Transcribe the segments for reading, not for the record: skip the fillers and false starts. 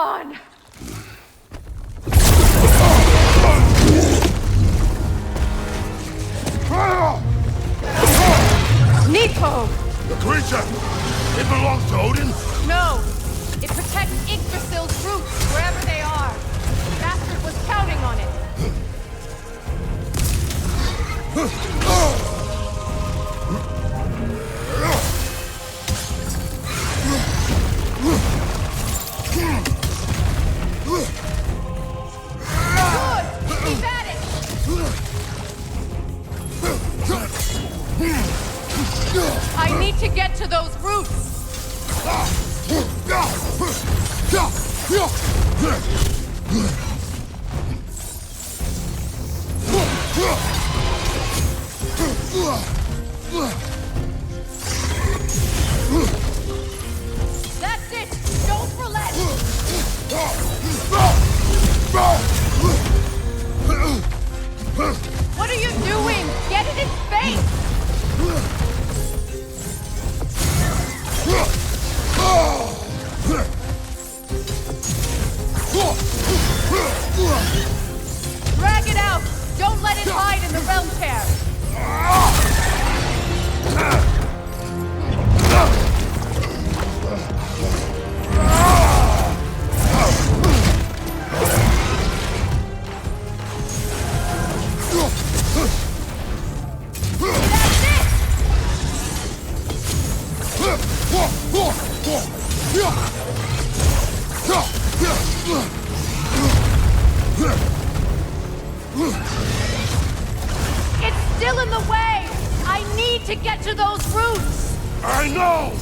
on! Nico! The creature! It belongs to Odin? No! It protects Yggdrasil's roots, wherever they are. The bastard was counting on it. Good! Keep at it! I need to get to those roots! That's it! Don't relent! What are you doing? Get it in space! Drag it out! Don't let it hide in the realm tear! It's still in the way! I need to get to those roots! I know!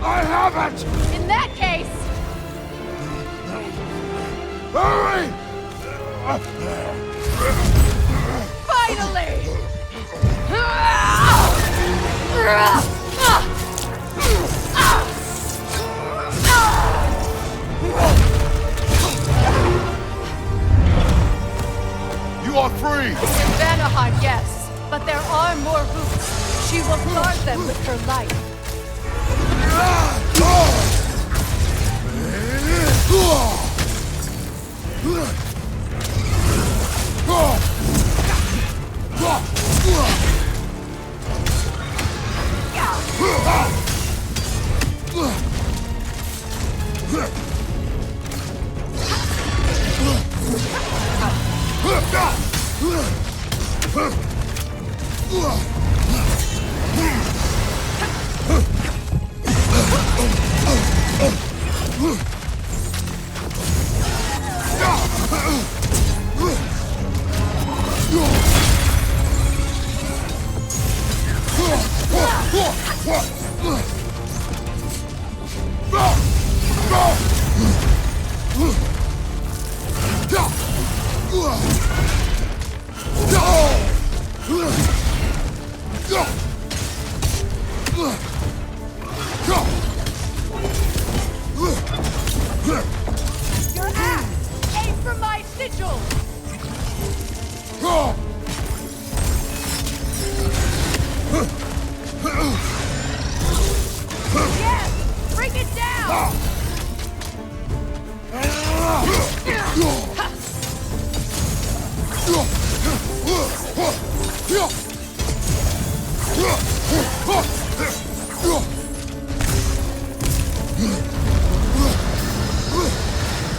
I haven't! In that case, Hurry! finally! You are free! In Vanaheim, yes, but there are more roots. She will guard them with her life. Your axe! Aim for my sigil! Yes! Bring it down!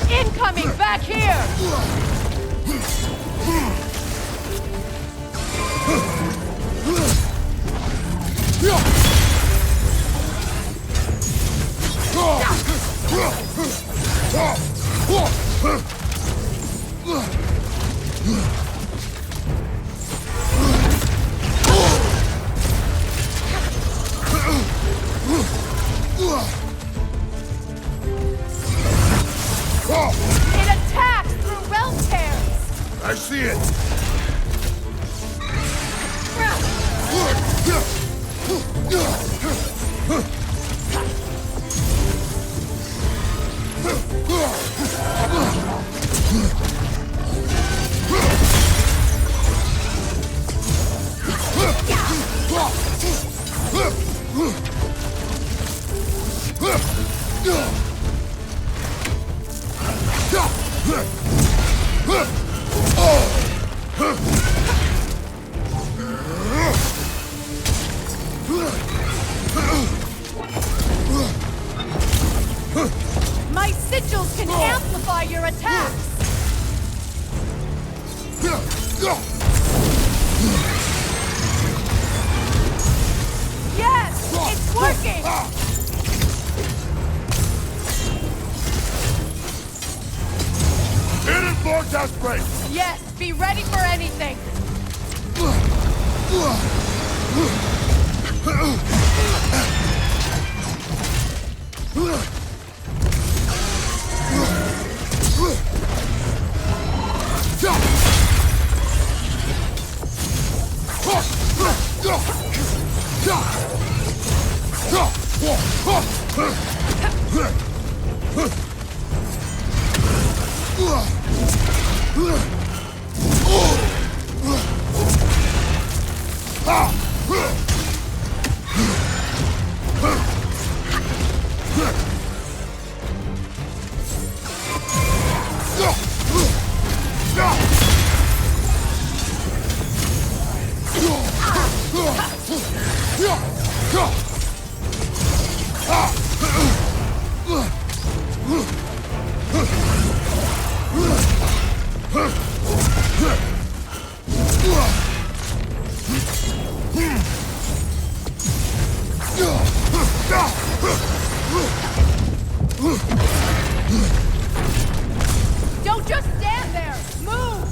Incoming! Back here! I see it! My sigils can amplify your attacks! Yes! It's working! It is more desperate! Yes, be ready for anything! Don't just stand there! Move!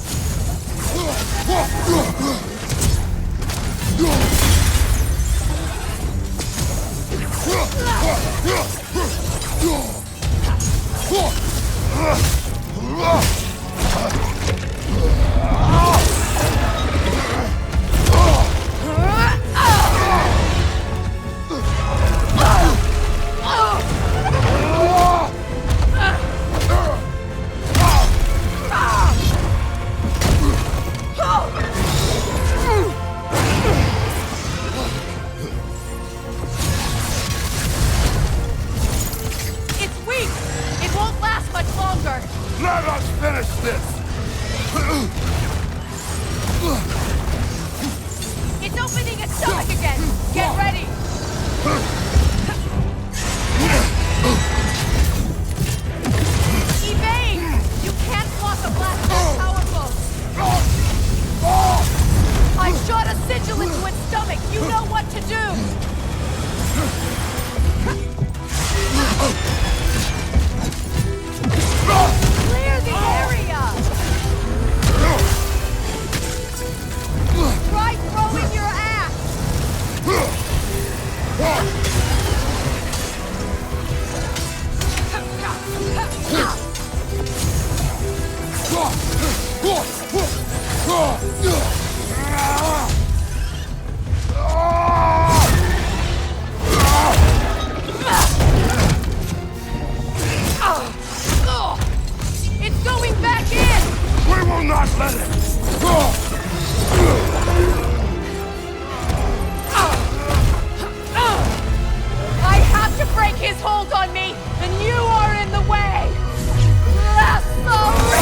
It's weak! It won't last much longer! Let us finish this! It's opening its stomach again! Get ready! Evade! You can't block a blast that powerful! I shot a sigil into its stomach! You know what to do! Clear the area! Try throwing your axe! It's going back in! We will not let it! I have to break his hold on me, and you are in the way! Lasso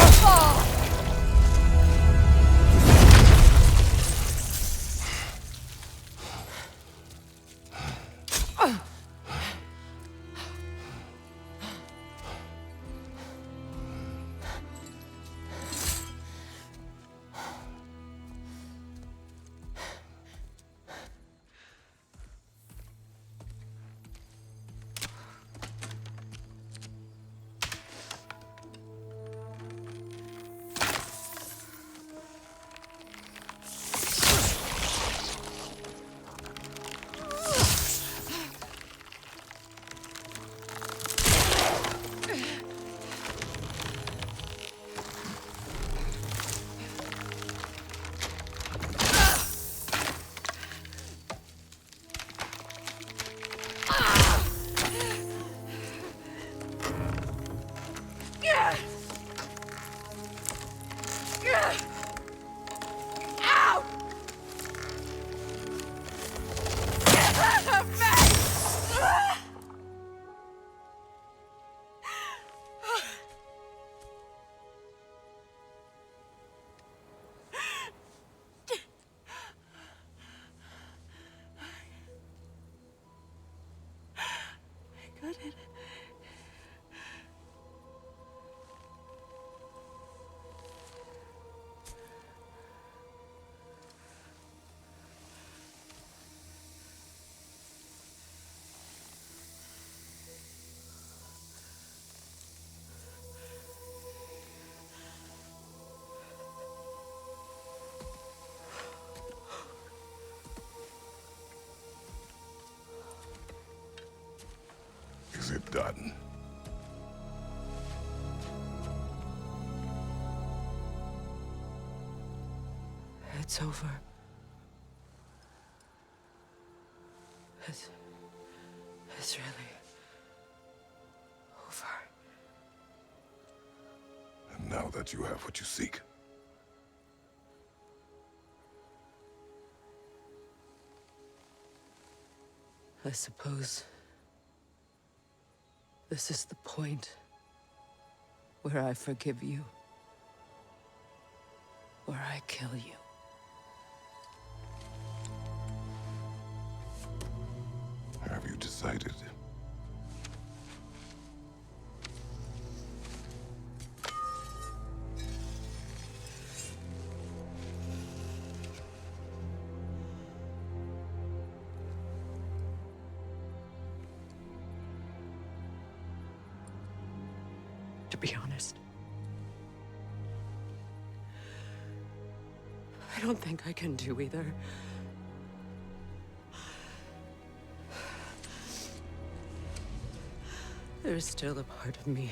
done. It's over. It's really over. And now that you have what you seek, I suppose this is the point where I forgive you, or I kill you. have you decided? To be honest, I don't think I can do either. There's still a part of me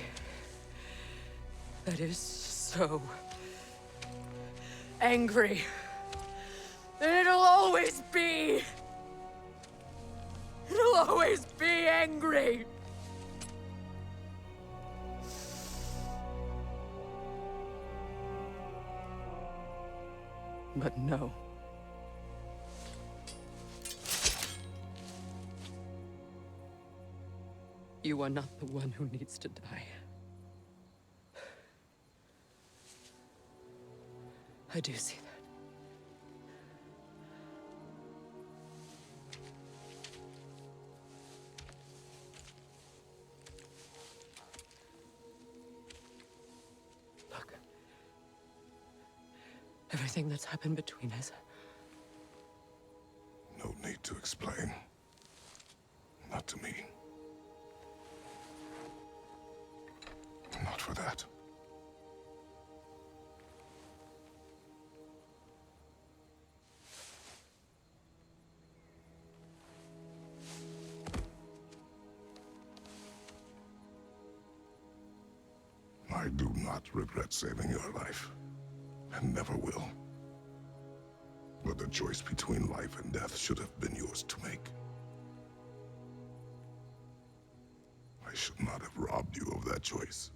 that is so angry. And it'll always be. It'll always be angry. But no. You are not the one who needs to die. I do see that. Look. Everything that's happened between us. No need to explain. Not to me. Not for that. I do not regret saving your life, and never will. But the choice between life and death should have been yours to make. I should not have robbed you of that choice.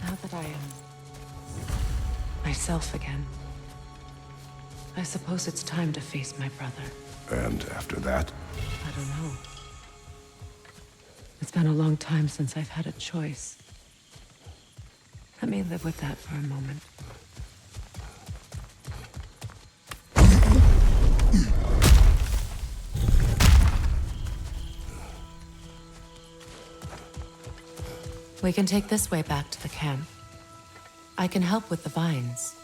Now that I am myself again, I suppose it's time to face my brother. And after that? I don't know. It's been a long time since I've had a choice. Let me live with that for a moment. We can take this way back to the camp. I can help with the vines.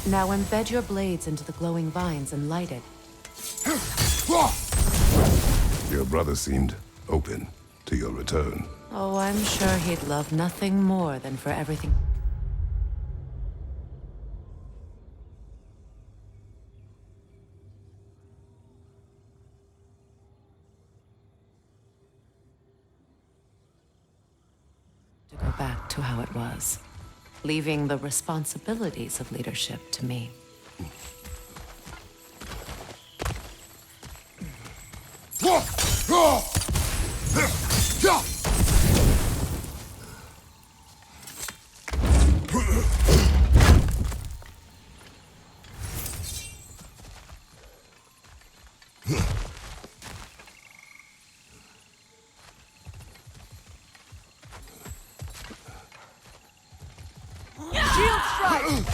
Now embed your blades into the glowing vines and light it. Your brother seemed open to your return. Oh, I'm sure he'd love nothing more than for everything to go back to how it was, leaving the responsibilities of leadership to me. Shield strike!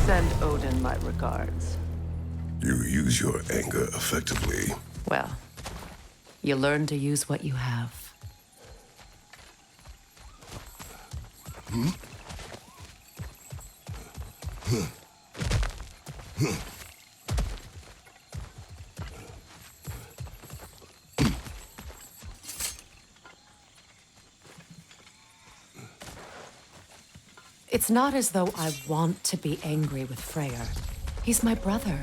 Send Odin my regards. You use your anger effectively. Well, you learn to use what you have. It's not as though I want to be angry with Freyr. He's my brother.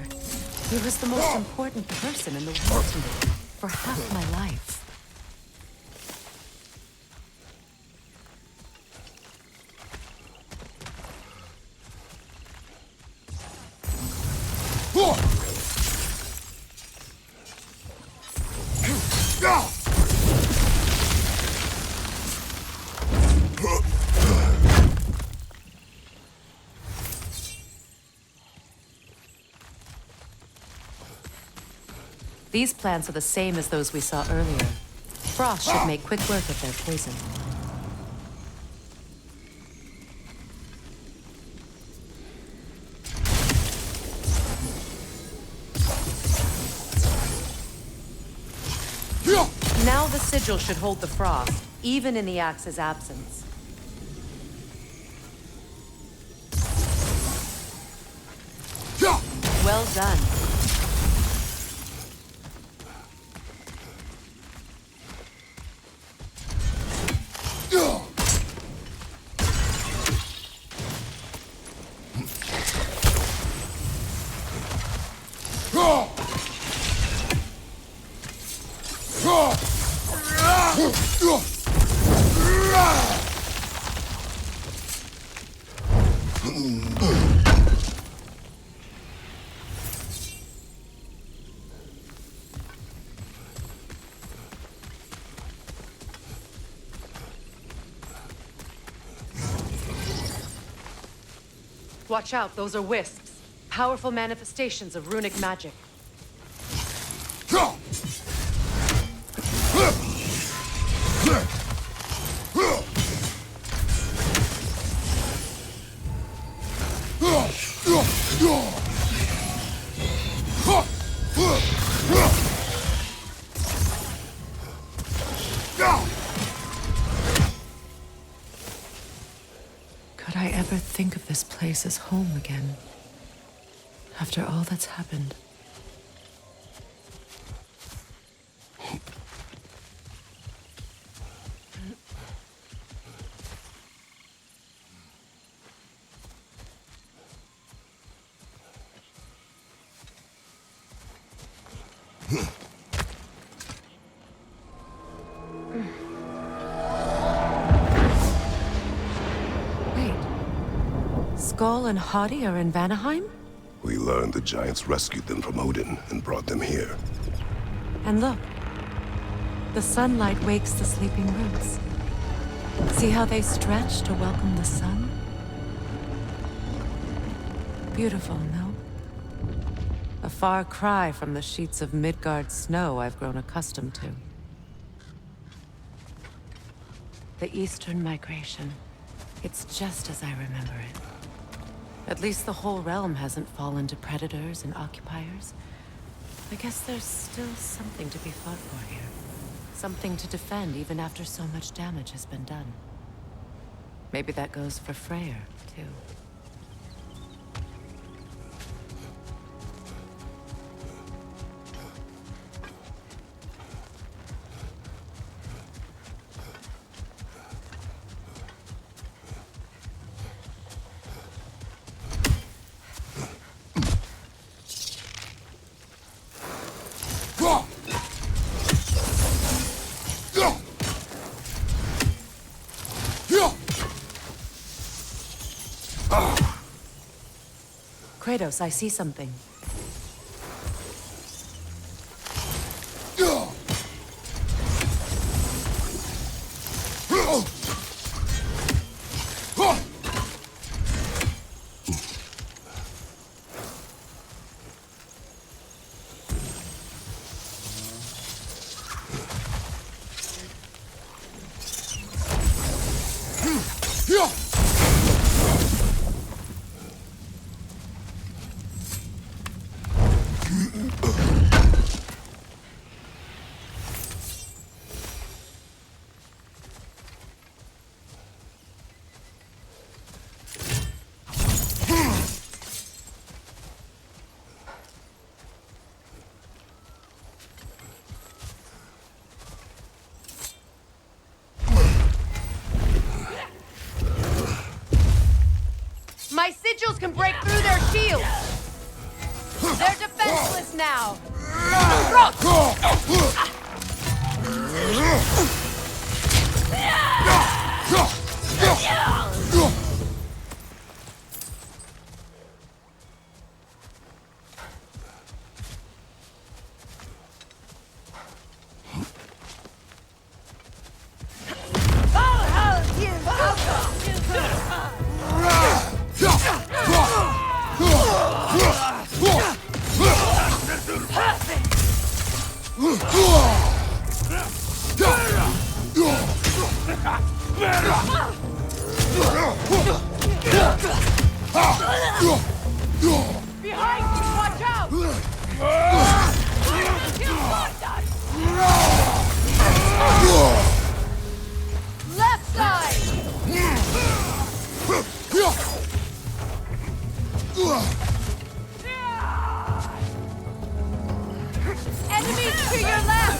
He was the most important person in the world to me for half my life. These plants are the same as those we saw earlier. Frost should make quick work of their poison. Now the sigil should hold the frost, even in the axe's absence. Well done. Watch out, those are wisps. Powerful manifestations of runic magic. Could I ever think of this place as home again? After all that's happened. Wait. Skull and Hati are in Vanaheim? We learned the giants rescued them from Odin and brought them here. And look. The sunlight wakes the sleeping roots. See how they stretch to welcome the sun? Beautiful, no? A far cry from the sheets of Midgard snow I've grown accustomed to. The Eastern migration. It's just as I remember it. At least the whole realm hasn't fallen to predators and occupiers. I guess there's still something to be fought for here. Something to defend even after so much damage has been done. Maybe that goes for Freyr, too. Kratos, I see something. My sigils can break through their shields! They're defenseless now! Behind you, watch out! Left side! Enemies to your left!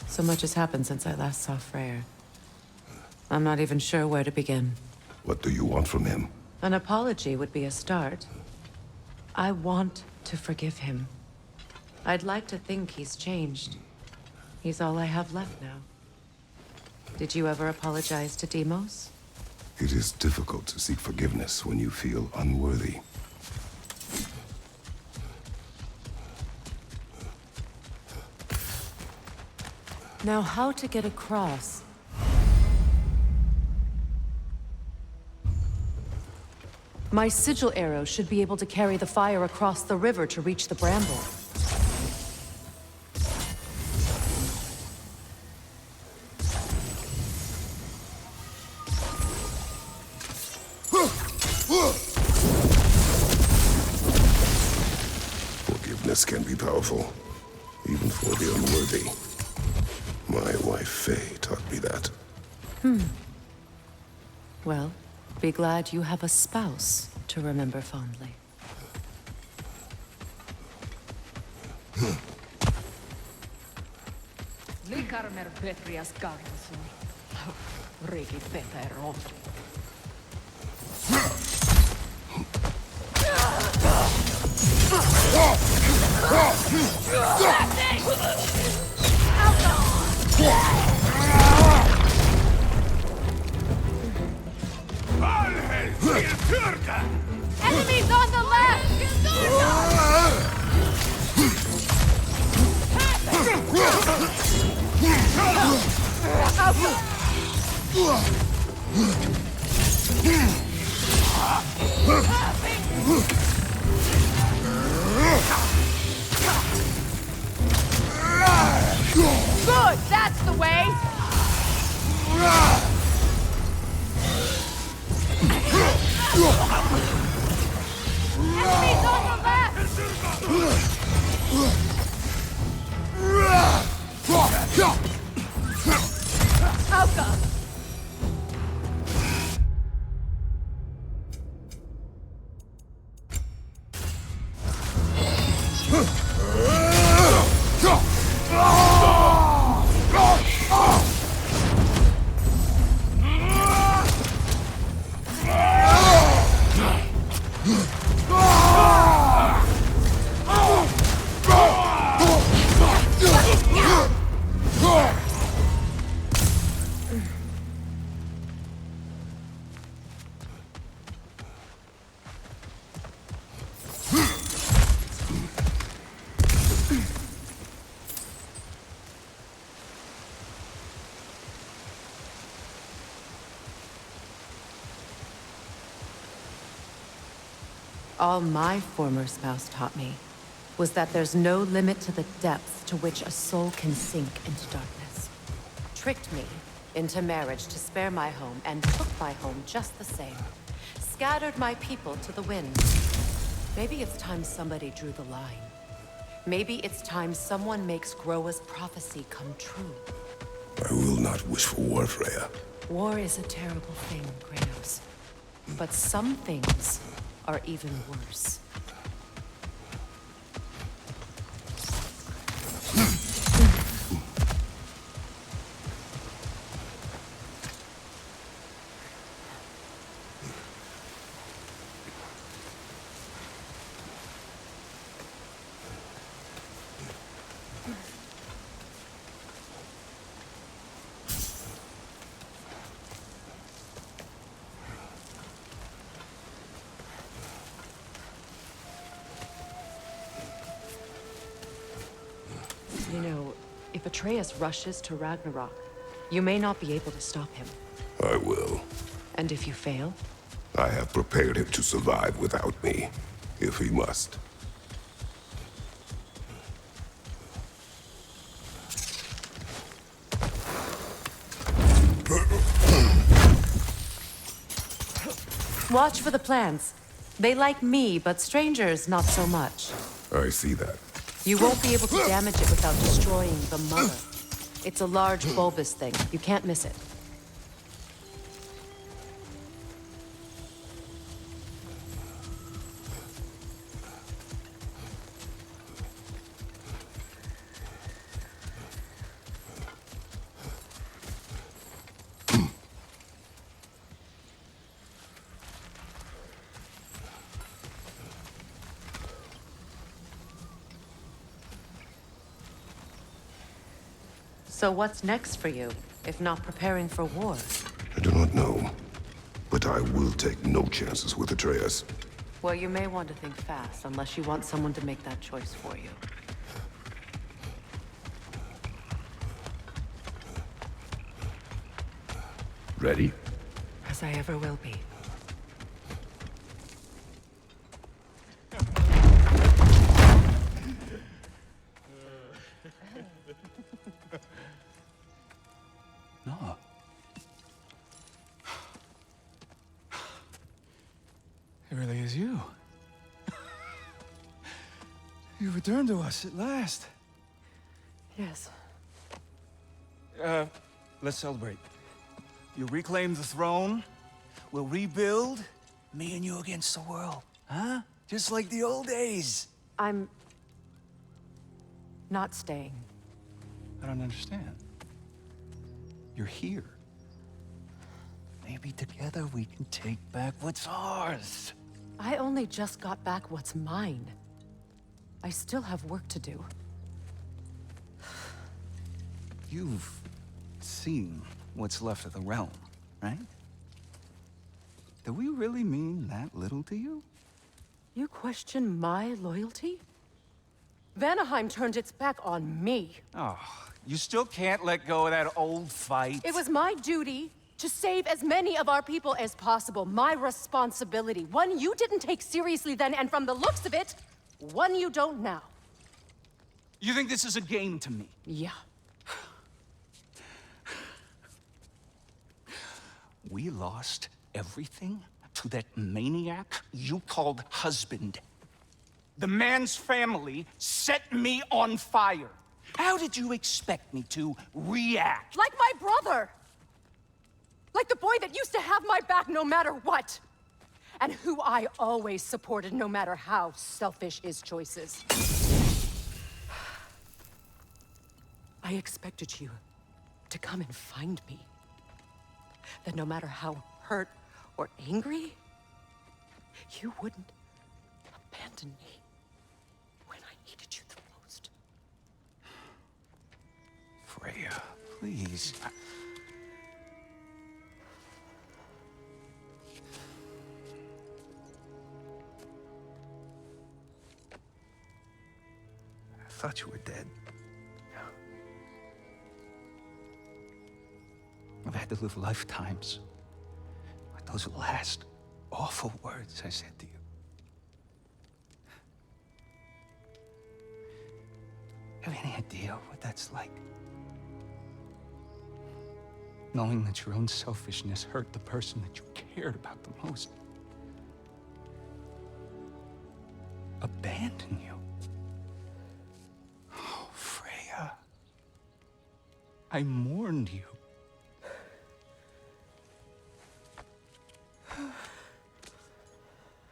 So much has happened since I last saw Freyr. I'm not even sure where to begin. What do you want from him? An apology would be a start. I want to forgive him. I'd like to think he's changed. He's all I have left now. Did you ever apologize to Deimos? It is difficult to seek forgiveness when you feel unworthy. Now, how to get across? My sigil arrow should be able to carry the fire across the river to reach the bramble. Forgiveness can be powerful, even for the unworthy. My wife, Faye, taught me that. Well, be glad you have a spouse to remember fondly. Likarmer Petrias Garnison. Regi Peter Rotri. Enemies on the left! Good, that's the way! Enemies on the left! Alka! All my former spouse taught me was that there's no limit to the depths to which a soul can sink into darkness. Tricked me into marriage to spare my home and took my home just the same. Scattered my people to the wind. Maybe it's time somebody drew the line. Maybe it's time someone makes Groa's prophecy come true. I will not wish for war, Freya. War is a terrible thing, Kratos. But some things are even worse. You know, if Atreus rushes to Ragnarok, You may not be able to stop him. I will. And if you fail? I have prepared him to survive without me, if he must. Watch for the plants. They like me, but strangers not so much. I see that. You won't be able to damage it without destroying the mother. It's a large bulbous thing. You can't miss it. So what's next for you, if not preparing for war? I do not know, but I will take no chances with Atreus. Well, you may want to think fast, unless you want someone to make that choice for you. Ready? As I ever will be. No. It really is you. You returned to us at last. Yes. Let's celebrate. You reclaim the throne. We'll rebuild. Me and you against the world. Huh? Just like the old days. I'm... not staying. I don't understand. You're here. Maybe together we can take back what's ours. I only just got back what's mine. I still have work to do. You've seen what's left of the realm, right? Do we really mean that little to you? You question my loyalty? Vanaheim turned its back on me. Oh, you still can't let go of that old fight? It was my duty to save as many of our people as possible. My responsibility. One you didn't take seriously then, and from the looks of it, one you don't now. You think this is a game to me? Yeah. We lost everything to that maniac you called husband. The man's family set me on fire. How did you expect me to react? Like my brother! Like the boy that used to have my back no matter what! And who I always supported no matter how selfish his choices. I expected you to come and find me. That no matter how hurt or angry, you wouldn't abandon me when I needed you the most. Freya, please. I thought you were dead. I've had to live lifetimes with those last awful words I said to you. Have any idea what that's like? Knowing that your own selfishness hurt the person that you cared about the most. Abandon you. Oh, Freya. I mourned you.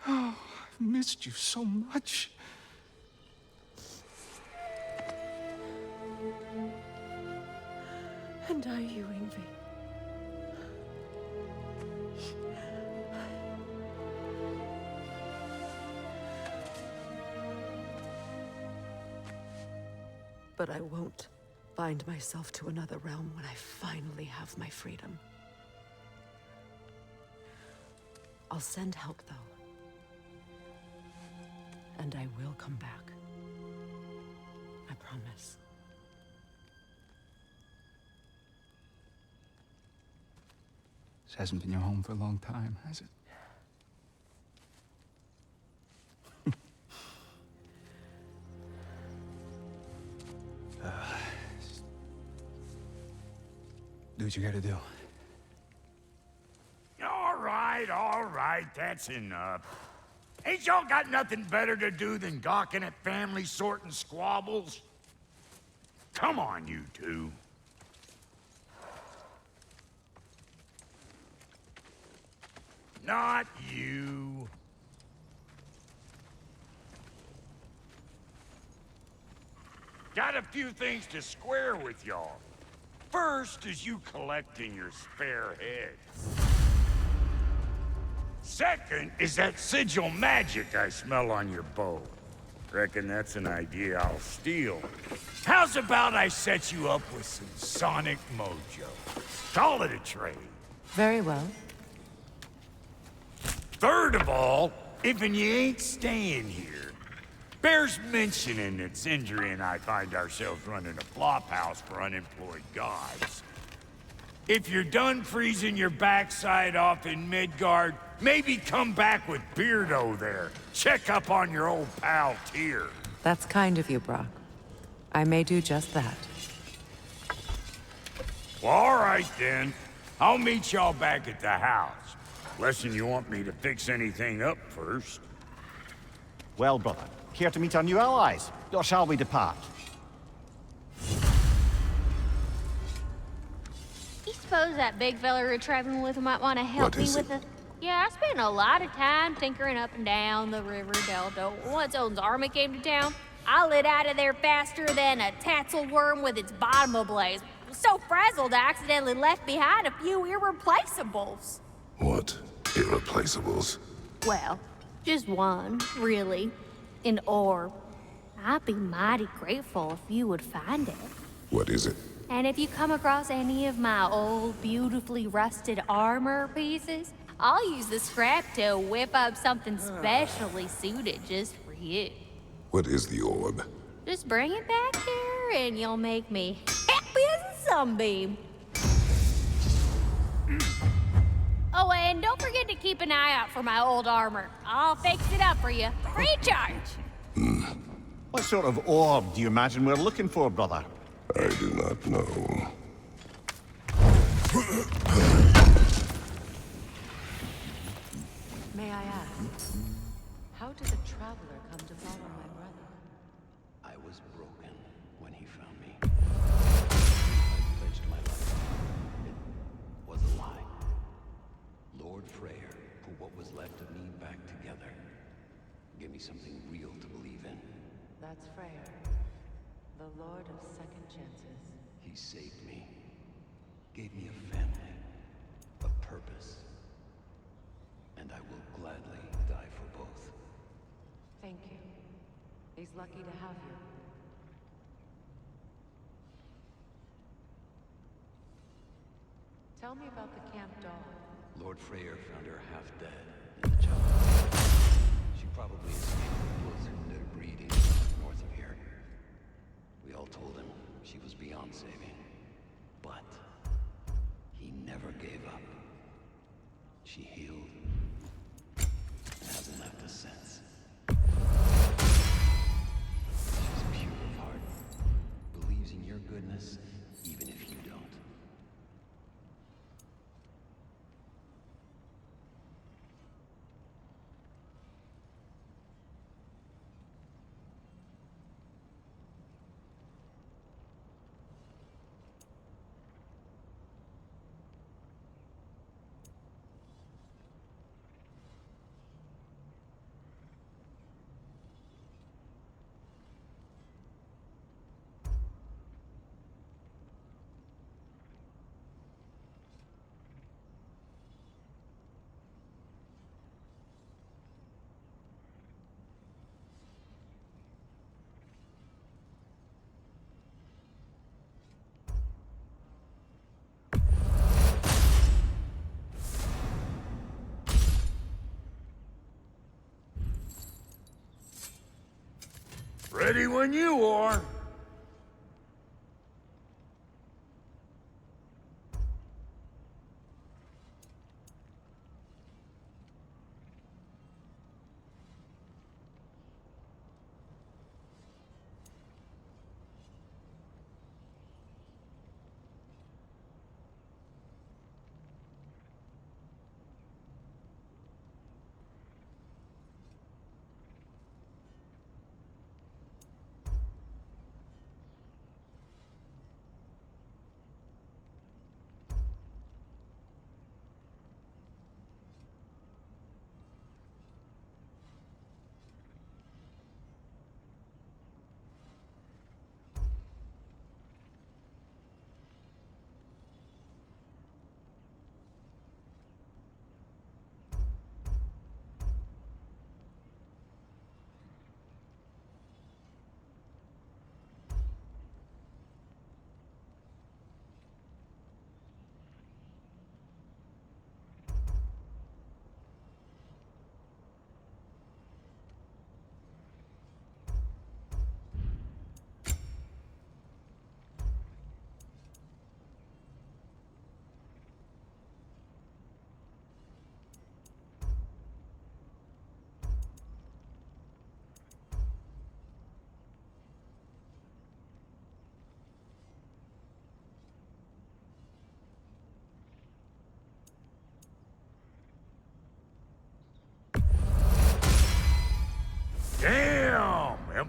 Oh, I've missed you so much. And are you, Yngvi? But I won't bind myself to another realm when I finally have my freedom. I'll send help, though. And I will come back. I promise. hasn't been your home for a long time, has it? Do what you gotta do. All right, that's enough. Ain't y'all got nothing better to do than gawking at family sorting squabbles? Come on, you two. Not you. Got a few things to square with y'all. First is you collecting your spare heads. Second is that sigil magic I smell on your bow. Reckon that's an idea I'll steal. How's about I set you up with some sonic mojo? Call it a trade. Very well. Third of all, if you ain't staying here, bears mentioning that Sindri and I find ourselves running a flop house for unemployed gods. If you're done freezing your backside off in Midgard, maybe come back with Beardo there. Check up on your old pal Tyr. That's kind of you, Brock. I may do just that. Well, all right then. I'll meet y'all back at the house. Unless you want me to fix anything up first. Well, brother, care to meet our new allies? Or shall we depart? You suppose that big fella you're traveling with might want to help What me is with it? the... Yeah, I spent a lot of time tinkering up and down the river delta. Once Odin's army came to town, I lit out of there faster than a tassel worm with its bottom ablaze. So frazzled, I accidentally left behind a few irreplaceables. What? Irreplaceables? Well, just one, really. An orb. I'd be mighty grateful if you would find it. What is it? And if you come across any of my old, beautifully rusted armor pieces, I'll use the scrap to whip up something specially suited just for you. What is the orb? Just bring it back here and you'll make me happy as a sunbeam. Oh, and don't forget to keep an eye out for my old armor. I'll fix it up for you. Free charge. What sort of orb do you imagine we're looking for, brother? I do not know. May I ask, how did a traveler come to follow my brother? I was broken when he found me. I pledged my life. It was a lie. Lord Freyr put what was left of me back together. Gave me something real to believe in. That's Freyr, the Lord of Second Chances. He saved me. Gave me a family. A purpose. And I will gladly die for both. Thank you. He's lucky to have you. Tell me about the camp dog. Lord Freyr found her half dead in the jungle. She probably escaped the wolves who live breeding north of here. We all told him she was beyond saving. But he never gave up. She healed and hasn't left us since. She's pure of heart. Believes in your goodness, even if you don't. Ready when you are.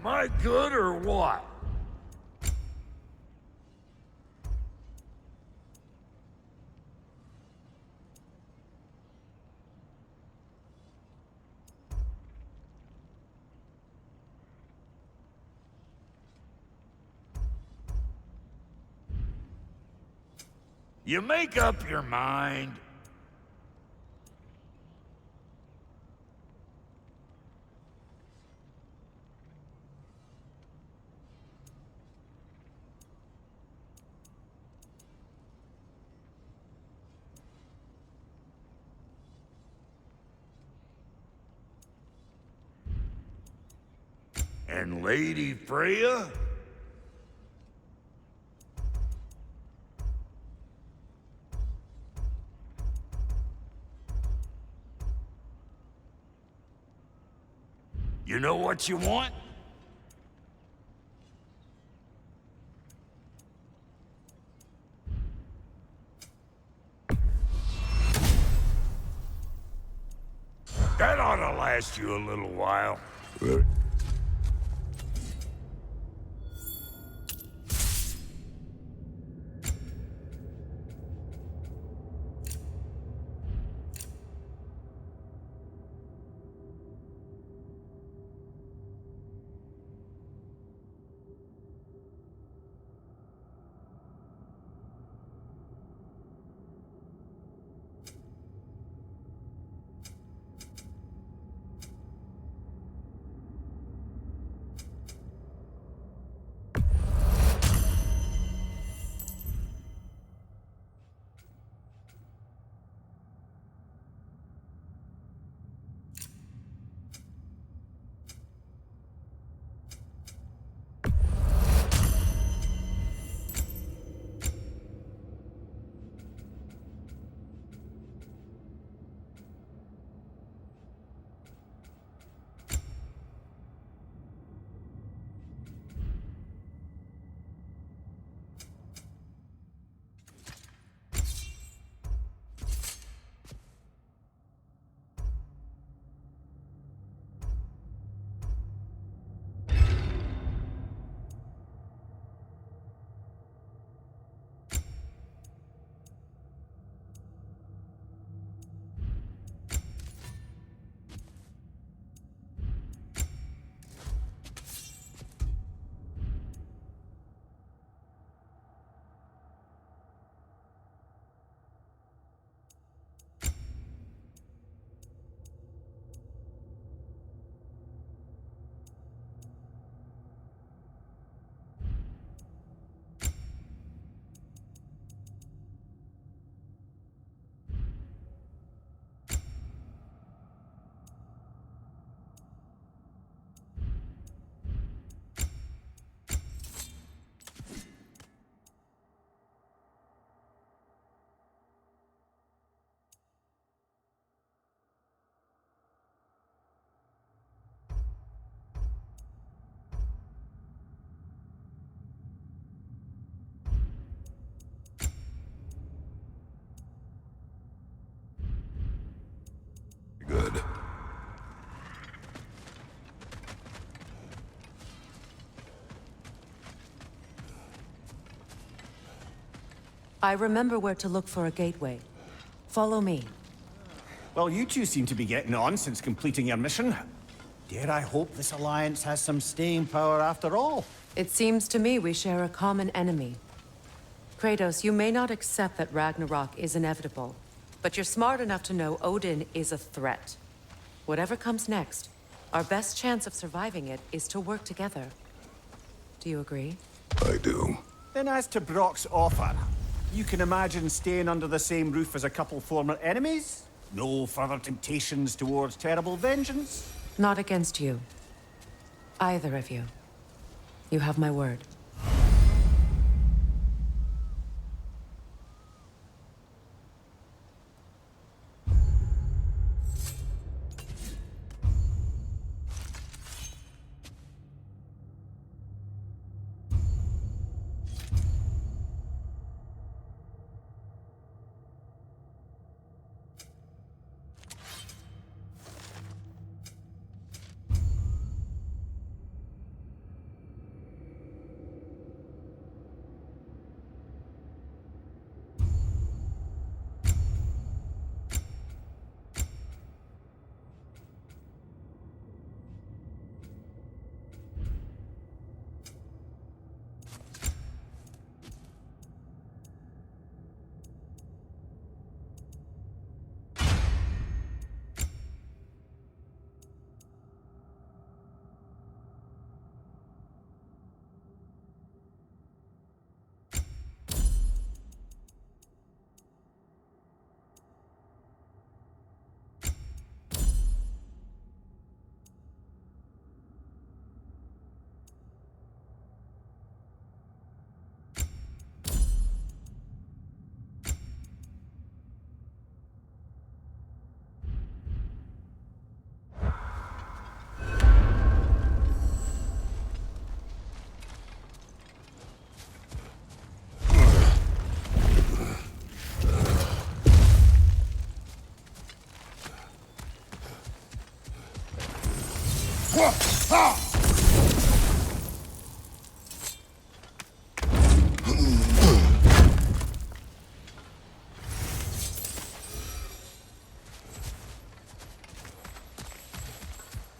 Am I good or what? You make up your mind. And Lady Freya? You know what you want? That ought to last you a little while. Good. I remember where to look for a gateway. Follow me. Well, you two seem to be getting on since completing your mission. Dare I hope this alliance has some staying power after all? It seems to me we share a common enemy. Kratos, you may not accept that Ragnarok is inevitable, but you're smart enough to know Odin is a threat. Whatever comes next, our best chance of surviving it is to work together. Do you agree? I do. Then as to Brock's offer, you can imagine staying under the same roof as a couple former enemies? No further temptations towards terrible vengeance? Not against you. Either of you. You have my word.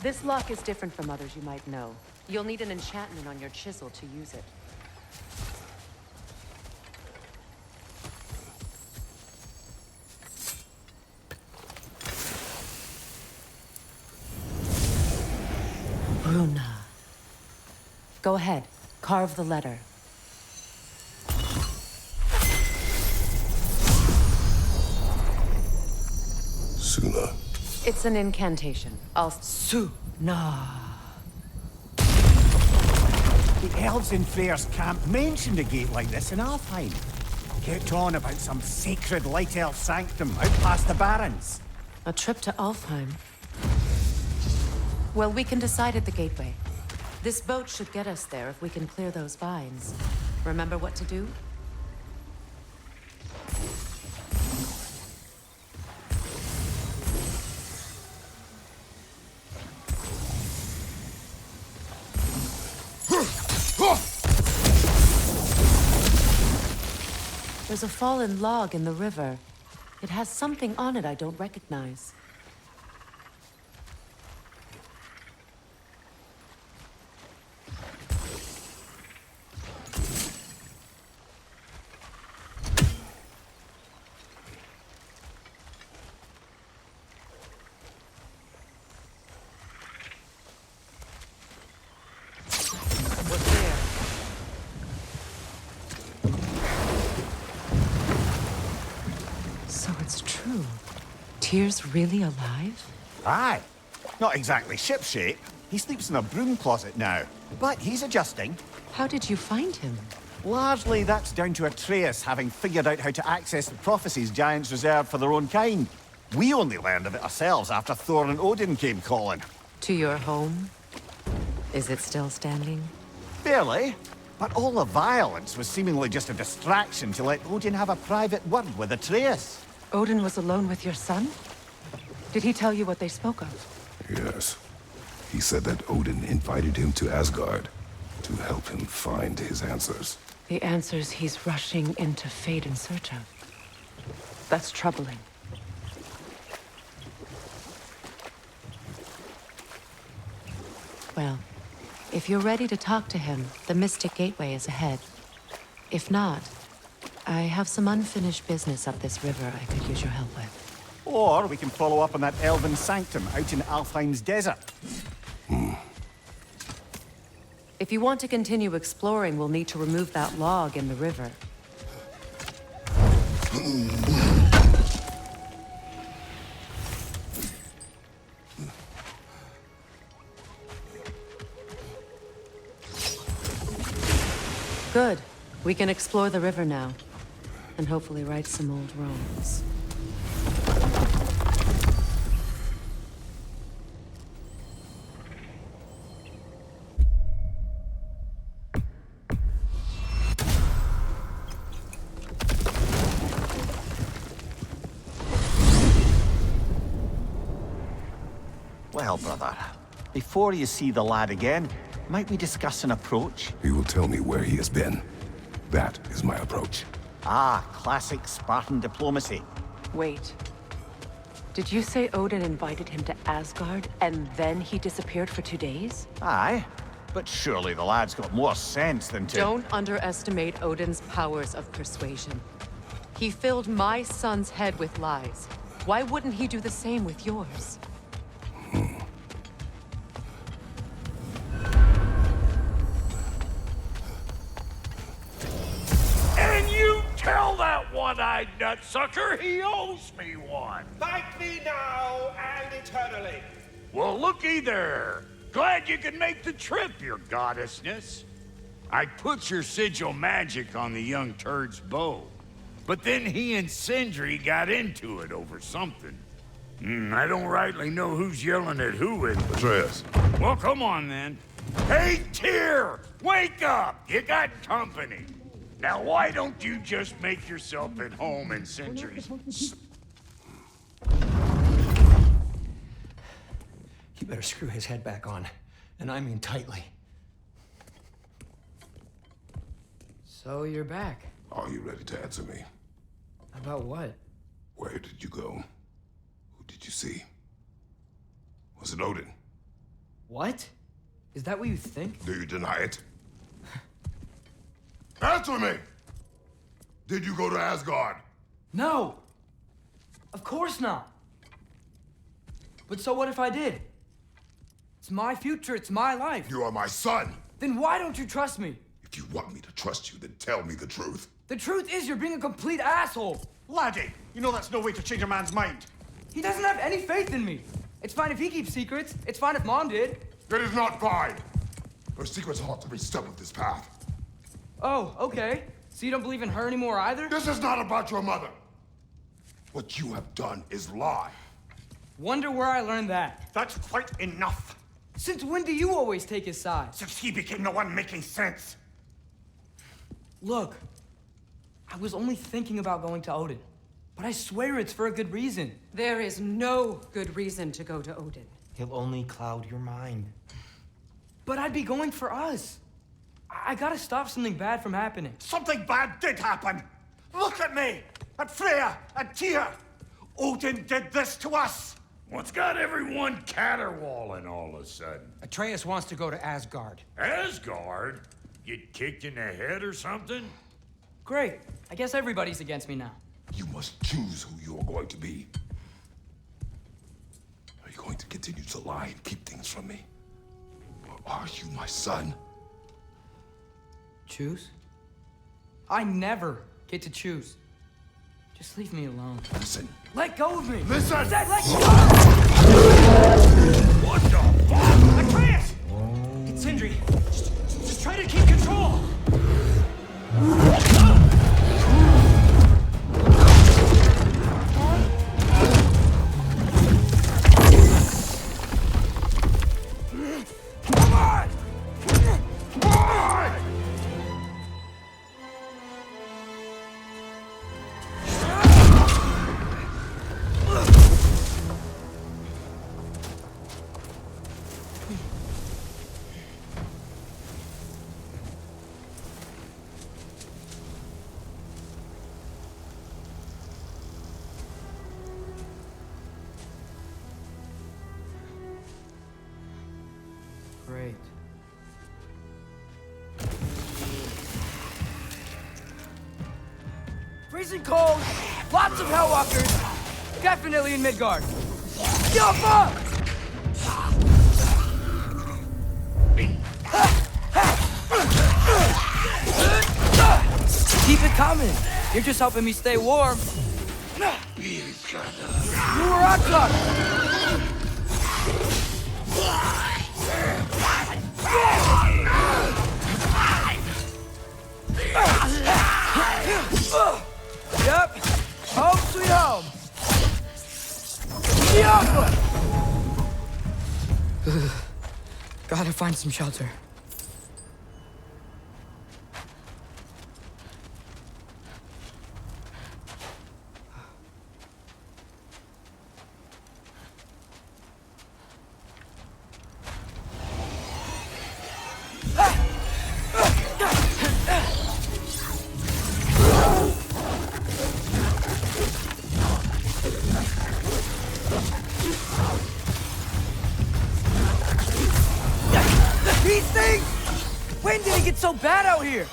This lock is different from others you might know. You'll need an enchantment on your chisel to use it. Bruna. Go ahead. Carve the letter. Suna. It's an incantation. Suna. The elves in Freyr's camp mentioned a gate like this in Alfheim. Kept on about some sacred light elf sanctum out past the barrens. A trip to Alfheim. Well, we can decide at the gateway. This boat should get us there if we can clear those vines. Remember what to do? There's a fallen log in the river. It has something on it I don't recognize. What's there? So it's true. Tyr's really alive? Aye. Not exactly shipshape. He sleeps in a broom closet now. But he's adjusting. How did you find him? Largely, that's down to Atreus having figured out how to access the prophecies giants reserved for their own kind. We only learned of it ourselves after Thor and Odin came calling. To your home? Is it still standing? Barely. But all the violence was seemingly just a distraction to let Odin have a private word with Atreus. Odin was alone with your son? Did he tell you what they spoke of? Yes. He said that Odin invited him to Asgard to help him find his answers. The answers he's rushing into fate in search of. That's troubling. Well, if you're ready to talk to him, the Mystic Gateway is ahead. If not, I have some unfinished business up this river I could use your help with. Or we can follow up on that elven sanctum out in Alfheim's desert. If you want to continue exploring, we'll need to remove that log in the river. Good. We can explore the river now. And hopefully right some old wrongs. Well, brother, before you see the lad again, might we discuss an approach? He will tell me where he has been. That is my approach. Ah, classic Spartan diplomacy. Wait. Did you say Odin invited him to Asgard, and then he disappeared for 2 days? Aye, but surely the lad's got more sense than to... Don't underestimate Odin's powers of persuasion. He filled my son's head with lies. Why wouldn't he do the same with yours? And you tell that one-eyed nutsucker he owes me one. Thank me now and eternally. Well, looky there. Glad you could make the trip, your goddessness. I put your sigil magic on the young turd's bow. But then he and Sindri got into it over something. I don't rightly know who's yelling at who in... Atreus. Well, come on then. Hey, Tyr! Wake up! You got company. Now, why don't you just make yourself at home in Sindri's... You better screw his head back on. And I mean tightly. So you're back. Are you ready to answer me? About what? Where did you go? Who did you see? Was it Odin? What? Is that what you think? Do you deny it? Answer me! Did you go to Asgard? No! Of course not! But so what if I did? It's my future, it's my life. You are my son! Then why don't you trust me? If you want me to trust you, then tell me the truth. The truth is you're being a complete asshole! Laddie, you know that's no way to change a man's mind. He doesn't have any faith in me. It's fine if he keeps secrets. It's fine if Mom did. It is not fine! Her secrets ought to be step of this path. Oh, okay. So you don't believe in her anymore either? This is not about your mother! What you have done is lie. Wonder where I learned that. That's quite enough. Since when do you always take his side? Since he became the one making sense. Look, I was only thinking about going to Odin. But I swear it's for a good reason. There is no good reason to go to Odin. He'll only cloud your mind. But I'd be going for us. I gotta stop something bad from happening. Something bad did happen. Look at me, at Freya, and Tyr. Odin did this to us. What's got everyone caterwauling all of a sudden? Atreus wants to go to Asgard. Asgard? Get kicked in the head or something? Great. I guess everybody's against me now. You must choose who you are going to be. Are you going to continue to lie and keep things from me? Or are you my son? Choose? I never get to choose. Just leave me alone. Listen. Let go of me! Listen! I said let go! What the fuck? Atreus! It's Sindri. Just try to keep control! Come on! Why? Great. Freezing cold, lots of Hellwalkers, definitely in Midgard. Yappa! Keep it coming. You're just helping me stay warm. You were on top. Yep. Home sweet home. Yappa! Gotta find some shelter. These things! When did it get so bad out here?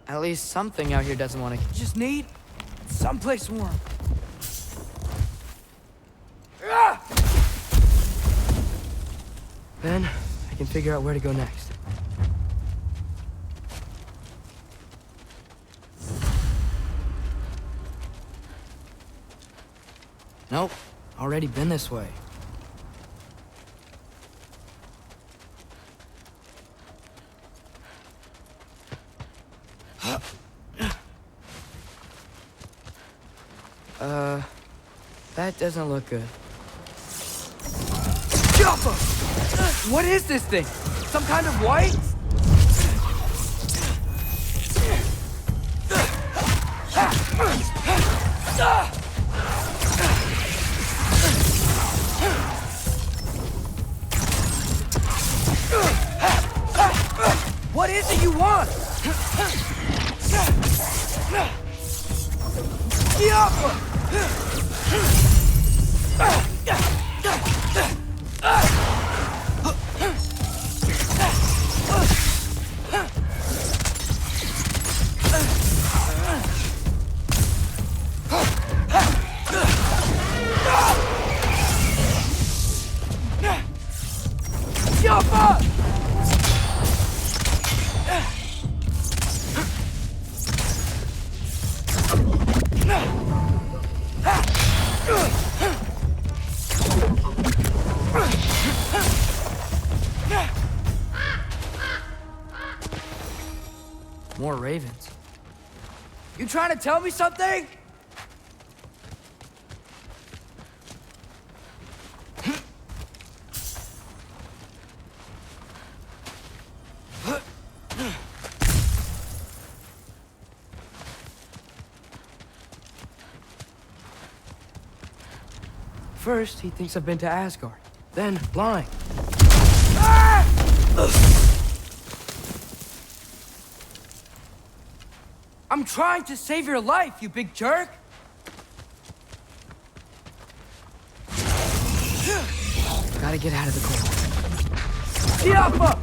At least something out here doesn't want to. Just need someplace warm. Then I can figure out where to go next. Nope, already been this way. That doesn't look good. What is this thing? Some kind of white? What is it you want? More ravens. You trying to tell me something? First, he thinks I've been to Asgard. Then, lying. Ah! I'm trying to save your life, you big jerk! Gotta get out of the corner. Get up!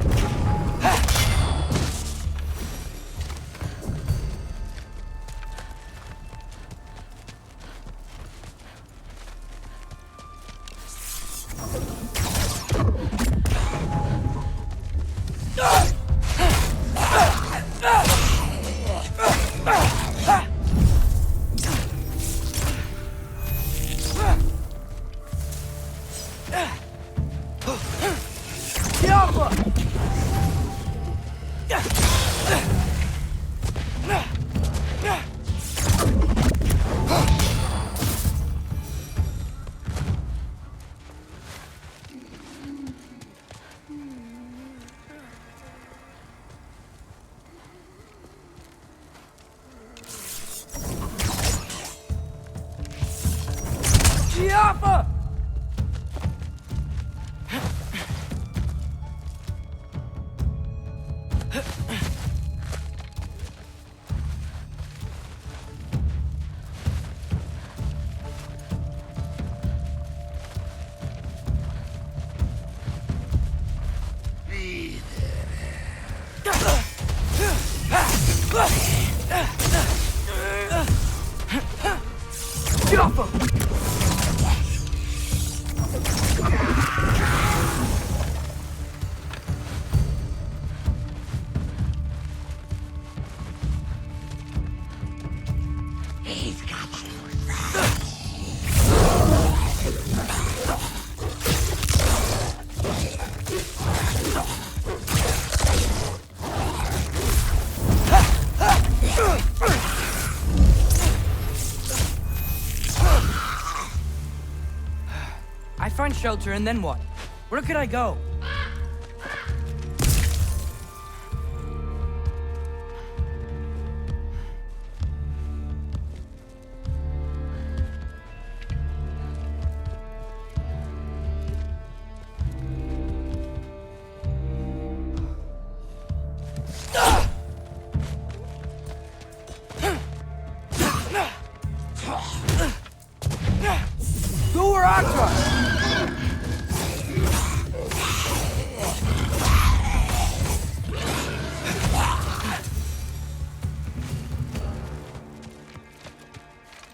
Find shelter, and then what? Where could I go?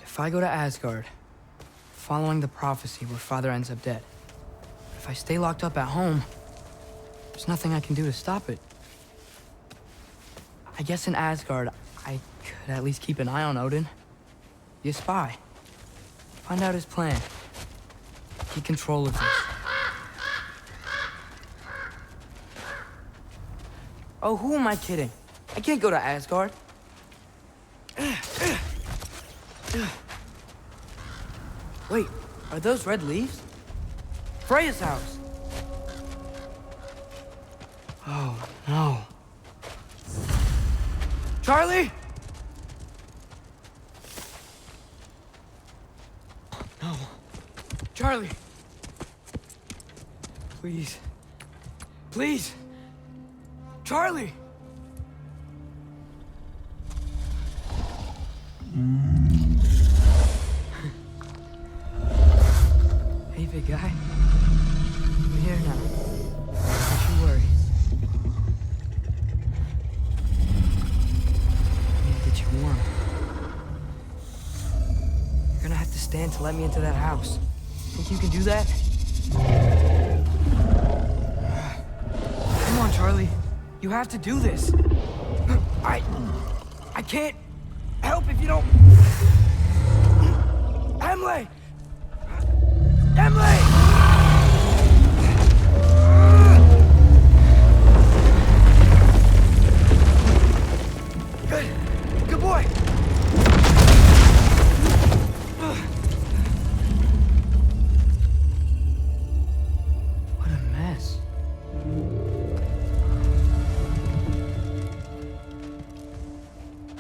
If I go to Asgard, following the prophecy where Father ends up dead. If I stay locked up at home, there's nothing I can do to stop it. I guess in Asgard, I could at least keep an eye on Odin. Be a spy. Find out his plan. Take control of this. Oh, who am I kidding? I can't go to Asgard. Wait, are those red leaves? Freya's house! Oh, no. Charlie? No. Charlie! Please. Please! Charlie! Hey, big guy. I'm here now. Don't you worry. I need to get you warm. You're gonna have to stand to let me into that house. Think you can do that? Come on, Charlie. You have to do this. I can't help if you don't... Emily! Emily! Good boy! What a mess.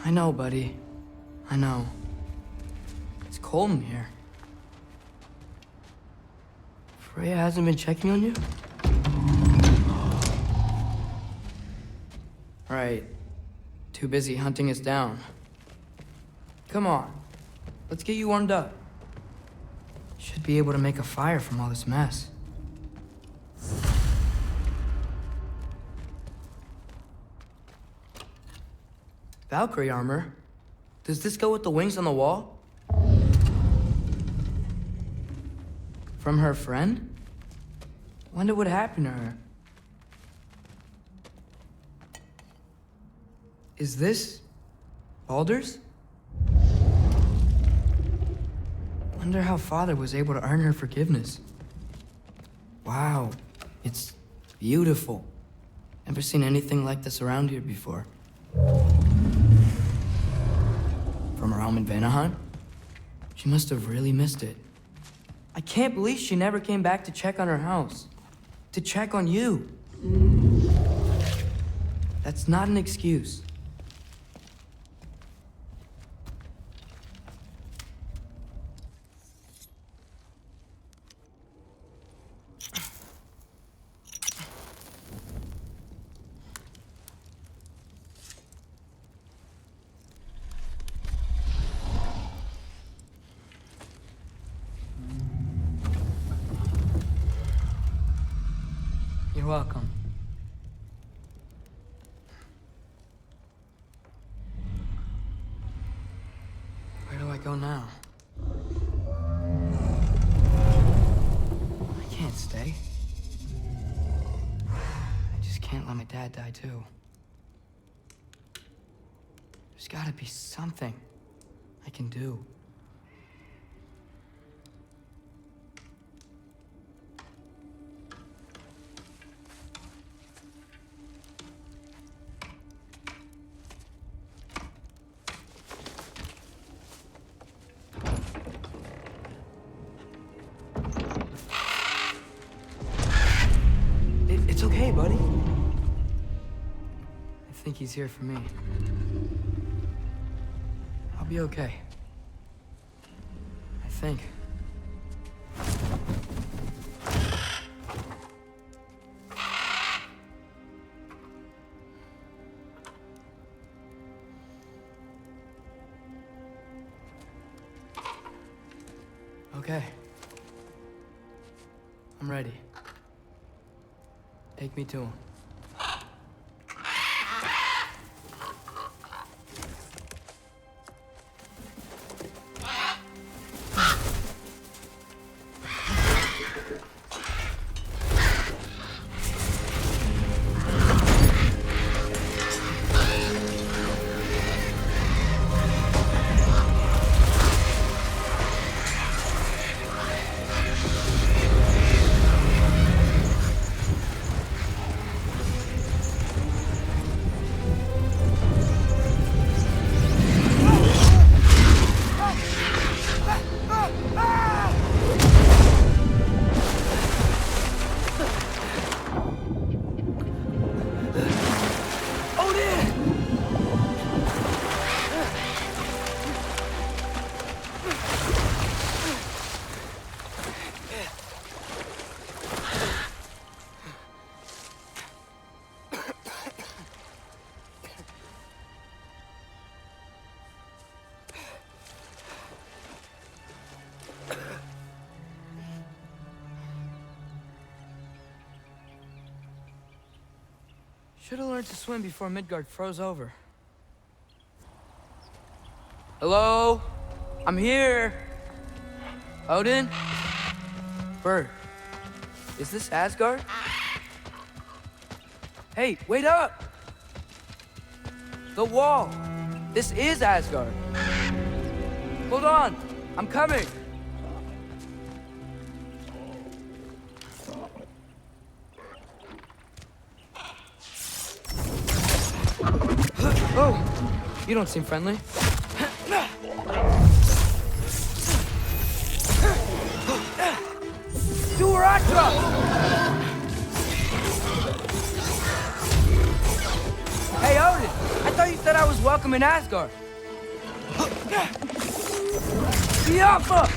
I know, buddy. I know. It's cold in here. Freya hasn't been checking on you? Right. Too busy hunting us down. Come on. Let's get you warmed up. Should be able to make a fire from all this mess. Valkyrie armor? Does this go with the wings on the wall? From her friend? Wonder what happened to her. Is this Baldur's? Wonder how Father was able to earn her forgiveness. Wow, it's beautiful. Never seen anything like this around here before. From her home in Vanaheim? She must have really missed it. I can't believe she never came back to check on her house. To check on you. That's not an excuse. You're welcome. Where do I go now? I can't stay. I just can't let my dad die too. There's gotta be something I can do. It's okay, buddy. I think he's here for me. I'll be okay. I think. Okay. I'm ready. Take me to him. Should have learned to swim before Midgard froze over. Hello? I'm here. Odin? Bird. Is this Asgard? Hey, wait up! The wall! This is Asgard. Hold on! I'm coming! Oh! You don't seem friendly. Duratra! Hey, Odin! I thought you said I was welcome in Asgard. Yaffa!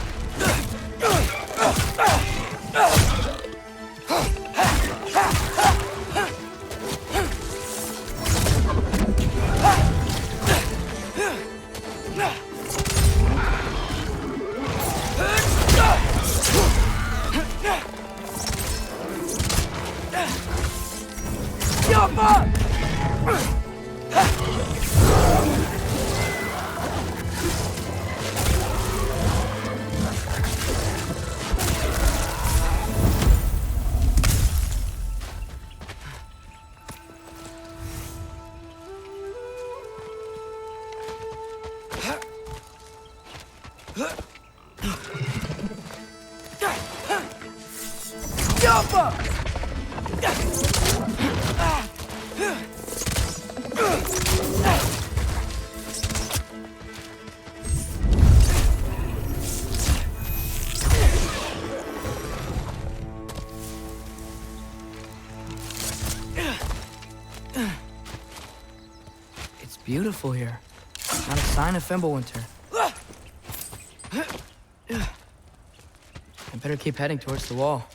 It's beautiful here. Not a sign of Fimbulwinter. I better keep heading towards the wall.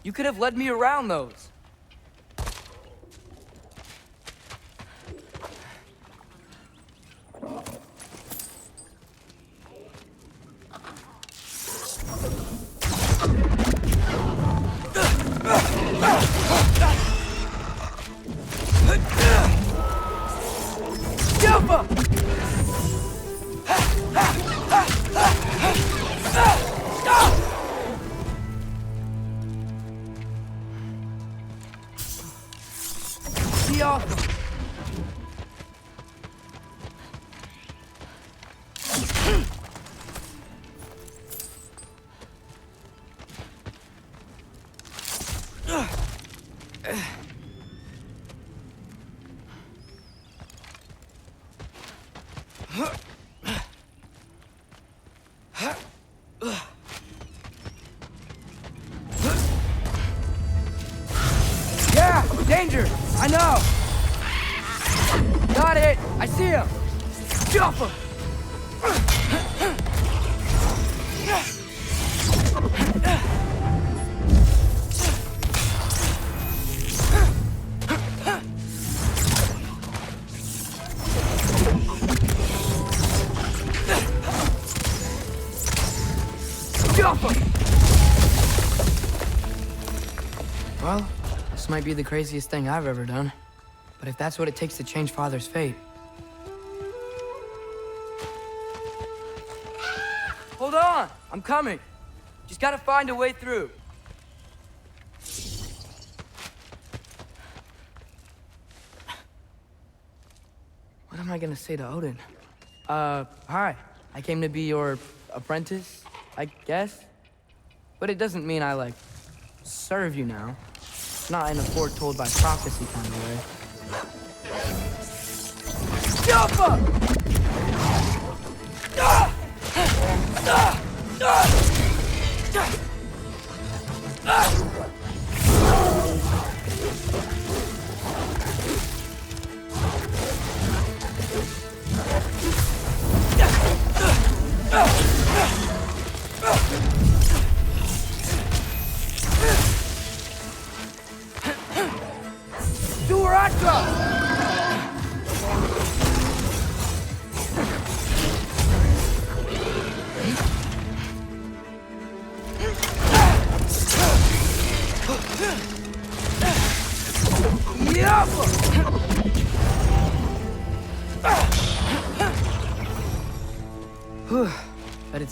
You could have led me around those. Danger! I know! Got it! I see him! Jump him! Jump him! Well, this might be the craziest thing I've ever done. But if that's what it takes to change Father's fate... Hold on! I'm coming! Just gotta find a way through. What am I gonna say to Odin? Hi. I came to be your apprentice, I guess? But it doesn't mean I, like, serve you now. Not in a foretold by prophecy kind of way. Jump up!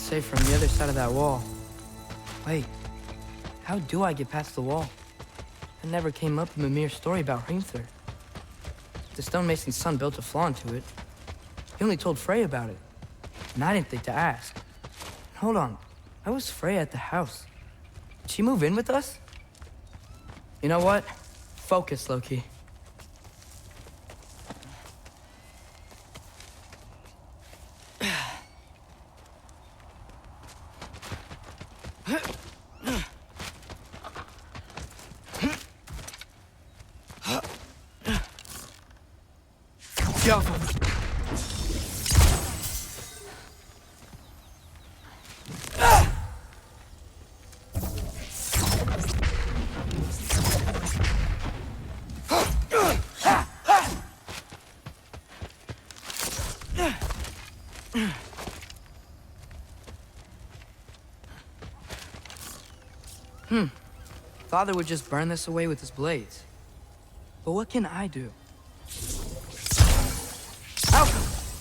safe from the other side of that wall. Wait, how do I get past the wall? It never came up in the mere story about Hrimthur. The stonemason's son built a flaw into it. He only told Frey about it, and I didn't think to ask. Hold on, how was Frey at the house? Did she move in with us? You know what? Focus, Loki. Father would just burn this away with his blades. But what can I do?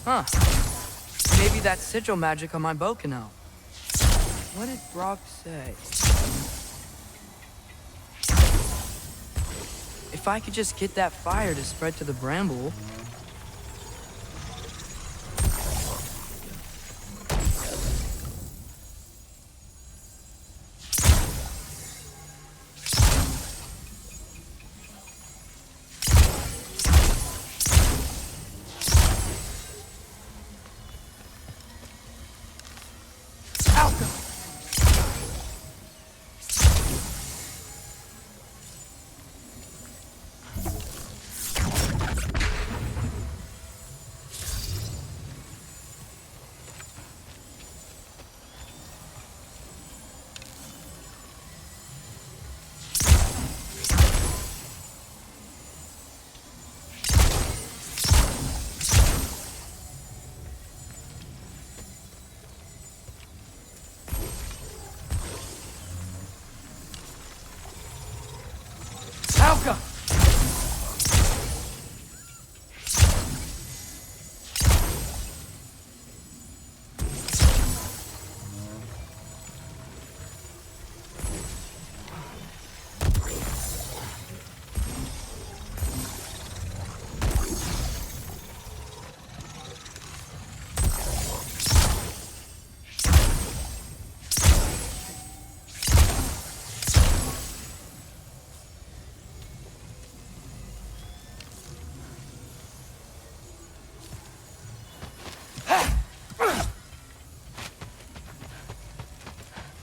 Huh. Maybe that sigil magic on my bow can help. What did Brock say? If I could just get that fire to spread to the bramble...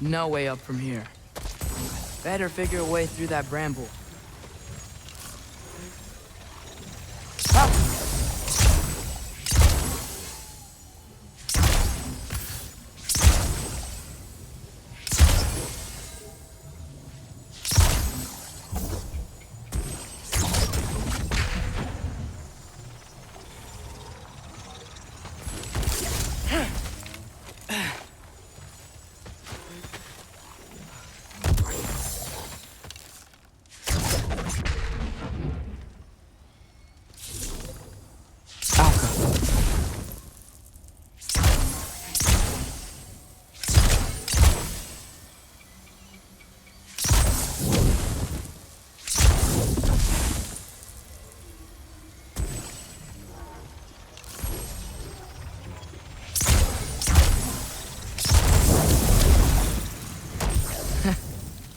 No way up from here. Better figure a way through that bramble.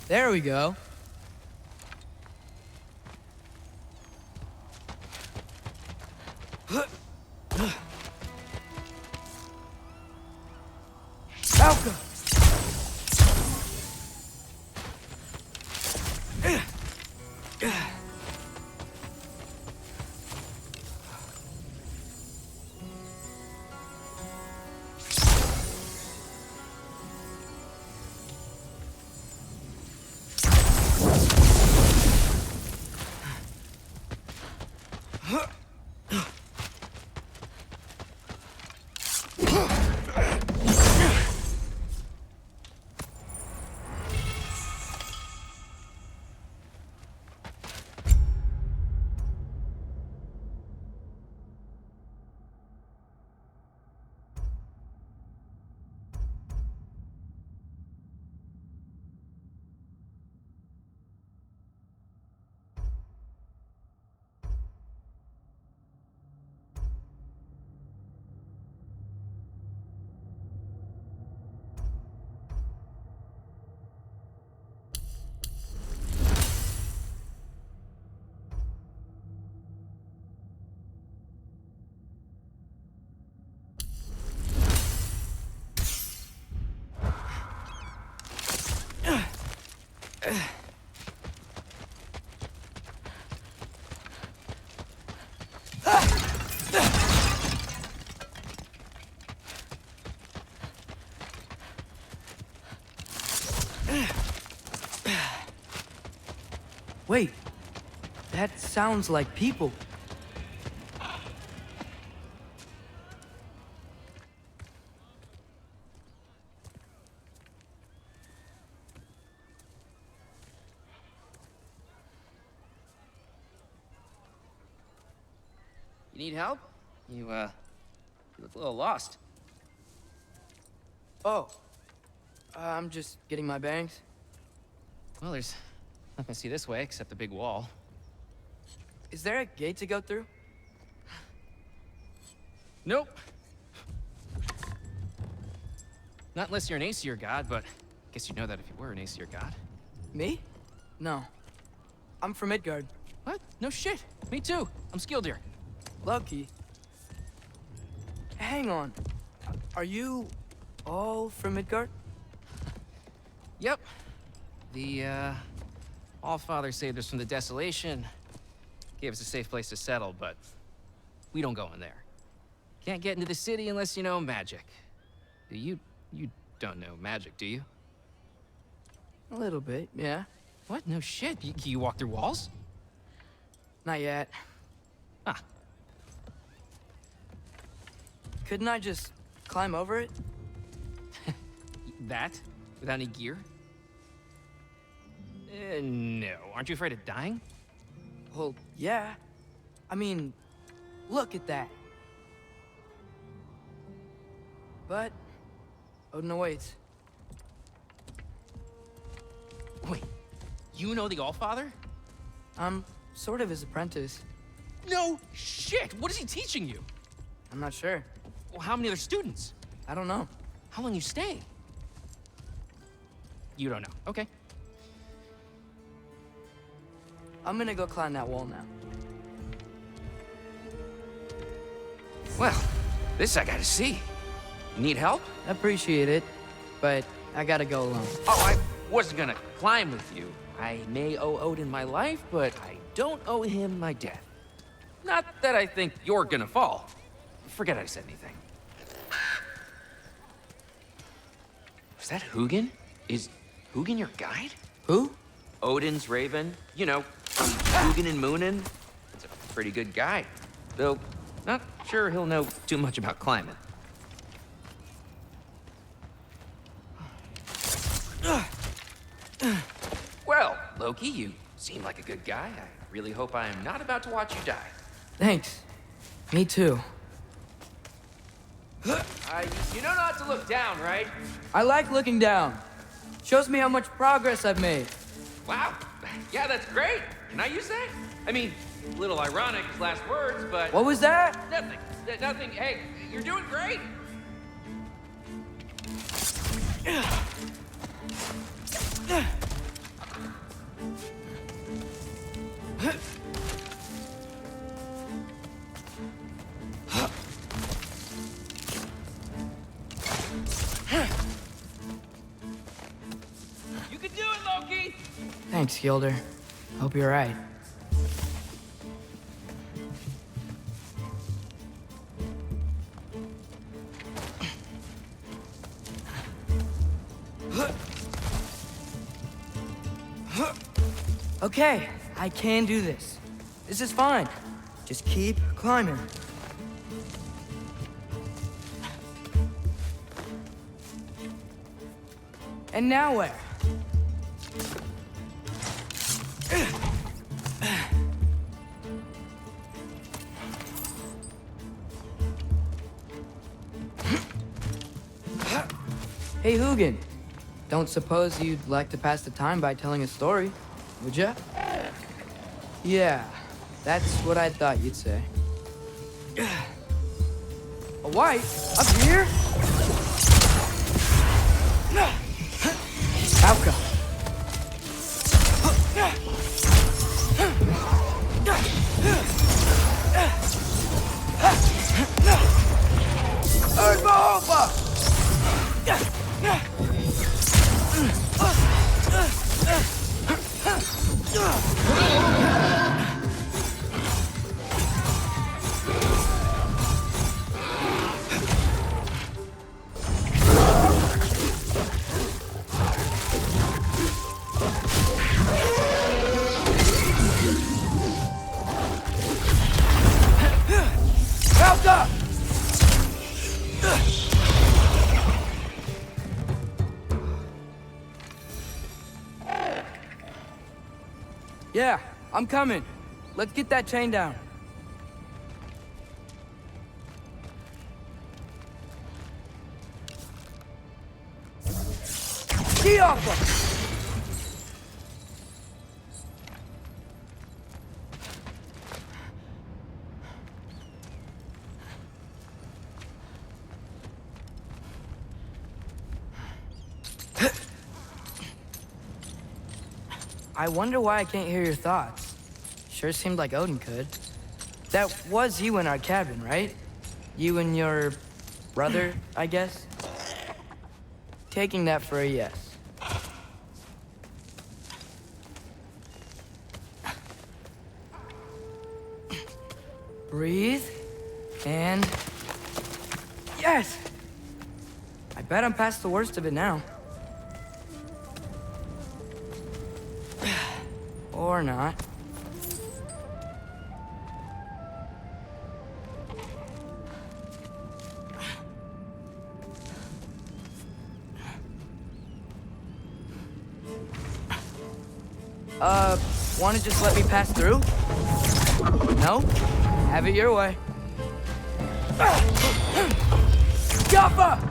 There we go. Falco! Wait, that sounds like people. You need help? You look a little lost. Oh, I'm just getting my bearings. Well, there's nothing to see this way except the big wall. Is there a gate to go through? Nope. Not unless you're an Aesir god, but I guess you'd know that if you were an Aesir god. Me? No. I'm from Midgard. What? No shit. Me too. I'm Skildir. Loki. Hang on. Are you all from Midgard? Yep. The, All-Father saved us from the desolation. Gave us a safe place to settle, but we don't go in there. Can't get into the city unless you know magic. You don't know magic, do you? A little bit, yeah. What? No shit. You walk through walls? Not yet. Ah. Couldn't I just climb over it? That? Without any gear? No. Aren't you afraid of dying? Well, yeah. I mean, look at that. But Odin awaits. Wait, you know the All-Father? I'm sort of his apprentice. No shit! What is he teaching you? I'm not sure. Well, how many other students? I don't know. How long you stay? You don't know. Okay. I'm gonna go climb that wall now. Well, this I gotta see. Need help? Appreciate it, but I gotta go alone. Oh, I wasn't gonna climb with you. I may owe Odin my life, but I don't owe him my death. Not that I think you're gonna fall. Forget I said anything. Was that Hugin? Is Hugin your guide? Who? Odin's raven. You know, from Hugin and Moonin. It's a pretty good guide. Though, not sure he'll know too much about climbing. Well, Loki, you seem like a good guy. I really hope I am not about to watch you die. Thanks. Me too. You know not to look down, right? I like looking down. Shows me how much progress I've made. Wow. Yeah, that's great. Can I use that? I mean, a little ironic, his last words, but... What was that? Nothing. Nothing. Hey, you're doing great. You can do it, Loki! Thanks, Gilder. Hope you're right. Okay, I can do this. This is fine. Just keep climbing. And now where? Hey, Hugin. Don't suppose you'd like to pass the time by telling a story, would ya? Yeah, that's what I thought you'd say. A wife? Up here? How come? Yeah, I'm coming. Let's get that chain down. Get off her! I wonder why I can't hear your thoughts. Sure seemed like Odin could. That was you in our cabin, right? You and your brother, I guess? Taking that for a yes. Breathe, and... yes! I bet I'm past the worst of it now. Or not. Wanna just let me pass through? No? Have it your way. Jaffa!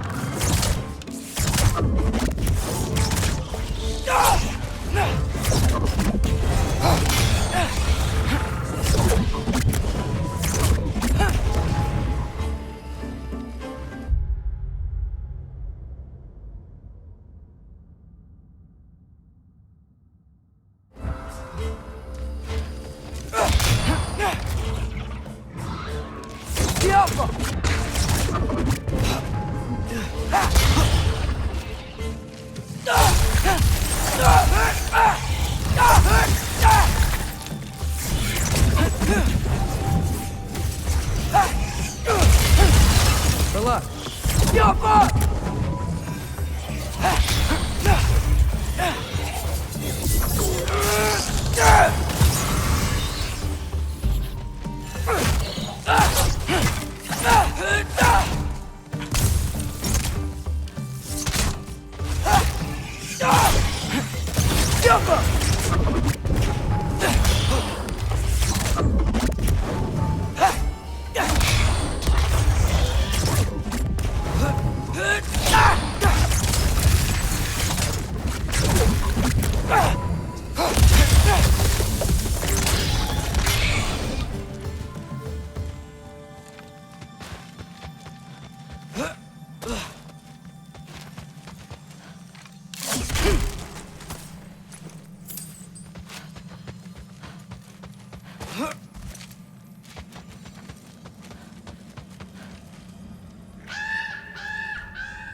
Good luck.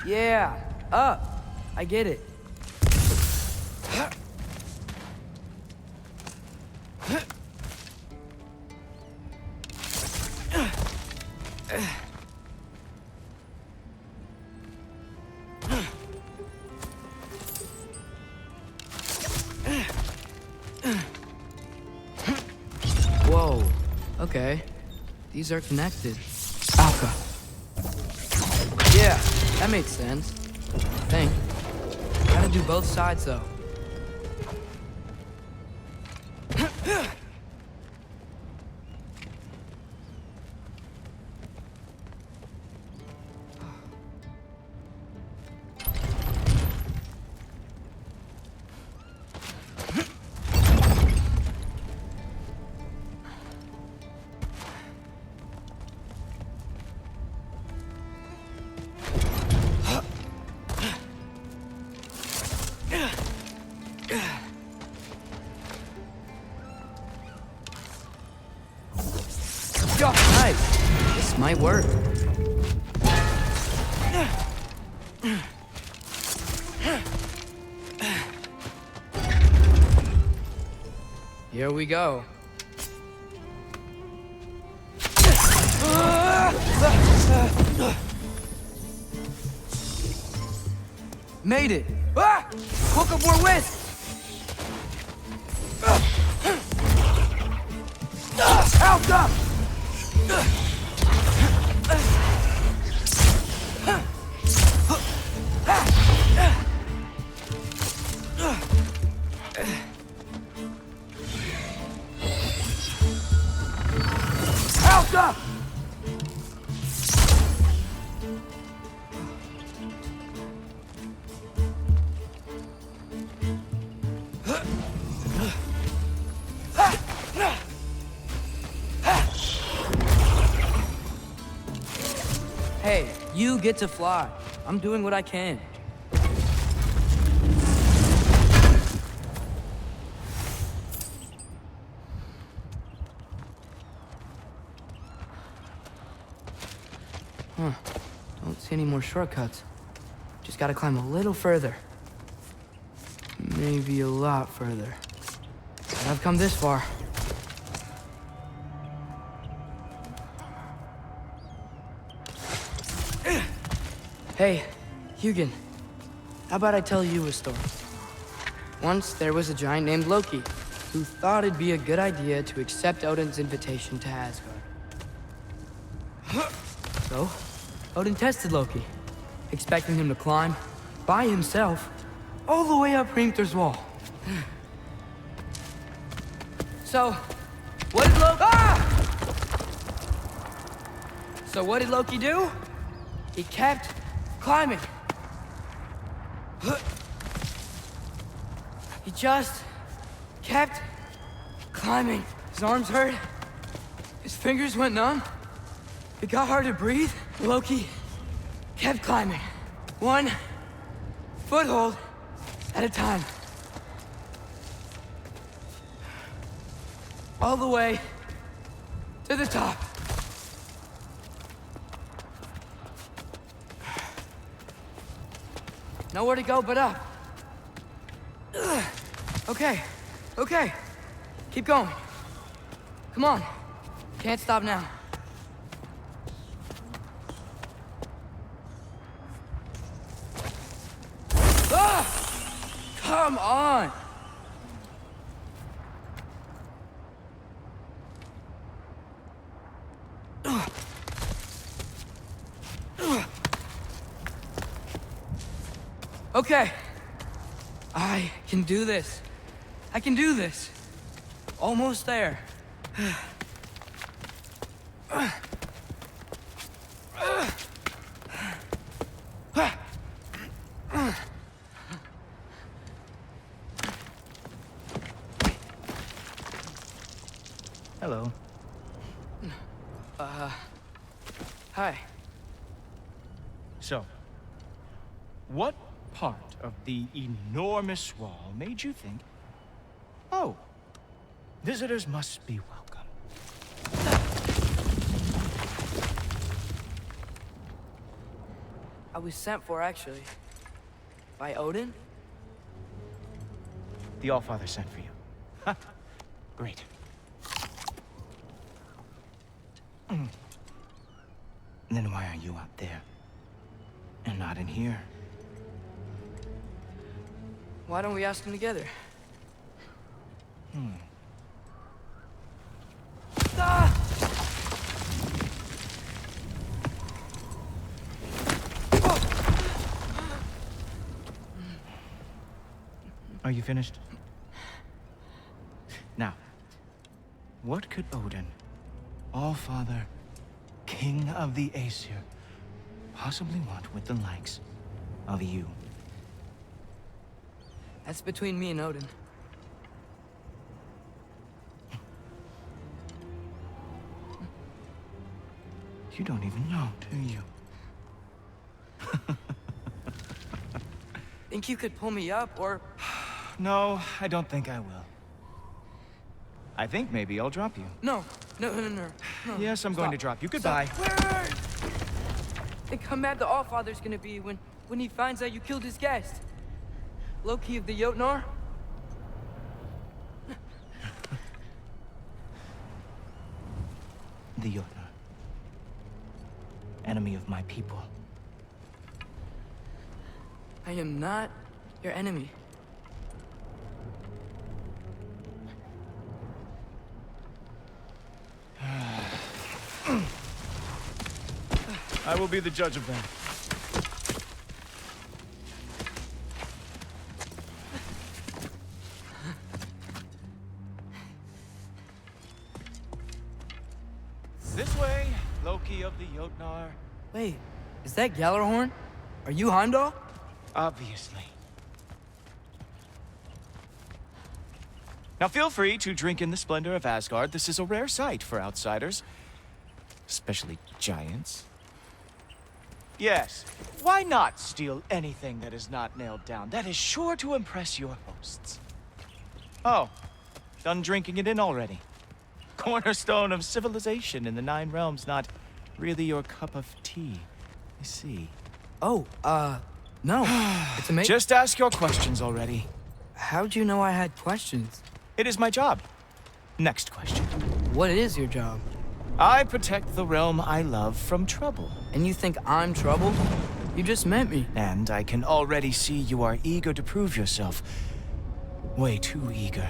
Yeah, up. I get it. Whoa. Okay. These are connected. Alka. Yeah, that makes sense. I think. Gotta do both sides, though. Nice. This might work. Here we go. Made it. Book of War West. Help up. you get to fly. I'm doing what I can. Huh. Don't see any more shortcuts. Just gotta climb a little further. Maybe a lot further. But I've come this far. Hey, Hugin. How about I tell you a story? Once there was a giant named Loki who thought it'd be a good idea to accept Odin's invitation to Asgard. So, Odin tested Loki, expecting him to climb, by himself, all the way up Hrimthur's wall. So, what did Loki... So what did Loki do? He kept climbing. He just kept climbing. His arms hurt. His fingers went numb. It got hard to breathe. Loki kept climbing. One foothold at a time. All the way to the top. Nowhere to go but up. Okay, okay. Keep going. Come on. Can't stop now. Come on! Okay. I can do this. I can do this. Almost there. Hello. Hi. So, what part of the enormous wall made you think, oh, visitors must be welcome? I was sent for, actually. By Odin? The Allfather sent for you. Huh. Great. Then why are you out there? And not in here? Why don't we ask them together? Ah! Are you finished? Now, what could Odin, Allfather, King of the Aesir, possibly want with the likes of you? That's between me and Odin. You don't even know, do you? Think you could pull me up, or... No, I don't think I will. I think maybe I'll drop you. No. No. Yes, I'm going to drop you. Goodbye. Wait. Think how mad the Allfather's gonna be when he finds out you killed his guest. Loki of the Jotnar? The Jotnar. Enemy of my people. I am not your enemy. I will be the judge of that. This way, Loki of the Jotnar. Wait, is that Gjallarhorn? Are you Heimdall? Obviously. Now feel free to drink in the splendor of Asgard. This is a rare sight for outsiders. Especially giants. Yes. Why not steal anything that is not nailed down? That is sure to impress your hosts. Oh, done drinking it in already. Cornerstone of civilization in the 9 realms, not really your cup of tea. I see. Oh, no. It's amazing. Just ask your questions already. How'd you know I had questions? It is my job. Next question. What is your job? I protect the realm I love from trouble. And you think I'm trouble? You just met me. And I can already see you are eager to prove yourself. Way too eager.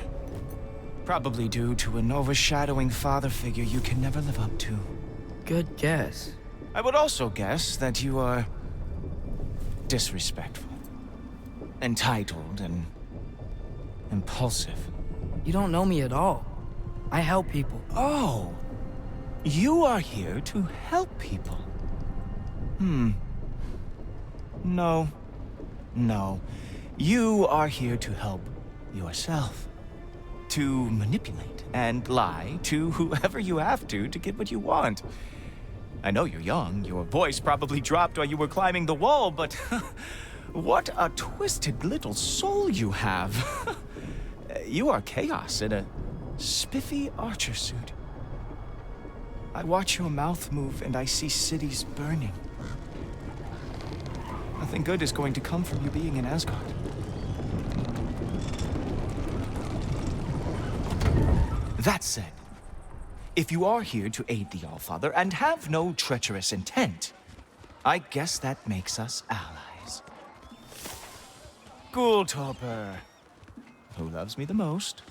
Probably due to an overshadowing father figure you can never live up to. Good guess. I would also guess that you are disrespectful, entitled, and impulsive. You don't know me at all. I help people. Oh, you are here to help people. No. You are here to help yourself. To manipulate and lie to whoever you have to get what you want. I know you're young. Your voice probably dropped while you were climbing the wall, but what a twisted little soul you have. You are chaos in a spiffy archer suit. I watch your mouth move and I see cities burning. Nothing good is going to come from you being in Asgard. That said, if you are here to aid the Allfather and have no treacherous intent, I guess that makes us allies. Ghoultoper. Who loves me the most?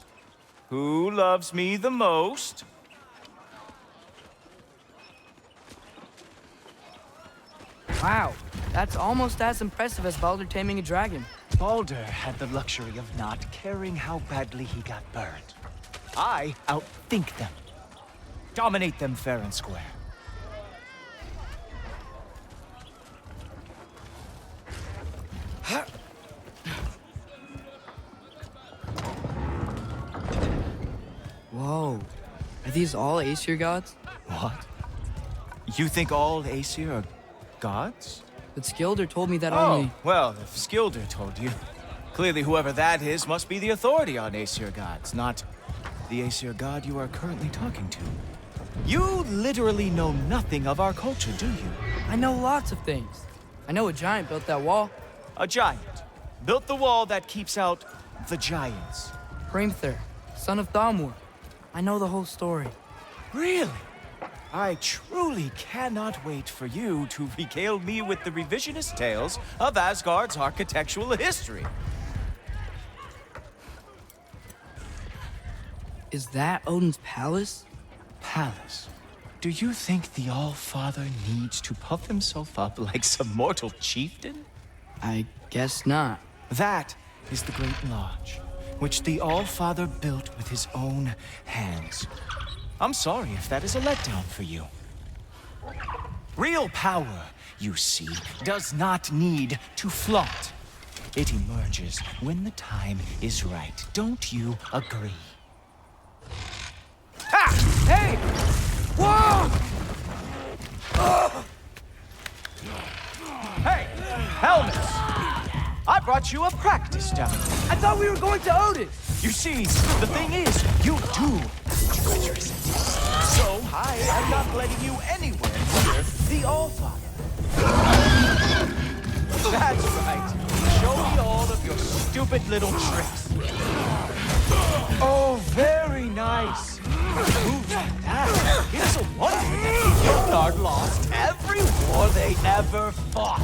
Who loves me the most? Wow, that's almost as impressive as Baldur taming a dragon. Baldur had the luxury of not caring how badly he got burned. I outthink them. Dominate them fair and square. Whoa. Are these all Aesir gods? What? You think all Aesir are gods? But Skilder told me that Oh, only... well, if Skilder told you, clearly whoever that is must be the authority on Aesir gods, not the Aesir god you are currently talking to. You literally know nothing of our culture, do you? I know lots of things. I know a giant built that wall. A giant built the wall that keeps out the giants. Hrimthur, son of Thamur. I know the whole story. Really? I truly cannot wait for you to regale me with the revisionist tales of Asgard's architectural history. Is that Odin's palace? Palace? Do you think the All-Father needs to puff himself up like some mortal chieftain? I guess not. That is the Great Lodge, which the All-Father built with his own hands. I'm sorry if that is a letdown for you. Real power, you see, does not need to flaunt. It emerges when the time is right. Don't you agree? Ha! Hey! Whoa! Hey, helmets! I brought you a practice down. I thought we were going to Odin! You see, the thing is, you do treacherous. So I am not letting you anywhere near the All-Father. That's right. Show me all of your stupid little tricks. Oh, very nice. Moves like that. It is a wonder that Leonard lost every war they ever fought.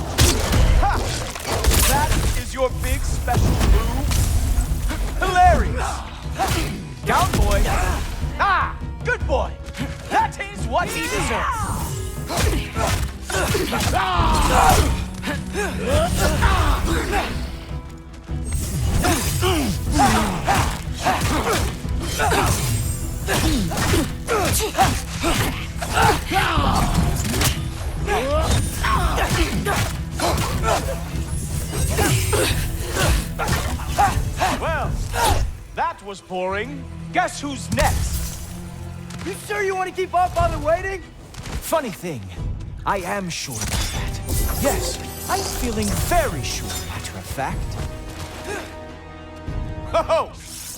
Ha! That is your big special move? Hilarious. Cowboy. Ah, good boy. That is what he deserves. Well, that was boring. Guess who's next? You sure you want to keep All-Father waiting? Funny thing, I am sure about that. Yes, I'm feeling very sure, matter of fact. Ho-ho!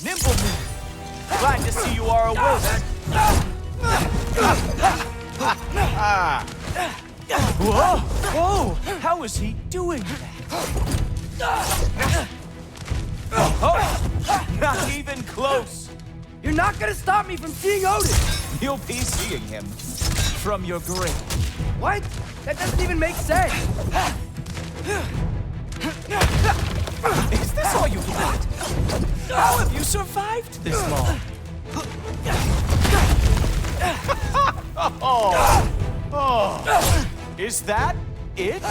Nimble me! Glad to see you are awake. Whoa! Whoa! How is he doing that? Oh! Not even close! You're not gonna stop me from seeing Odin! You'll be seeing him from your grave. What? That doesn't even make sense! Is this all you got? How have you survived this long? Oh. Is that it?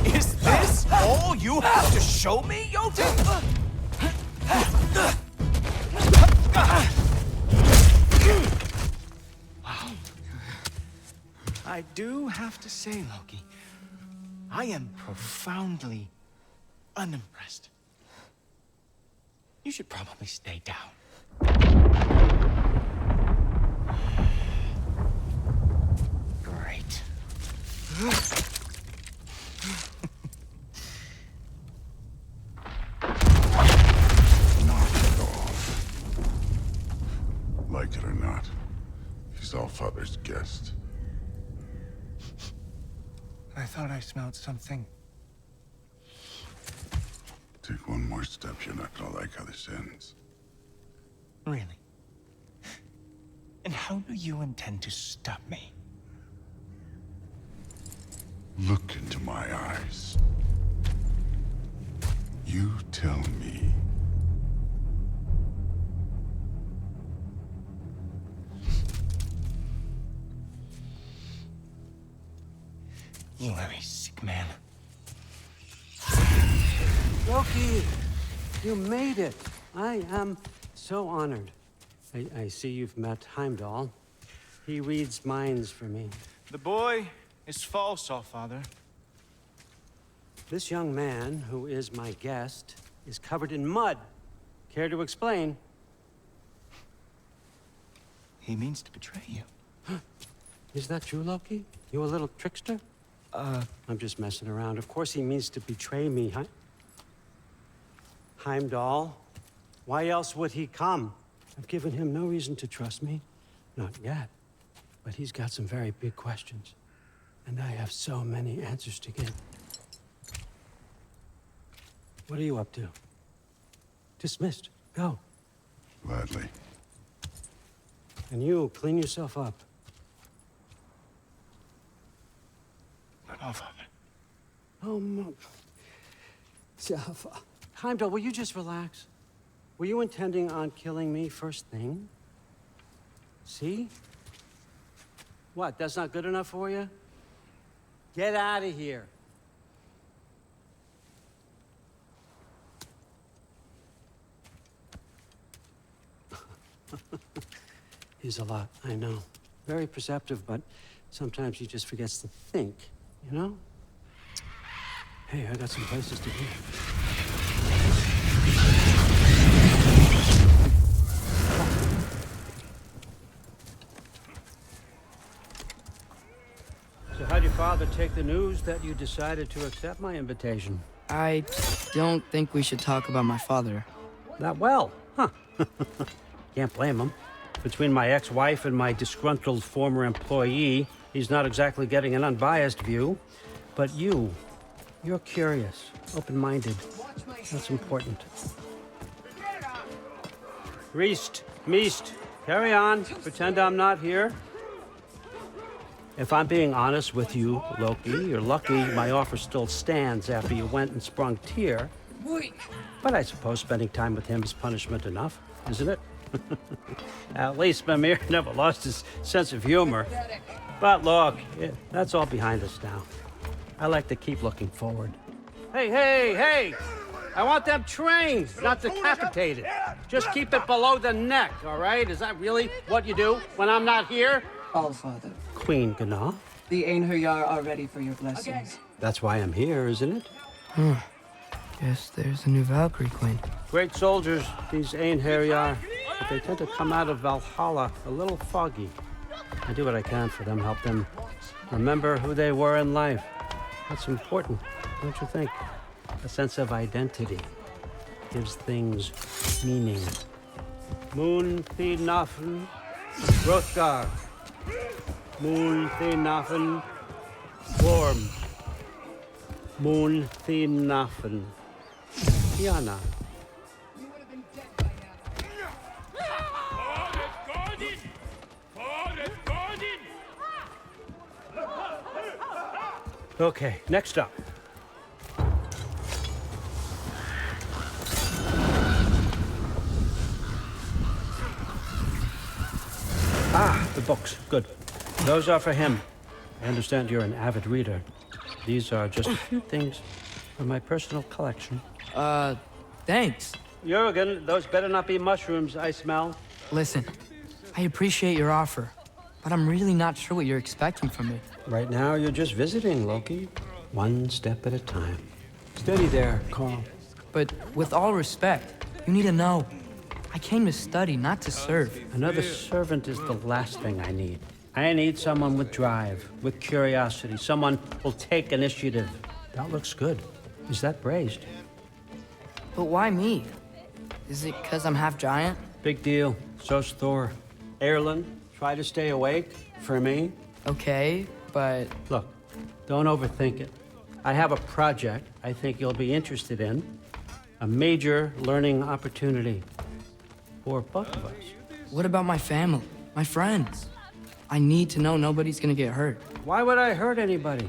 Is this all you have to show me, Jotun? Wow. I do have to say, Loki, I am profoundly unimpressed. You should probably stay down. Great. Knock it off. Like it or not, he's Allfather's guest. I thought I smelled something. Take one more step, you're not gonna like how this ends. Really? And how do you intend to stop me? Look into my eyes. You tell me. You are a sick man. Loki, you made it. I am so honored. I see you've met Heimdall. He reads minds for me. The boy is false, Allfather. This young man, who is my guest, is covered in mud. Care to explain? He means to betray you. Is that true, Loki? You a little trickster? I'm just messing around. Of course he means to betray me, Heimdall? Why else would he come? I've given him no reason to trust me. Not yet. But he's got some very big questions. And I have so many answers to give. What are you up to? Dismissed. Go. Gladly. And you, clean yourself up. But Allfather. Oh, no. Heimdall, will you just relax? Were you intending on killing me first thing? See? What, that's not good enough for you? Get out of here. He's a lot, I know. Very perceptive, but sometimes he just forgets to think, you know? Hey, I got some places to be. So how'd your father take the news that you decided to accept my invitation? I don't think we should talk about my father. Not well, huh? Can't blame him. Between my ex-wife and my disgruntled former employee, he's not exactly getting an unbiased view. But you're curious, open-minded. That's important. Reist, Meest, carry on. Pretend I'm not here. If I'm being honest with you, Loki, you're lucky my offer still stands after you went and sprung Tyr. But I suppose spending time with him is punishment enough, isn't it? At least Mimir never lost his sense of humor. But look, that's all behind us now. I like to keep looking forward. Hey! I want them trained, not decapitated. Just keep it below the neck, all right? Is that really what you do when I'm not here? Allfather. Queen Gná. The Einherjar are ready for your blessings. That's why I'm here, isn't it? Guess there's a new Valkyrie Queen. Great soldiers, these Einherjar. But they tend to come out of Valhalla a little foggy. I do what I can for them, help them remember who they were in life. That's important, don't you think? A sense of identity gives things meaning. Moon thi nafen, Hrothgar. Moon thi nafen, Worm. Moon thi nafen, Tiana. Okay, next up. Ah, the books. Good. Those are for him. I understand you're an avid reader. These are just a few things from my personal collection. Thanks. Jurgen, those better not be mushrooms I smell. Listen, I appreciate your offer, but I'm really not sure what you're expecting from me. Right now, you're just visiting, Loki. One step at a time. Steady there, Carl. But with all respect, you need to know, I came to study, not to serve. Another servant is the last thing I need. I need someone with drive, with curiosity, someone who'll take initiative. That looks good. Is that braised? But why me? Is it because I'm half giant? Big deal. So's Thor. Erlen, try to stay awake for me. Okay, but... Look, don't overthink it. I have a project I think you'll be interested in. A major learning opportunity for both of us. What about my family? My friends? I need to know nobody's gonna get hurt. Why would I hurt anybody?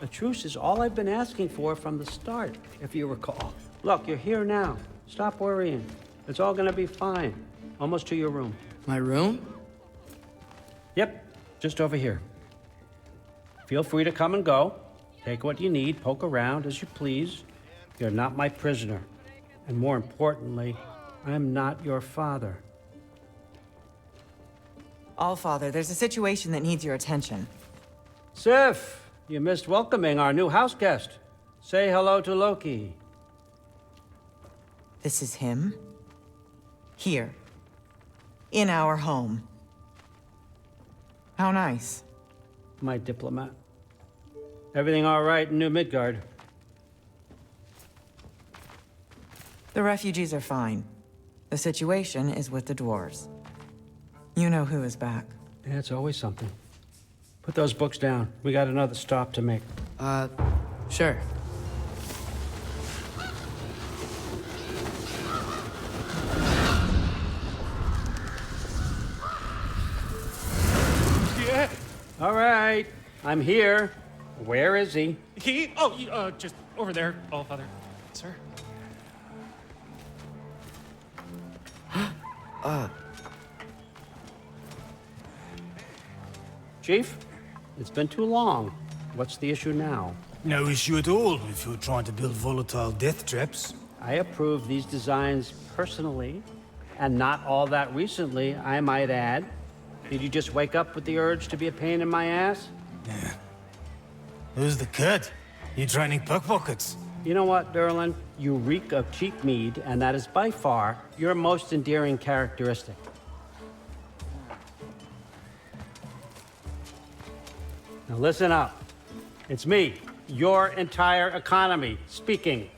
A truce is all I've been asking for from the start, if you recall. Look, you're here now. Stop worrying. It's all gonna be fine. Almost to your room. My room? Yep, just over here. Feel free to come and go. Take what you need, poke around as you please. You're not my prisoner. And more importantly, I'm not your father. Allfather, there's a situation that needs your attention. Sif, you missed welcoming our new house guest. Say hello to Loki. This is him? Here. In our home. How nice. My diplomat. Everything all right in New Midgard? The refugees are fine. The situation is with the dwarves. You know who is back. Yeah, it's always something. Put those books down. We got another stop to make. Sure. Yeah. All right, I'm here. Where is he? He? Oh, just over there, Allfather. Sir. Chief, it's been too long. What's the issue now? No issue at all if you're trying to build volatile death traps. I approve these designs personally, and not all that recently, I might add. Did you just wake up with the urge to be a pain in my ass? Yeah. Who's the cut? You training pickpockets? You know what, Derlin? You reek of cheap mead, and that is by far your most endearing characteristic. Now listen up. It's me, your entire economy, speaking.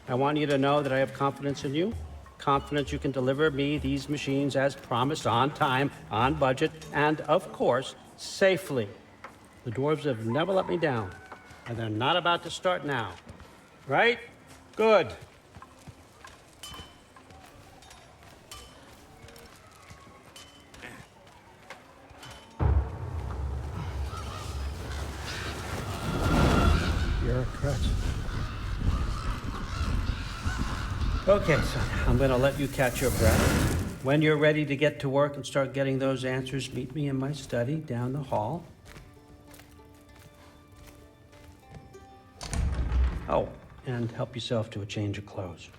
I want you to know that I have confidence in you. Confidence you can deliver me these machines as promised, on time, on budget, and of course, safely. The dwarves have never let me down, and they're not about to start now. Right? Good. Bureaucrats. Okay, son, I'm gonna let you catch your breath. When you're ready to get to work and start getting those answers, meet me in my study down the hall. Oh, and help yourself to a change of clothes.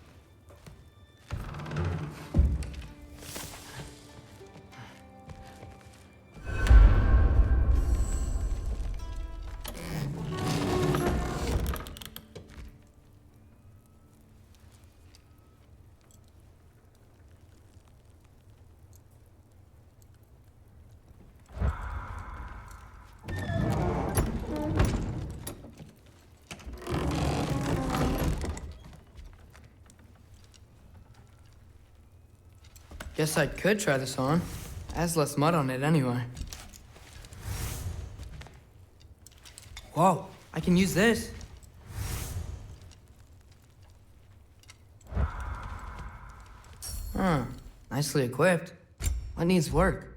Guess I could try this on. It has less mud on it anyway. Whoa, I can use this. Huh, nicely equipped. What needs work?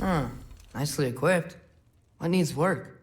Huh, nicely equipped. What needs work?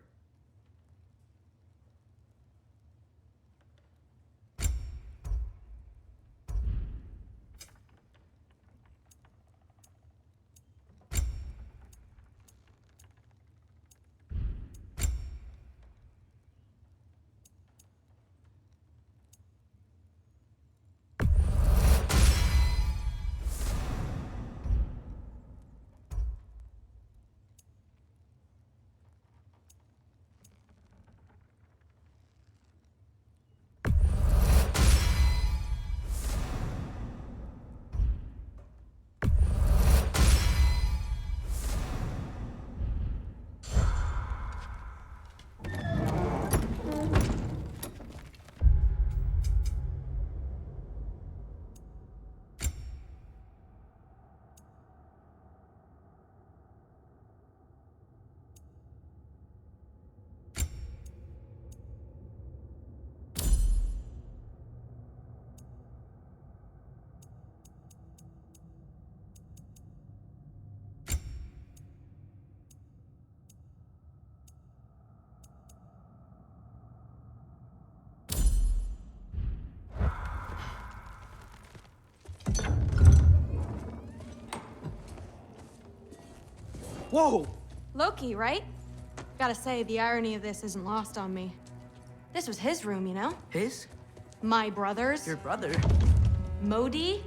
Whoa! Loki, right? Gotta say, the irony of this isn't lost on me. This was his room, you know? His? My brother's. Your brother? Modi?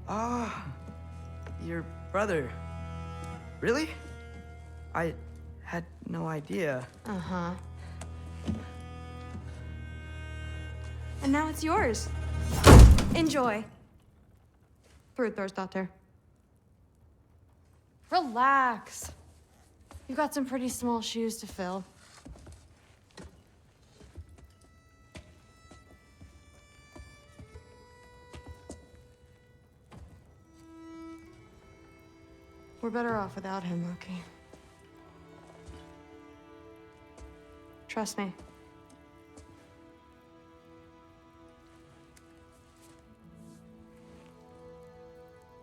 Ah, your brother. Really? I had no idea. Uh-huh. And now it's yours. Enjoy. Thor's daughter. Relax. You've got some pretty small shoes to fill. We're better off without him, Loki. Trust me.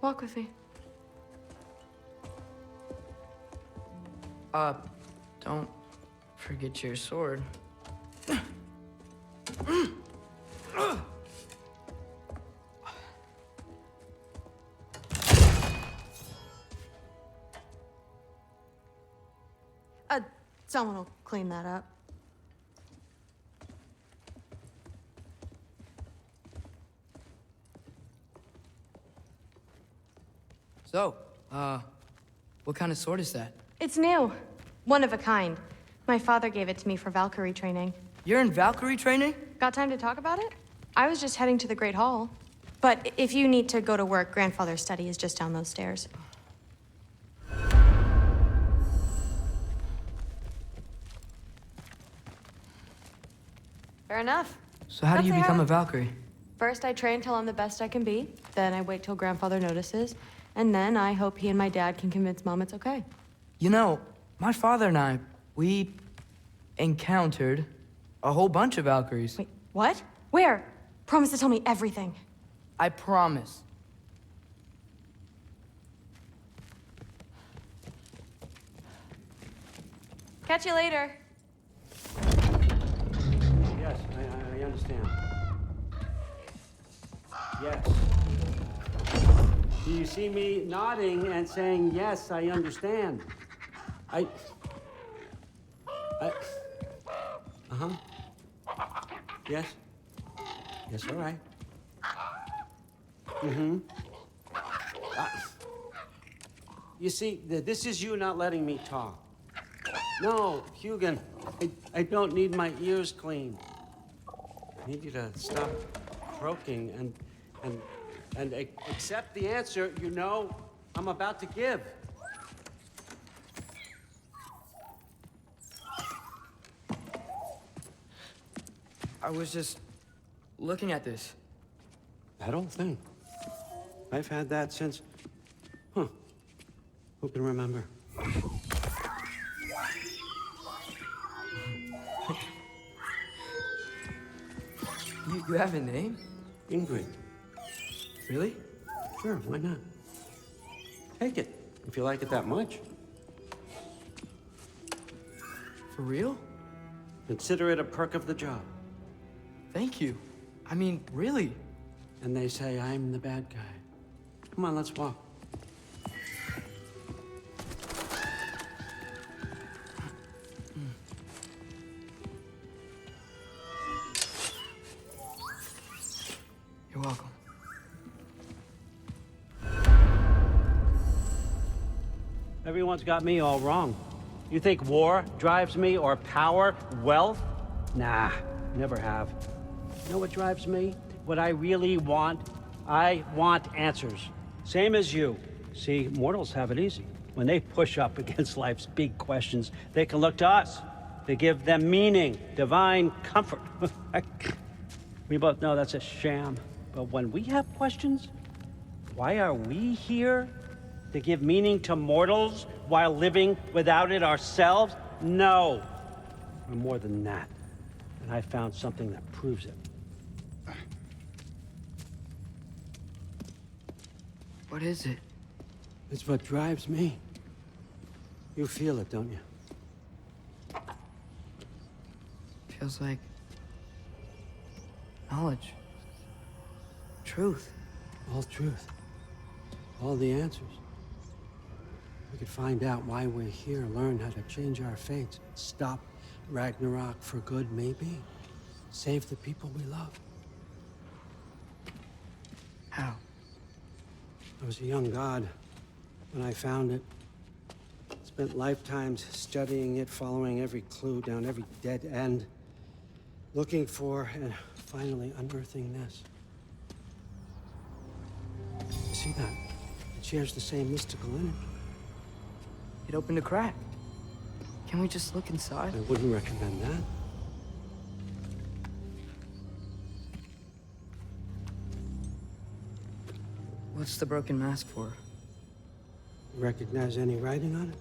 Walk with me. Don't forget your sword. Someone will clean that up. So, what kind of sword is that? It's new. One of a kind. My father gave it to me for Valkyrie training. You're in Valkyrie training? Got time to talk about it? I was just heading to the Great Hall. But if you need to go to work, Grandfather's study is just down those stairs. Fair enough. So how do you become a Valkyrie? First, I train till I'm the best I can be. Then I wait till Grandfather notices. And then I hope he and my dad can convince Mom it's okay. You know, my father and I, we encountered a whole bunch of Valkyries. Wait, what? Where? Promise to tell me everything. I promise. Catch you later. Yes, I understand. Yes. Do you see me nodding and saying, yes, I understand? Uh-huh. Yes. Yes, all right. Mm-hmm. You see, this is you not letting me talk. No, Hugin, I don't need my ears cleaned. I need you to stop croaking and accept the answer you know I'm about to give. I was just looking at this. That old thing. I've had that since... Huh. Who can remember? You have a name? Ingrid. Really? Sure, why not? Take it, if you like it that much. For real? Consider it a perk of the job. Thank you. I mean, really. And they say I'm the bad guy. Come on, let's walk. You're welcome. Everyone's got me all wrong. You think war drives me, or power, wealth? Nah, never have. You know what drives me? What I really want? I want answers. Same as you. See, mortals have it easy. When they push up against life's big questions, they can look to us. They give them meaning, divine comfort. We both know that's a sham. But when we have questions, why are we here? To give meaning to mortals while living without it ourselves? No. We're more than that. And I found something that proves it. What is it? It's what drives me. You feel it, don't you? Feels like knowledge. Truth. All truth. All the answers. We could find out why we're here, learn how to change our fates, stop Ragnarok for good, maybe. Save the people we love. How? I was a young god when I found it. Spent lifetimes studying it, following every clue down every dead end, looking for and finally unearthing this. You see that? It shares the same mystical energy. It opened a crack. Can we just look inside? I wouldn't recommend that. What's the broken mask for? Recognize any writing on it?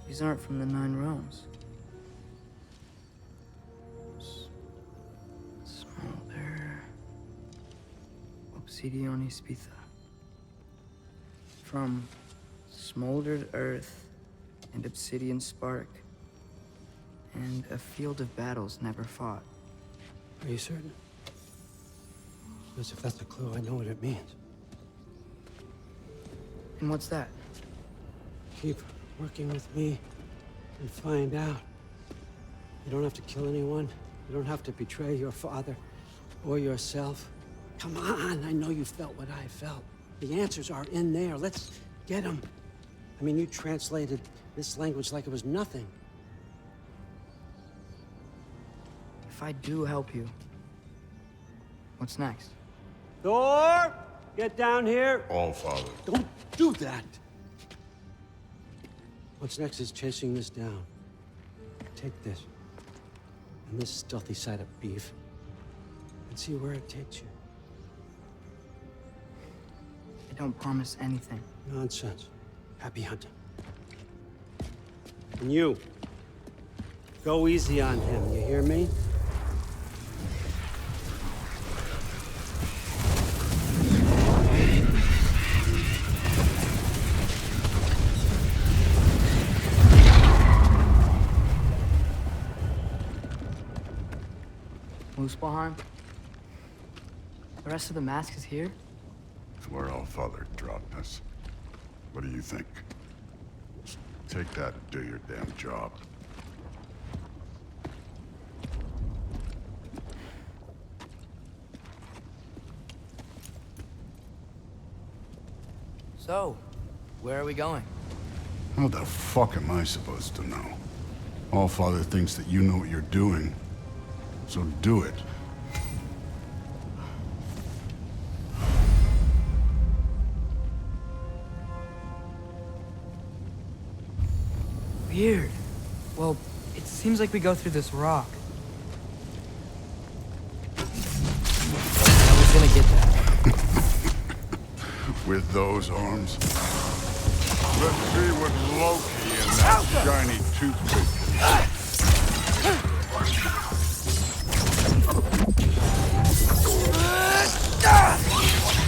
These aren't from the Nine Realms. Smolder. Obsidion Spitha. From smoldered earth and obsidian spark, and a field of battles never fought. Are you certain? Because if that's a clue, I know what it means. And what's that? Keep working with me and find out. You don't have to kill anyone. You don't have to betray your father or yourself. Come on, I know you felt what I felt. The answers are in there. Let's get them. I mean, you translated this language like it was nothing. If I do help you, what's next? Thor! Get down here! All Father. Don't do that! What's next is chasing this down. Take this, and this stealthy side of beef, and see where it takes you. I don't promise anything. Nonsense. Happy hunting. And you, go easy on him, you hear me? Muspelheim? The rest of the mask is here? It's where All Father dropped us. What do you think? Just take that and do your damn job. So, where are we going? How the fuck am I supposed to know? All Father thinks that you know what you're doing. So do it. Weird. Well, it seems like we go through this rock. I was gonna get that. With those arms? Let's see what Loki and that shiny toothpick can do.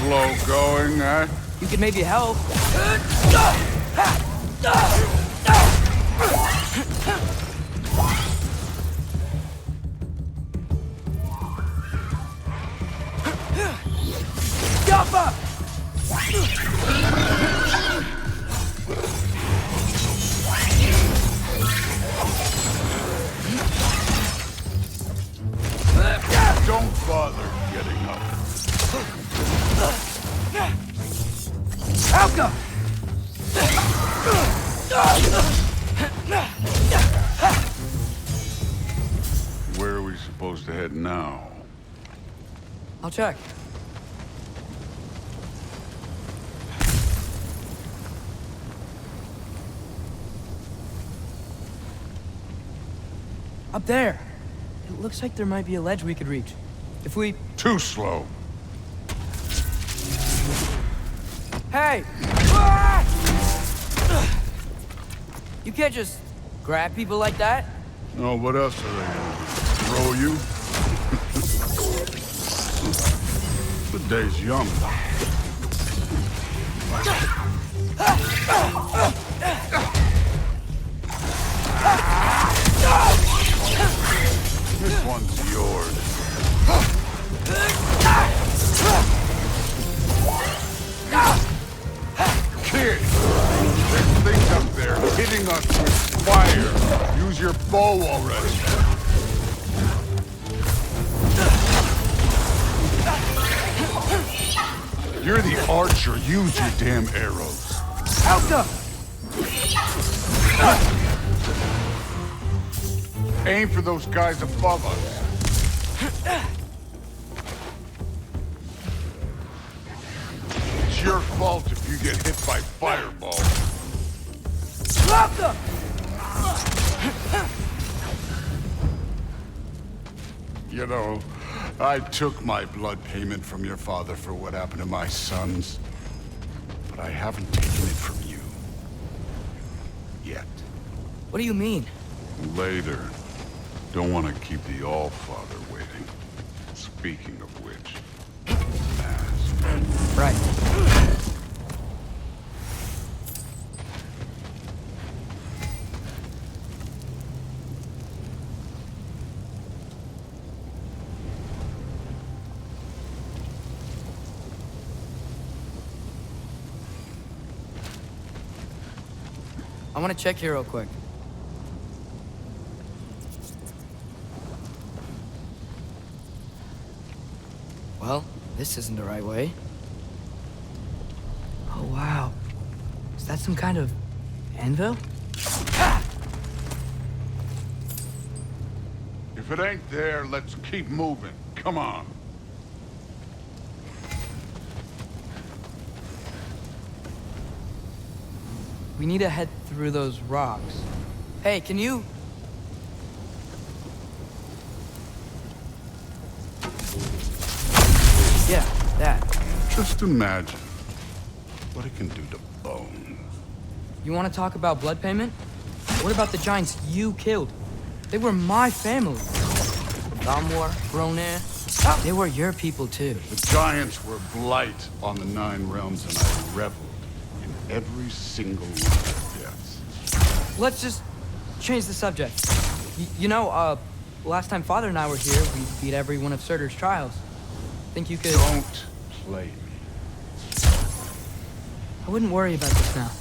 Slow going, eh? You could maybe help. Yappa! Don't bother getting up. Alka! Where are we supposed to head now? I'll check. Up there. It looks like there might be a ledge we could reach. If we... Too slow. Hey! You can't just grab people like that. Oh, what else are they gonna throw you? The day's young. This one's yours. Kid! There's things up there hitting us with fire. Use your bow already. You're the archer. Use your damn arrows. Alka! Aim for those guys above us. It's your fault if you get hit by fireball. Alka! You know, I took my blood payment from your father for what happened to my sons. But I haven't taken it from you. Yet. What do you mean? Later. Don't want to keep the All-Father waiting. Speaking of which... mask. Right. I want to check here real quick. Well, this isn't the right way. Oh, wow. Is that some kind of anvil? If it ain't there, let's keep moving. Come on. We need to head through those rocks. Hey, can you... Yeah, that. Just imagine what it can do to bone. You want to talk about blood payment? What about the giants you killed? They were my family. Thamor, Ronir, they were your people too. The giants were blight on the 9 realms, and I reveled in every single one of their deaths. Let's just change the subject. You know, last time Father and I were here, we beat every one of Surtur's trials. Think you could... Don't play me. I wouldn't worry about this now.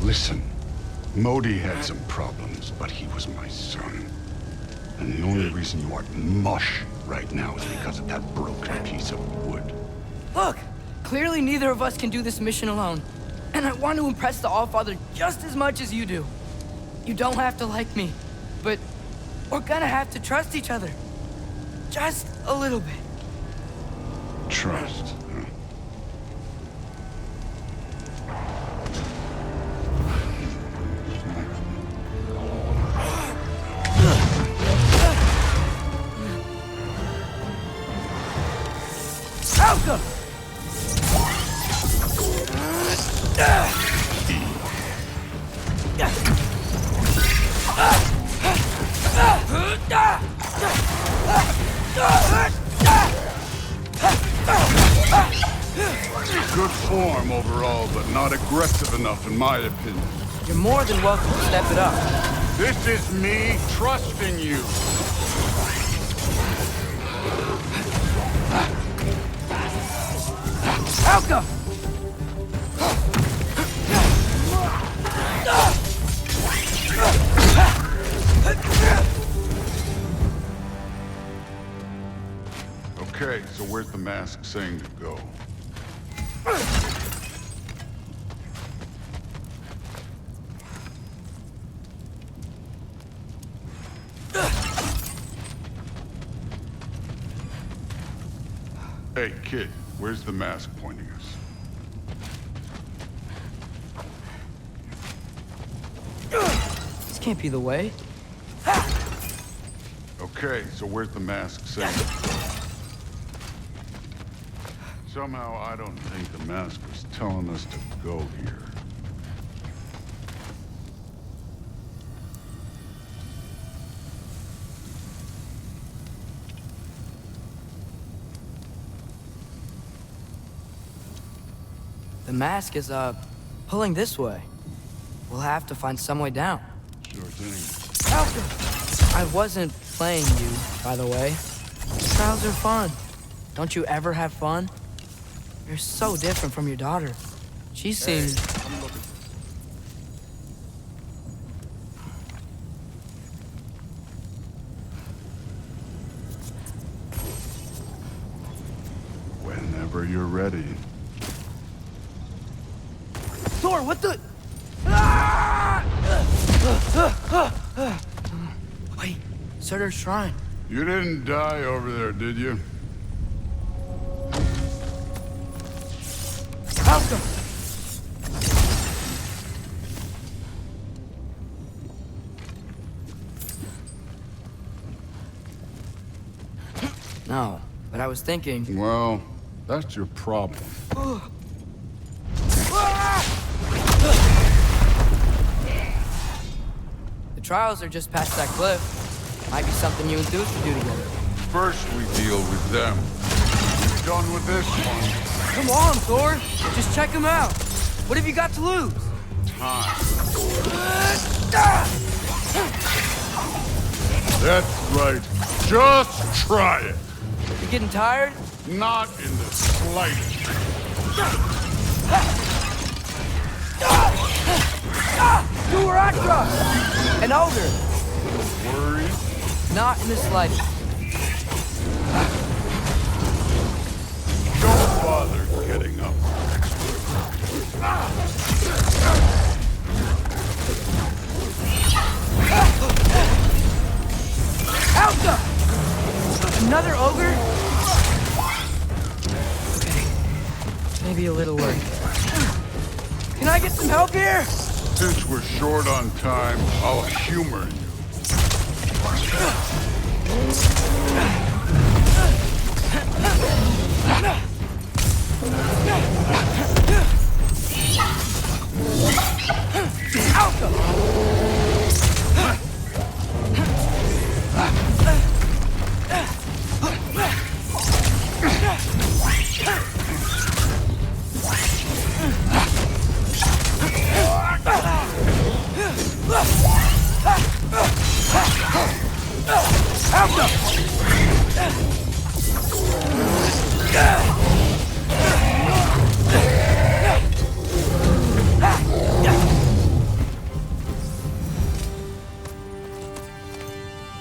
Listen, Modi had some problems, but he was my son. And the only reason you aren't mush right now is because of that broken piece of wood. Look! Clearly neither of us can do this mission alone. And I want to impress the Allfather just as much as you do. You don't have to like me, but we're gonna have to trust each other. Just a little bit. Trust, huh? Alka! Good form overall, but not aggressive enough in my opinion. You're more than welcome to step it up. This is me trusting you. Alka! Okay, so where's the mask saying to go? Hey, kid, where's the mask pointing us? This can't be the way. Okay, so where's the mask saying? Somehow, I don't think the mask was telling us to go here. The mask is, pulling this way. We'll have to find some way down. Sure thing. I wasn't playing you, by the way. Trials are fun. Don't you ever have fun? You're so different from your daughter. She seems... Whenever you're ready. Thor, what the... Wait, Surtur's shrine. You didn't die over there, did you? Malcolm! No, but I was thinking... Well, that's your problem. The trials are just past that cliff. Might be something you and Zeus could do together. First, we deal with them. We're done with this one. Come on, Thor! Just check them out! What have you got to lose? Time. That's right. Just try it. You getting tired? Not in the slightest. You were Actra! An ogre! Worried? Not in the slightest. Don't bother getting up. Alta! Another ogre? Okay. Maybe a little work. Can I get some help here? Since we're short on time, I'll humor you.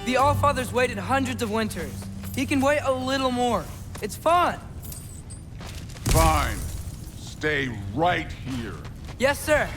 The Allfather's waited hundreds of winters. He can wait a little more. It's fun. Fine. Stay right here. Yes, sir.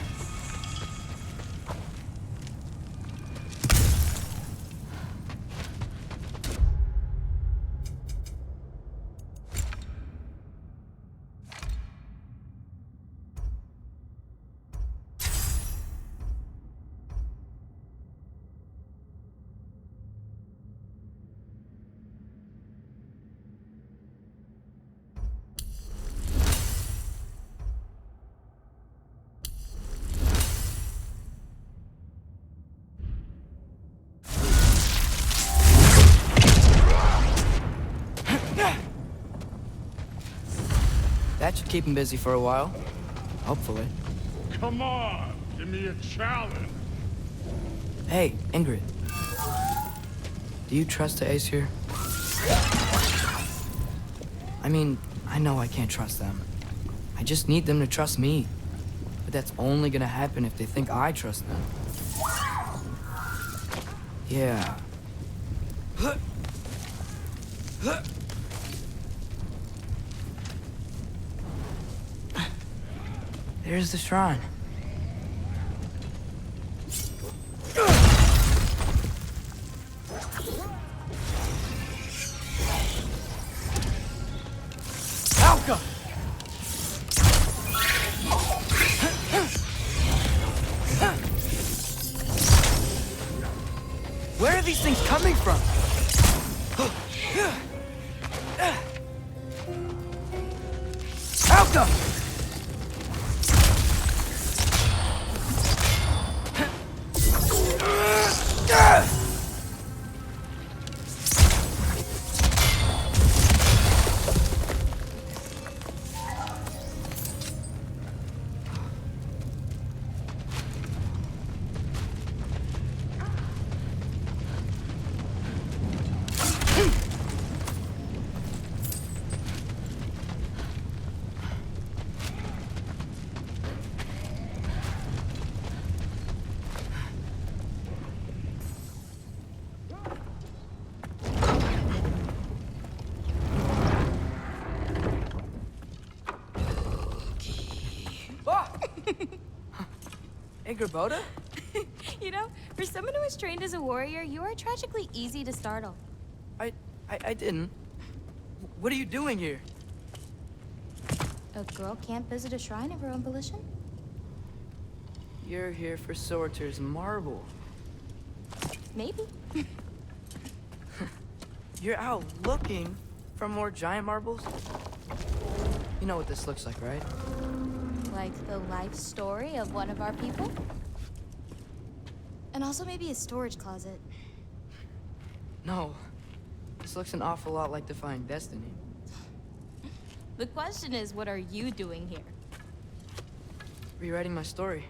That should keep him busy for a while. Hopefully. Come on, give me a challenge. Hey, Ingrid. Do you trust the Aesir? I mean, I know I can't trust them. I just need them to trust me. But that's only gonna happen if they think I trust them. Yeah. There's the shrine. Helga! Where are these things coming from? Helga! Boda? You know, for someone who was trained as a warrior, you are tragically easy to startle. I didn't. What are you doing here? A girl can't visit a shrine of her own volition? You're here for Sorter's marble. Maybe. You're out looking for more giant marbles? You know what this looks like, right? Like the life story of one of our people? And also maybe a storage closet. No. This looks an awful lot like defying destiny. The question is, what are you doing here? Rewriting my story.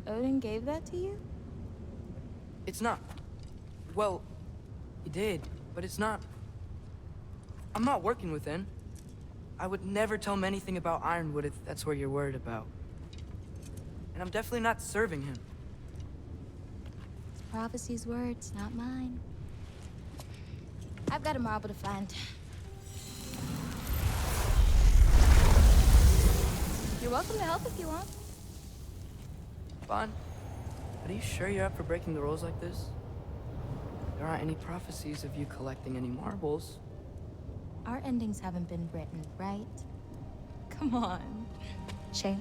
Odin gave that to you? It's not. Well, he did, but it's not. I'm not working with him. I would never tell him anything about Ironwood if that's what you're worried about. And I'm definitely not serving him. It's prophecy's words, not mine. I've got a marble to find. You're welcome to help if you want. Fine. But are you sure you're up for breaking the rules like this? There aren't any prophecies of you collecting any marbles. Our endings haven't been written, right? Come on. Shame.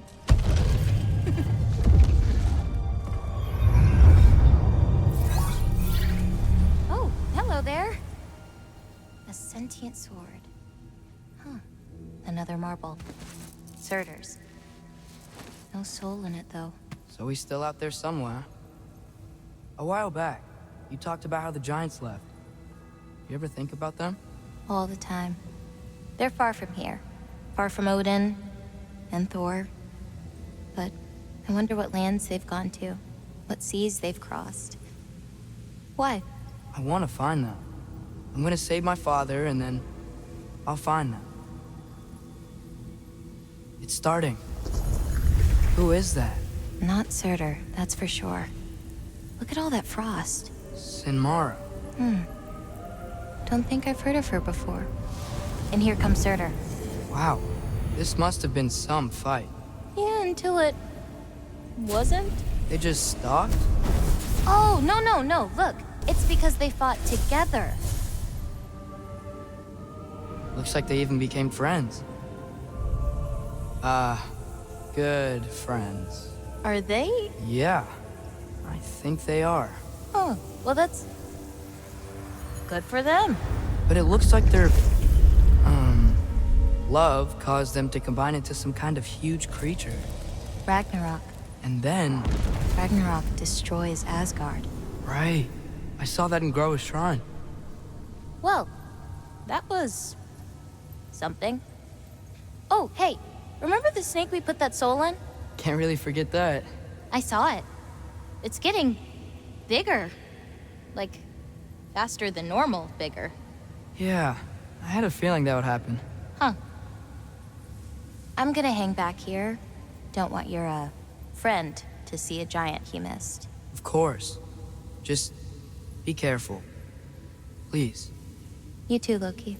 Oh, hello there. A sentient sword. Huh. Another marble. Surtur's. No soul in it, though. So he's still out there somewhere. A while back, you talked about how the giants left. You ever think about them? All the time. They're far from here. Far from Odin and Thor. But I wonder what lands they've gone to. What seas they've crossed. Why? I want to find them. I'm gonna save my father, and then I'll find them. It's starting. Who is that? Not Surtur, that's for sure. Look at all that frost. Sinmara. Don't think I've heard of her before. And here comes Surtur. Wow. This must have been some fight. Yeah, until it... wasn't? They just stalked? Oh, no. Look, it's because they fought together. Looks like they even became friends. Good friends. Are they? Yeah, I think they are. Oh, well that's... good for them. But it looks like their... love caused them to combine into some kind of huge creature. Ragnarok. And then... Ragnarok destroys Asgard. Right. I saw that in Groa's shrine. Well, that was... something. Oh, hey, remember the snake we put that soul in? Can't really forget that. I saw it. It's getting... bigger. Like, faster than normal bigger. Yeah, I had a feeling that would happen. Huh. I'm gonna hang back here. Don't want your, friend to see a giant he missed. Of course. Just be careful. Please. You too, Loki.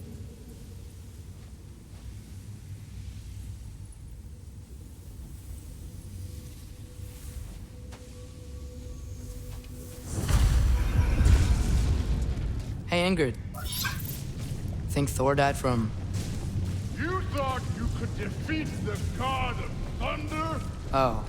Hey, Ingrid. Think Thor died from You thought you could defeat the god of thunder? Oh.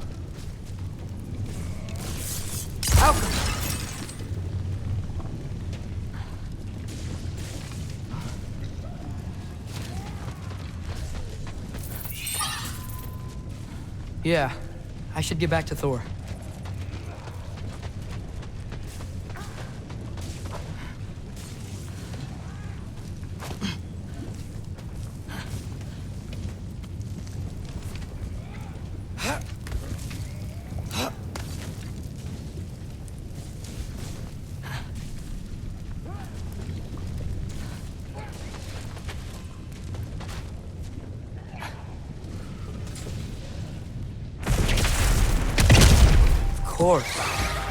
Yeah, I should get back to Thor.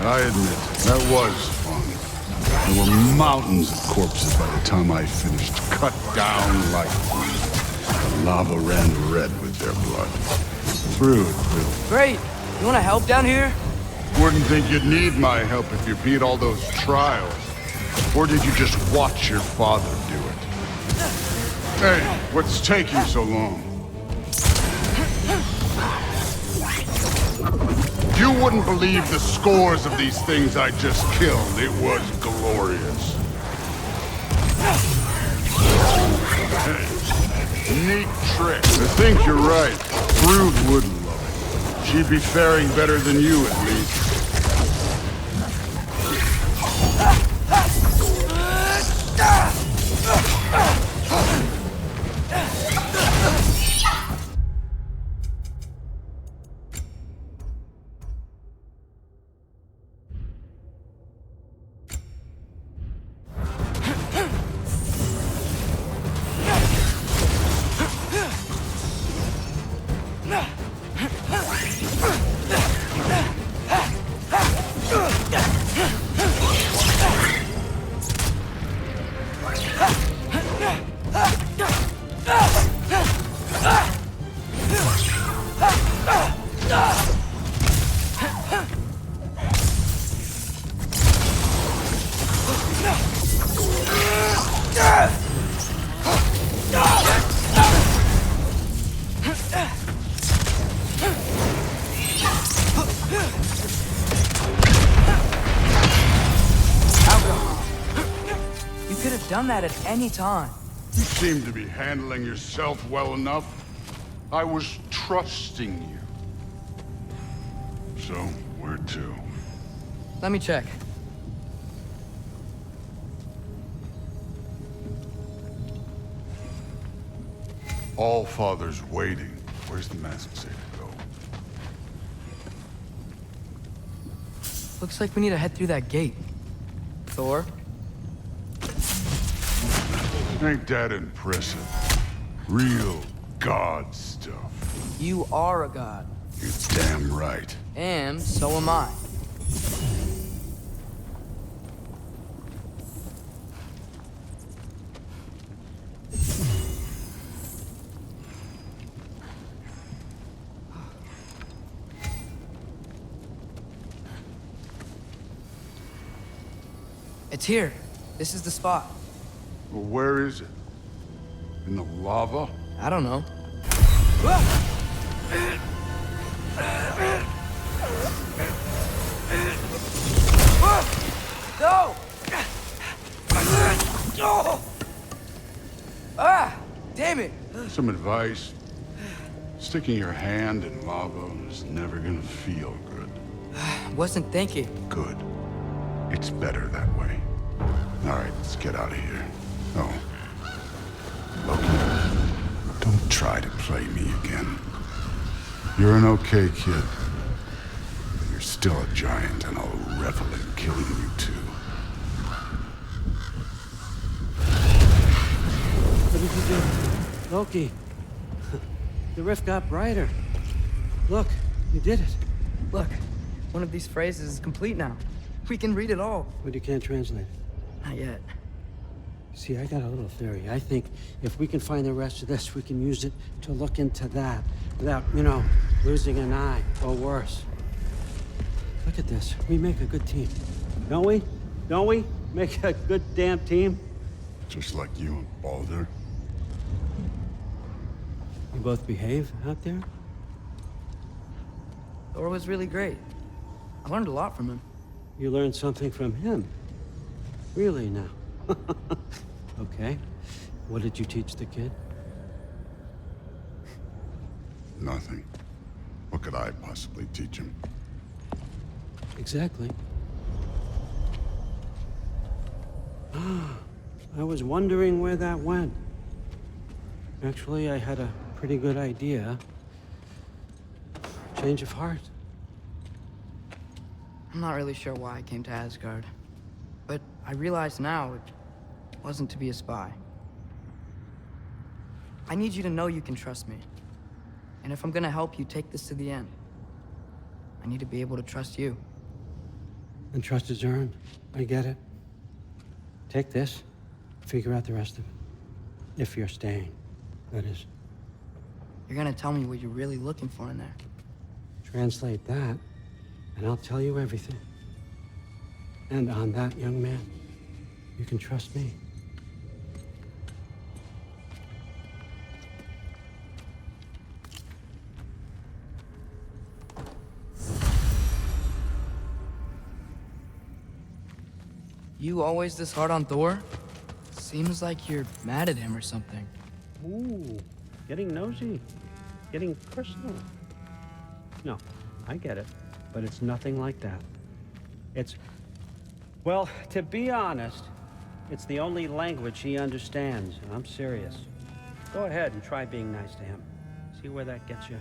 I admit, that was fun. There were mountains of corpses by the time I finished, cut down like wheat. The lava ran red with their blood. Through it, Quill. Great! You wanna help down here? Wouldn't think you'd need my help if you beat all those trials. Or did you just watch your father do it? Hey, what's taking so long? You wouldn't believe the scores of these things I just killed. It was glorious. Hey, neat trick. I think you're right. Brood would love it. She'd be faring better than you, at least. Done that at any time. You seem to be handling yourself well enough. I was trusting you. So, where to? Let me check. All Father's waiting. Where's the mask say to go? Looks like we need to head through that gate. Thor? Ain't that impressive? Real god stuff. You are a god. You're damn right. And so am I. It's here. This is the spot. Well, where is it? In the lava? I don't know. No! Ah! Damn it! Some advice. Sticking your hand in lava is never gonna feel good. Wasn't thinking. Good. It's better that way. All right, let's get out of here. Oh. Loki, don't try to play me again. You're an okay kid. But you're still a giant, and I'll revel in killing you too. What did you do? Loki. The rift got brighter. Look, you did it. Look, one of these phrases is complete now. We can read it all. But you can't translate it. Not yet. See, I got a little theory. I think if we can find the rest of this, we can use it to look into that without, you know, losing an eye or worse. Look at this. We make a good team. Don't we? Don't we? Make a good damn team? Just like you and Baldur. You both behave out there? Thor was really great. I learned a lot from him. You learned something from him? Really now? Okay. What did you teach the kid? Nothing. What could I possibly teach him? Exactly. I was wondering where that went. Actually, I had a pretty good idea. Change of heart. I'm not really sure why I came to Asgard. But I realize now it wasn't to be a spy. I need you to know you can trust me. And if I'm gonna help you take this to the end, I need to be able to trust you. And trust is earned. I get it. Take this. Figure out the rest of it. If you're staying, that is. You're gonna tell me what you're really looking for in there. Translate that, and I'll tell you everything. And on that, young man, you can trust me. You always this hard on Thor? Seems like you're mad at him or something. Ooh, getting nosy. Getting personal. No, I get it, but it's nothing like that. It's... Well, to be honest, it's the only language he understands, and I'm serious. Go ahead and try being nice to him. See where that gets you.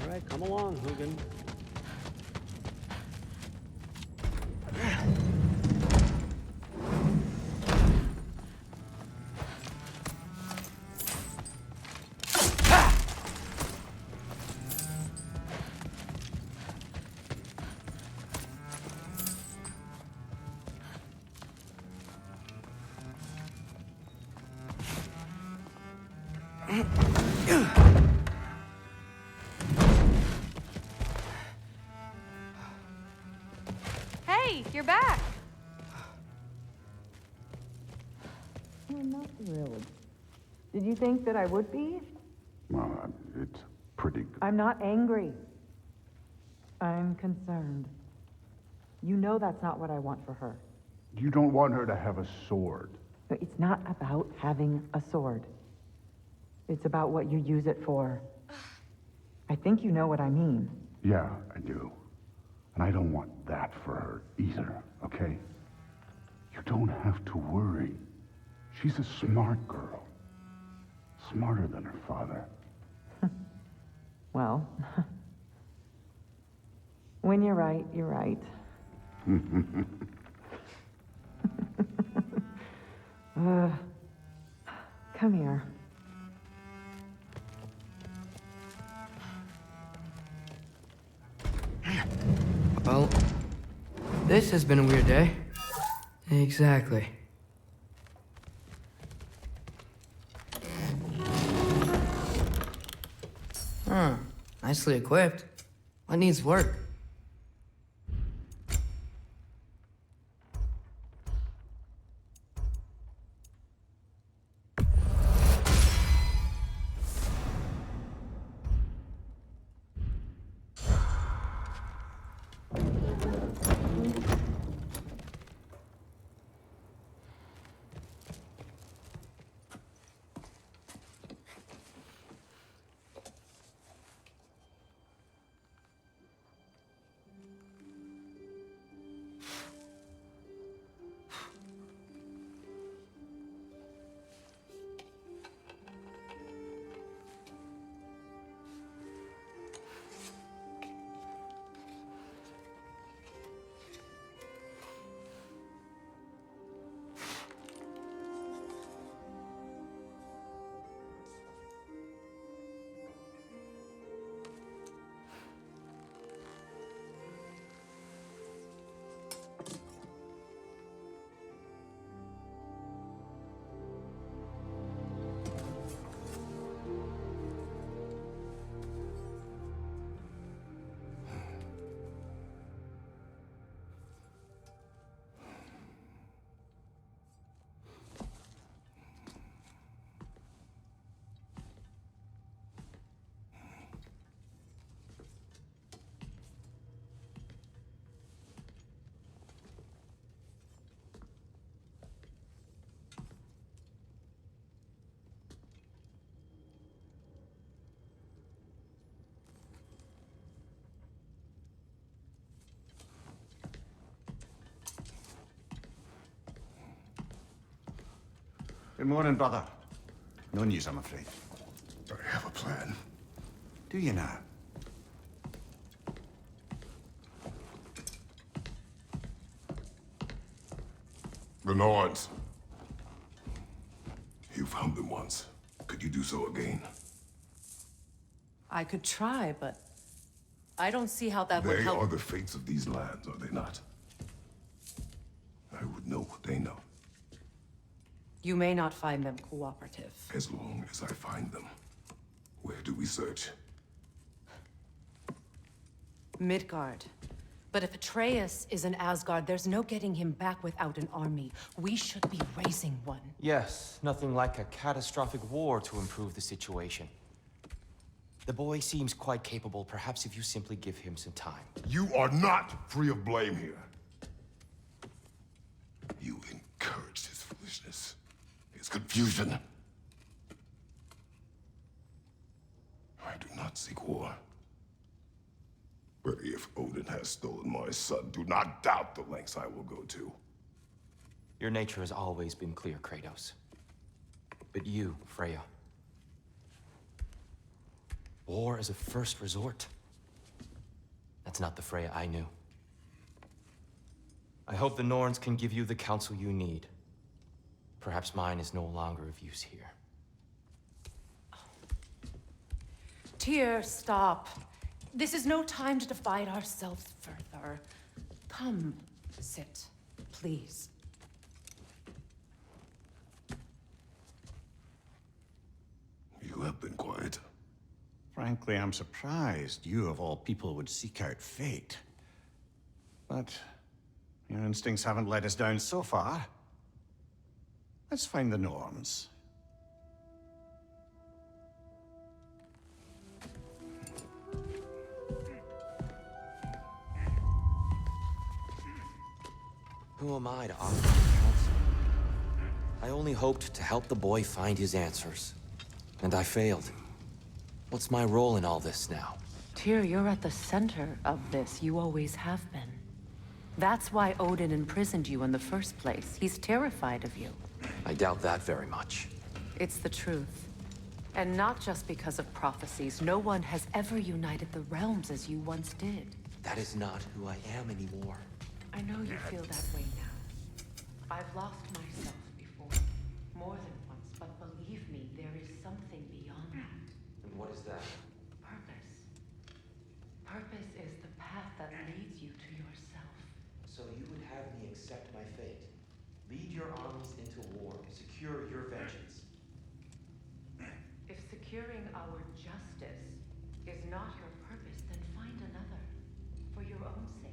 All right, come along, Hugin. Hey, you're back. I'm not thrilled. Did you think that I would be? Well, it's pretty good. I'm not angry. I'm concerned. You know that's not what I want for her. You don't want her to have a sword. But it's not about having a sword. It's about what you use it for. I think you know what I mean. Yeah, I do. And I don't want that for her either, okay? You don't have to worry. She's a smart girl. Smarter than her father. Well, when you're right, you're right. Come here. Well, this has been a weird day. Exactly. Huh. Nicely equipped. What needs work? Good morning, brother. No news, I'm afraid. I have a plan. Do you now? The Norse. You found them once. Could you do so again? I could try, but I don't see how that would They help. are the fates of these lands, are they not? I would know what they know. You may not find them cooperative. As long as I find them. Where do we search? Midgard. But if Atreus is in Asgard, there's no getting him back without an army. We should be raising one. Yes, nothing like a catastrophic war to improve the situation. The boy seems quite capable. Perhaps if you simply give him some time. You are not free of blame here. You encouraged his foolishness, his confusion. I do not seek war. But if Odin has stolen my son, do not doubt the lengths I will go to. Your nature has always been clear, Kratos. But you, Freya. War as a first resort. That's not the Freya I knew. I hope the Norns can give you the counsel you need. Perhaps mine is no longer of use here. Tyr, stop. This is no time to divide ourselves further. Come, sit, please. You have been quiet. Frankly, I'm surprised you, of all people, would seek out fate. But your instincts haven't let us down so far. Let's find the Norns. Who am I to offer counsel? I only hoped to help the boy find his answers. And I failed. What's my role in all this now? Tyr, you're at the center of this. You always have been. That's why Odin imprisoned you in the first place. He's terrified of you. I doubt that very much. It's the truth. And not just because of prophecies. No one has ever united the realms as you once did. That is not who I am anymore. I know you feel that way now. I've lost myself before. More than once, but believe me, there is something beyond that. And what is that? Purpose. Purpose is the path that leads you to yourself. So you would have me accept my fate. Lead your armies into war. Secure your vengeance. If securing our justice is not your purpose, then find another. For your own sake.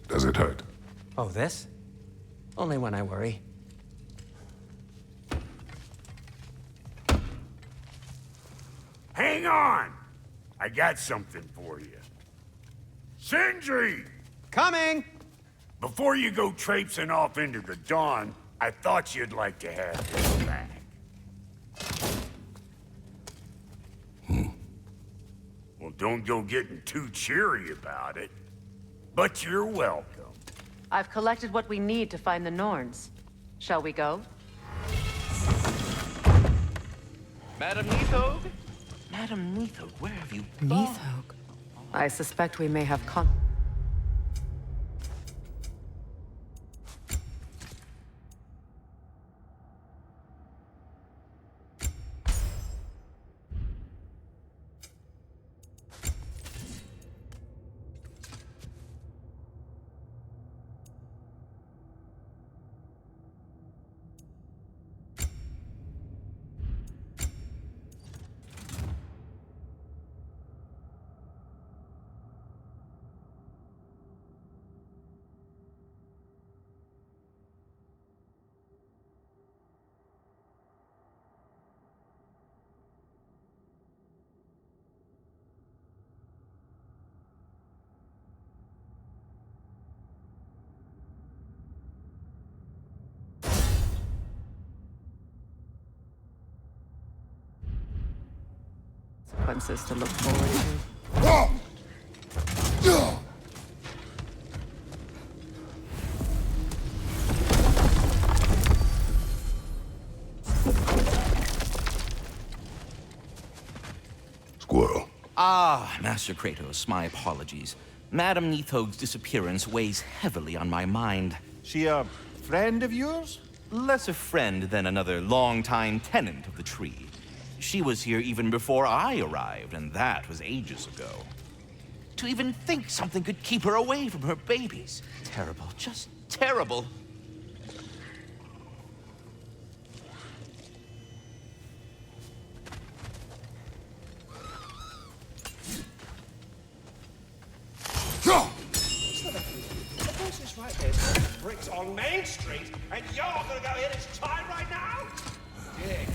Does it hurt? Oh, this? Only when I worry. Hang on! I got something for you. Sindri! Coming! Before you go traipsing off into the dawn, I thought you'd like to have this back. Well, don't go getting too cheery about it. But you're welcome. I've collected what we need to find the Norns. Shall we go? Madam Neathog? Madam Neathog, where have you gone? Neathog? I suspect we may have consequences to look forward to. Squirrel. Ah, Master Kratos, my apologies. Madam Neathog's disappearance weighs heavily on my mind. She a friend of yours? Less a friend than another longtime tenant of the tree. She was here even before I arrived, and that was ages ago. To even think something could keep her away from her babies. Terrible, just terrible. woods on Main Street, and you're gonna go hit his time right now? Dick.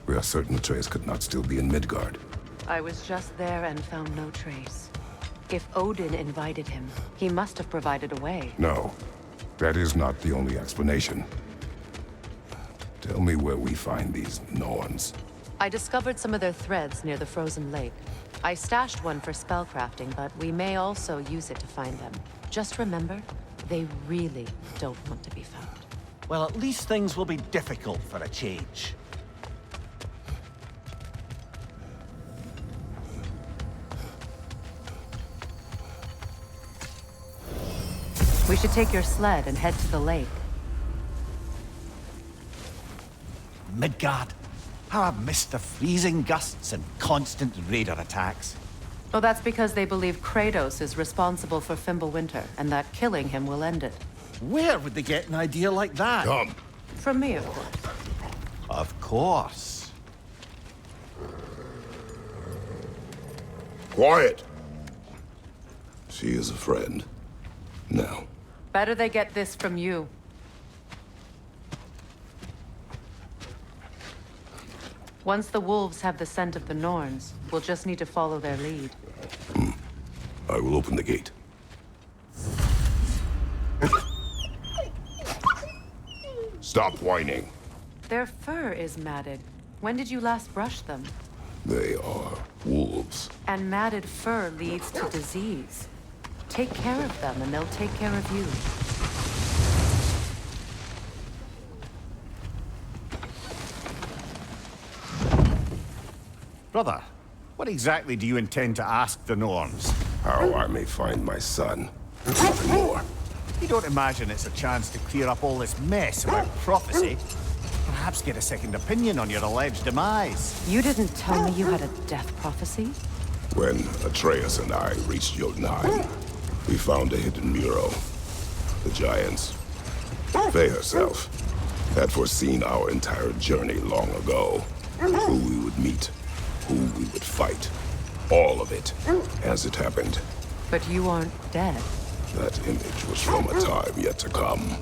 We are certain Atreus could not still be in Midgard. I was just there and found no trace. If Odin invited him, he must have provided a way. No, that is not the only explanation. Tell me where we find these Norns. I discovered some of their threads near the frozen lake. I stashed one for spellcrafting, but we may also use it to find them. Just remember, they really don't want to be found. Well, at least things will be difficult for a change. We should take your sled and head to the lake. Midgard. How I've missed the freezing gusts and constant raider attacks. Oh, that's because they believe Kratos is responsible for Fimbulwinter, and that killing him will end it. Where would they get an idea like that? Come. From me, of course. Of course. Quiet! She is a friend. Now. Better they get this from you. Once the wolves have the scent of the Norns, we'll just need to follow their lead. I will open the gate. Stop whining. Their fur is matted. When did you last brush them? They are wolves. And matted fur leads to disease. Take care of them, and they'll take care of you. Brother, what exactly do you intend to ask the Norns? How I may find my son. Nothing more. You don't imagine it's a chance to clear up all this mess about prophecy? Perhaps get a second opinion on your alleged demise. You didn't tell me you had a death prophecy? When Atreus and I reached Jotunheim, we found a hidden mural. The giants, Faye herself, had foreseen our entire journey long ago. Who we would meet, who we would fight. All of it, as it happened. But you aren't dead. That image was from a time yet to come.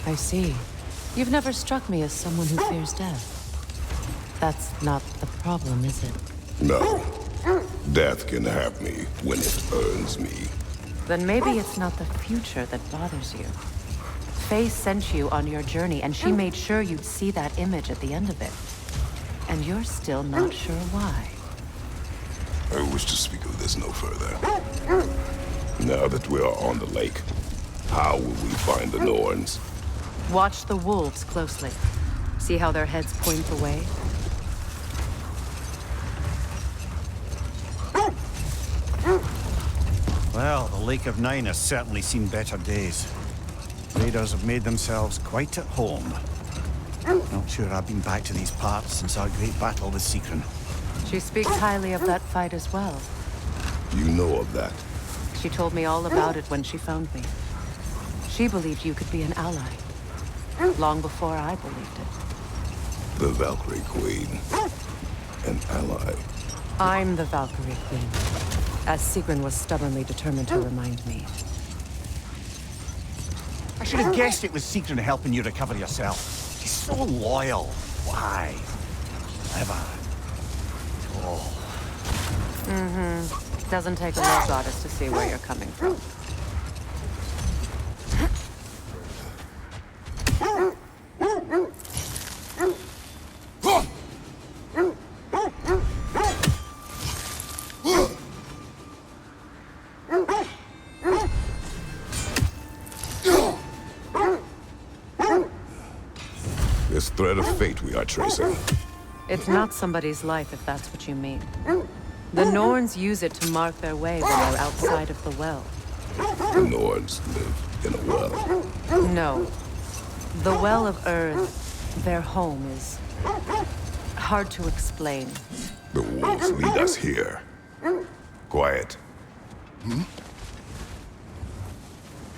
I see. You've never struck me as someone who fears death. That's not the problem, is it? No. Death can have me when it earns me. Then maybe it's not the future that bothers you. Faye sent you on your journey, and she made sure you'd see that image at the end of it. And you're still not sure why. I wish to speak of this no further. Now that we are on the lake, how will we find the Norns? Watch the wolves closely. See how their heads point away? Well, the Lake of Nine has certainly seen better days. Raiders have made themselves quite at home. Not sure I've been back to these parts since our great battle with Sigrun. She speaks highly of that fight as well. You know of that? She told me all about it when she found me. She believed you could be an ally. Long before I believed it. The Valkyrie Queen. An ally. I'm the Valkyrie Queen, as Sigrun was stubbornly determined to remind me. I should have guessed it was Sigrun helping you recover yourself. She's so loyal. Why? Never. Oh. Mm-hmm. Doesn't take a real goddess to see where you're coming from. This thread of fate we are tracing. It's not somebody's life, if that's what you mean. The Norns use it to mark their way when they're outside of the well. The Norns live in a well. No. The Well of Earth, their home, is hard to explain. The wolves lead us here. Quiet.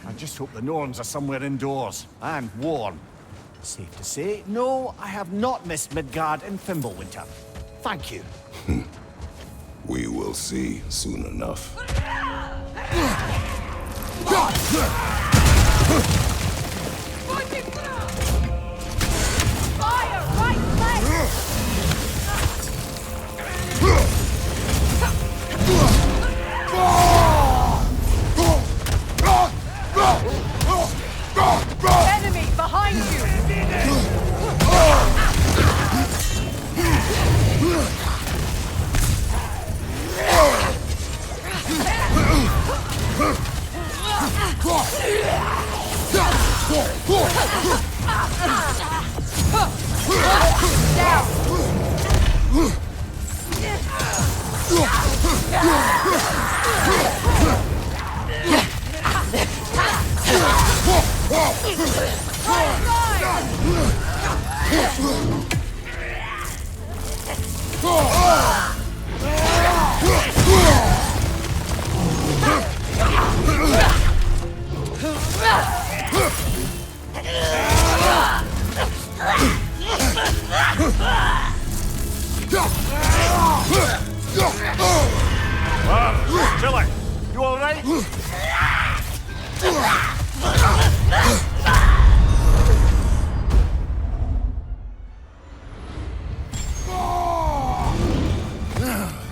I just hope the Norns are somewhere indoors, and warm. Safe to say, no, I have not missed Midgard in Fimbulwinter. Thank you. We will see soon enough. Fire! Right leg! Enemy behind you! Chili, you all right?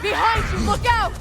Behind you, look out!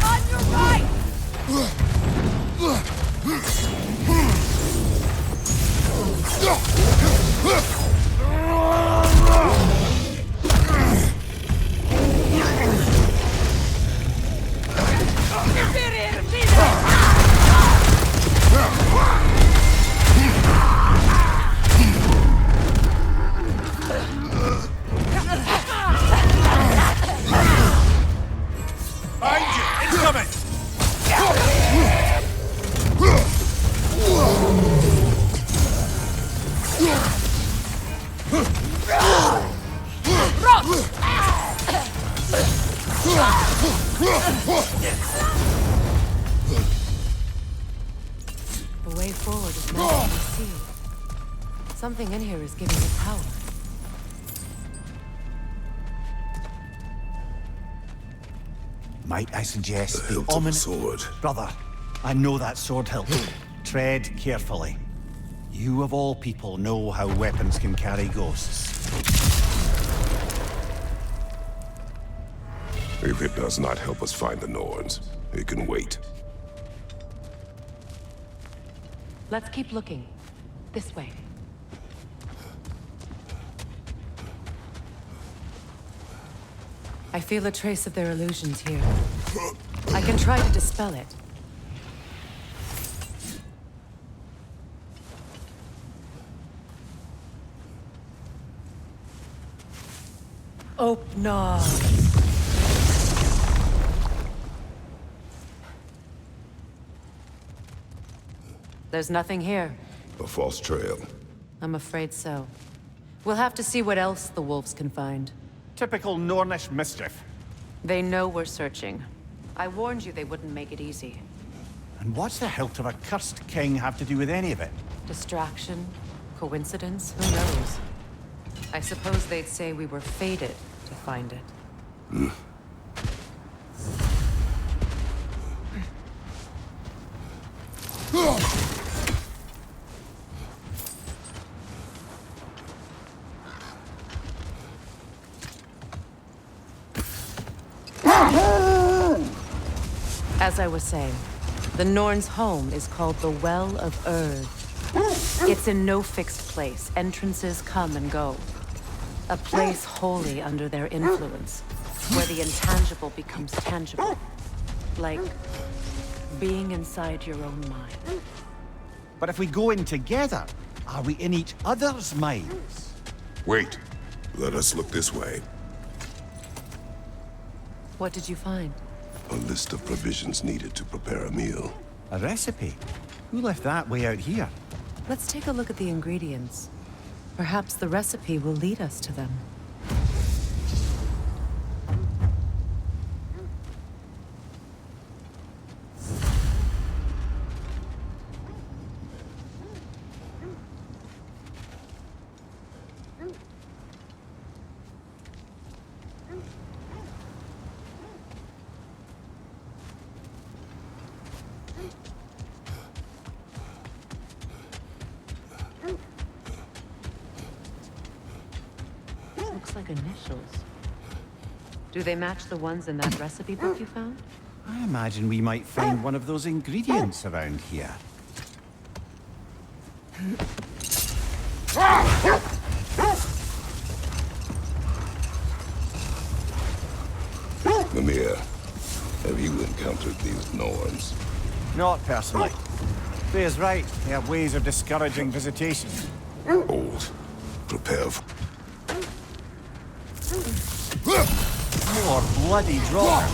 On your right! The way forward is not to be seen. Something in here is giving it power. Might I suggest The the hilt of a ominous sword. Brother, I know that sword hilt. Tread carefully. You of all people know how weapons can carry ghosts. If it does not help us find the Norns, it can wait. Let's keep looking. This way. I feel a trace of their illusions here. I can try to dispel it. Open up. There's nothing here. A false trail. I'm afraid so. We'll have to see what else the wolves can find. Typical Nornish mischief. They know we're searching. I warned you they wouldn't make it easy. And what's the hilt of a cursed king have to do with any of it? Distraction? Coincidence? Who knows? I suppose they'd say we were fated to find it. As I was saying, the Norn's home is called the Well of Erd. It's in no fixed place. Entrances come and go. A place wholly under their influence. where the intangible becomes tangible. Like being inside your own mind. But if we go in together, are we in each other's minds? Wait. Let us look this way. What did you find? A list of provisions needed to prepare a meal. A recipe? Who left that way out here? Let's take a look at the ingredients. Perhaps the recipe will lead us to them. Looks like initials. Do they match the ones in that recipe book you found? I imagine we might find one of those ingredients around here. Mimir, have you encountered these Norns? Not personally. Faye's right. They have ways of discouraging visitation. Old. Prepare for... More bloody draw.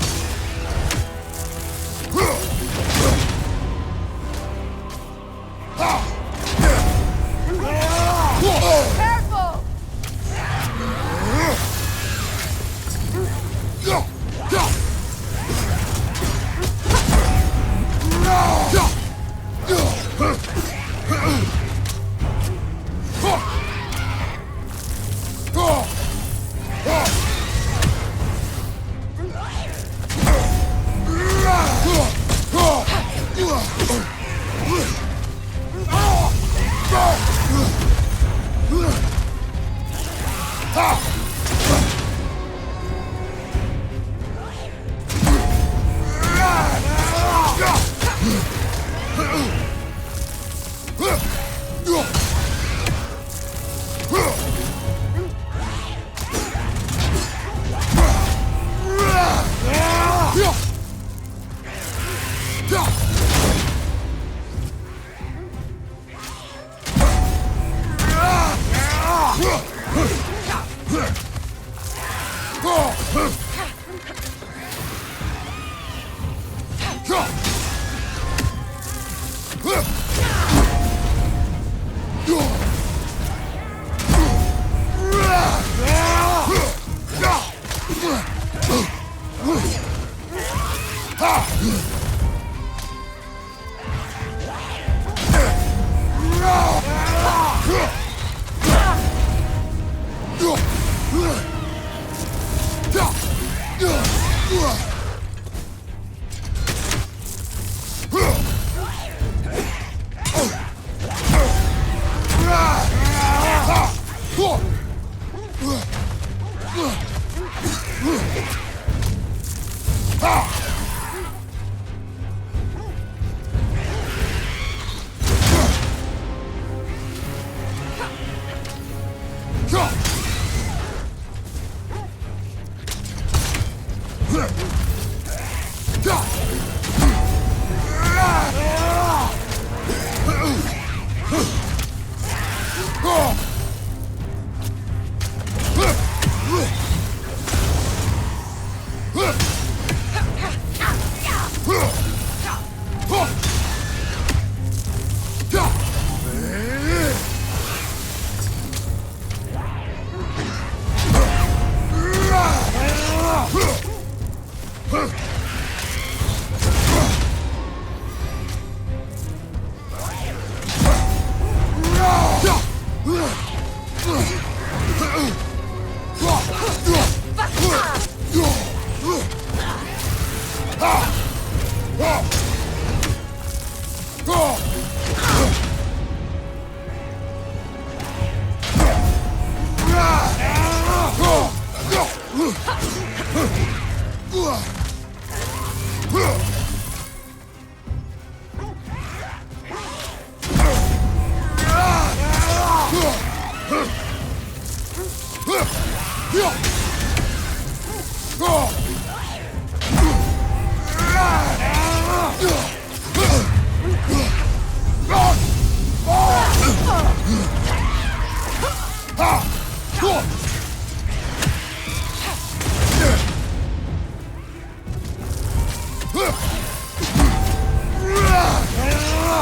Careful!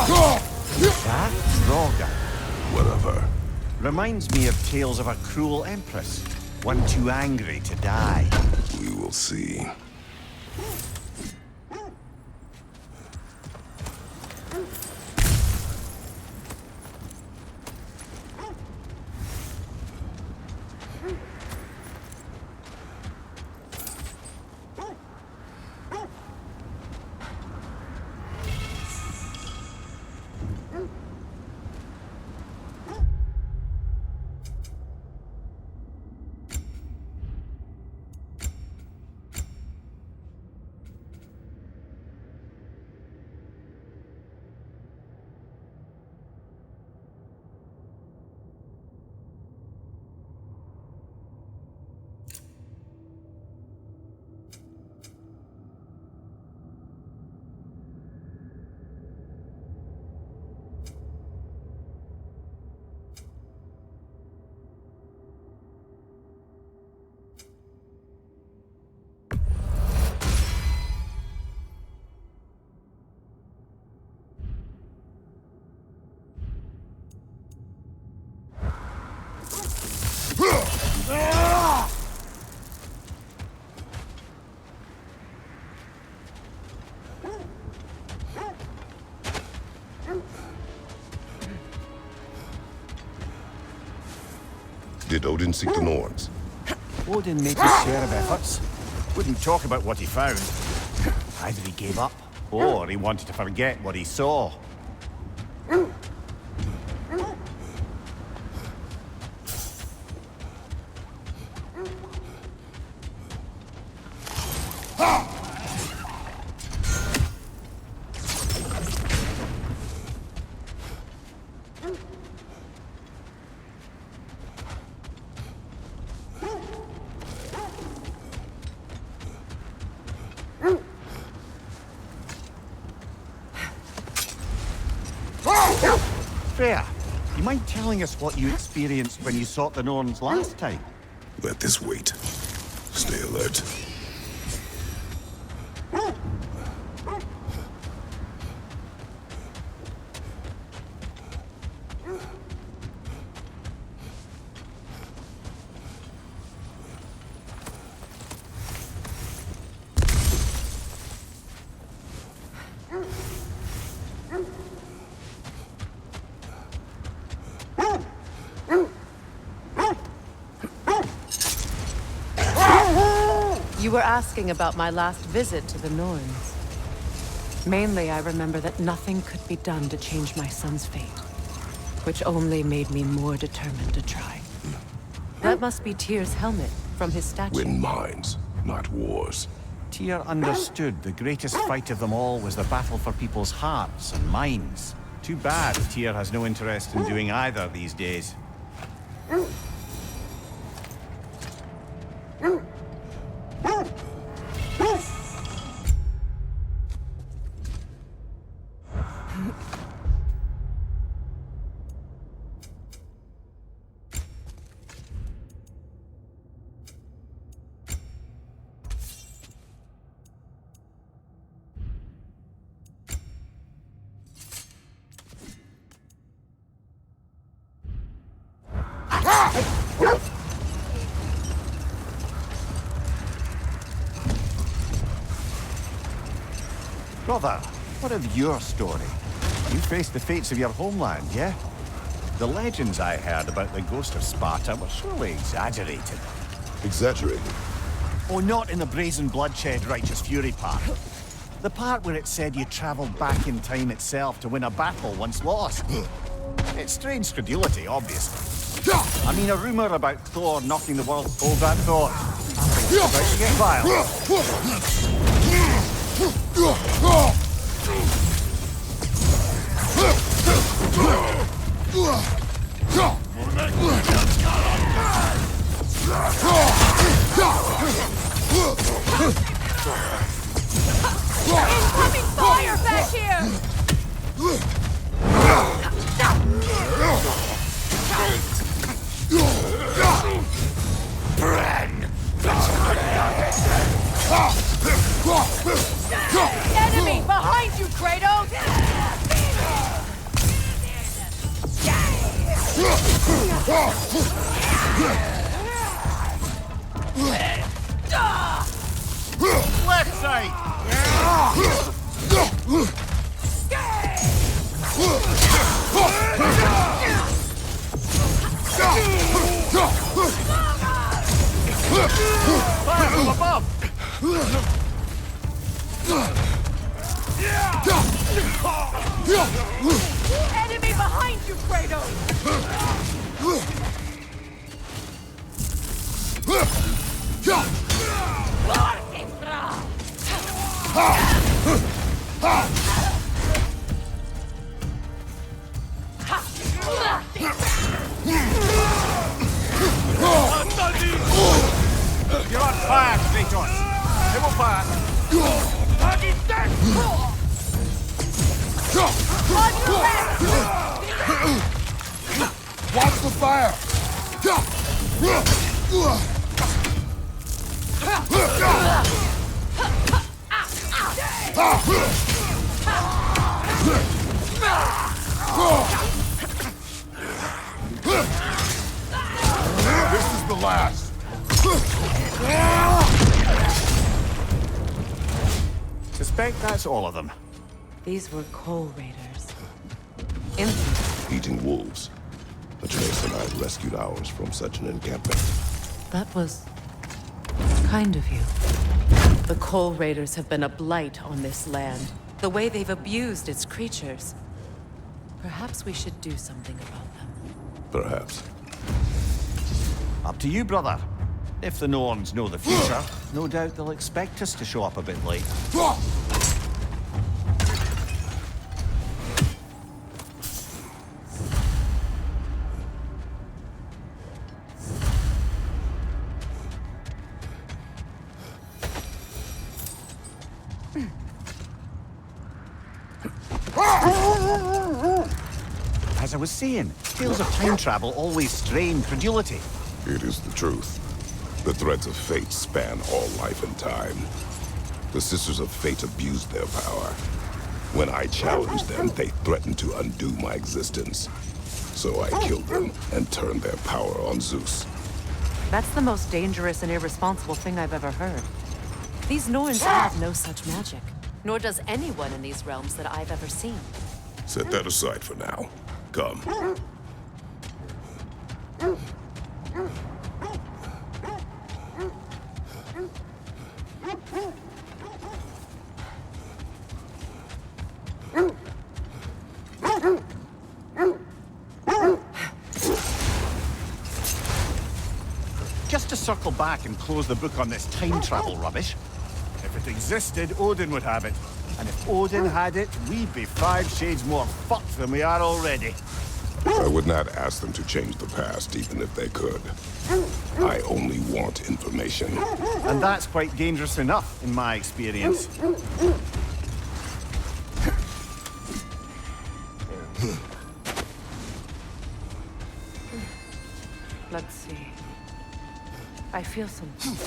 That Roga. Whatever. Reminds me of tales of a cruel empress. One too angry to die. We will see. Did Odin seek the Norns? Odin made his share of efforts. Wouldn't talk about what he found. Either he gave up, or he wanted to forget what he saw. Freya, you mind telling us what you experienced when you sought the Norns last time? Let this wait. Stay alert. You were asking about my last visit to the Norns. Mainly, I remember that nothing could be done to change my son's fate, which only made me more determined to try. That must be Tyr's helmet from his statue. Win minds, not wars. Tyr understood the greatest fight of them all was the battle for people's hearts and minds. Too bad Tyr has no interest in doing either these days. Brother, what of your story? You faced the fates of your homeland, yeah? The legends I heard about the ghost of Sparta were surely exaggerated. Exaggerated? Oh, not in the brazen bloodshed righteous fury part. The part where it said you traveled back in time itself to win a battle once lost. It's strange credulity, obviously. I mean, a rumor about Thor knocking the world over that thought. About to get violent. Incoming fire back here! Enemy behind you, Kratos! Enemy behind you, Kratos! You're on fire, Kratos! Come on fire! Watch the fire! This is the last. Suspect that's all of them. These were coal raiders. Eating wolves. Atreus and I rescued ours from such an encampment. That was kind of you. The coal raiders have been a blight on this land. The way they've abused its creatures. Perhaps we should do something about them. Perhaps. Up to you, brother. If the Norns know the future, no doubt they'll expect us to show up a bit late. As I was saying, tales of time travel always strain credulity. It is the truth. The threads of fate span all life and time. The Sisters of Fate abused their power. When I challenged them, they threatened to undo my existence. So I killed them and turned their power on Zeus. That's the most dangerous and irresponsible thing I've ever heard. These Norns have no such magic. Nor does anyone in these realms that I've ever seen. Set that aside for now. Come. Just to circle back and close the book on this time travel rubbish. If it existed, Odin would have it. And if Odin had it, we'd be 5 shades more fucked than we are already. I would not ask them to change the past, even if they could. I only want information. And that's quite dangerous enough, in my experience. Let's see. I feel something.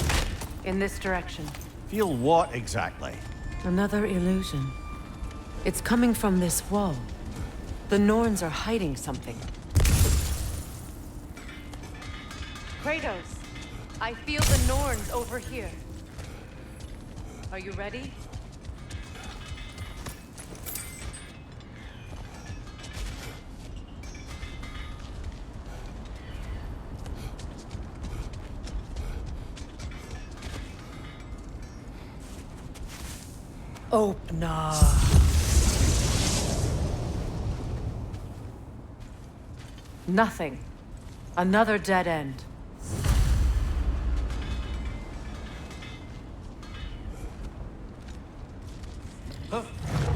In this direction. Feel what exactly? Another illusion. It's coming from this wall. The Norns are hiding something. Kratos, I feel the Norns over here. Are you ready? Opener. Nothing. Another dead end.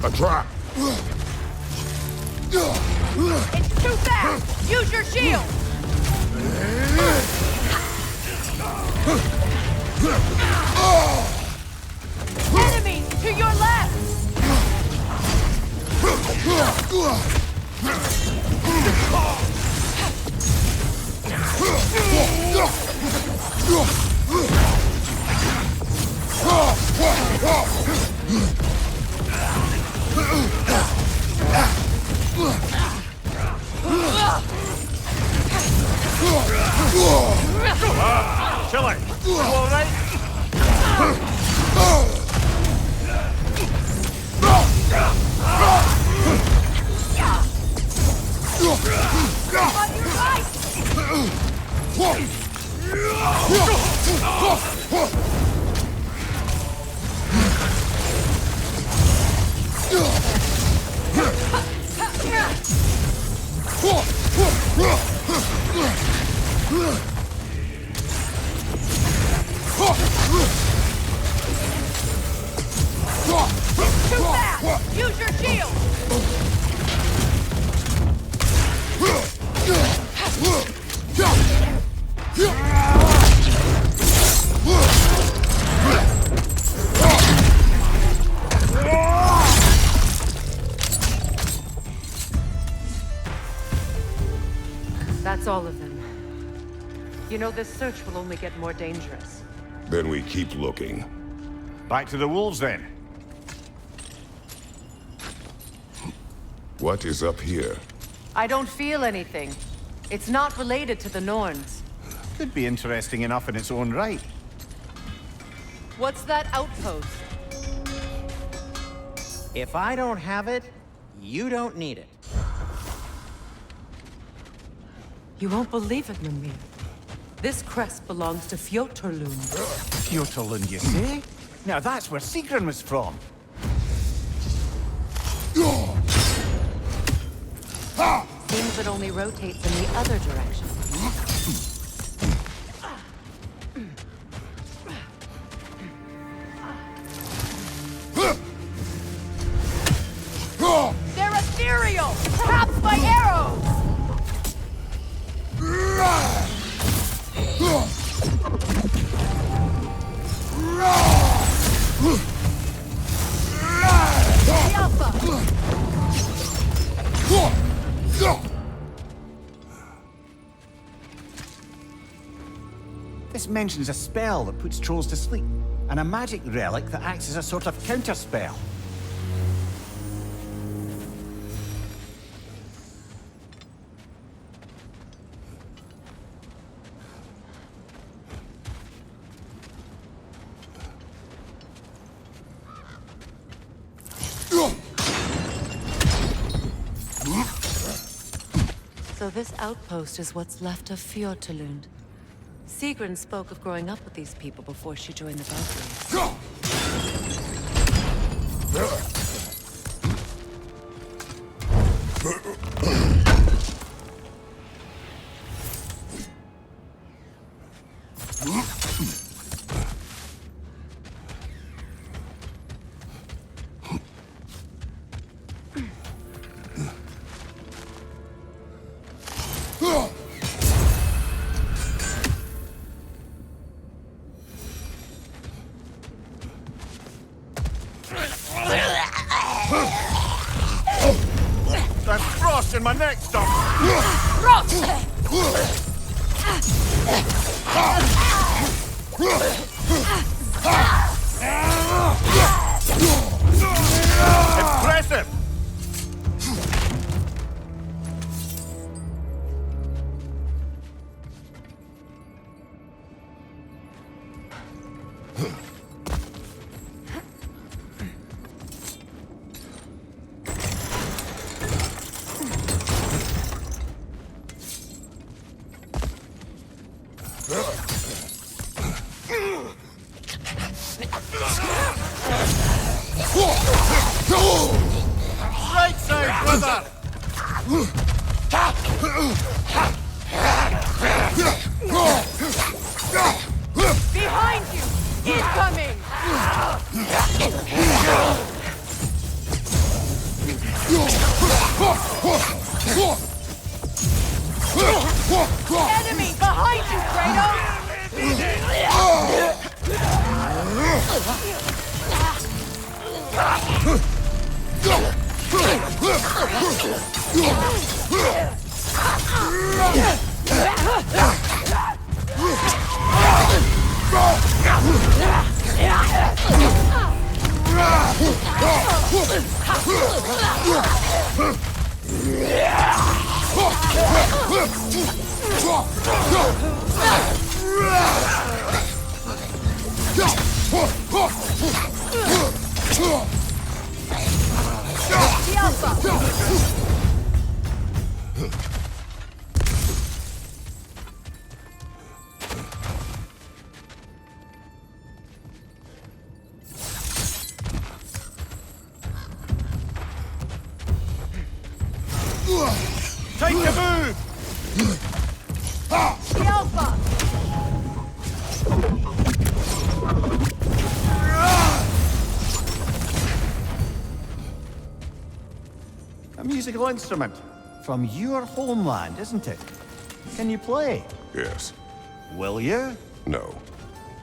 A trap! It's too fast! Use your shield! Enemy to your left! Chili, you all right? On your right! Too fast! Use your shield! That's all of them. You know, this search will only get more dangerous. Then we keep looking. Back to the wolves, then. What is up here? I don't feel anything. It's not related to the Norns. Could be interesting enough in its own right. What's that outpost? If I don't have it, you don't need it. You won't believe it, Mimir. This crest belongs to Fjotorlund. Fjotorlund, you say? Now that's where Sigrun was from. Seems it only rotates in the other direction. They're ethereal! Perhaps by arrows! This mentions a spell that puts trolls to sleep, and a magic relic that acts as a sort of counterspell. So this outpost is what's left of Fjotorlund. Sigrun spoke of growing up with these people before she joined the Valkyries. There's frost in my neck, stop! Impressive! Right side, brother! Behind you! Incoming! Enemy behind you, Kratos! Make a move! The Alpha! A musical instrument. From your homeland, isn't it? Can you play? Yes. Will you? No.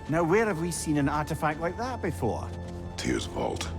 Now, where have we seen an artifact like that before? Tyr's vault.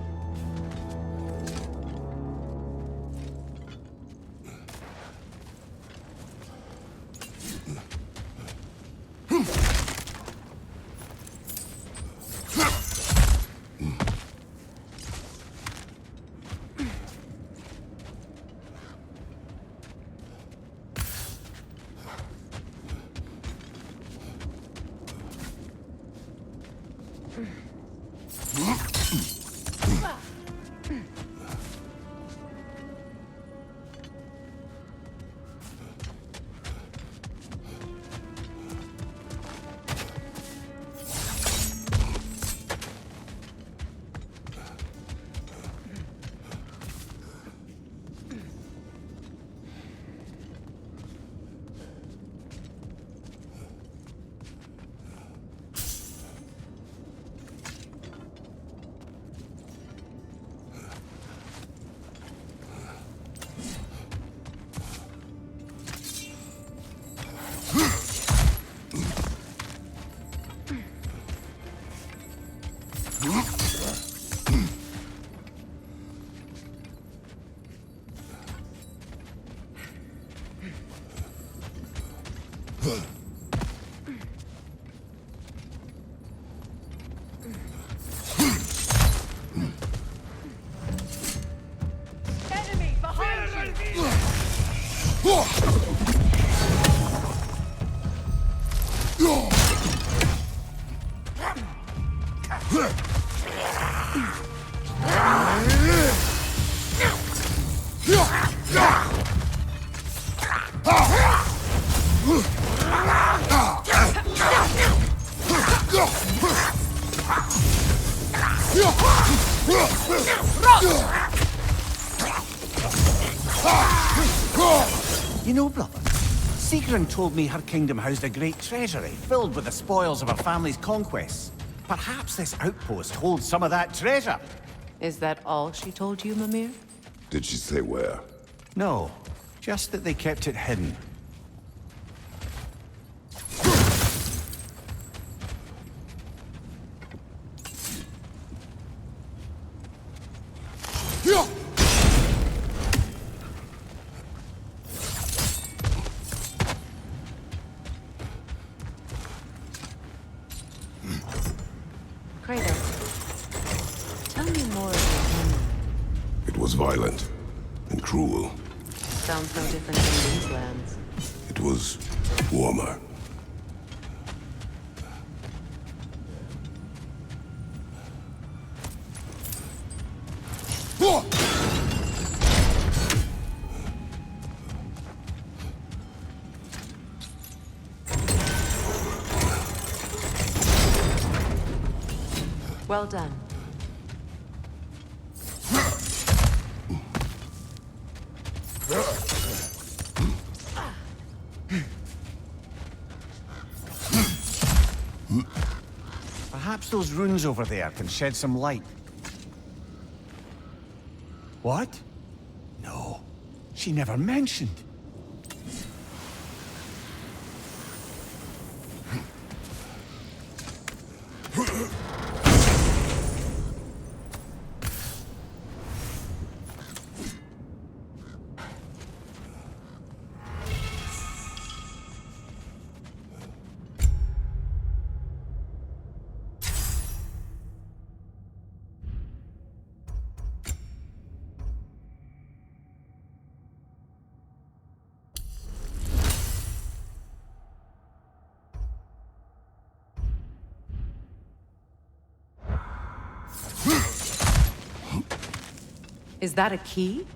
Enemy behind you! You know, brother, Sigrun told me her kingdom housed a great treasury filled with the spoils of her family's conquests. Perhaps this outpost holds some of that treasure. Is that all she told you, Mimir? Did she say where? No, just that they kept it hidden. Kratos, tell me more of your memory. It was violent and cruel. Sounds no different than these lands. It was warmer. Well done. Perhaps those runes over there can shed some light. What? No, she never mentioned. Is that a key?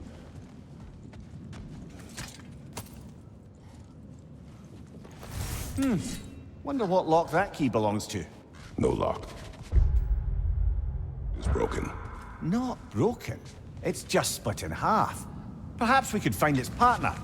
Wonder what lock that key belongs to. No lock. It's broken. Not broken. It's just split in half. Perhaps we could find its partner.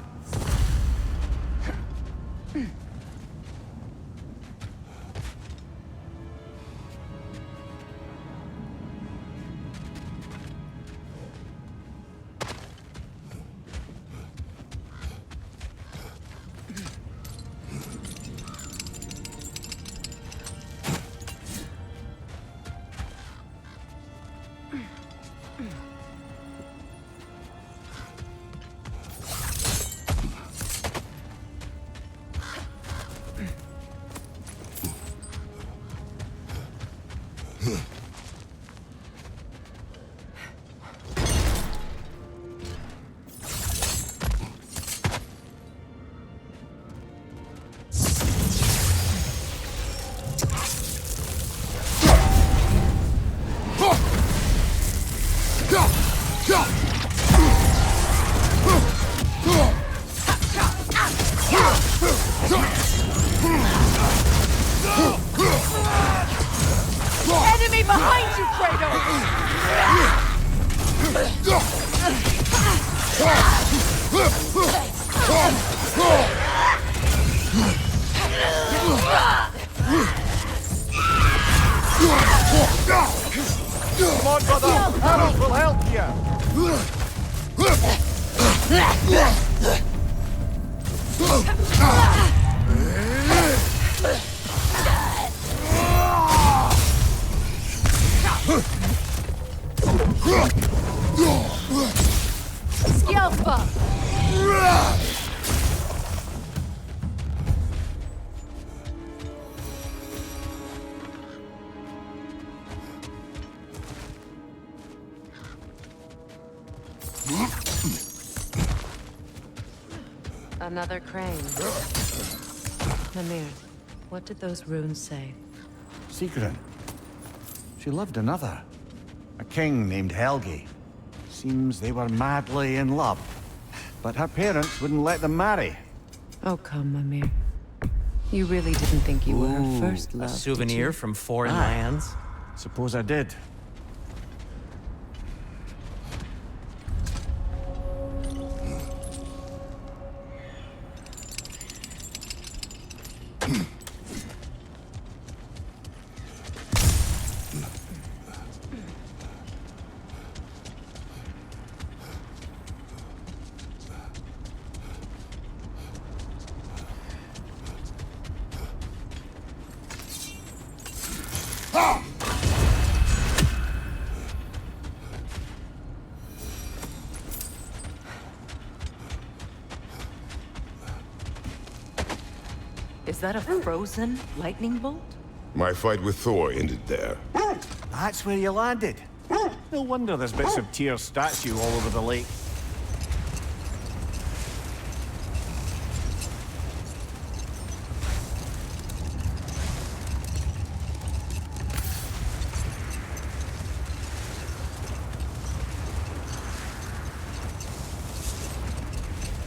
Enemy behind you, Kratos! Come on, brother! Arrows will help you! Scalpa! Another crane. Mimir, what did those runes say? Sigrun. She loved another. A king named Helgi. Seems they were madly in love. But her parents wouldn't let them marry. Oh, come, Mimir. You really didn't think you were her first love, A souvenir did you? from foreign lands? Suppose I did. Is that a frozen lightning bolt? My fight with Thor ended there. That's where you landed. No wonder there's bits of Tyr's statue all over the lake.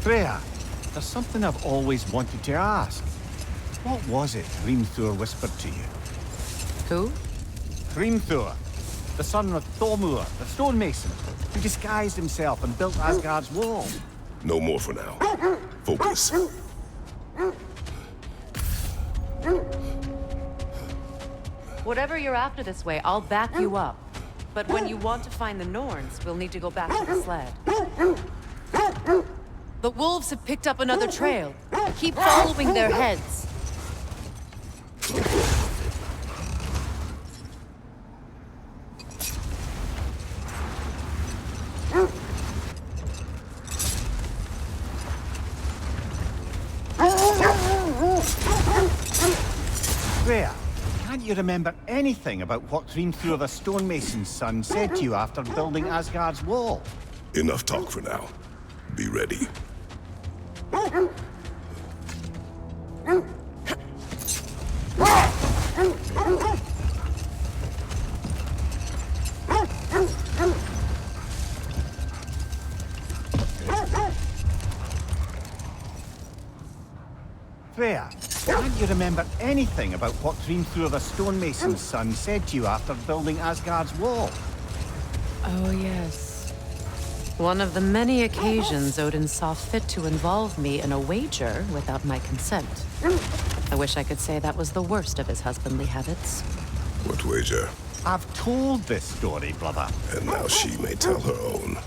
Freya, there's something I've always wanted to ask. What was it Hrimthur whispered to you? Who? Hrimthur, the son of Thormur, the stonemason, who disguised himself and built Asgard's wall. No more for now. Focus. Whatever you're after this way, I'll back you up. But when you want to find the Norns, we'll need to go back to the sled. The wolves have picked up another trail. Keep following their heads. Freya, can't you remember anything about what Hrimthur the stonemason's son said to you after building Asgard's wall? Enough talk for now. Be ready. Freya, can't you remember anything about what Hrimthur the stonemason's son said to you after building Asgard's wall? Oh, yes. One of the many occasions Odin saw fit to involve me in a wager without my consent. I wish I could say that was the worst of his husbandly habits. What wager? I've told this story, brother. And now she may tell her own.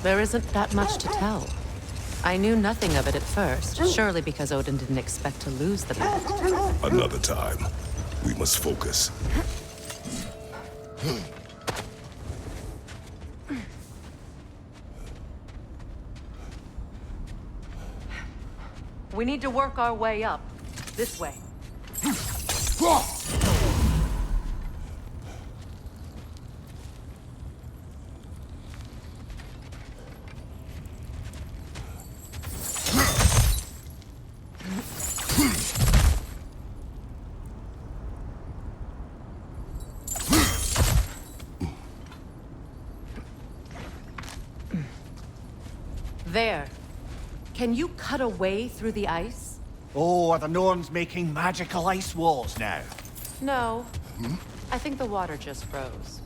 There isn't that much to tell. I knew nothing of it at first, surely because Odin didn't expect to lose the bet. Another time. We must focus. We need to work our way up. This way. There. Can you cut a way through the ice? Oh, are the Norns making magical ice walls now? No. I think the water just froze.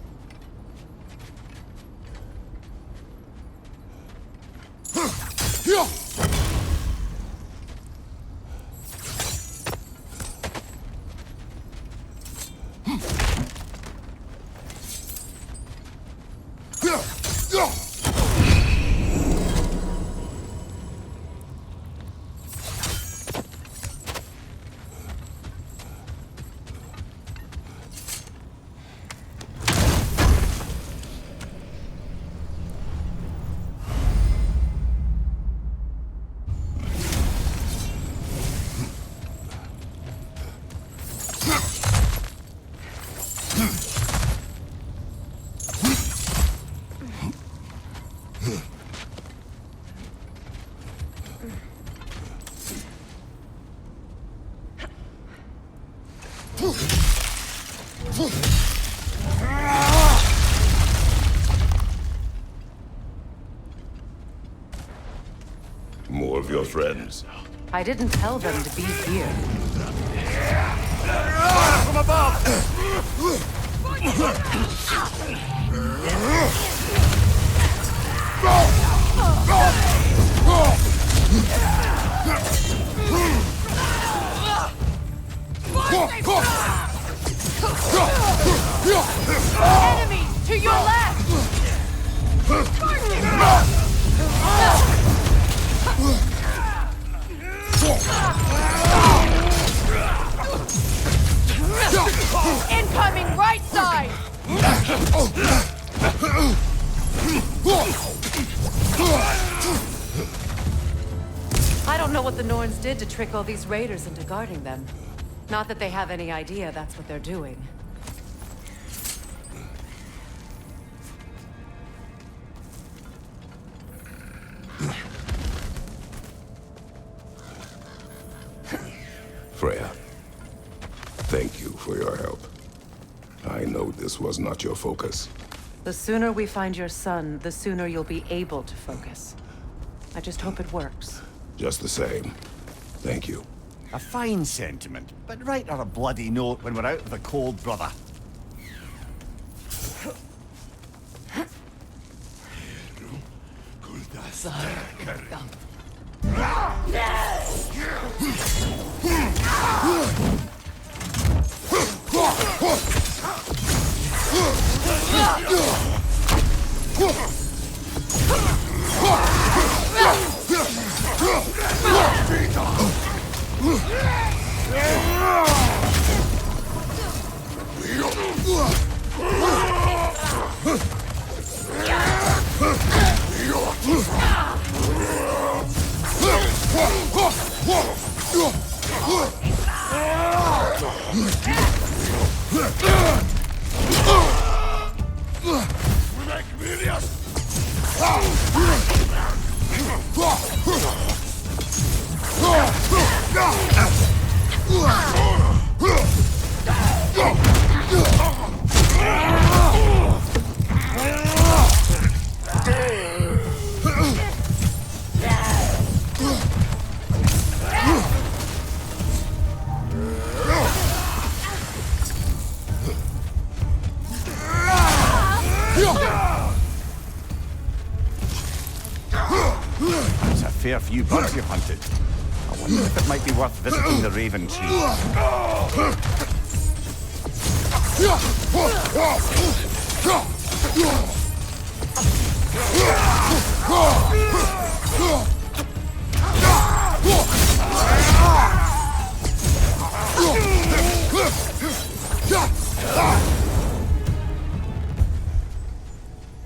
More of your friends. I didn't tell them to be here. From above! Enemies to your left! Incoming right side! I don't know what the Norns did to trick all these raiders into guarding them. Not that they have any idea that's what they're doing. Freya, thank you for your help. I know this was not your focus. The sooner we find your son, the sooner you'll be able to focus. I just hope it works. Just the same. Thank you. A fine sentiment, but write her a bloody note when we're out of the cold, brother. That's a fair few birds you've hunted. I wonder if it might be worth visiting the Raven Tree.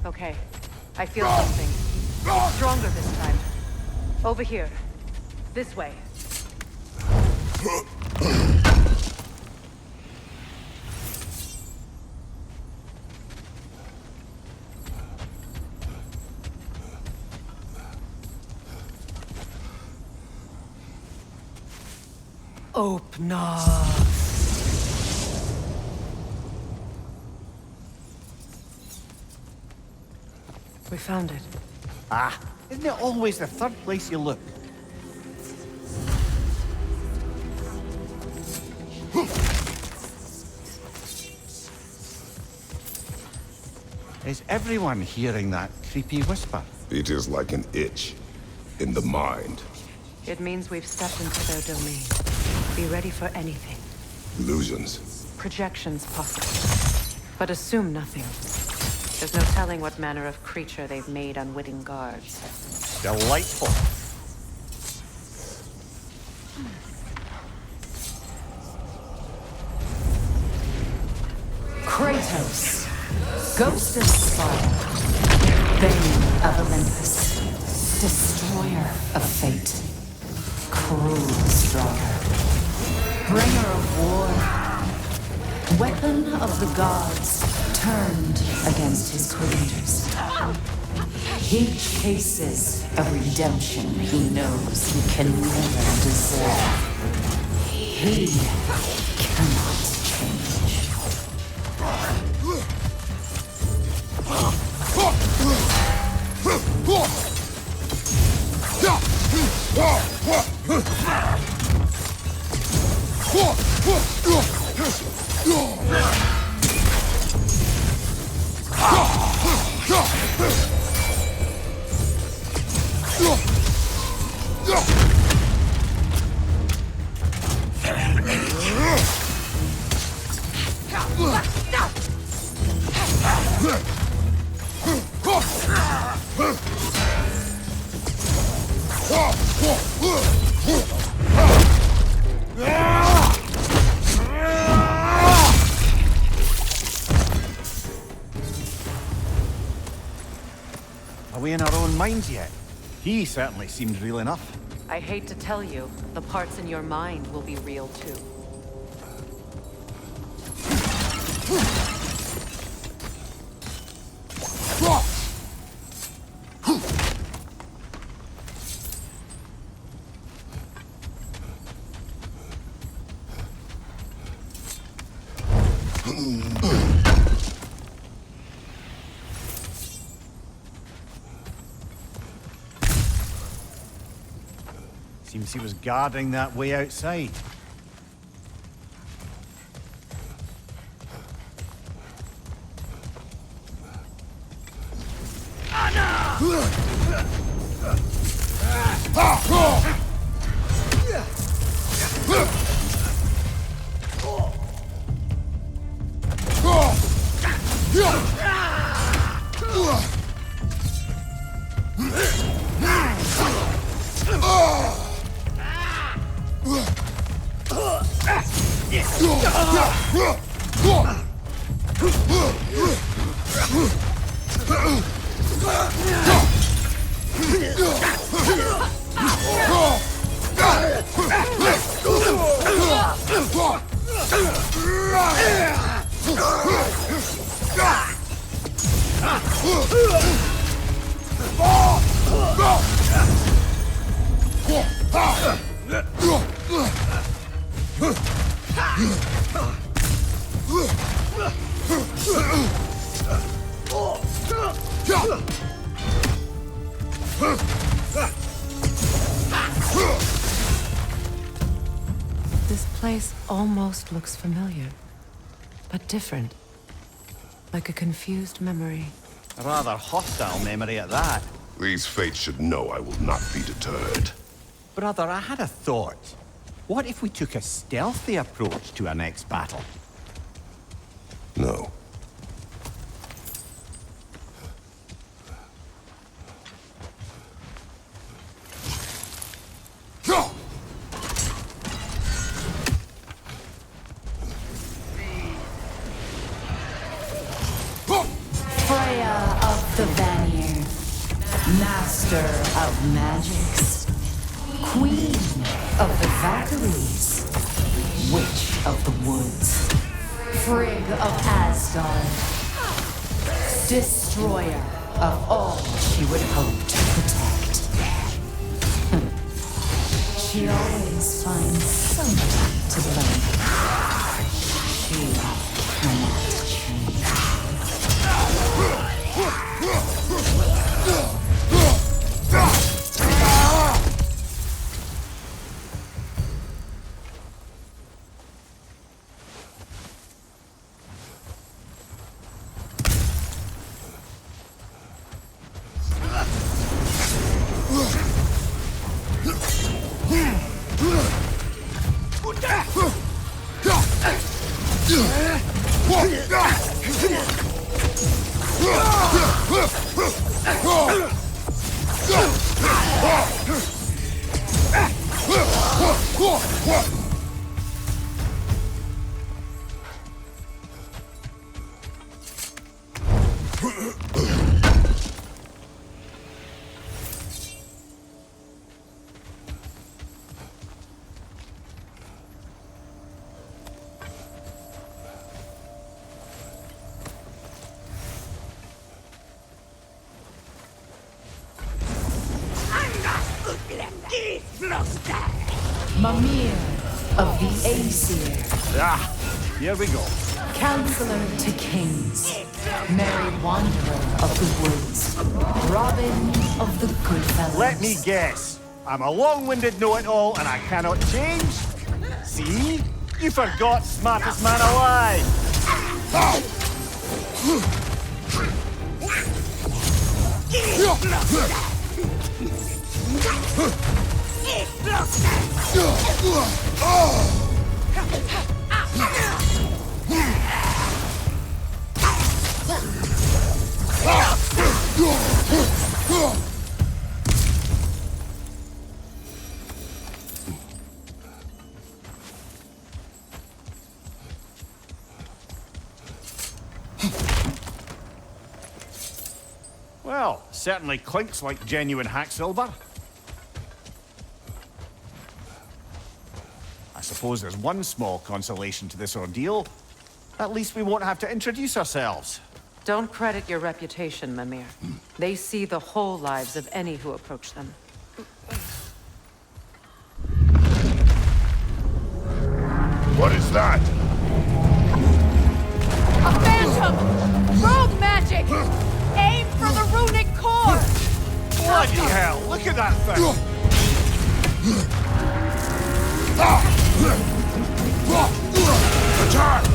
Okay, I feel something. It's stronger this time. Over here. This way. Open up. We found it. Ah, isn't it always the third place you look? Is everyone hearing that creepy whisper? It is like an itch in the mind. It means we've stepped into their domain. Be ready for anything. Illusions. Projections possible. But assume nothing. There's no telling what manner of creature they've made unwitting guards. Delightful. Kratos, ghost of Sparta, bane of Olympus, destroyer of fate, cruel destroyer, bringer of war, weapon of the gods turned against his creators. He chases a redemption he knows he can never deserve. He cannot change. Are we in our own minds yet? He certainly seemed real enough. I hate to tell you, the parts in your mind will be real too. Seems he was guarding that way outside. This place almost looks familiar, but different. Like a confused memory. A rather hostile memory at that. These fates should know I will not be deterred. Brother, I had a thought. What if we took a stealthy approach to our next battle? No. Freya of the Vanir, master of magics, queen of the Valkyries, witch of the woods, Frigg of Asgard, destroyer of all she would hope to protect. She always finds somebody to blame. She cannot change. Mimir of the Aesir. Ah, here we go. Counselor to kings, merry wanderer of the woods, Robin of the Goodfellows. Let me guess. I'm a long-winded know-it-all and I cannot change? See? You forgot smartest man alive. Well, certainly clinks like genuine hack silver. I suppose there's one small consolation to this ordeal. At least we won't have to introduce ourselves. Don't credit your reputation, Mimir. They see the whole lives of any who approach them. What is that? A phantom! Rogue magic! Aim for the runic core! Bloody hell, look at that thing! Attack!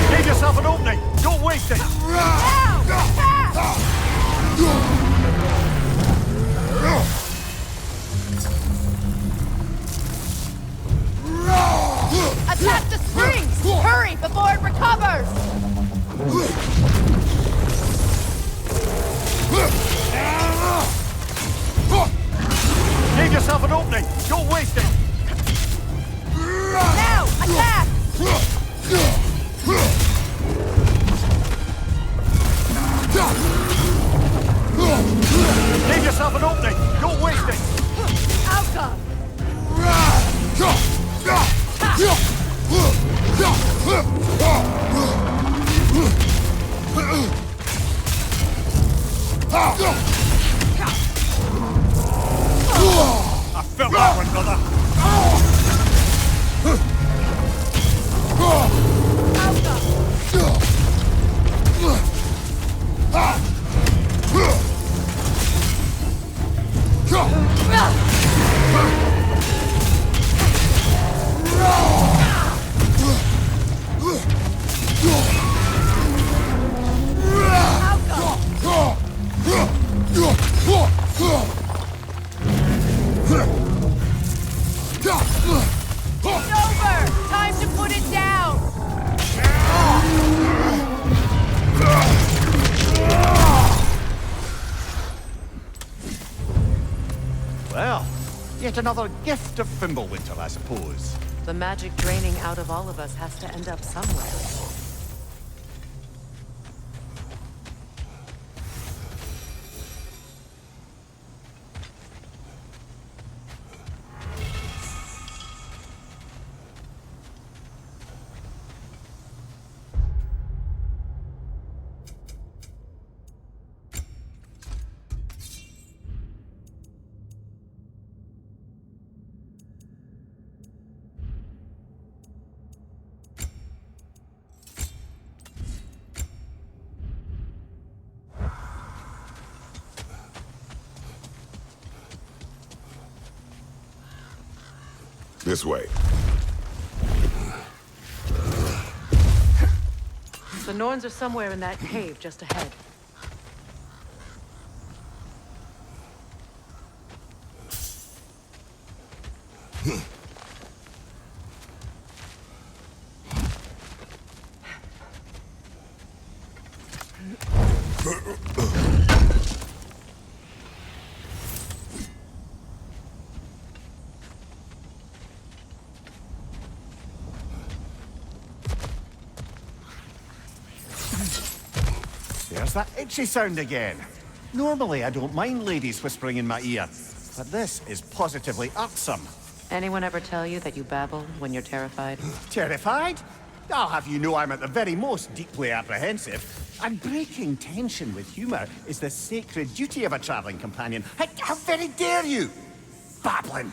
Give yourself an opening! Don't waste it! Attack the springs! Hurry before it recovers! Give yourself an opening! Don't waste it! Now! Attack! Give yourself an opening! Don't waste it! Outcome! I felt that one, brother. It's over! Time to put it down! Well, yet another gift of Fimbulwinter, I suppose. The magic draining out of all of us has to end up somewhere. This way. The Norns are somewhere in that cave just ahead. There's that itchy sound again. Normally, I don't mind ladies whispering in my ear, but this is positively irksome. Anyone ever tell you that you babble when you're terrified? Terrified? I'll have you know I'm at the very most deeply apprehensive. And breaking tension with humor is the sacred duty of a traveling companion. How very dare you! Babbling!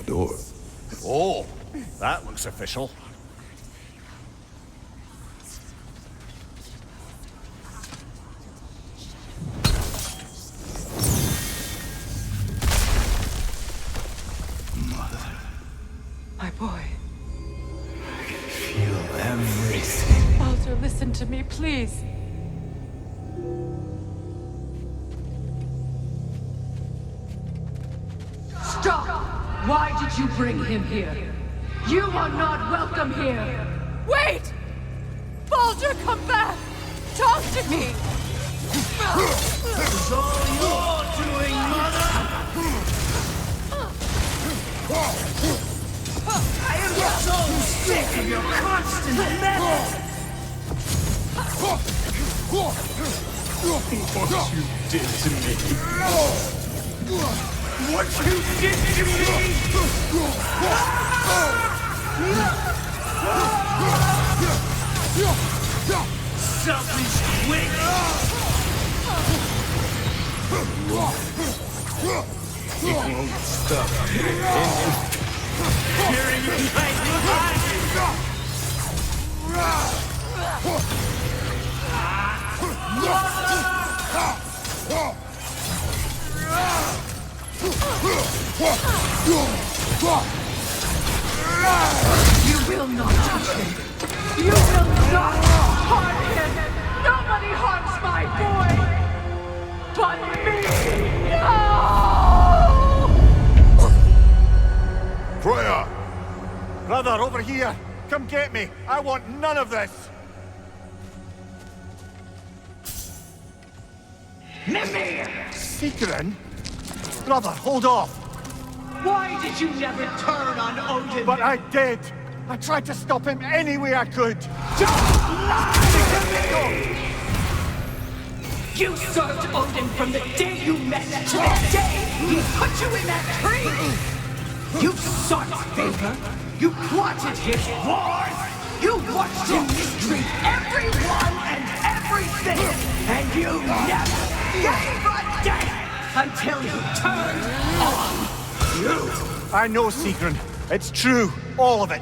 Door. Oh, that looks official. My boy. I can feel everything. Baldur, listen to me, please. Stop! Why did you bring him here? You are not welcome here! Wait! Baldur, come back! Talk to me! It's all your doing, mother! I am so sick of your constant menace! What you did to me! What you did to me! Selfish witch! You won't stop Hearing you right behind You will not touch him! You will not harm him! Nobody harms my boy! But me! No! Freya! Brother, over here! Come get me! I want none of this! Mimir! Seekerin? Brother, hold off! Why did you never turn on Odin? But I did! I tried to stop him any way I could! Don't lie to me! You served Odin from the day you met to the day he put you in that tree! You sought his favor, you plotted his wars, you watched him mistreat everyone and everything, and you never gave a damn until he turned on you! I know, Sigrun. It's true. All of it.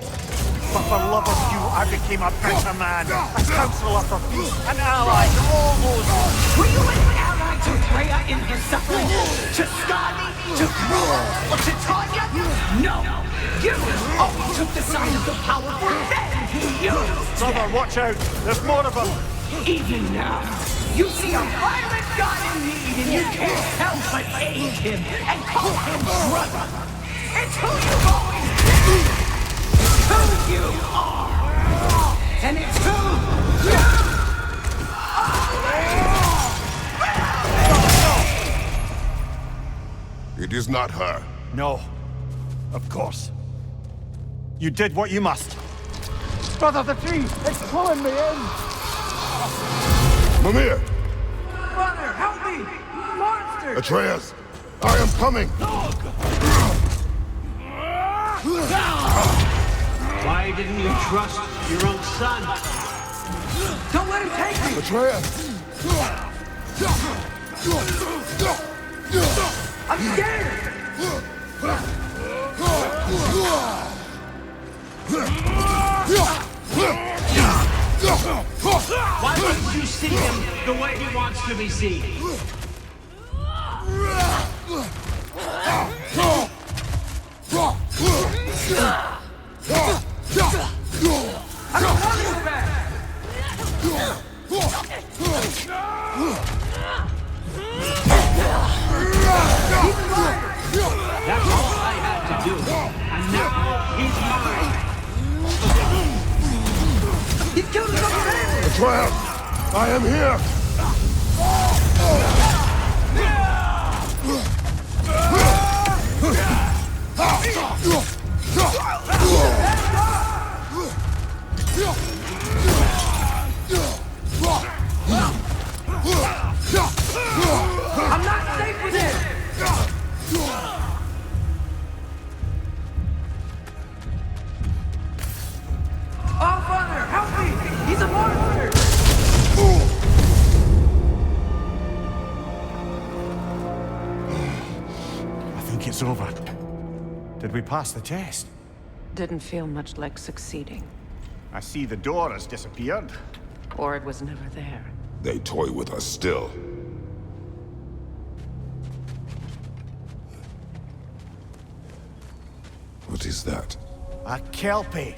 But for love of you, I became a better man. A counselor for peace, an ally to all those... Were you an ally to Freya in her suffering? To Skadi? To Gruul? Or to Tanya? No! You always took the side of the powerful men he used! Brother, watch out! There's more of them! Even now, you see a violent god in need and you can't help but aid him and call him brother! It's who you've always been! It's who you are! And it's who you are! It is not her. No. Of course. You did what you must. Brother, the tree! It's pulling me in! Mimir! Brother, help me! Monster! Atreus! I am coming! Why didn't you trust your own son? Don't let him take me! Atreus! I'm scared! Why wouldn't you see him the way he wants to be seen? I don't want you back! That's all I had to do. And now he's mine. He killed his own family! Atreus! I am here! I'm not safe with him! Oh, Father, help me! He's a monster! I think it's over. Did we pass the test? Didn't feel much like succeeding. I see the door has disappeared. Or it was never there. They toy with us still. What is that? A Kelpie.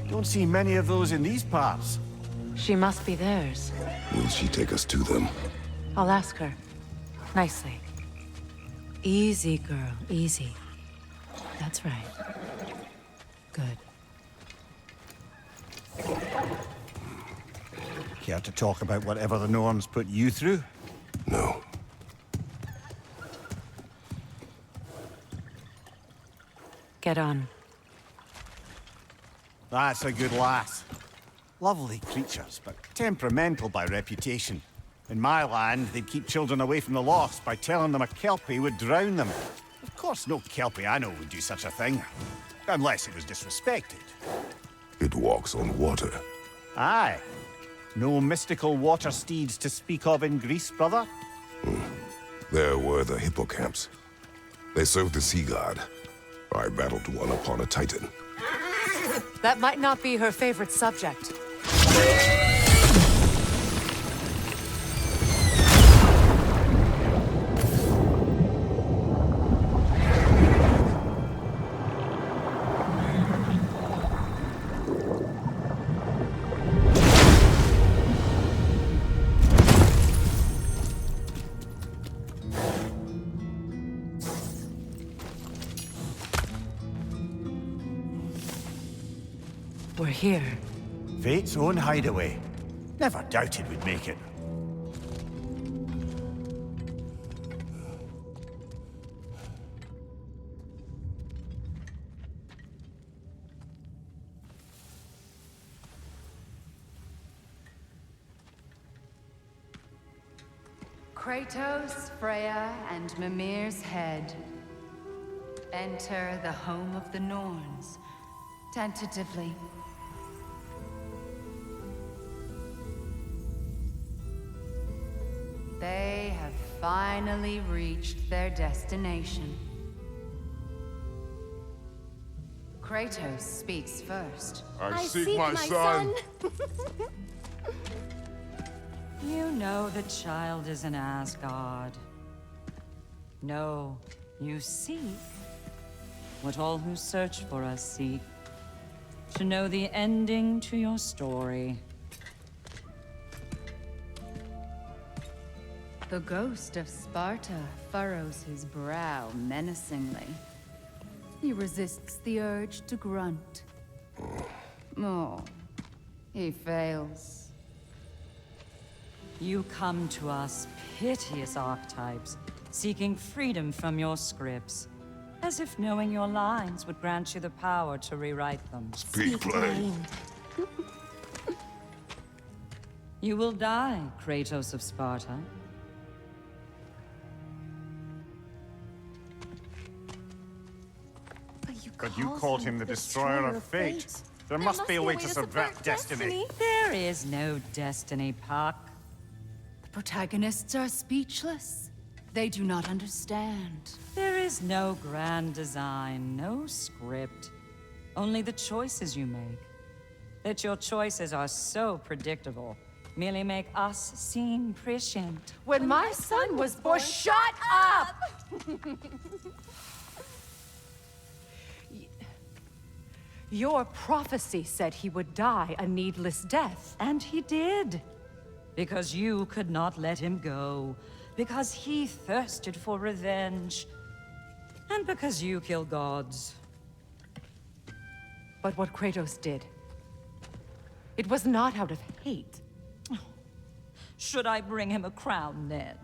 Don't see many of those in these parts. She must be theirs. Will she take us to them? I'll ask her. Nicely. Easy, girl. Easy. That's right. Good. Care to talk about whatever the Norns put you through? No. Get on. That's a good lass. Lovely creatures, but temperamental by reputation. In my land, they'd keep children away from the lost by telling them a Kelpie would drown them. Of course, no Kelpie I know would do such a thing. Unless it was disrespected. It walks on water. Aye. No mystical water steeds to speak of in Greece, brother? There were the hippocamps. They served the sea god. I battled one upon a titan. That might not be her favorite subject. We're here. Fate's own hideaway. Never doubted we'd make it. Kratos, Freya, and Mimir's head. Enter the home of the Norns, tentatively. They have finally reached their destination. Kratos speaks first. I seek my son. You know the child is in Asgard. No, you seek what all who search for us seek. To know the ending to your story. The ghost of Sparta furrows his brow menacingly. He resists the urge to grunt. Oh, he fails. You come to us, piteous archetypes, seeking freedom from your scripts, as if knowing your lines would grant you the power to rewrite them. Speak plain. You will die, Kratos of Sparta. But you called him the destroyer of fate. There must be a way to subvert destiny. There is no destiny, Puck. The protagonists are speechless. They do not understand. There is no grand design, no script. Only the choices you make. That your choices are so predictable, merely make us seem prescient. When my son was born, shut up! Your prophecy said he would die a needless death. And he did. Because you could not let him go. Because he thirsted for revenge. And because you kill gods. But what Kratos did, it was not out of hate. Should I bring him a crown then?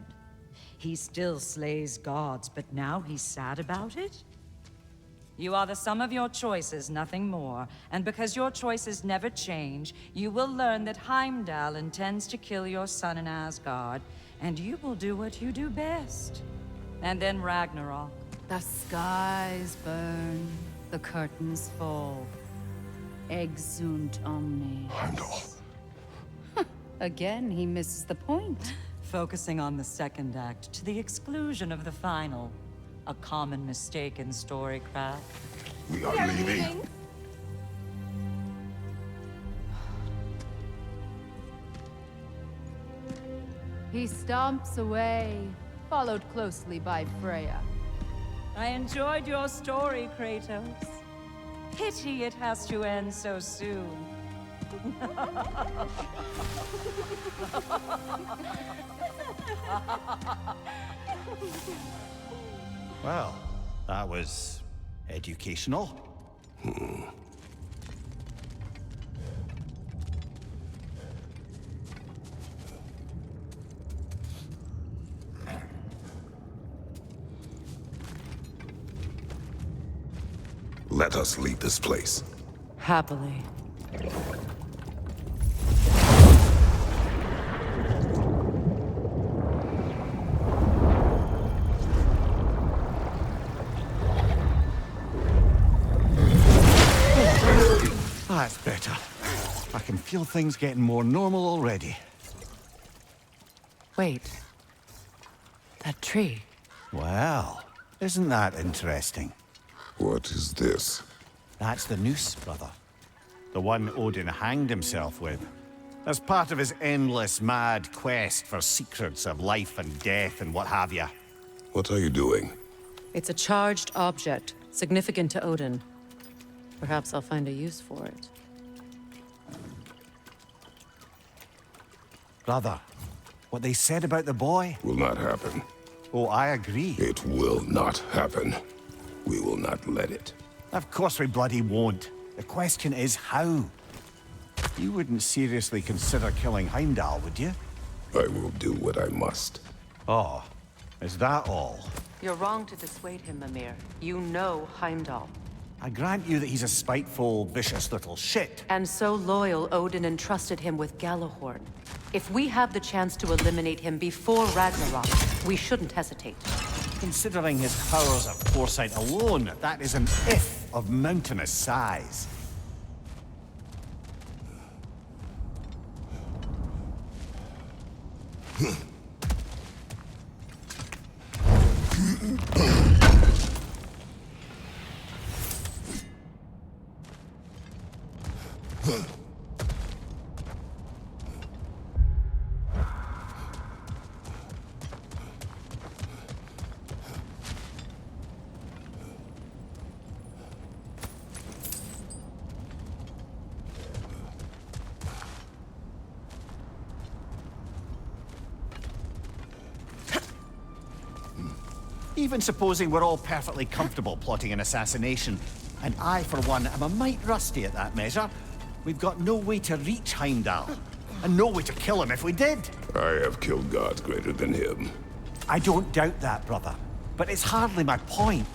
He still slays gods, but now he's sad about it? You are the sum of your choices, nothing more. And because your choices never change, you will learn that Heimdall intends to kill your son in Asgard, and you will do what you do best. And then Ragnarok. The skies burn, the curtains fall. Exunt omnes. Heimdall. Again, he misses the point. Focusing on the second act to the exclusion of the final. A common mistake in storycraft. We are leaving. He stomps away, followed closely by Freya. I enjoyed your story, Kratos. Pity it has to end so soon. Well, that was educational. Let us leave this place. Happily. That's better. I can feel things getting more normal already. Wait. That tree. Well, isn't that interesting? What is this? That's the noose, brother. The one Odin hanged himself with. As part of his endless, mad quest for secrets of life and death and what have you. What are you doing? It's a charged object, significant to Odin. Perhaps I'll find a use for it. Brother, what they said about the boy? Will not happen. Oh, I agree. It will not happen. We will not let it. Of course we bloody won't. The question is how? You wouldn't seriously consider killing Heimdall, would you? I will do what I must. Oh, is that all? You're wrong to dissuade him, Mimir. You know Heimdall. I grant you that he's a spiteful, vicious little shit. And so loyal, Odin entrusted him with Gjallarhorn. If we have the chance to eliminate him before Ragnarok, we shouldn't hesitate. Considering his powers of foresight alone, that is an if of mountainous size. Even supposing we're all perfectly comfortable plotting an assassination, and I, for one, am a mite rusty at that measure, we've got no way to reach Heimdall, and no way to kill him if we did. I have killed gods greater than him. I don't doubt that, brother, but it's hardly my point.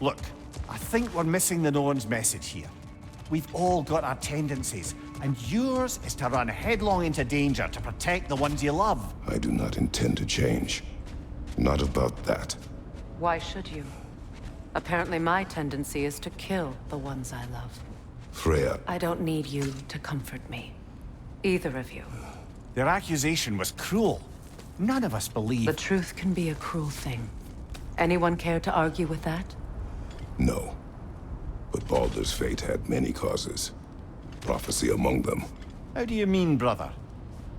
Look, I think we're missing the Norn's message here. We've all got our tendencies, and yours is to run headlong into danger to protect the ones you love. I do not intend to change. Not about that. Why should you? Apparently my tendency is to kill the ones I love. Freya. I don't need you to comfort me. Either of you. Their accusation was cruel. None of us believe... The truth can be a cruel thing. Anyone care to argue with that? No. But Baldur's fate had many causes. Prophecy among them. How do you mean, brother?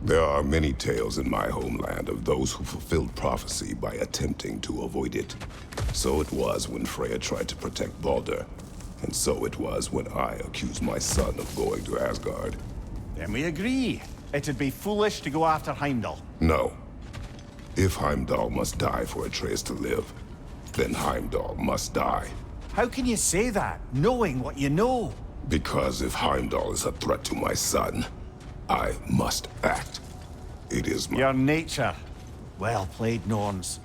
There are many tales in my homeland of those who fulfilled prophecy by attempting to avoid it. So it was when Freya tried to protect Baldur. And so it was when I accused my son of going to Asgard. Then we agree. It'd be foolish to go after Heimdall. No. If Heimdall must die for Atreus to live, then Heimdall must die. How can you say that, knowing what you know? Because if Heimdall is a threat to my son, I must act. It is my... Your nature. Well played, Norns.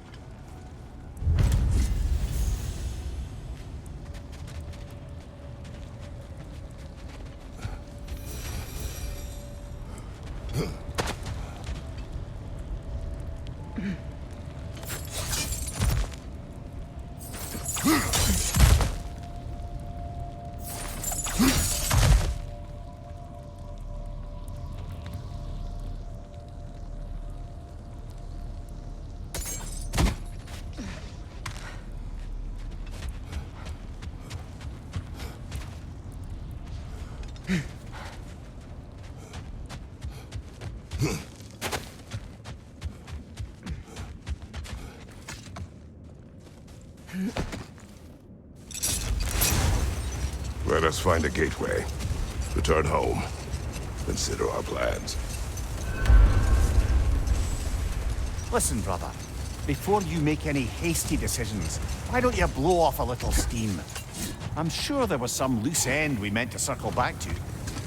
Let us find a gateway. Return home. Consider our plans. Listen, brother. Before you make any hasty decisions, why don't you blow off a little steam? I'm sure there was some loose end we meant to circle back to.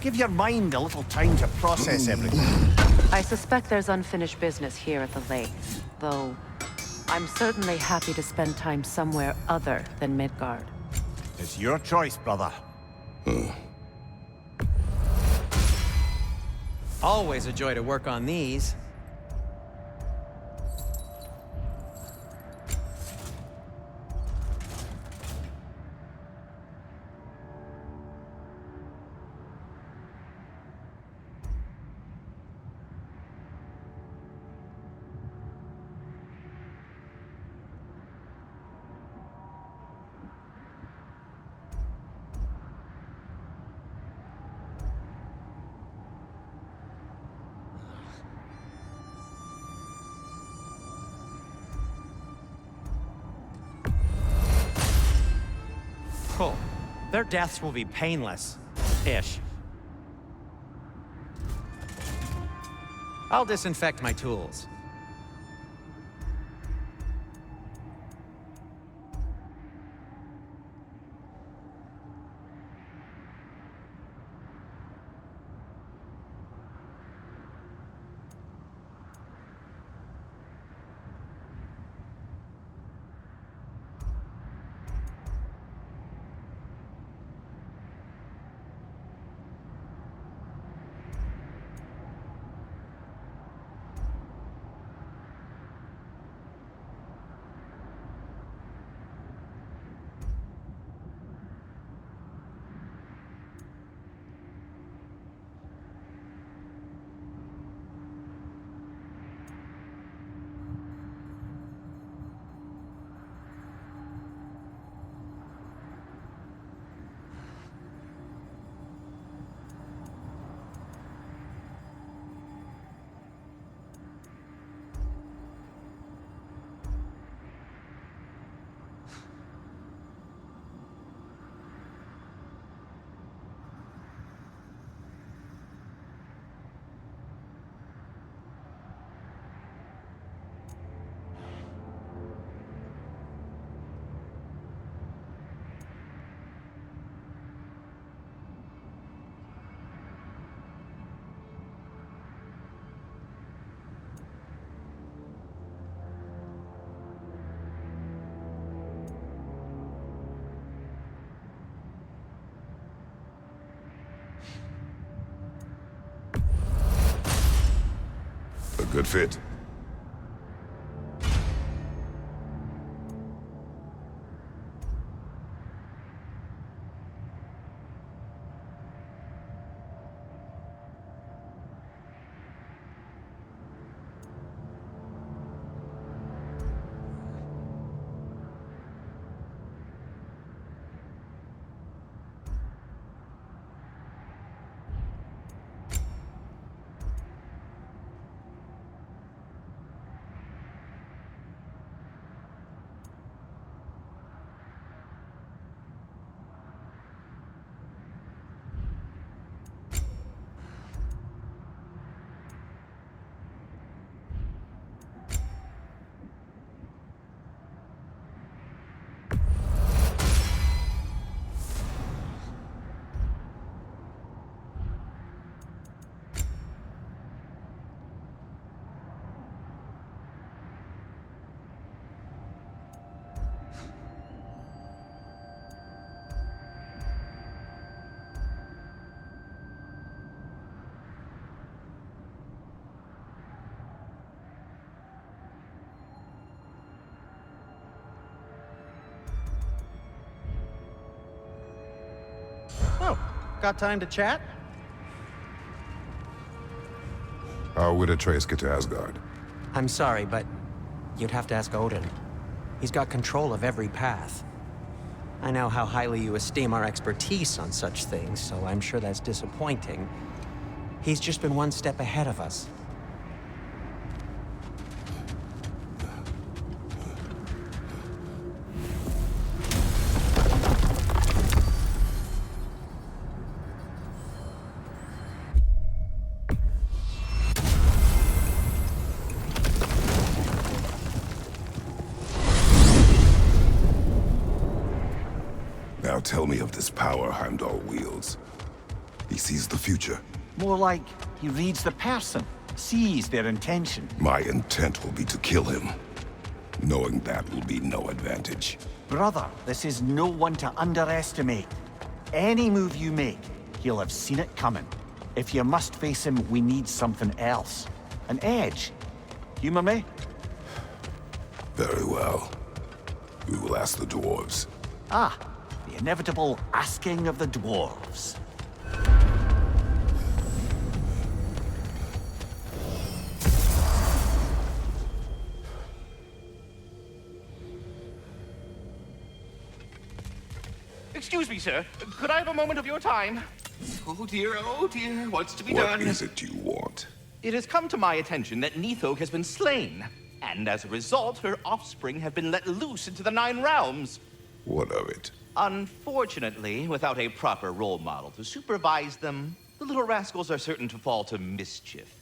Give your mind a little time to process everything. I suspect there's unfinished business here at the lake, though I'm certainly happy to spend time somewhere other than Midgard. It's your choice, brother. Always a joy to work on these. Their deaths will be painless-ish. I'll disinfect my tools. A good fit. Oh, got time to chat? How would Atreus get to Asgard? I'm sorry, but you'd have to ask Odin. He's got control of every path. I know how highly you esteem our expertise on such things, so I'm sure that's disappointing. He's just been one step ahead of us. Now tell me of this power Heimdall wields. He sees the future. More like he reads the person, sees their intention. My intent will be to kill him. Knowing that will be no advantage. Brother, this is no one to underestimate. Any move you make, he'll have seen it coming. If you must face him, we need something else. An edge. Humor me? Very well. We will ask the dwarves. Ah, the inevitable asking of the dwarves. Excuse me, sir. Could I have a moment of your time? Oh dear, what's to be done? What is it you want? It has come to my attention that Nithog has been slain, and as a result, her offspring have been let loose into the Nine Realms. What of it? Unfortunately, without a proper role model to supervise them, the little rascals are certain to fall to mischief.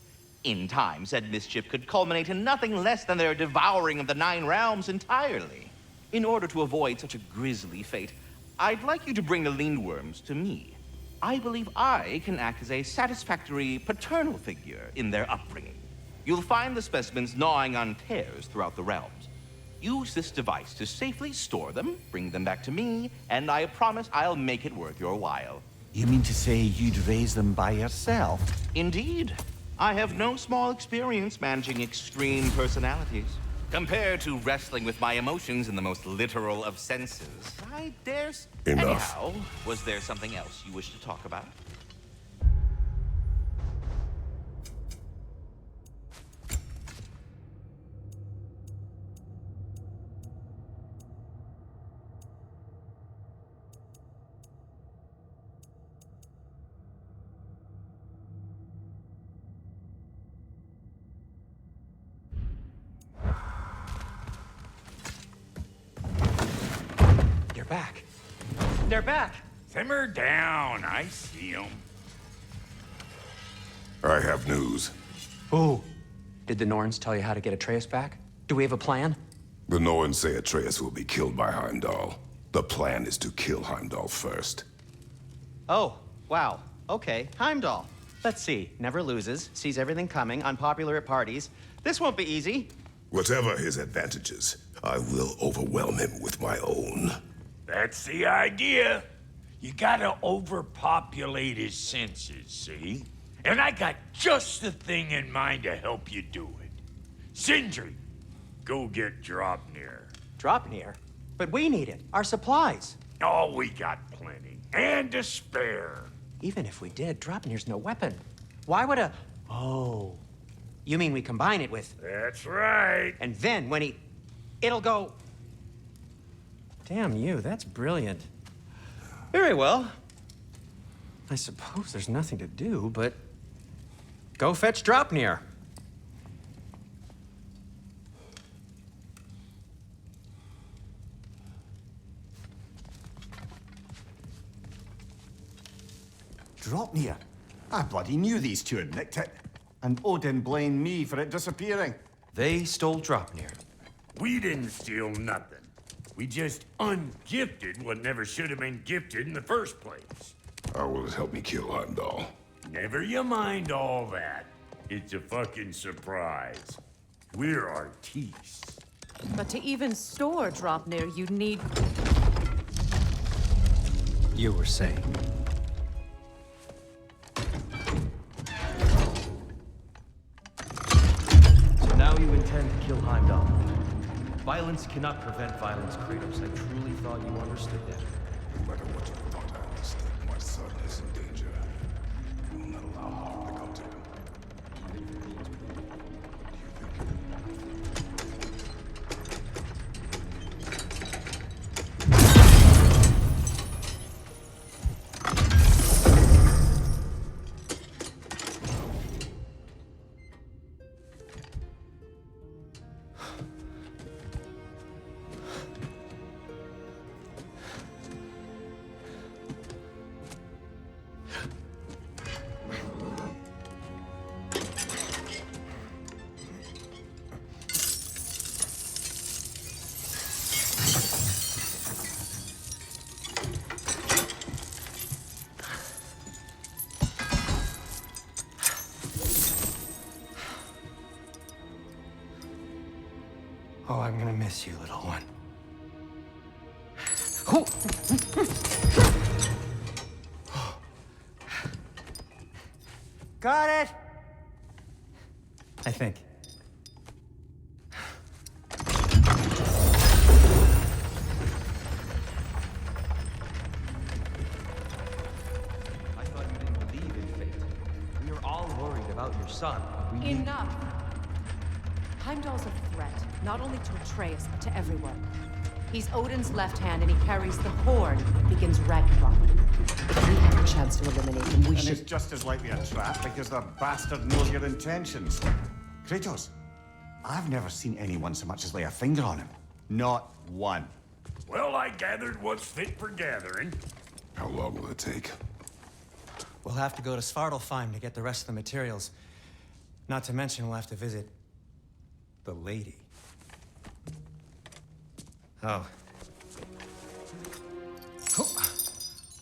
In time, said mischief could culminate in nothing less than their devouring of the 9 realms entirely. In order to avoid such a grisly fate, I'd like you to bring the Lindworms to me. I believe I can act as a satisfactory paternal figure in their upbringing. You'll find the specimens gnawing on tears throughout the realms. Use this device to safely store them, bring them back to me, and I promise I'll make it worth your while. You mean to say you'd raise them by yourself? Indeed. I have no small experience managing extreme personalities. Compared to wrestling with my emotions in the most literal of senses, I dare... Enough. Anyhow, was there something else you wish to talk about? Back. They're back. Simmer down. I see them. I have news. Ooh. Did the Norns tell you how to get Atreus back? Do we have a plan? The Norns say Atreus will be killed by Heimdall. The plan is to kill Heimdall first. Oh, wow. Okay, Heimdall. Let's see. Never loses, sees everything coming, unpopular at parties. This won't be easy. Whatever his advantages, I will overwhelm him with my own. That's the idea. You gotta overpopulate his senses, see? And I got just the thing in mind to help you do it. Sindri, go get Draupnir. Draupnir? But we need it. Our supplies. Oh, we got plenty. And to spare. Even if we did, Draupnir's no weapon. Why would a... Oh. You mean we combine it with... That's right. And then when he... It'll go... Damn you, that's brilliant. Very well. I suppose there's nothing to do, but... Go fetch Draupnir. Draupnir? I bloody knew these two had nicked it. And Odin blamed me for it disappearing. They stole Draupnir. We didn't steal nothing. We just ungifted what never should have been gifted in the first place. How will it help me kill Heimdall? Never you mind all that. It's a fucking surprise. We're artistes. But to even store Draupnir, you'd need... You were saying. So now you intend to kill Heimdall. Violence cannot prevent violence, Kratos. I truly thought you understood that. No matter what you thought I understood, my son is in danger. I will not allow harm to come to him. Oh, I'm gonna miss you, little one. Got it! I think. I thought you didn't believe in fate. We are all worried about your son. We need... Enough! Heimdall's a threat, not only to Atreus, but to everyone. He's Odin's left hand, and he carries the Horde that begins Ragnarok. If we have a chance to eliminate him, we should... And it's just as likely a trap because the bastard knows your intentions. Kratos, I've never seen anyone so much as lay a finger on him. Not one. Well, I gathered what's fit for gathering. How long will it take? We'll have to go to Svartalfheim to get the rest of the materials. Not to mention we'll have to visit the lady. Oh.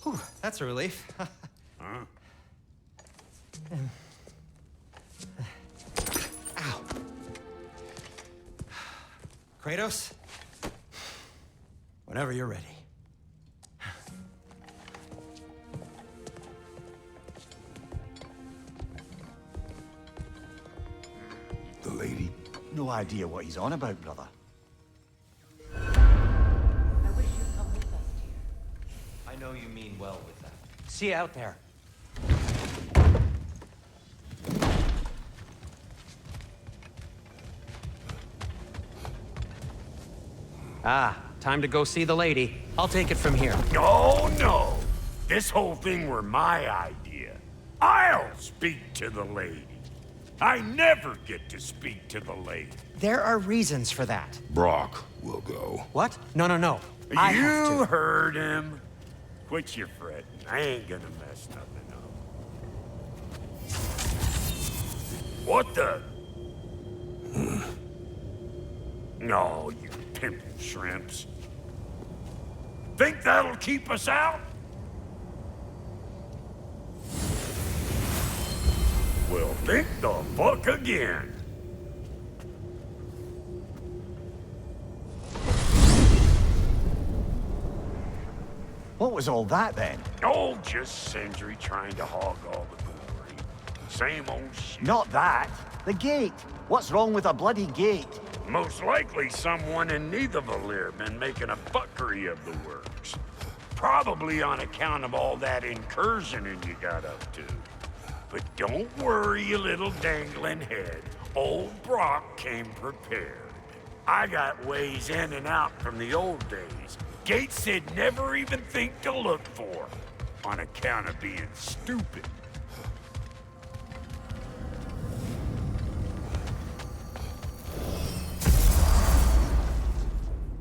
Whew, that's a relief. Huh? Ow. Kratos? Whenever you're ready. The lady? No idea what he's on about, brother. I wish you'd come with us, dear. I know you mean well with that. See you out there. Ah, time to go see the lady. I'll take it from here. No, no. This whole thing were my idea. I'll speak to the lady. I never get to speak to the lady. There are reasons for that. Brock will go. What? No, no, no. I have You to. heard him. Quit your fretting. I ain't gonna mess nothing up. What the? No, you pimple shrimps. Think that'll keep us out? Well, think the fuck again. What was all that then? Oh, just Sindri trying to hog all the glory. Same old shit. Not that. The gate. What's wrong with a bloody gate? Most likely someone in Nidavellir been making a fuckery of the works. Probably on account of all that incursioning you got up to. But don't worry, you little dangling head. Old Brock came prepared. I got ways in and out from the old days. Gates they'd never even think to look for, on account of being stupid.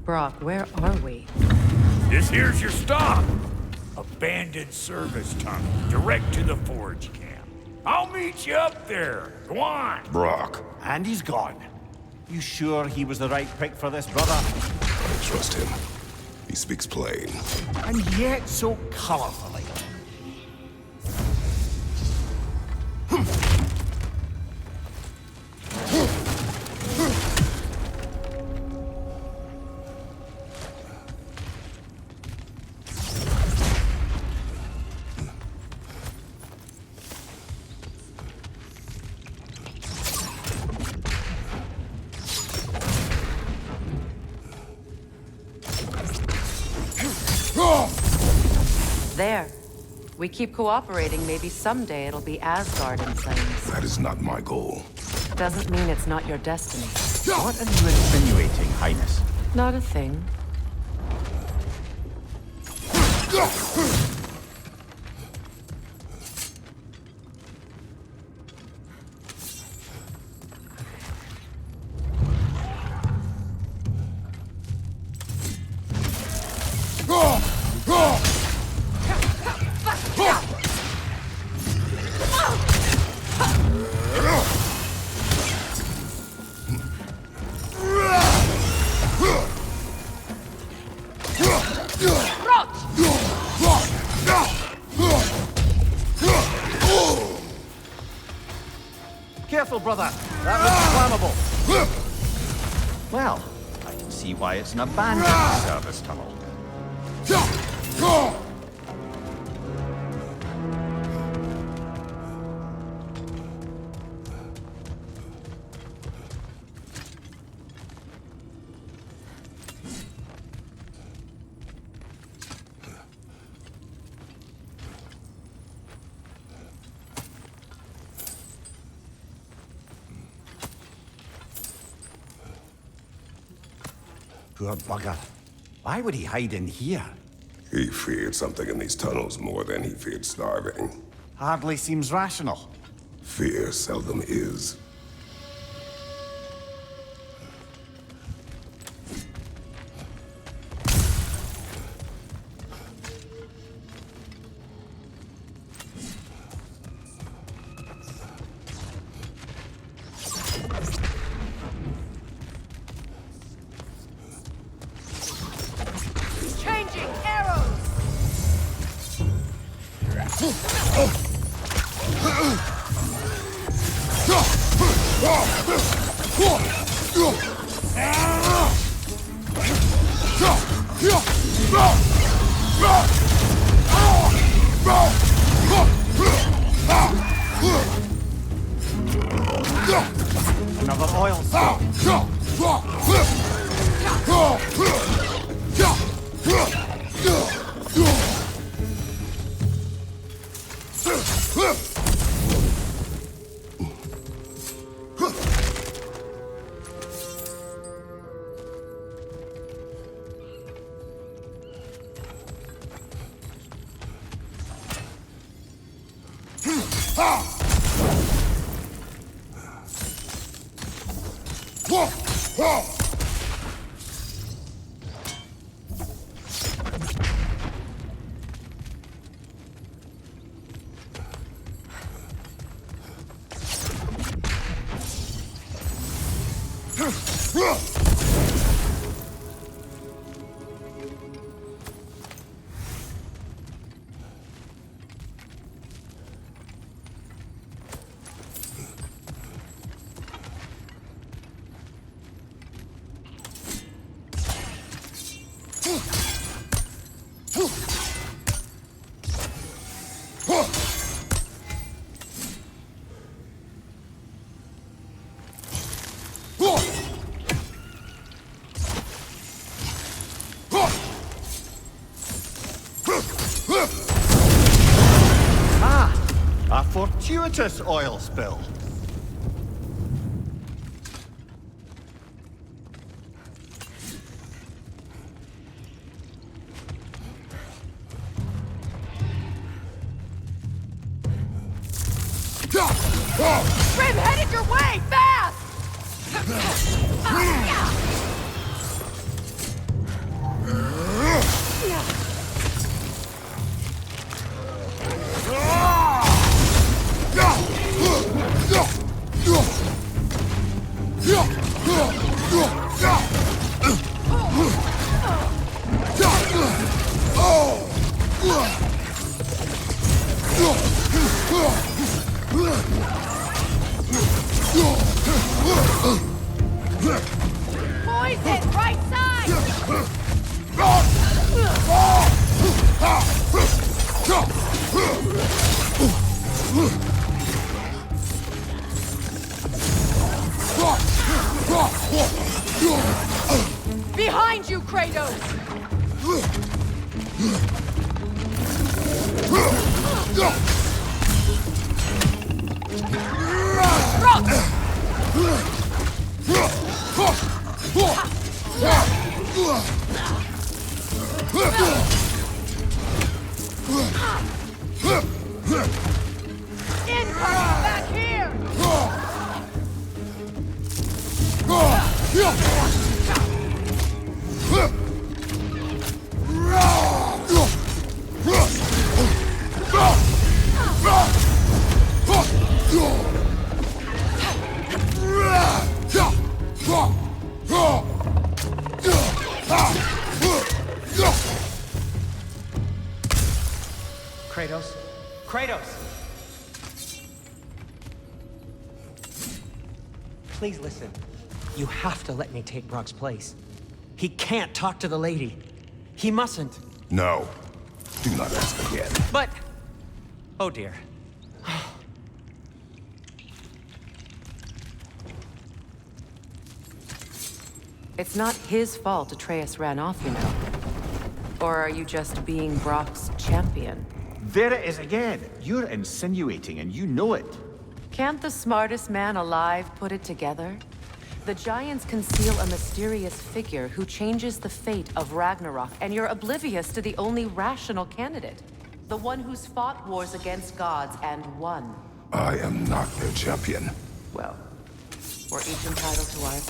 Brock, where are we? This here's your stop. Abandoned service tunnel, direct to the forge camp. I'll meet you up there. Go on. Brock. And he's gone. You sure he was the right pick for this, brother? I trust him. He speaks plain. And yet so colorfully. There. We keep cooperating, maybe someday it'll be Asgard in flames. That is not my goal. Doesn't mean it's not your destiny. What are you insinuating, Highness? Not a thing. Careful, brother. That was flammable. Well, I can see why it's an abandoned service tunnel. Poor bugger. Why would he hide in here? He feared something in these tunnels more than he feared starving. Hardly seems rational. Fear seldom is. A fortuitous oil spill. Grim, headed your way! Fast! Poison! Right side! Behind you, Kratos! Incoming back here! Kratos? Kratos! Please listen. You have to let me take Brock's place. He can't talk to the lady. He mustn't. No. Do not ask again. But... Oh dear. It's not his fault Atreus ran off, you know. Or are you just being Brock's champion? There it is again. You're insinuating and you know it. Can't the smartest man alive put it together? The Giants conceal a mysterious figure who changes the fate of Ragnarok, and you're oblivious to the only rational candidate. The one who's fought wars against gods and won. I am not their champion. Well, we're each entitled to ours.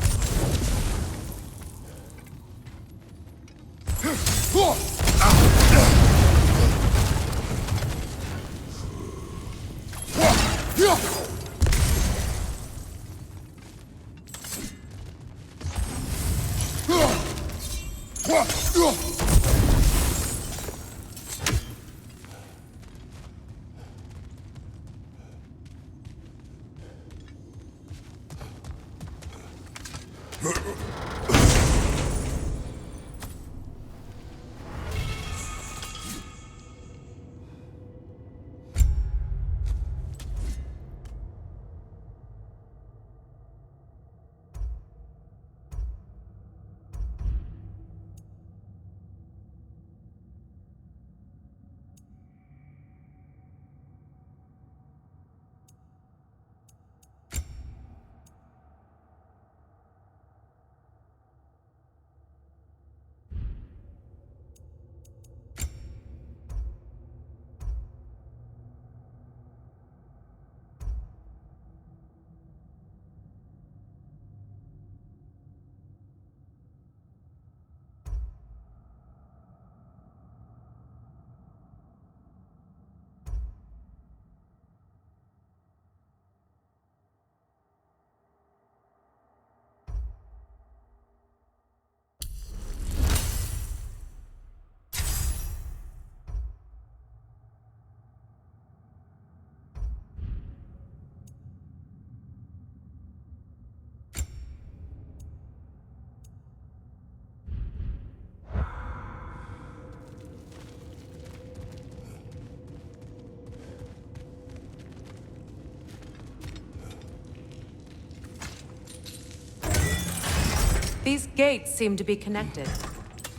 These gates seem to be connected.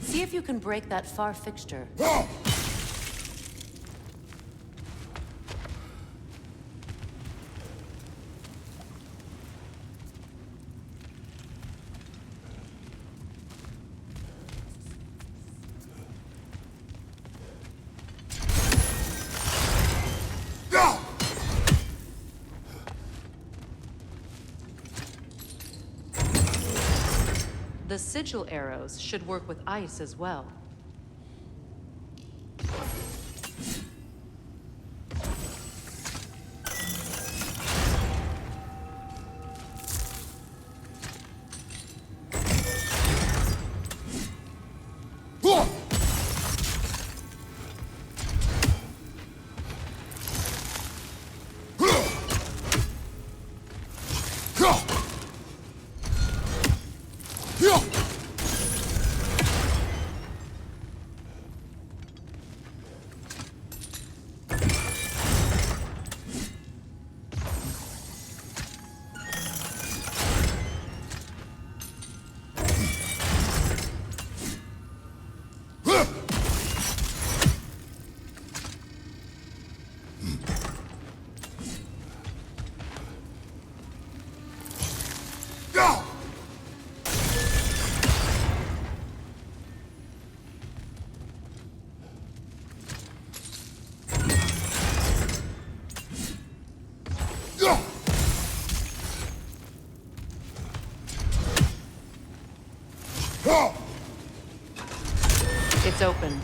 See if you can break that far fixture. The sigil arrows should work with ice as well. It's open.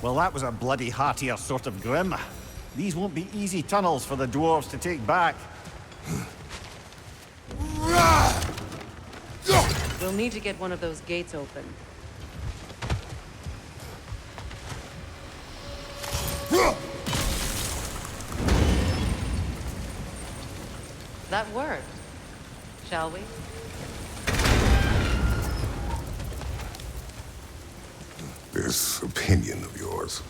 Well, that was a bloody heartier sort of grim. These won't be easy tunnels for the dwarves to take back. We'll need to get one of those gates open. That worked. Shall we? This opinion of yours,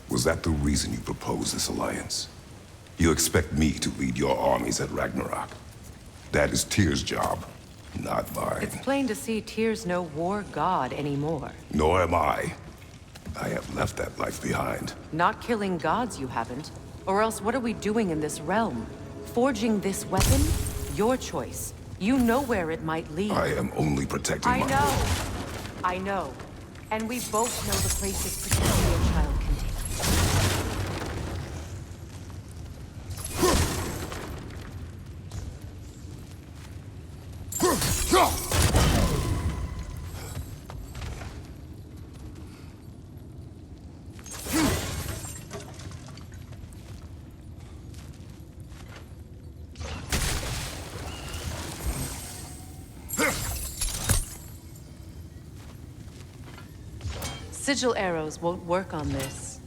was that the reason you proposed this alliance? You expect me to lead your armies at Ragnarok? That is Tyr's job, not mine. It's plain to see Tyr's no war god anymore. Nor am I. I have left that life behind. Not killing gods, you haven't. Or else what are we doing in this realm? Forging this weapon? Your choice. You know where it might lead. I am only protecting my... I know. And we both know the places protecting your child can take Sigil arrows won't work on this.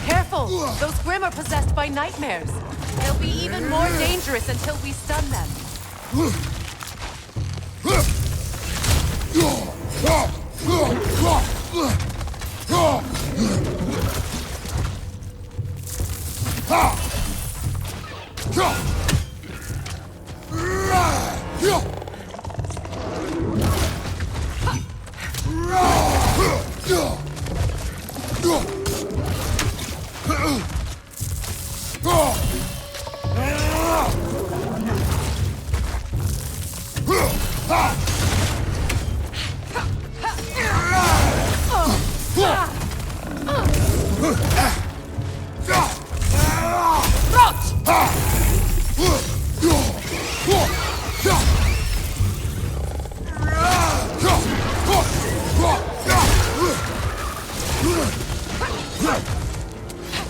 Careful! Those Grimm are possessed by nightmares. They'll be even more dangerous until we stun them.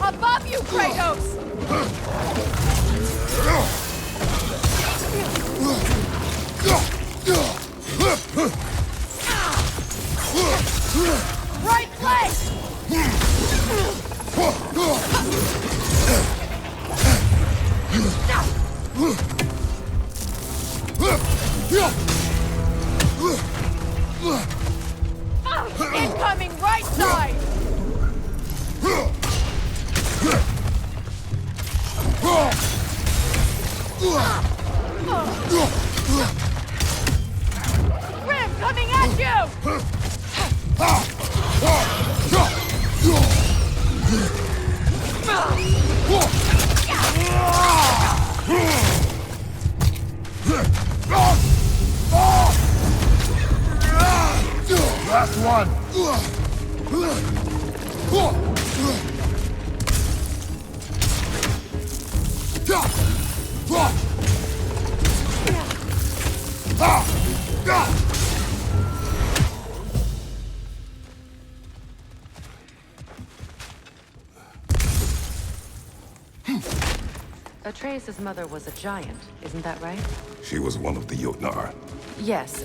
Above you, Kratos! Right leg! Incoming right side! Grim coming at you! Last one. Atreus' mother was a giant, isn't that right? She was one of the Jotnar. Yes.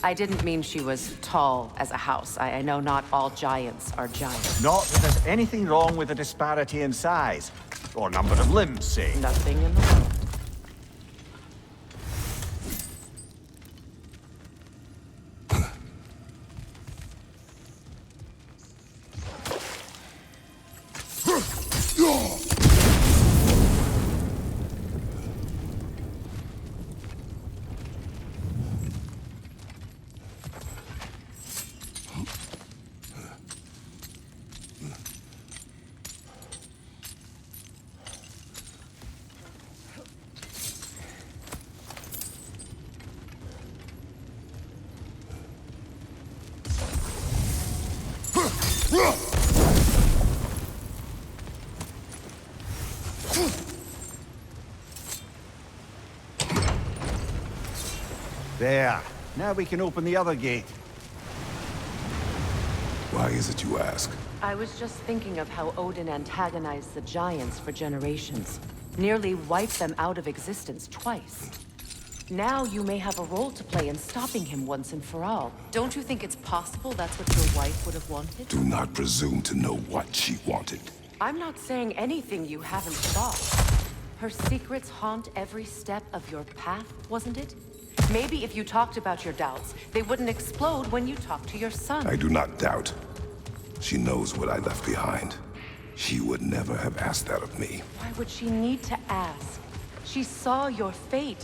I didn't mean she was tall as a house. I know not all giants are giants. Not that there's anything wrong with the disparity in size. Or number of limbs, say. Nothing in the world. There. Now we can open the other gate. Why is it you ask? I was just thinking of how Odin antagonized the giants for generations. Nearly wiped them out of existence twice. Now you may have a role to play in stopping him once and for all. Don't you think it's possible that's what your wife would have wanted? Do not presume to know what she wanted. I'm not saying anything you haven't thought. Her secrets haunt every step of your path, wasn't it? Maybe if you talked about your doubts, they wouldn't explode when you talked to your son. I do not doubt. She knows what I left behind. She would never have asked that of me. Why would she need to ask? She saw your fate.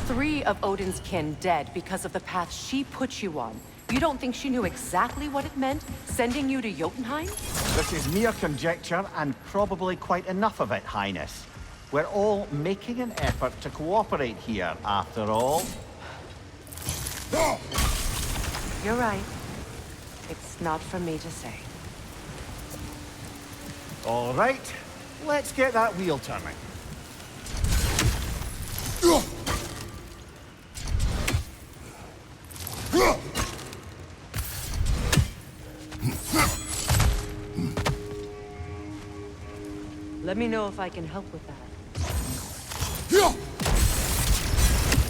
3 of Odin's kin dead because of the path she put you on. You don't think she knew exactly what it meant, sending you to Jotunheim? This is mere conjecture, and probably quite enough of it, Highness. We're all making an effort to cooperate here, after all. You're right. It's not for me to say. All right, let's get that wheel turning. Let me know if I can help with that.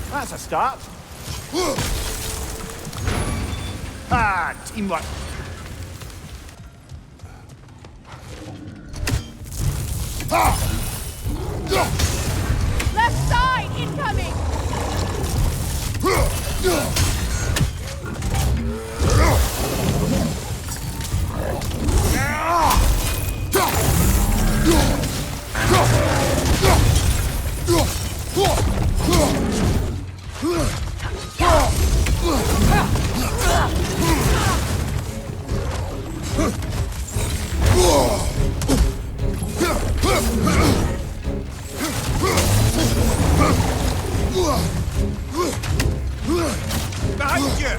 That's a start. Ah, teamwork. Left side, incoming! Behind you!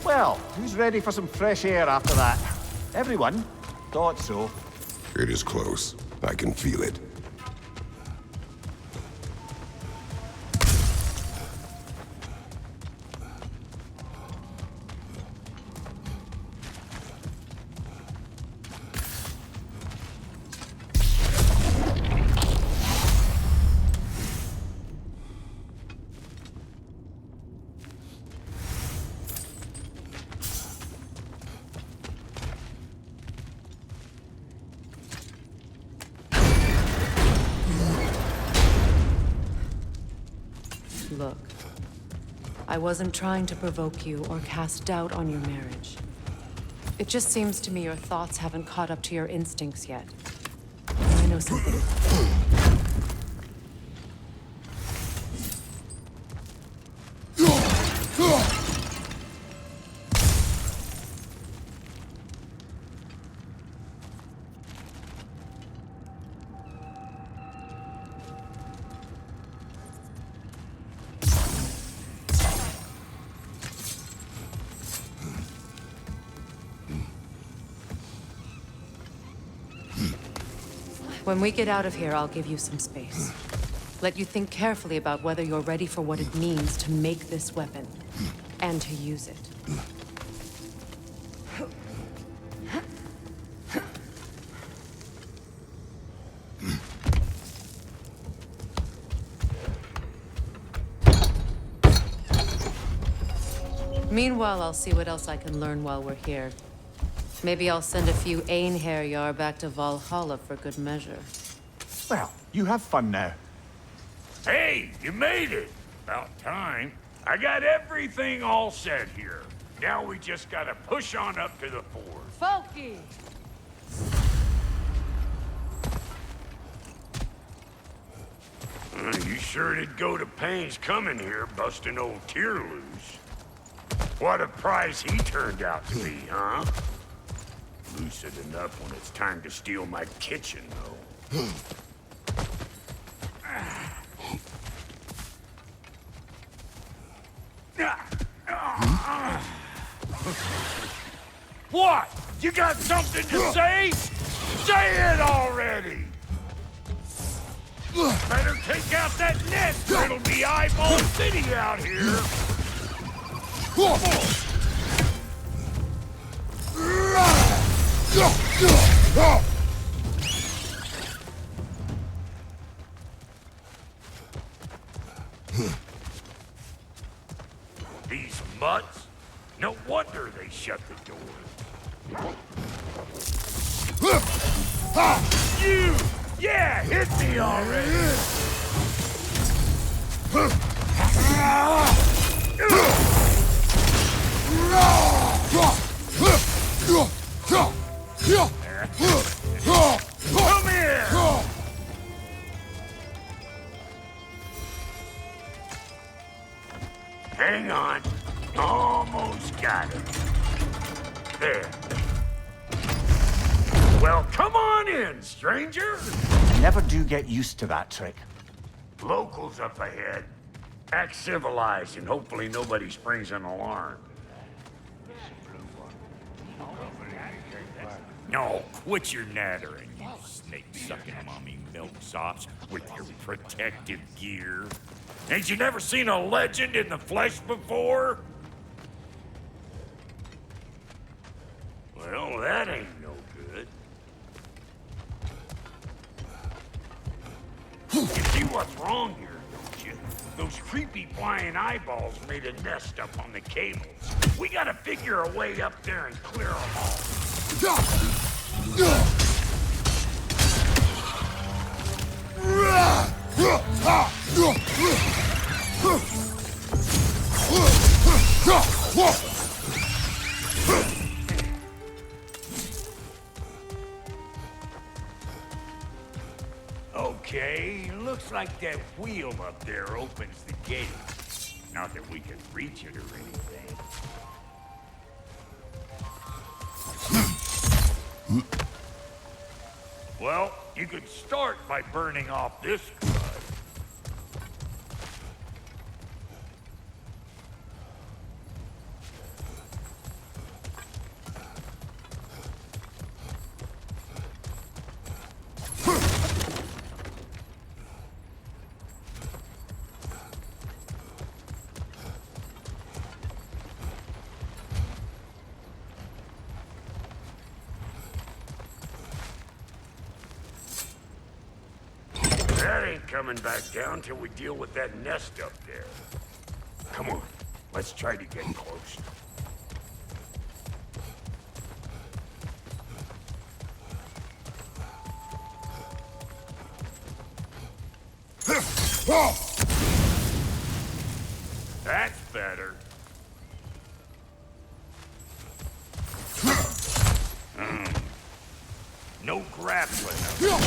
Well, who's ready for some fresh air after that? Everyone? Thought so. It is close. I can feel it. Look, I wasn't trying to provoke you or cast doubt on your marriage. It just seems to me your thoughts haven't caught up to your instincts yet. I know something. When we get out of here, I'll give you some space. Let you think carefully about whether you're ready for what it means to make this weapon, and to use it. Meanwhile, I'll see what else I can learn while we're here. Maybe I'll send a few Einherjar back to Valhalla for good measure. Well, you have fun now. Hey, you made it! About time. I got everything all set here. Now we just gotta push on up to the ford. Folky! You sure did go to pains coming here, busting old Tyr loose. What a prize he turned out to be, huh? Lucid enough when it's time to steal my kitchen, though. What? You got something to say? Say it already! Better take out that nest or it'll be eyeball city out here! These mutts? No wonder they shut the door. You! Yeah, hit me already! Come here! Hang on. Almost got it. There. Well, come on in, stranger! Never do get used to that trick. Locals up ahead. Act civilized and hopefully nobody springs an alarm. No, quit your nattering, you snake-sucking mommy milksops with your protective gear. Ain't you never seen a legend in the flesh before? Well, that ain't no good. You see what's wrong here, don't you? Those creepy flying eyeballs made a nest up on the cables. We gotta figure a way up there and clear them all. Okay, looks like that wheel up there opens the gate. Not that we can reach it or anything. Well, you could start by burning off this crud. That ain't coming back down till we deal with that nest up there. Come on, let's try to get close. That's better. No grappling up there.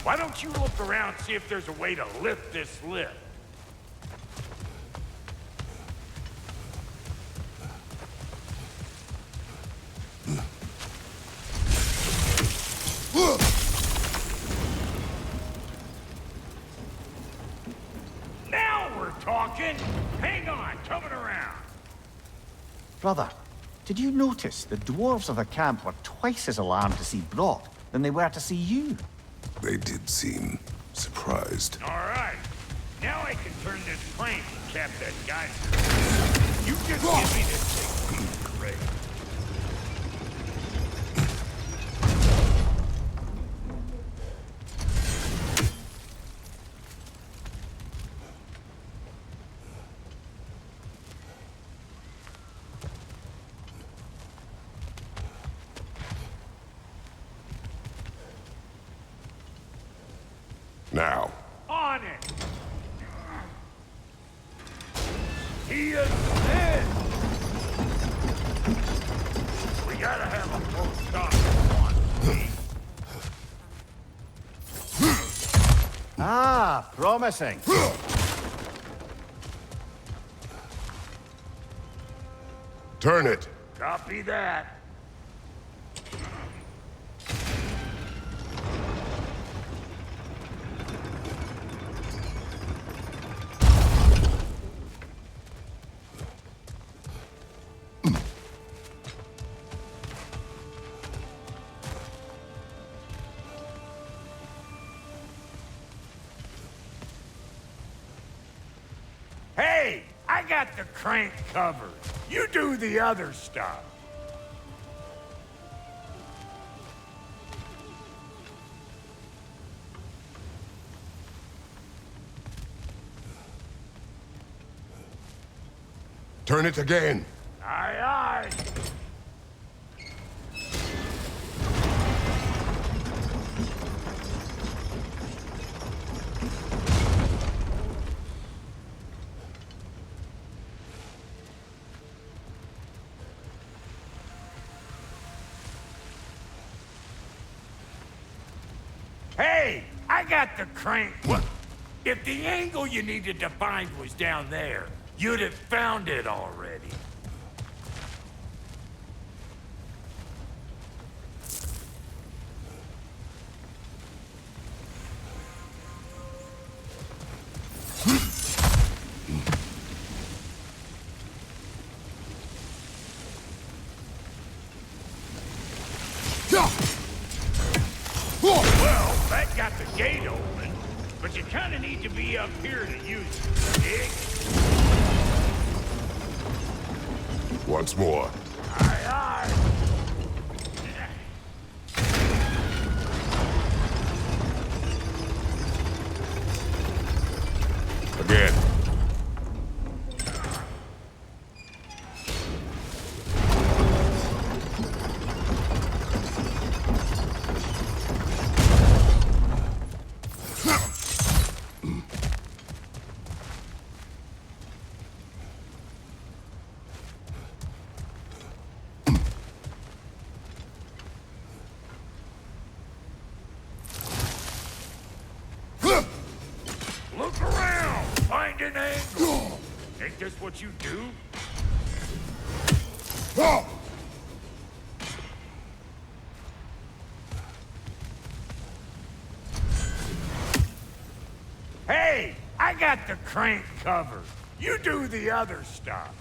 Why don't you look around and see if there's a way to lift this lift? Now we're talking! Hang on, coming around. Brother, did you notice the dwarves of the camp were twice as alarmed to see Brock than they were to see you? They did seem surprised. All right. Now I can turn this crank and cap that geyser. You just give me this thing, great. Now. On it! He is dead! We gotta have a close stop on. Ah, Promising. Turn it. Copy that. Hey, I got the crank covered. You do the other stuff. Turn it again. Aye, aye. Hey, I got the crank. What? If the angle you needed to find was down there, you'd have found it already. Well, that got the gate open, but you kind of need to be up here to use it. Dig? Once more. Aye, aye. Again. Look around! Find an angle! Ain't this what you do? Hey! I got the crank covered. You do the other stuff.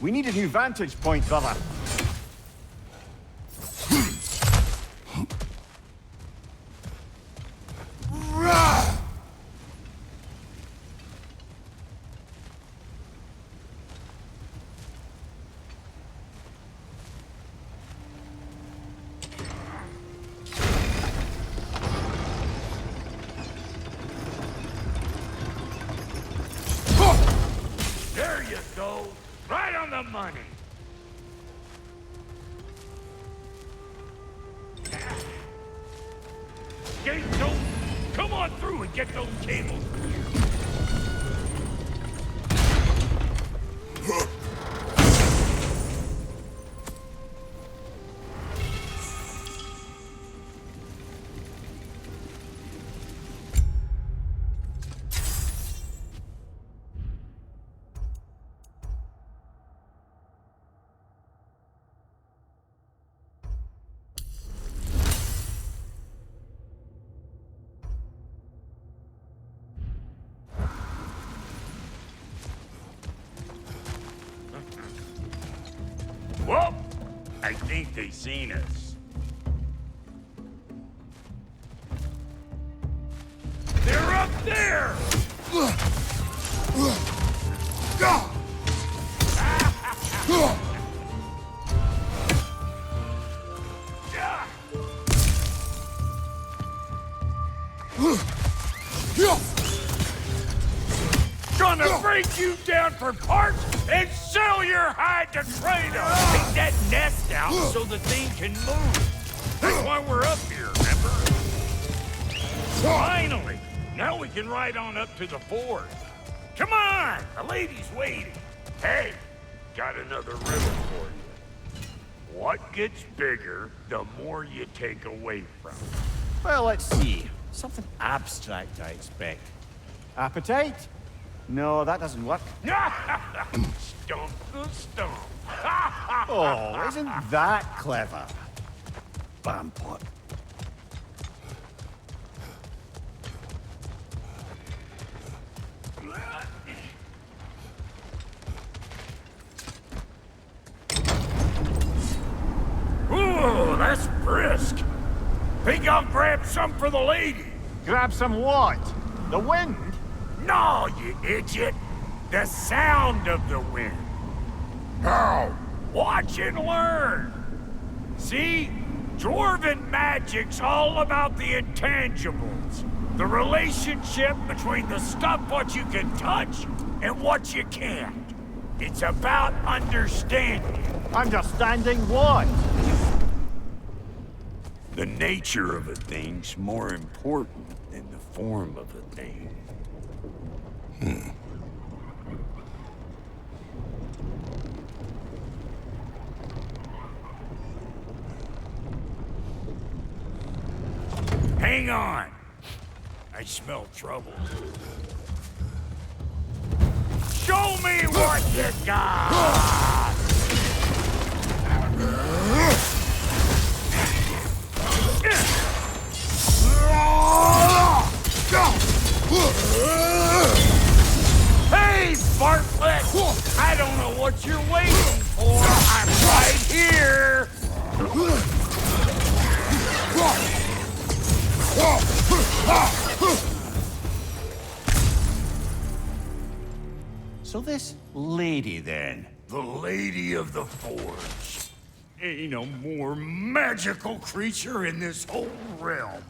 We need a new vantage point, brother. There you go. Right on the money. Gates open. Come on through and get those cables. Well, I think they seen us. They're up there! Gonna break you down for parts and sell your hide to Kratos! Take that nest out so the thing can move. That's why we're up here, remember? Finally! Now we can ride on up to the fort. Come on! The lady's waiting. Hey, got another riddle for you. What gets bigger, the more you take away from it. Well, let's see. Something abstract, I expect. Appetite? No, that doesn't work. Stump the stump. Oh, isn't that clever? Vampot. Ooh, that's brisk. Think I'll grab some for the lady. Grab some what? The wind? No, you idiot. The sound of the wind. How? Watch and learn. See? Dwarven magic's all about the intangibles. The relationship between the stuff what you can touch and what you can't. It's about understanding. Understanding what? The nature of a thing's more important than the form of a thing. Hang on. I smell trouble. Show me what you got! Hey, Bartlett! I don't know what you're waiting for. I'm right here! So this lady, then? The Lady of the Forge. Ain't no more magical creature in this whole realm.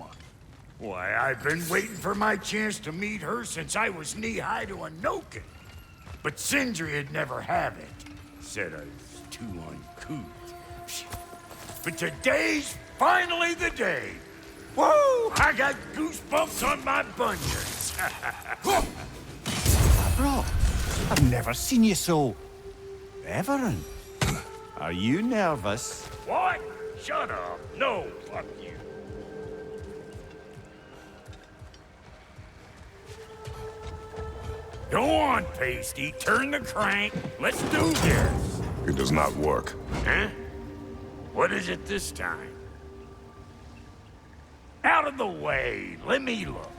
Why, I've been waiting for my chance to meet her since I was knee-high to a Noken. But Sindri'd never have it. Said I was too uncouth. But today's finally the day. Woo! I got goosebumps on my bunions. Bro, I've never seen you so... reverent. Are you nervous? What? Shut up. No, fuck you. Go on, Pasty. Turn the crank. Let's do this. It does not work. Huh? What is it this time? Out of the way. Let me look.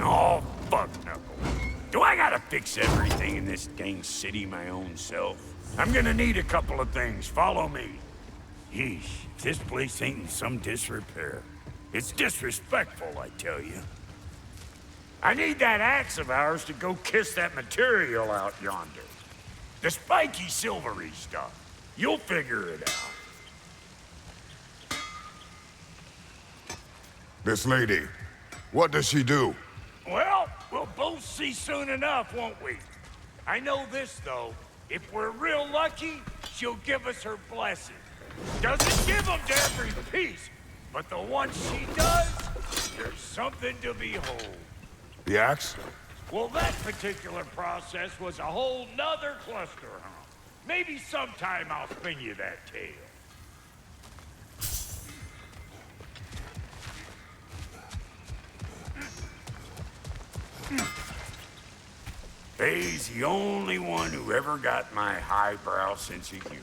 Oh, fuck knuckles. Do I gotta fix everything in this dang city my own self? I'm gonna need a couple of things. Follow me. Yeesh, this place ain't in some disrepair. It's disrespectful, I tell you. I need that axe of ours to go kiss that material out yonder. The spiky, silvery stuff. You'll figure it out. This lady, what does she do? Well, we'll both see soon enough, won't we? I know this, though. If we're real lucky, she'll give us her blessing. Doesn't give them to every piece, but the ones she does, there's something to behold. The axe? Well, that particular process was a whole nother cluster hump. Maybe sometime I'll spin you that tale. Faye's the only one who ever got my highbrow sense of humor.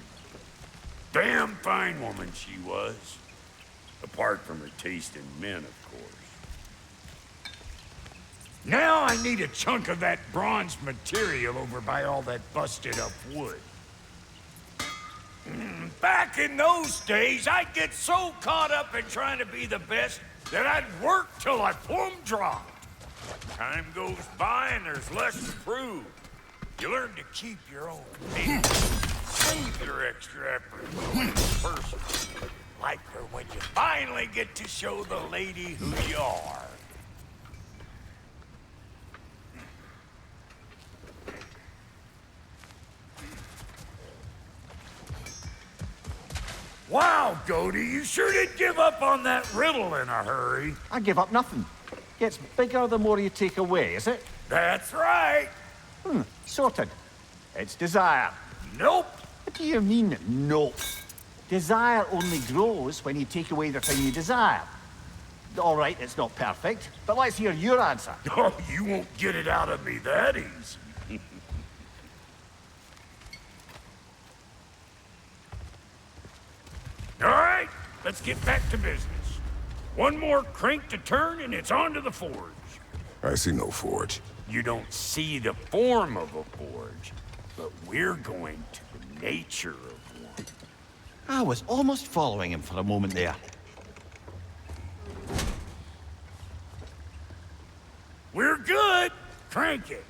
Damn fine woman she was. Apart from her taste in men, of course. Now I need a chunk of that bronze material over by all that busted up wood. Back in those days, I'd get so caught up in trying to be the best that I'd work till I plumb dropped. Time goes by and there's less to prove. You learn to keep your own opinion. Save your extra effort when it's personal. Like for when you finally get to show the lady who you are. Wow, Goaty, you sure did give up on that riddle in a hurry. I give up nothing. Gets bigger the more you take away, is it? That's right. Sorted. It's desire. Nope. What do you mean, nope? Desire only grows when you take away the thing you desire. All right, it's not perfect, but let's hear your answer. Oh, you won't get it out of me that easy. All right, let's get back to business. One more crank to turn and it's on to the forge. I see no forge. You don't see the form of a forge, but we're going to the nature of one. I was almost following him for a moment there. We're good. Crank it.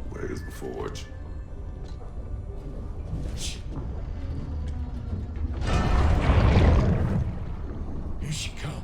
Where's the forge? Here she comes.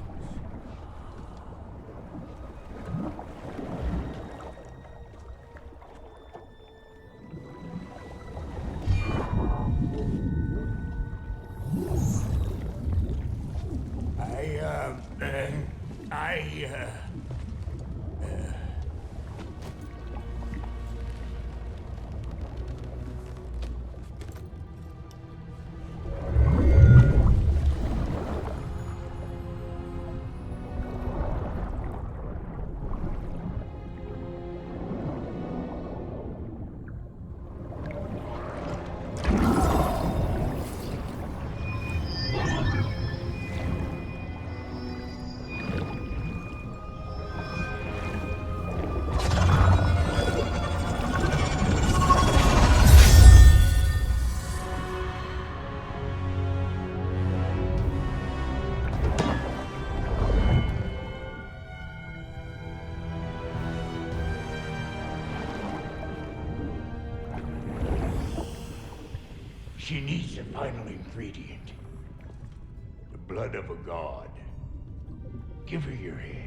She needs the final ingredient. The blood of a god. Give her your hand.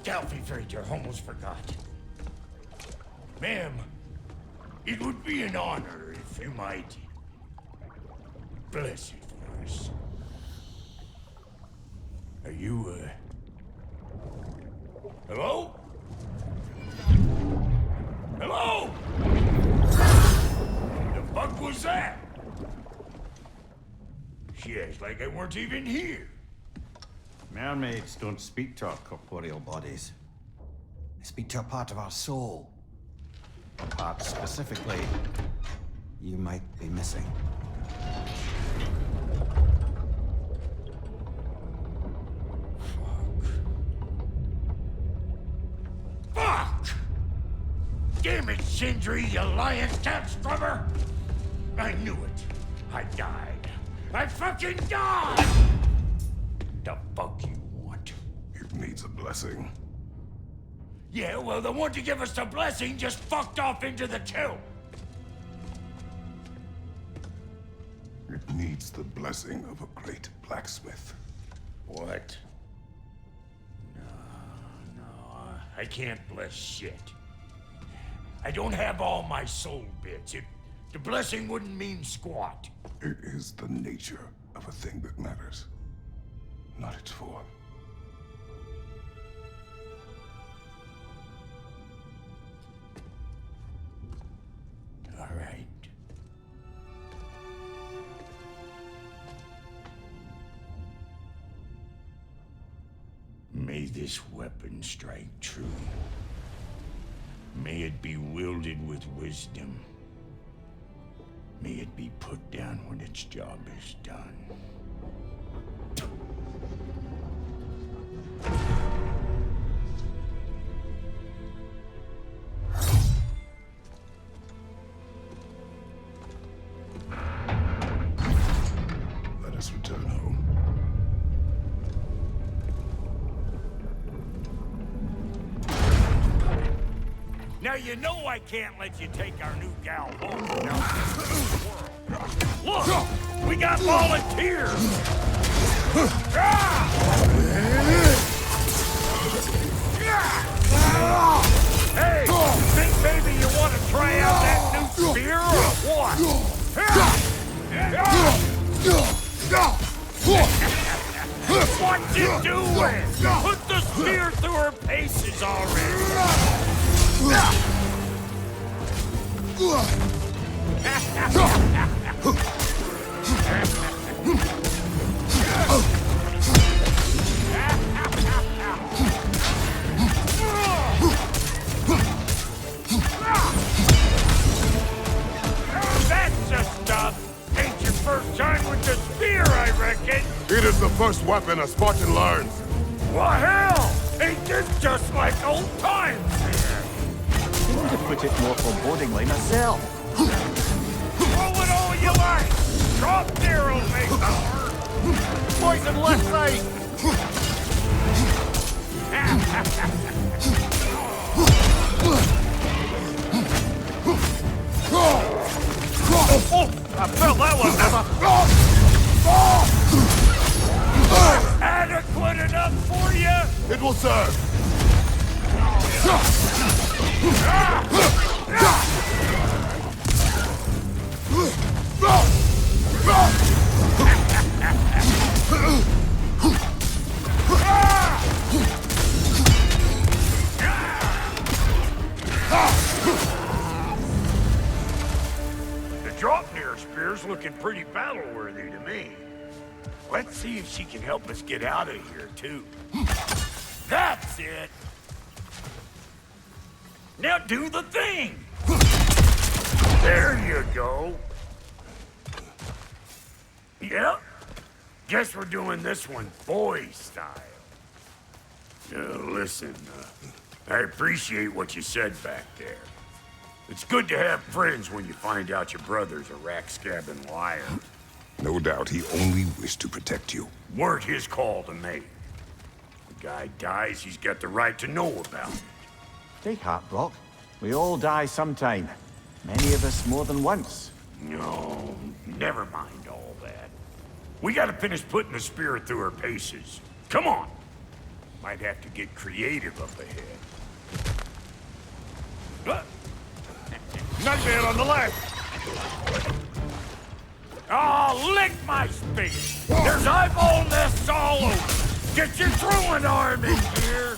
Delphi Freighter almost forgot. Ma'am, it would be an honor if you might bless it for us. Are you, hello? Hello? The fuck was that? She acts like I weren't even here. Mermaids don't speak to our corporeal bodies. They speak to a part of our soul. A part specifically you might be missing. Fuck! Damn it, Sindri, you lying cat scrubber! I knew it. I died. I fucking died! The fuck you want? It needs a blessing. Yeah, well, the one to give us the blessing just fucked off into the tomb. needs the blessing of a great blacksmith. What? No, I can't bless shit. I don't have all my soul bits. The blessing wouldn't mean squat. It is the nature of a thing that matters, not its form. All right. May this weapon strike true. May it be wielded with wisdom. May it be put down when its job is done. Let us return home. Now you know I can't let you take our new gal home. Look, we got volunteers. Hey, think maybe you want to try out that new spear or what? What you doing? Put the spear through her paces already. That's the stuff. Ain't your first time with the spear, I reckon. It is the first weapon a Spartan learns. Well, hell! Ain't this just like old times here? To put it more forebodingly myself. Throw it all you like! Drop there will make the hurt! Poison left side! I felt that one never... Adequate enough for you? It will serve. The Draupnir spear's looking pretty battle-worthy to me. Let's see if she can help us get out of here, too. That's it! Now do the thing! There you go. Yep. Guess we're doing this one boy style. Listen, I appreciate what you said back there. It's good to have friends when you find out your brother's a rack-scabbing liar. No doubt he only wished to protect you. Weren't his call to make. The guy dies, he's got the right to know about it. Take heart, Brock. We all die sometime. Many of us more than once. No, never mind all that. We gotta finish putting the spirit through her paces. Come on! Might have to get creative up ahead. Nightmare on the left! Oh, lick my space! There's eyeball nests all over! Get your throwing arm in here!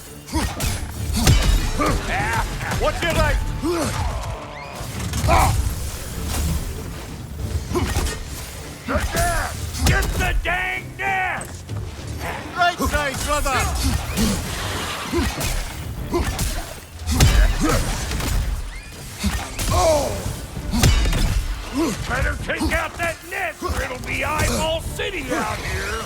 What's your right? Get the dang nest! Right side, brother! Better take out that nest or it'll be eyeball city out here!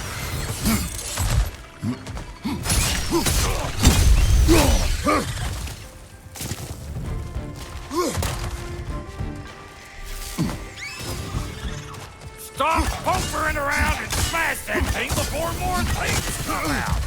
Stop pumpering around and smash that thing before more things come out!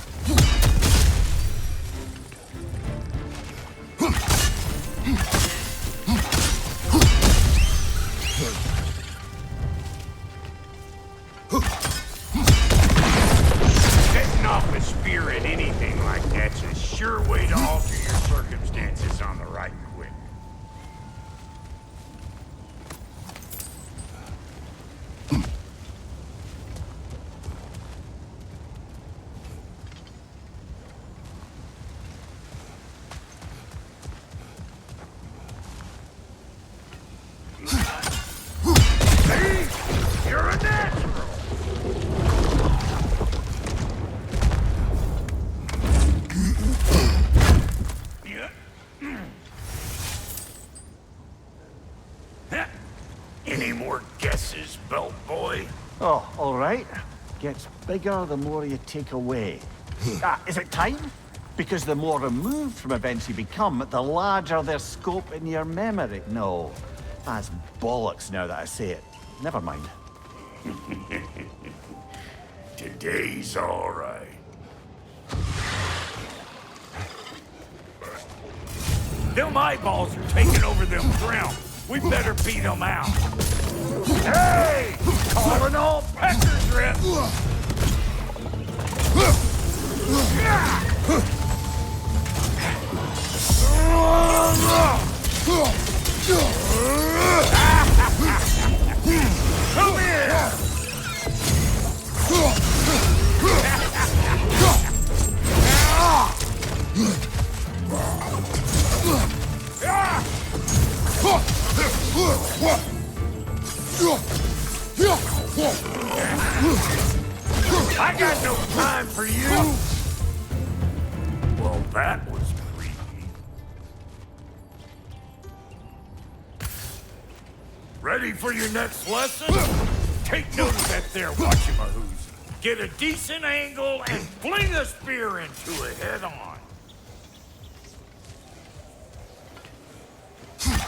Wearing anything like that's a sure way to alter your circumstances on the right quick. See? You're a natural! Any more guesses, belt boy? Oh, all right. Gets bigger the more you take away. Is it time? Because the more removed from events you become, the larger their scope in your memory. No, that's bollocks now that I say it. Never mind. Today's all right. Them eyeballs are taking over them ground. We better beat them out. Hey! Calling all peckers, Rip! Come here! I got no time for you! Well, that was creepy. Ready for your next lesson? Take note of that there watchamahoos. Get a decent angle and fling a spear into it head-on.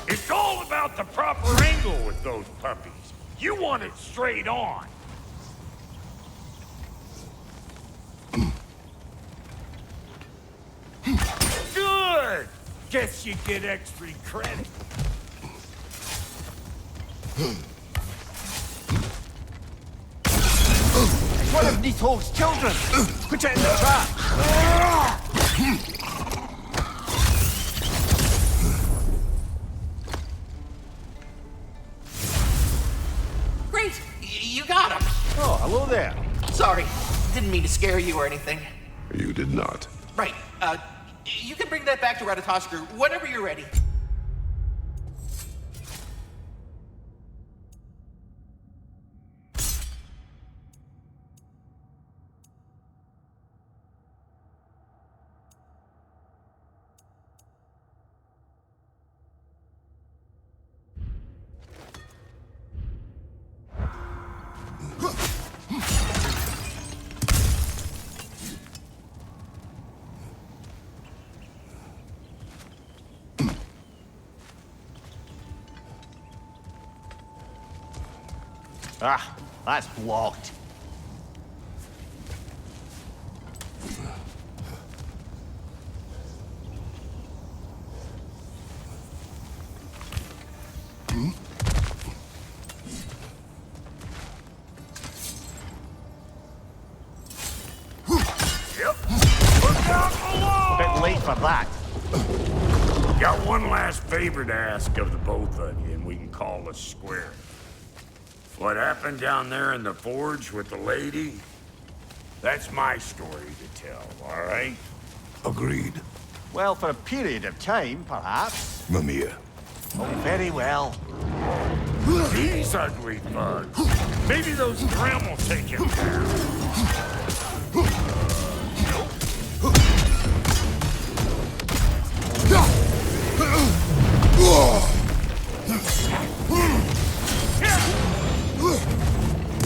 It's all about the proper angle with those puppies. You want it straight on. Good! Guess you get extra credit. It's one of Nitho's children! Put it in the trap! Great! You got him! Oh, hello there. Sorry, didn't mean to scare you or anything. You did not. Right, you can bring that back to Ratatoskr whenever you're ready. Ah, that's blocked. A bit late for that. Got one last favor to ask of the both of you, and we can call us square. What happened down there in the forge with the lady? That's my story to tell, all right? Agreed. Well, for a period of time, perhaps. Mimir. Oh, very well. These ugly bugs. Maybe those Grim will take him down.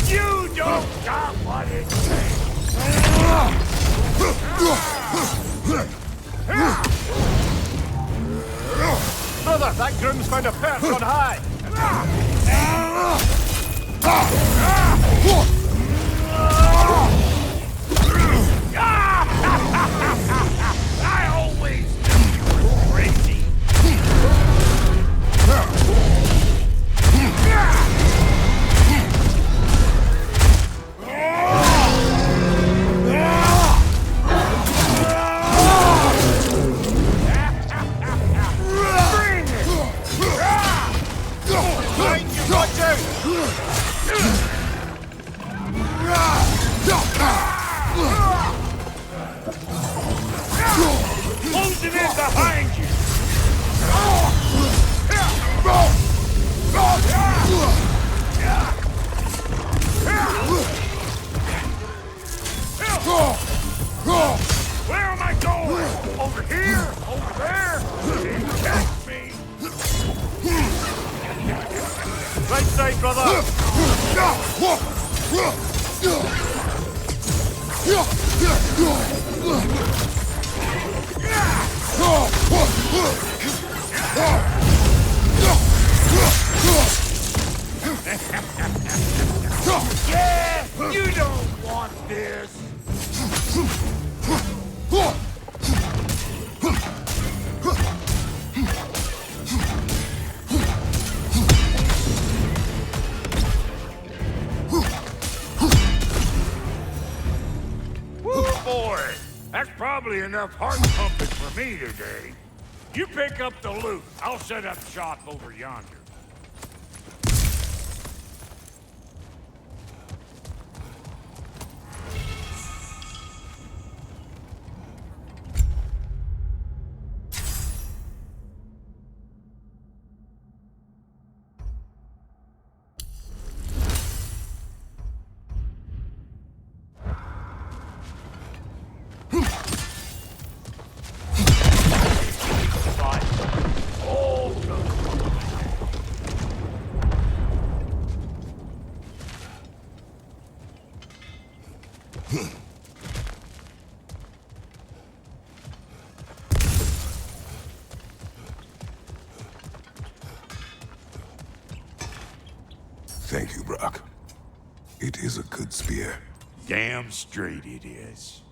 You don't got what it takes. Brother, that groom's found a perch on high. I always knew you were crazy. Over there! Can't catch me! Right side, brother! Yeah! You don't want this! Woo, boy! That's probably enough heart pumping for me today. You pick up the loot. I'll set up shop over yonder. Thank you, Brock. It is a good spear. Damn straight it is.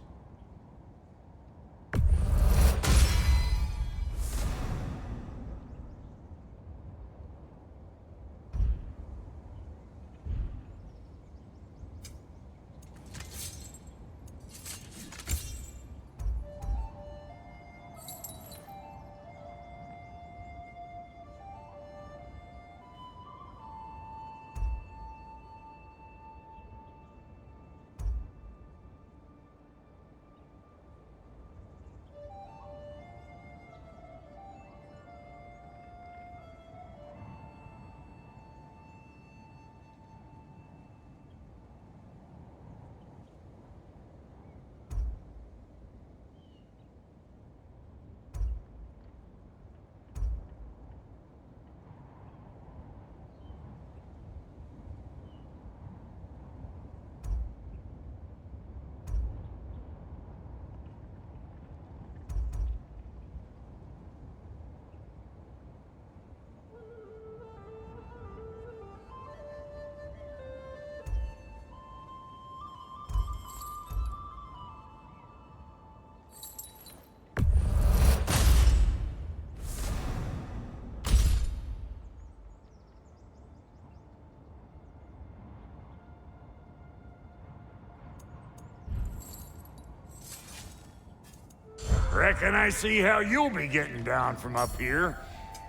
Reckon I see how you'll be getting down from up here.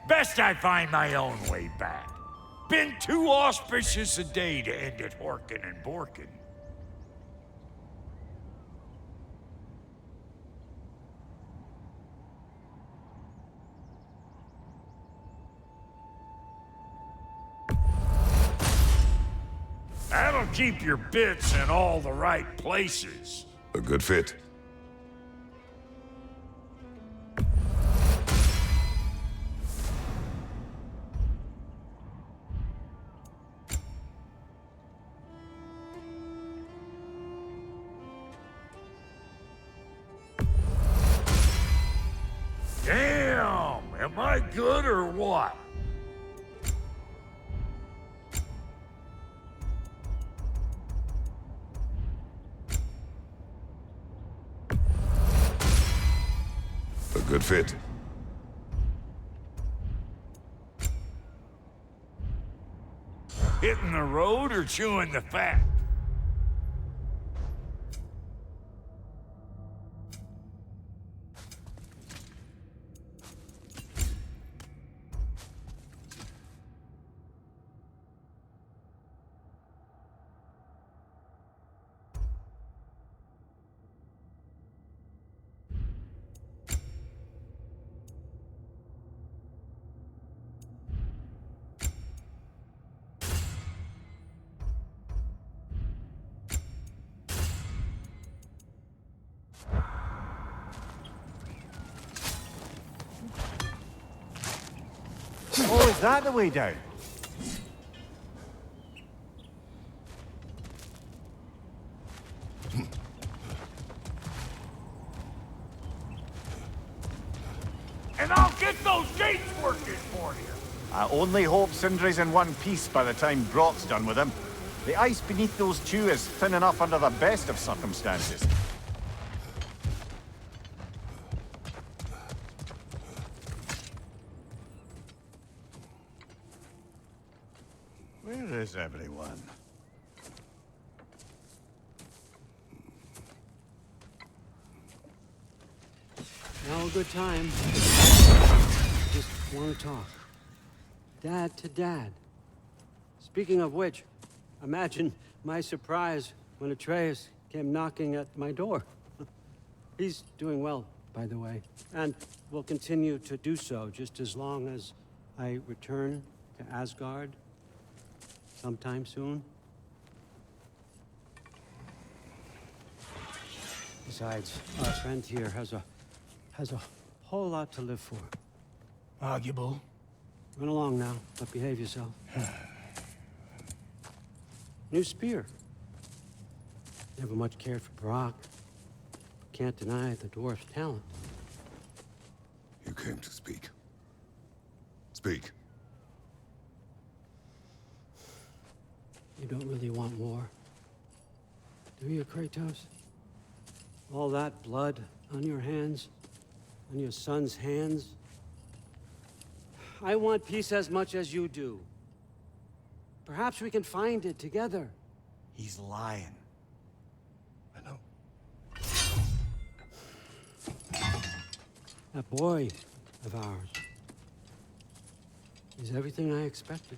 Best I find my own way back. Been too auspicious a day to end it horkin' and borkin'. That'll keep your bits in all the right places. A good fit. Damn! Am I good or what? A good fit. Hitting the road or chewing the fat? is that the way down? And I'll get those gates working for you. I only hope Sindri's in one piece by the time Brock's done with him. The ice beneath those two is thin enough under the best of circumstances. Where is everyone? Now a good time. Just want to talk. Dad to dad. Speaking of which, imagine my surprise when Atreus came knocking at my door. He's doing well, by the way, and will continue to do so just as long as I return to Asgard sometime soon. Besides, our friend here has a whole lot to live for. Arguable. Run along now, but behave yourself. New spear. Never much cared for Brock. Can't deny the dwarf's talent. You came to speak. Speak. You don't really want war, do you, Kratos? All that blood on your hands, on your son's hands. I want peace as much as you do. Perhaps we can find it together. He's lying. I know. That boy of ours is everything I expected.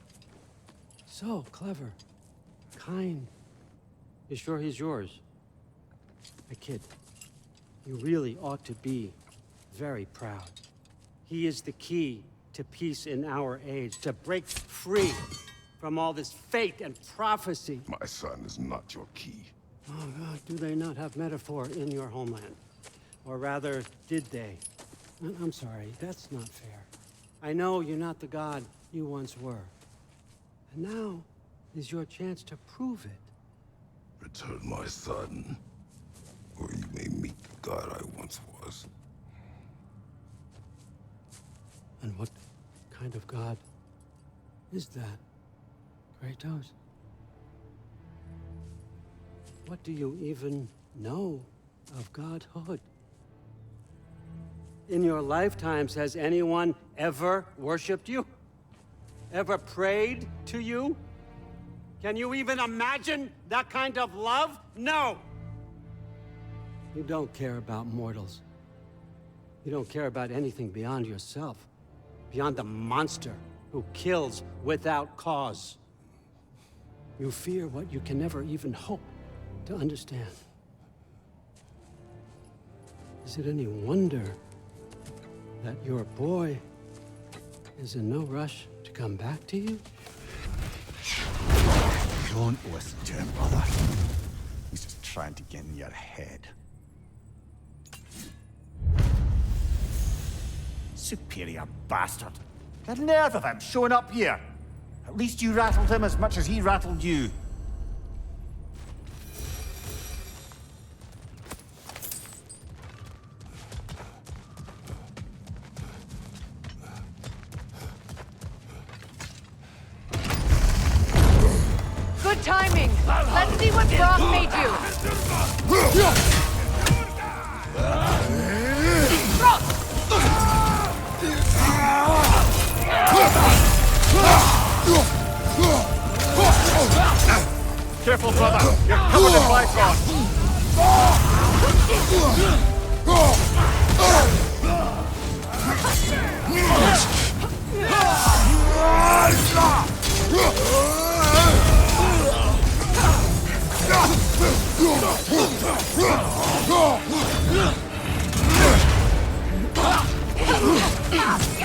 So clever, kind. You sure he's yours? I kid. You really ought to be very proud. He is the key to peace in our age, to break free from all this fate and prophecy. My son is not your key. Oh, God, do they not have metaphor in your homeland? Or rather, did they? I'm sorry, that's not fair. I know you're not the god you once were. And now is your chance to prove it. Return my son, or you may meet the god I once was. And what kind of god is that, Kratos? What do you even know of godhood? In your lifetimes, has anyone ever worshipped you? Ever prayed to you? Can you even imagine that kind of love? No! You don't care about mortals. You don't care about anything beyond yourself. Beyond the monster who kills without cause. You fear what you can never even hope to understand. Is it any wonder that your boy is in no rush to come back to you? Don't listen to him, brother. He's just trying to get in your head. Superior bastard. The nerve of him showing up here. At least you rattled him as much as he rattled you. Good timing. Let's see what Brock made you. Careful, brother. You're covered in bifrost.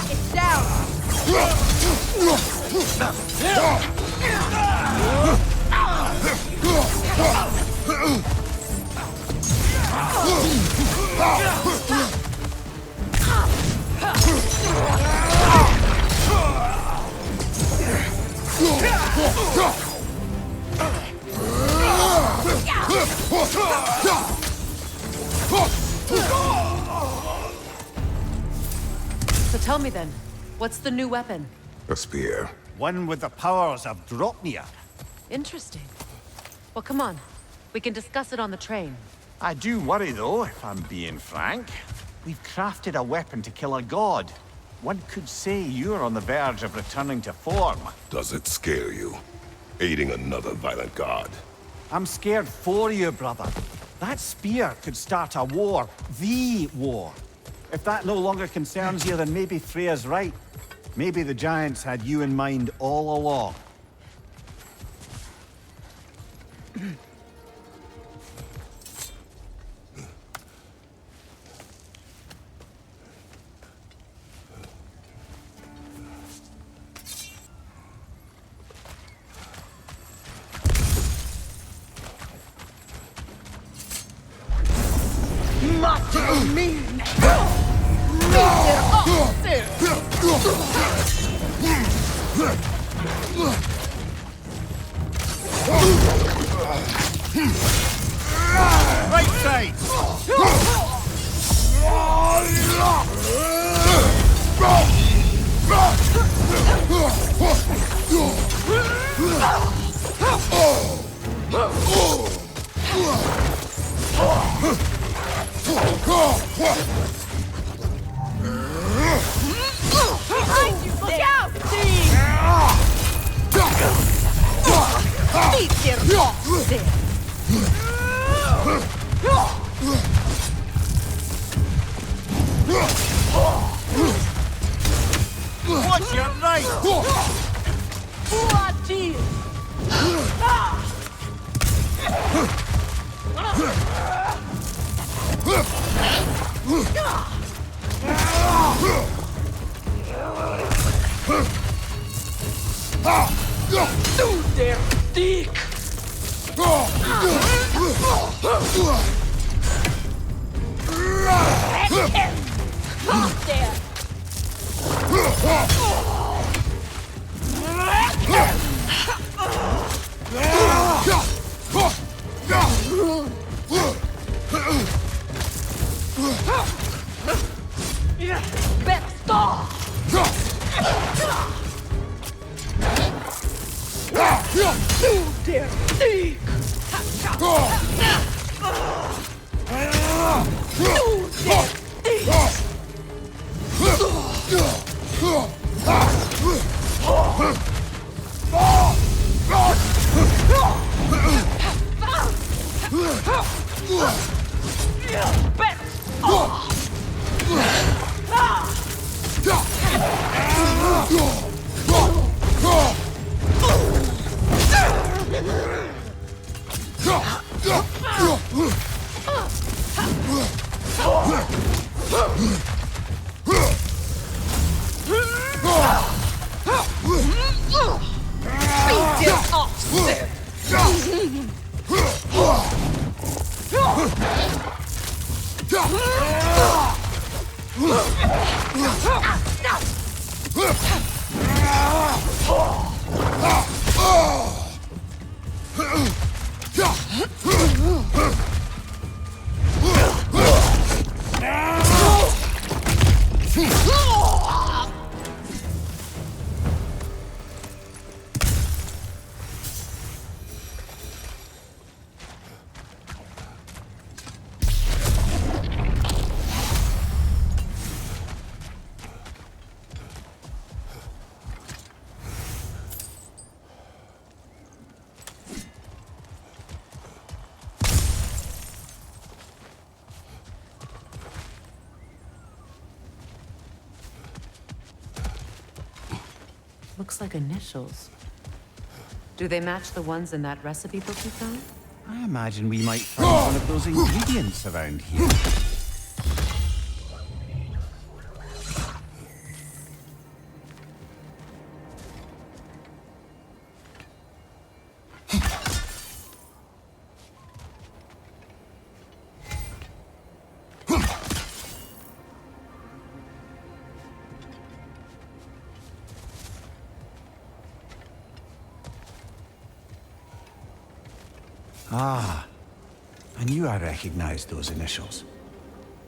It's down. So tell me then, what's the new weapon? A spear. One with the powers of Dropnia. Interesting. Well, come on. We can discuss it on the train. I do worry, though, if I'm being frank. We've crafted a weapon to kill a god. One could say you're on the verge of returning to form. Does it scare you? Aiding another violent god? I'm scared for you, brother. That spear could start a war. The war. If that no longer concerns you, then maybe Freya's right. Maybe the Giants had you in mind all along. Right side! Behind you! Look out! Watch your right! Du der Dick! Looks like initials. Do they match the ones in that recipe book you found? I imagine we might find one of those ingredients around here. Ah, I knew I recognized those initials.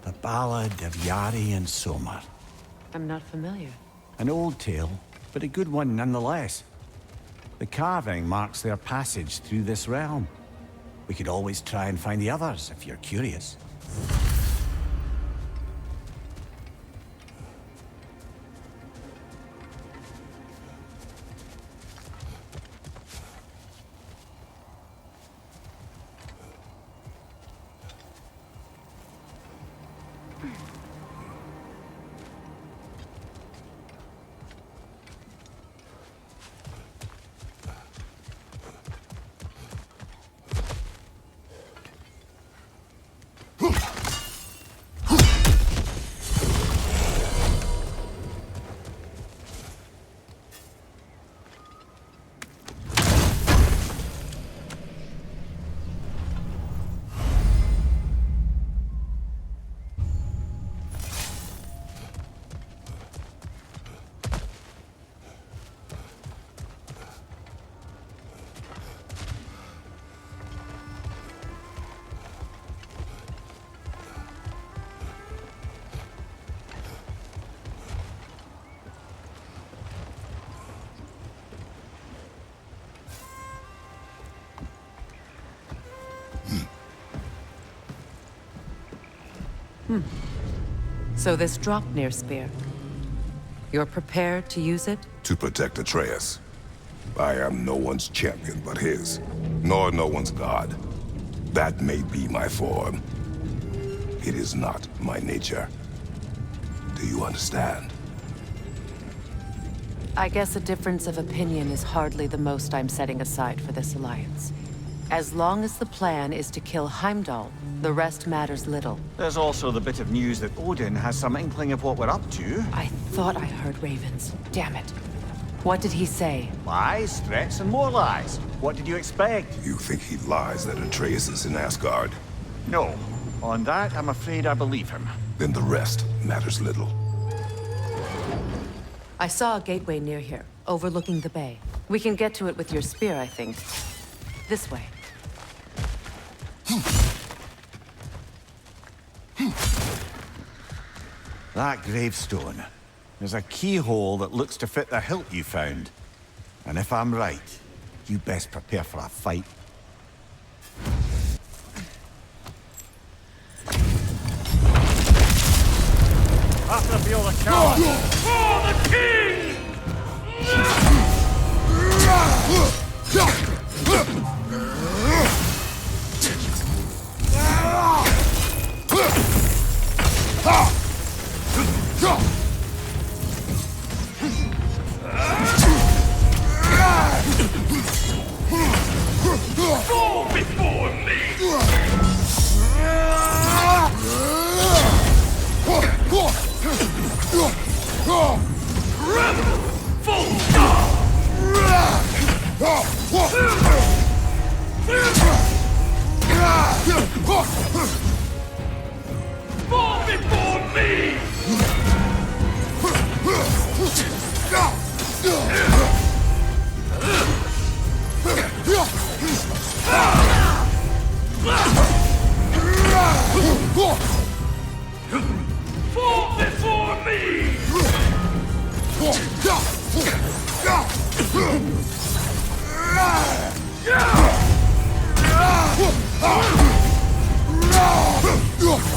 The Ballad of Yari and Somar. I'm not familiar. An old tale, but a good one nonetheless. The carving marks their passage through this realm. We could always try and find the others if you're curious. So this Draupnir spear, you're prepared to use it? To protect Atreus. I am no one's champion but his, nor no one's god. That may be my form. It is not my nature. Do you understand? I guess a difference of opinion is hardly the most I'm setting aside for this alliance. As long as the plan is to kill Heimdall, the rest matters little. There's also the bit of news that Odin has some inkling of what we're up to. I thought I heard ravens. Damn it. What did he say? Lies, threats, and more lies. What did you expect? You think he lies that Atreus is in Asgard? No. On that, I'm afraid I believe him. Then the rest matters little. I saw a gateway near here, overlooking the bay. We can get to it with your spear, I think. This way. That gravestone. There's a keyhole that looks to fit the hilt you found. And if I'm right, you best prepare for a fight. After feel the coward! For the king! Fall before me! Rebel! Full stop! Fall before me! Fall before me!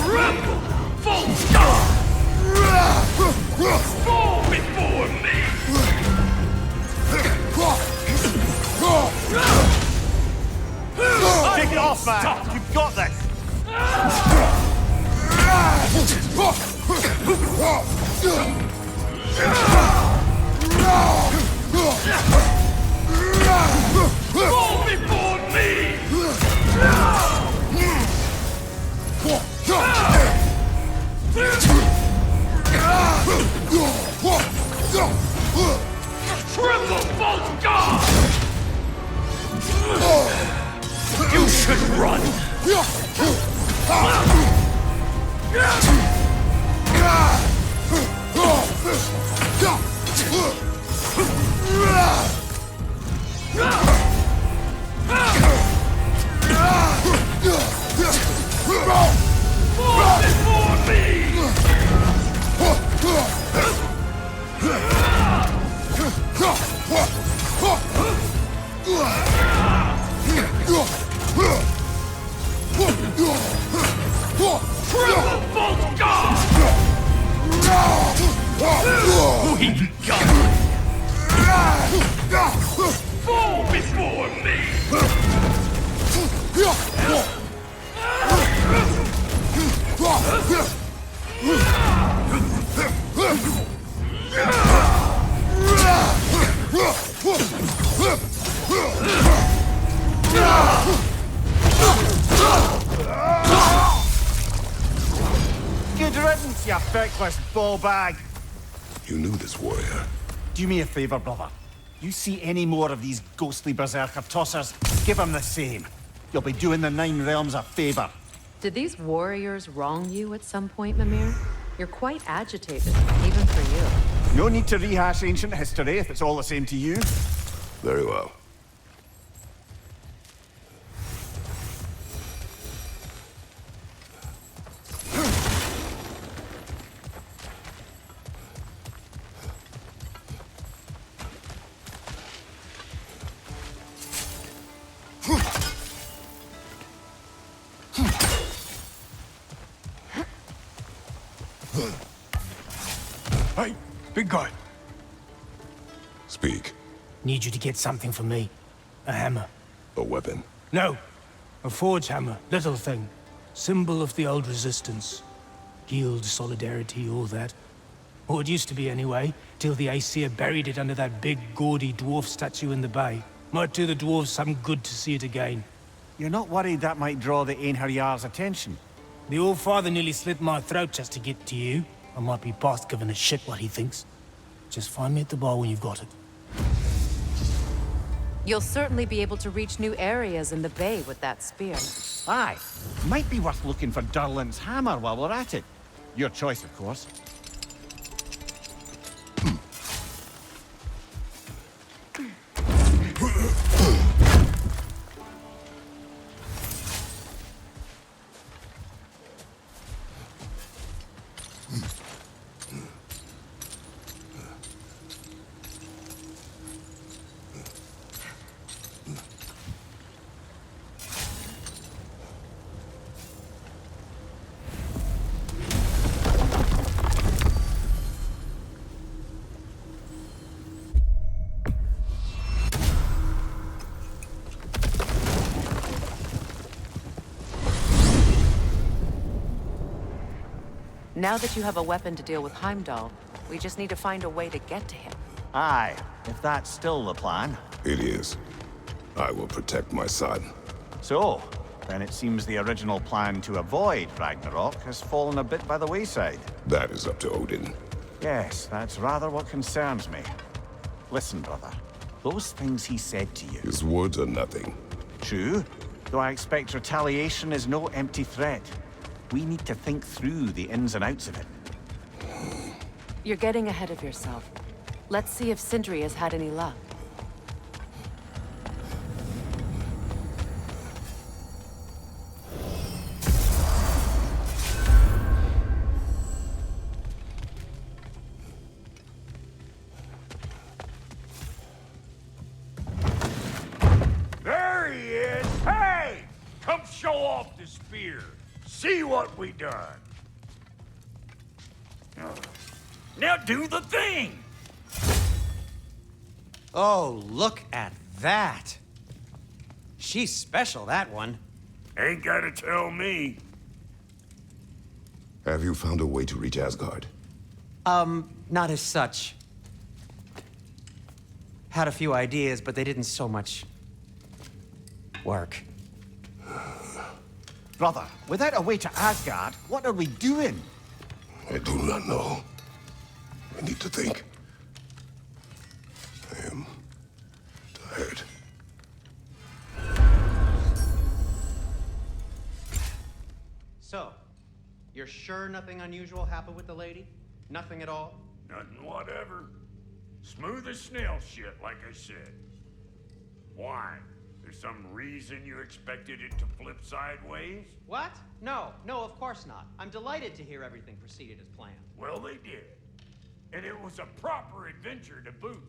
Rebel! Full stop! Fall before me! Take it off, man! You've got this! Fall before me! Triple false god! You should run! We've got fall before me! Good riddance, you feckless ball bag! You knew this warrior. Do me a favor, brother. You see any more of these ghostly berserker tossers, give them the same. You'll be doing the Nine Realms a favor. Did these warriors wrong you at some point, Mimir? You're quite agitated, even for you. No need to rehash ancient history if it's all the same to you. Very well. Hey, big guy. Speak. Need you to get something for me. A hammer. A weapon. No. A forge hammer. Little thing. Symbol of the old resistance. Guild, solidarity, all that. Or it used to be anyway, till the Aesir buried it under that big, gaudy dwarf statue in the bay. Might do the dwarves some good to see it again. You're not worried that might draw the Einherjar's attention? The All-Father nearly slit my throat just to get to you. I might be past giving a shit what he thinks. Just find me at the bar when you've got it. You'll certainly be able to reach new areas in the bay with that spear. Aye. Might be worth looking for Durlin's hammer while we're at it. Your choice, of course. Now that you have a weapon to deal with Heimdall, we just need to find a way to get to him. Aye, if that's still the plan. It is. I will protect my son. So, then it seems the original plan to avoid Ragnarok has fallen a bit by the wayside. That is up to Odin. Yes, that's rather what concerns me. Listen, brother. Those things he said to you... His words are nothing. True, though I expect retaliation is no empty threat. We need to think through the ins and outs of it. You're getting ahead of yourself. Let's see if Sindri has had any luck. There he is! Hey! Come show off the spear. See what we done. Now do the thing! Oh, look at that. She's special, that one. Ain't gotta tell me. Have you found a way to reach Asgard? Not as such. Had a few ideas, but they didn't so much work. Brother, without a way to Asgard, what are we doing? I do not know. I need to think. I am tired. So, you're sure nothing unusual happened with the lady? Nothing at all? Nothing whatever. Smooth as snail shit, like I said. Why? There's some reason you expected it to flip sideways? What? No, of course not. I'm delighted to hear everything proceeded as planned. Well, they did. And it was a proper adventure to boot.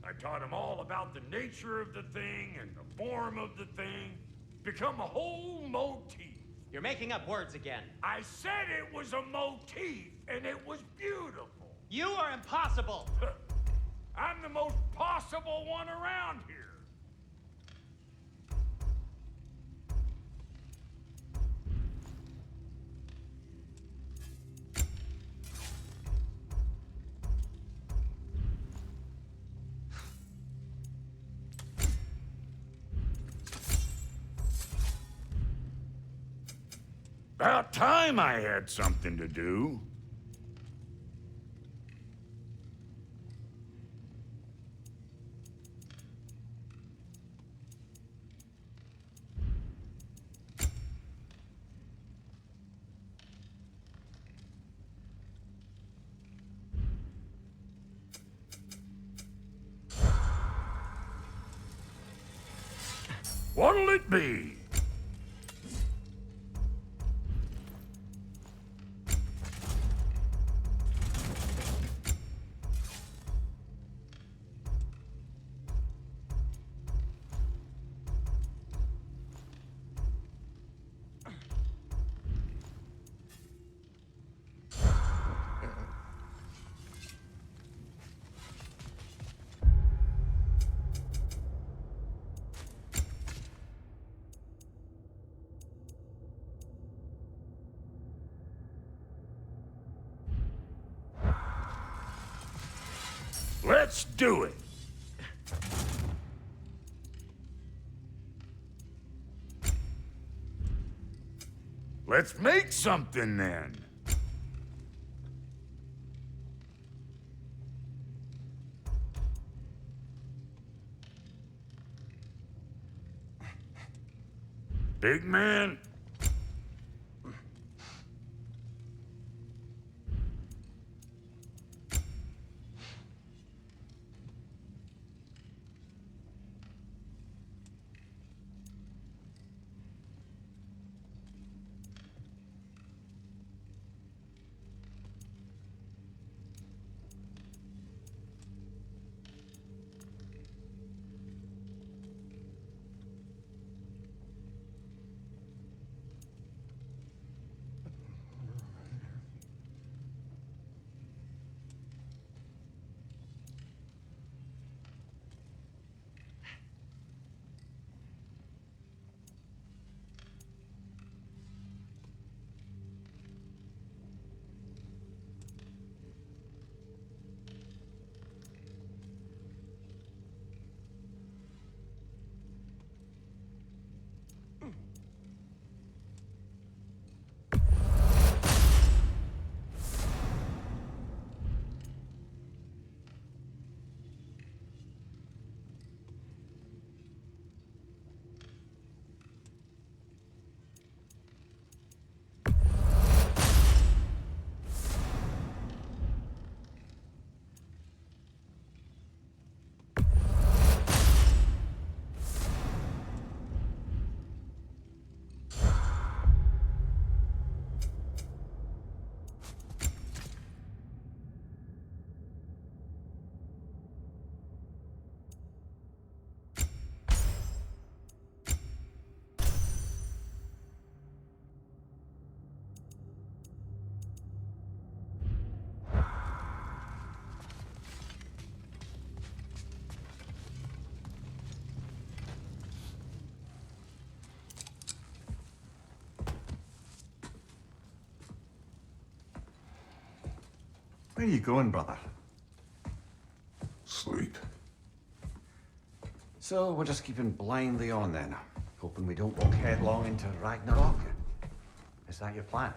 I taught them all about the nature of the thing and the form of the thing. Become a whole motif. You're making up words again. I said it was a motif, and it was beautiful. You are impossible! I'm the most possible one around here. About time I had something to do. What'll it be? Let's do it! Let's make something then! Big man? Where are you going, brother? Sleep. So we're just keeping blindly on then, hoping we don't walk headlong into Ragnarok. Is that your plan?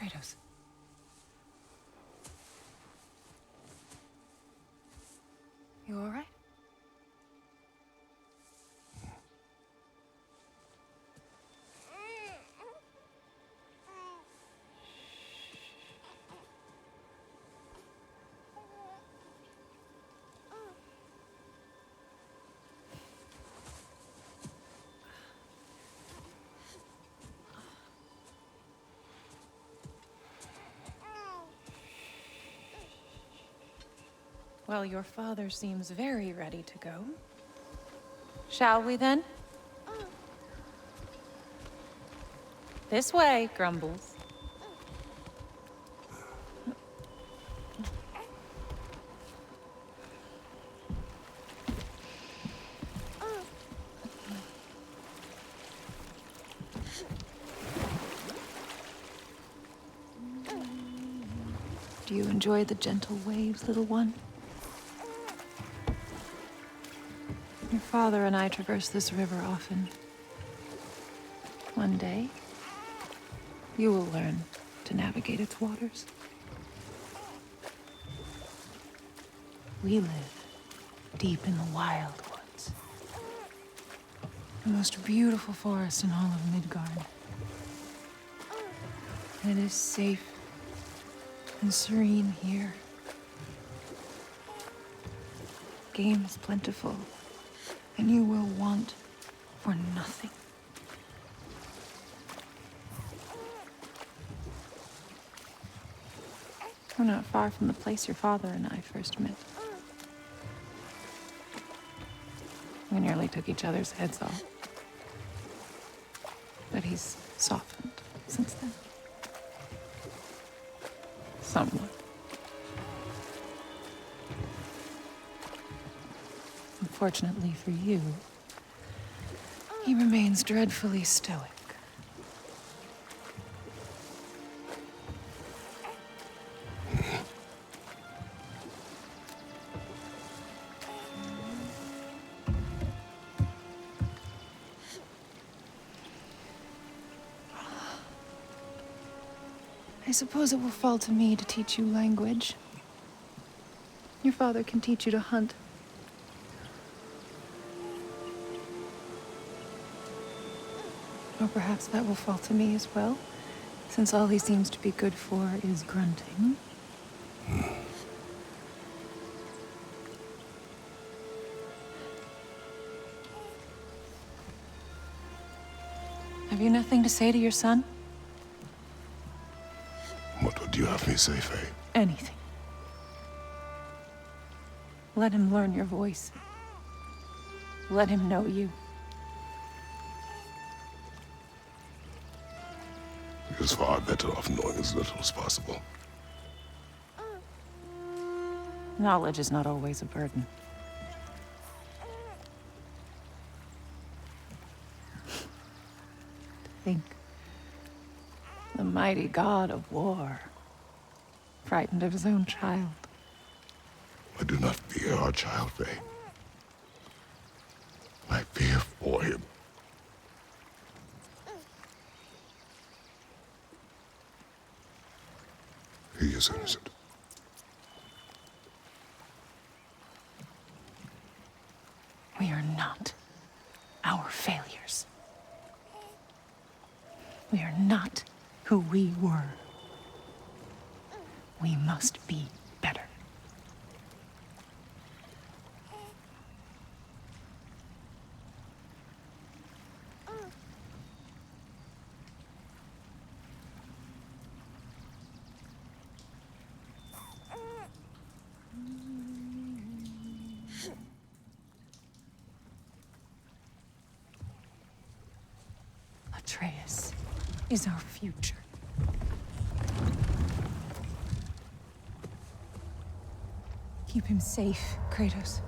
Kratos. You all right? Well, your father seems very ready to go. Shall we then? This way, Grumbles. Do you enjoy the gentle waves, little one? Your father and I traverse this river often. One day, you will learn to navigate its waters. We live deep in the wild woods. The most beautiful forest in all of Midgard. It is safe and serene here. Game is plentiful, and you will want for nothing. We're not far from the place your father and I first met. We nearly took each other's heads off. But he's softened since then. Somewhat. Unfortunately for you, he remains dreadfully stoic. I suppose it will fall to me to teach you language. Your father can teach you to hunt. Or perhaps that will fall to me as well, since all he seems to be good for is grunting. Have you nothing to say to your son? What would you have me say, Faye? Anything. Let him learn your voice. Let him know you. He is far better off knowing as little as possible. Knowledge is not always a burden. Think. The mighty god of war, frightened of his own child. I do not fear our child, Faye. I fear for him. He is innocent. We are not our failures. We are not who we were. We must be better. Atreus is our future. Keep him safe, Kratos.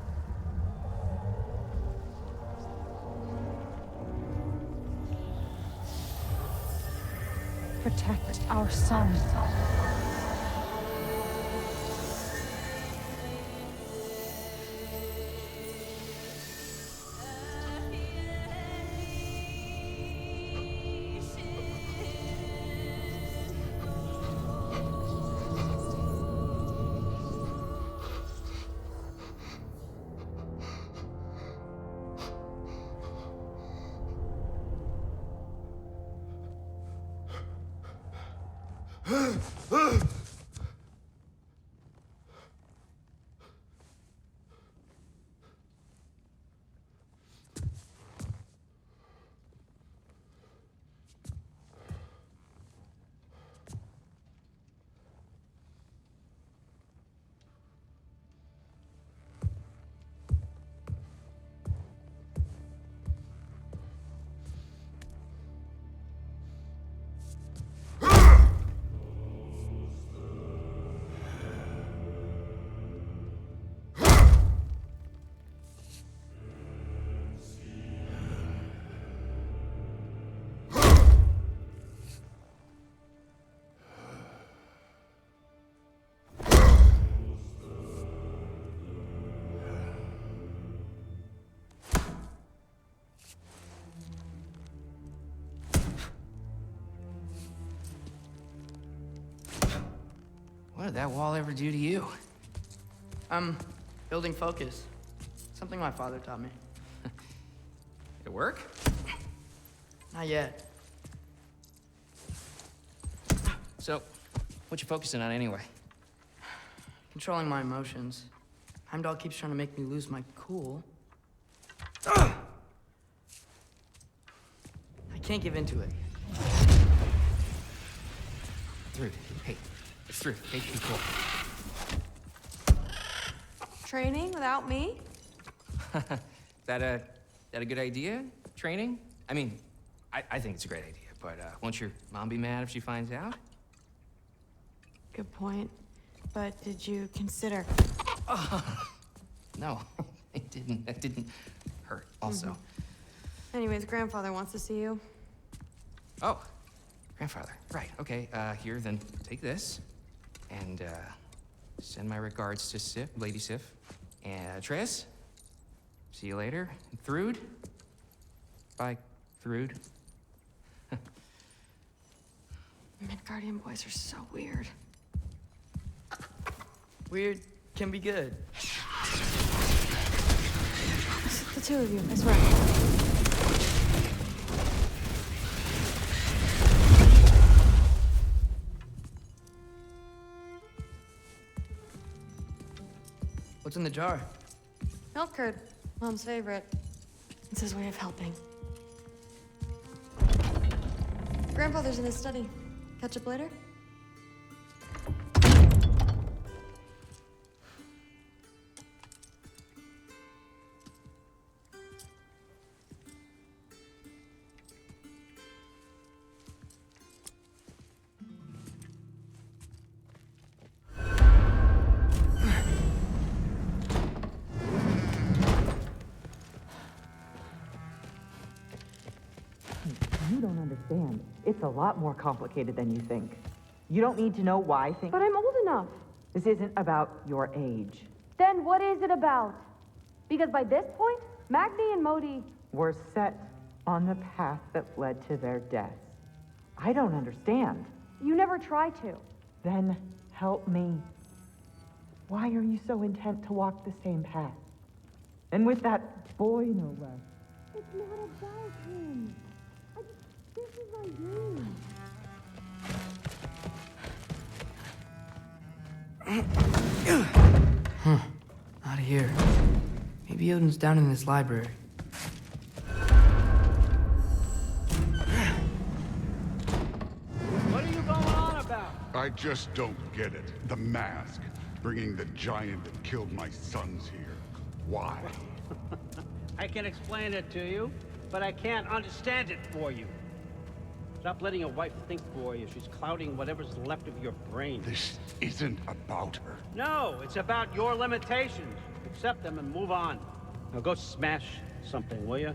Protect our son. What did that wall ever do to you? I'm building focus. Something my father taught me. It work? Not yet. So, what you focusing on anyway? Controlling my emotions. Heimdall keeps trying to make me lose my cool. I can't give into it. Through. Hey, it's through. Hey, be cool. Training without me? That a good idea? Training? I mean, I think it's a great idea, but won't your mom be mad if she finds out? Good point. But did you consider... No, it didn't. That didn't hurt, also. Anyways, grandfather wants to see you. Oh, grandfather. Right, okay. Here, then take this. And, send my regards to Sif, Lady Sif. And Atreus. See you later. Thrud. Bye, Thrud. Midgardian boys are so weird. Weird can be good. It's the two of you, I swear. What's in the jar? Milk curd, Mom's favorite. It's his way of helping. Grandfather's in his study. Catch up later? You don't understand. It's a lot more complicated than you think. You don't need to know why things... But I'm old enough. This isn't about your age. Then what is it about? Because by this point, Magni and Modi... Were set on the path that led to their deaths. I don't understand. You never try to. Then help me. Why are you so intent to walk the same path? And with that boy, no less. It's not about him. This is my dream. Huh. Not here. Maybe Odin's down in this library. What are you going on about? I just don't get it. The mask. Bringing the giant that killed my sons here. Why? I can explain it to you, but I can't understand it for you. Stop letting your wife think for you. She's clouding whatever's left of your brain. This isn't about her. No, it's about your limitations. Accept them and move on. Now go smash something, will you?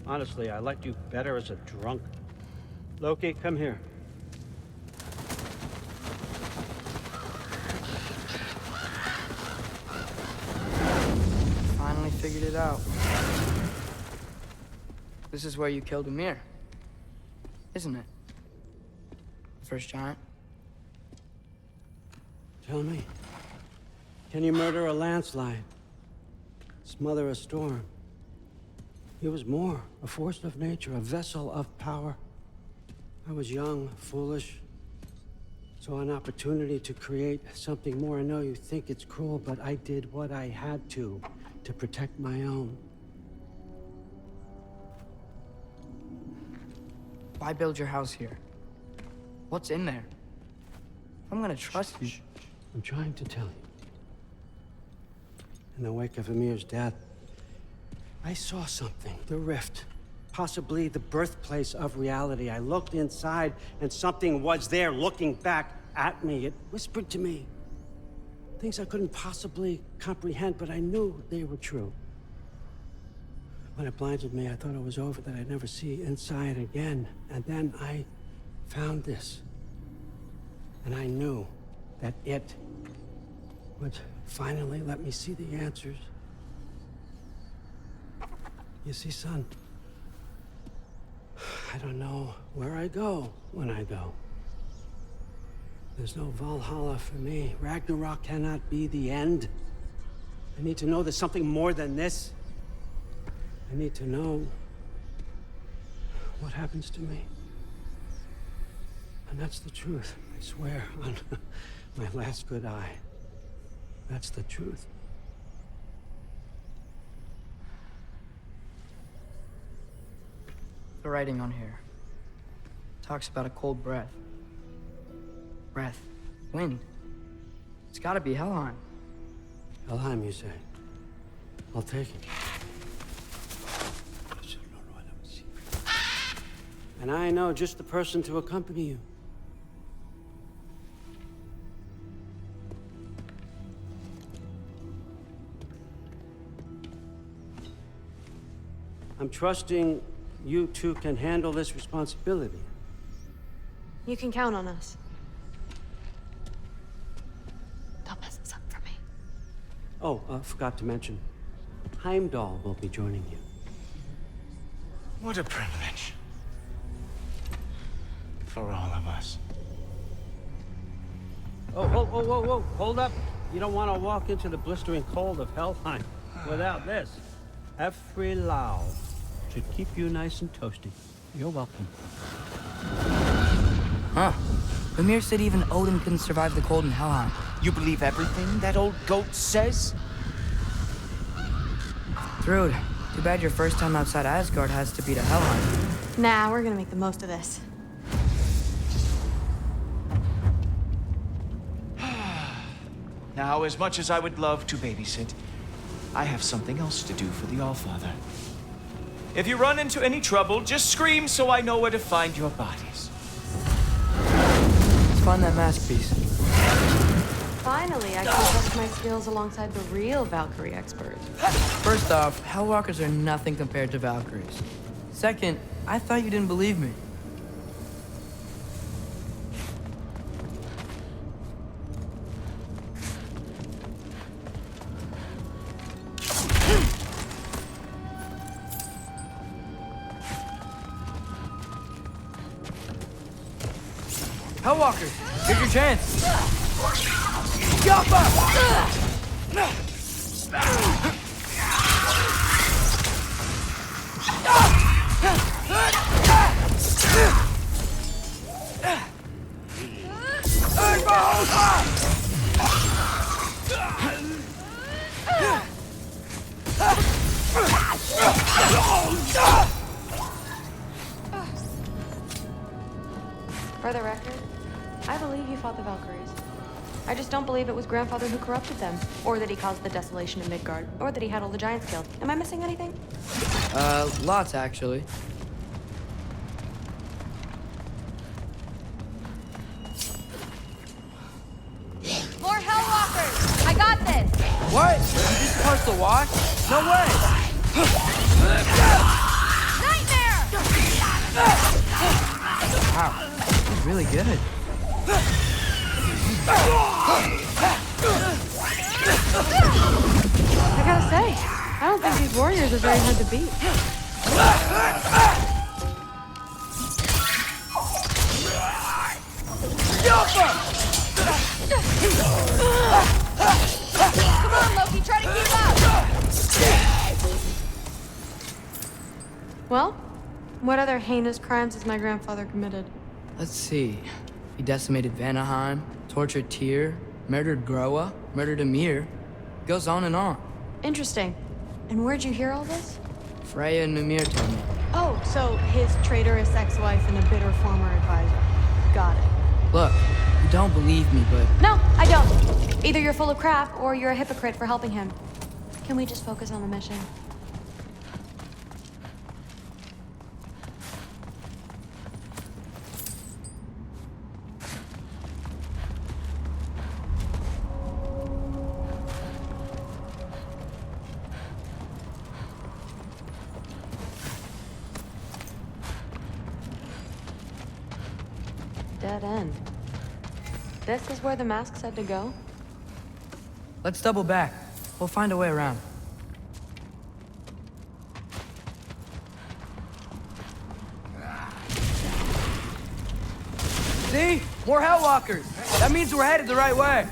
Honestly, I liked you better as a drunk. Loki, come here. Finally figured it out. This is where you killed Ymir. Isn't it? First giant. Tell me, can you murder a landslide? Smother a storm? He was more, a force of nature, a vessel of power. I was young, foolish. So an opportunity to create something more. I know you think it's cruel, but I did what I had to protect my own. Why build your house here? What's in there? I'm gonna trust you. I'm trying to tell you. In the wake of Emir's death, I saw something. The rift. Possibly the birthplace of reality. I looked inside, and something was there looking back at me. It whispered to me things I couldn't possibly comprehend, but I knew they were true. When it blinded me, I thought it was over, that I'd never see inside again. And then I found this. And I knew that it would finally let me see the answers. You see, son, I don't know where I go when I go. There's no Valhalla for me. Ragnarok cannot be the end. I need to know there's something more than this. I need to know what happens to me. And that's the truth, I swear, on my last good eye. That's the truth. The writing on here talks about a cold breath. Breath. Wind. It's gotta be Helheim. Helheim, you say? I'll take it. And I know just the person to accompany you. I'm trusting you two can handle this responsibility. You can count on us. Don't mess this up for me. Oh, forgot to mention, Heimdall will be joining you. What a privilege. For all of us. Oh, whoa, whoa, whoa, whoa, hold up. You don't want to walk into the blistering cold of Helheim without this. Every Lau should keep you nice and toasty. You're welcome. Huh. Ymir said even Odin couldn't survive the cold in Helheim. You believe everything that old goat says? Thrud, too bad your first time outside Asgard has to be to Helheim. Nah, we're gonna make the most of this. Now, as much as I would love to babysit, I have something else to do for the Allfather. If you run into any trouble, just scream so I know where to find your bodies. Let's find that mask piece. Finally, I can test my skills alongside the real Valkyrie expert. First off, Hellwalkers are nothing compared to Valkyries. Second, I thought you didn't believe me. Hellwalkers, here's your chance. Yappa! For the record, I believe you fought the Valkyries. I just don't believe it was Grandfather who corrupted them, or that he caused the desolation of Midgard, or that he had all the giants killed. Am I missing anything? Lots actually. More Hellwalkers! I got this! What? You just supposed to watch? No way! Nightmare! Wow, he's really good. I gotta say, I don't think these warriors are very hard to beat. Come on, Loki, try to keep up! Well, what other heinous crimes has my grandfather committed? Let's see. He decimated Vanaheim, tortured Tyr, murdered Groa, murdered Ymir. Goes on and on. Interesting. And where'd you hear all this? Freya and Ymir told me. Oh, so his traitorous ex-wife and a bitter former advisor. Got it. Look, you don't believe me, but... No, I don't. Either you're full of crap, or you're a hypocrite for helping him. Can we just focus on the mission? Dead end. This is where the mask said to go? Let's double back. We'll find a way around. See? More Hellwalkers! That means we're headed the right way!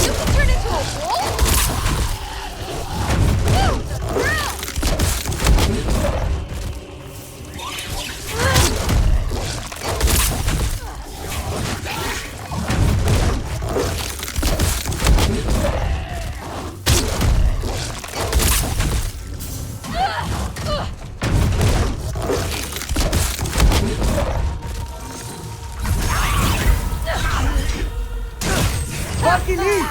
You can turn into a wolf? Lucky Lee!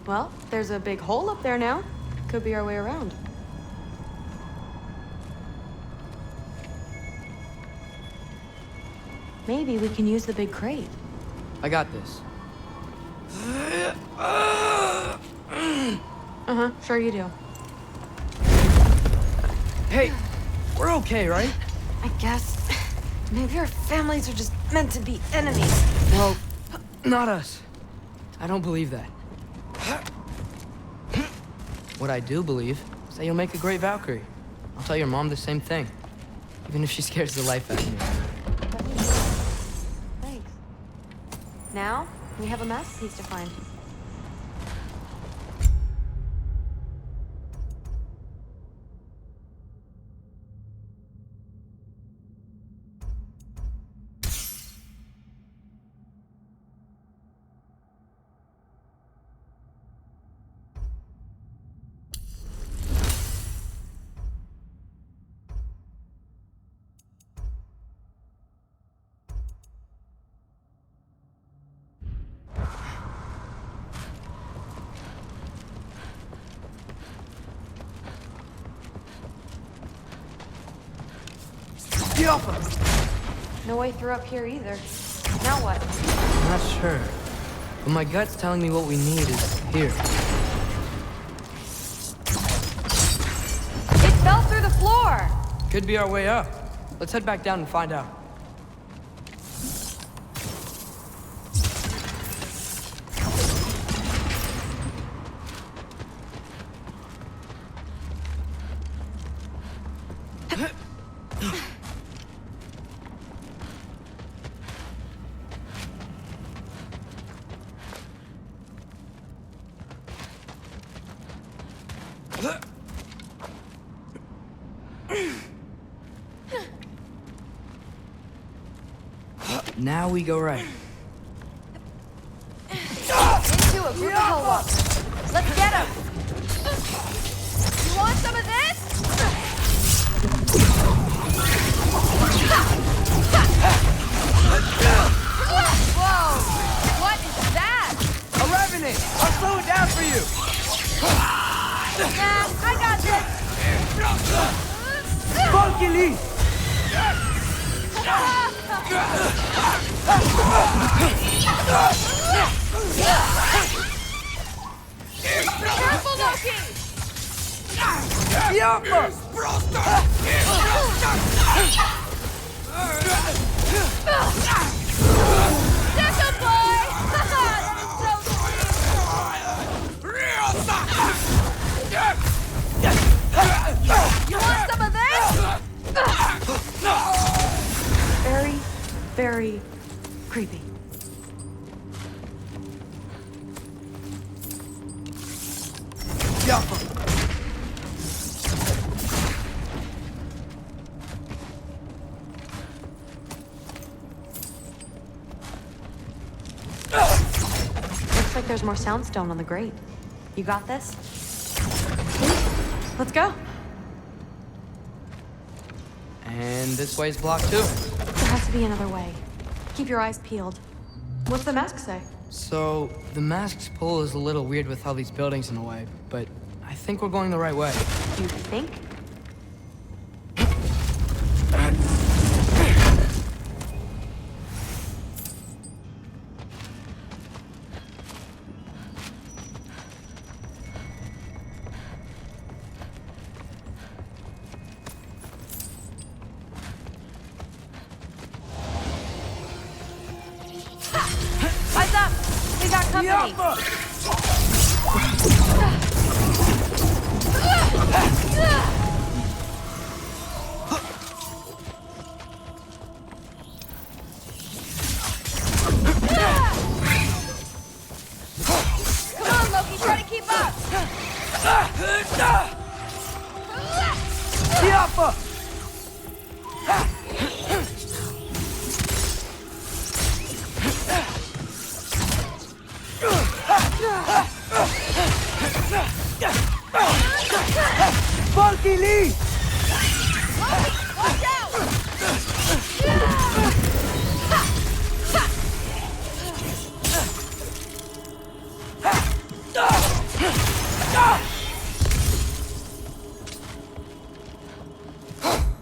Well, there's a big hole up there now. Could be our way around. Maybe we can use the big crate. I got this. Uh-huh, sure you do. Hey, we're okay, right? I guess. Maybe our families are just meant to be enemies. Well, not us. I don't believe that. What I do believe is that you'll make a great Valkyrie. I'll tell your mom the same thing, even if she scares the life out of me. Thanks. Now, we have a masterpiece to find. Get off him! No way through up here either. Now what? I'm not sure, but my gut's telling me what we need is here. It fell through the floor! Could be our way up. Let's head back down and find out. Now we go right. Into a group of Hellwalkers. Let's get him! You want some of this? Whoa! What is that? A revenant! I'll slow it down for you! Nah, I got this! Funky Lee! Careful, Loki! Stick 'em, boy! You want some of this? Very, very creepy. Looks like there's more soundstone on the grate. You got this? Let's go. And this way's blocked too. There has to be another way. Keep your eyes peeled. What's the mask say? So, the mask's pull is a little weird with all these buildings in the way, but I think we're going the right way. You think? Eyes up! We got company! Come on, Loki, try to keep up! Funky Lee! Watch out!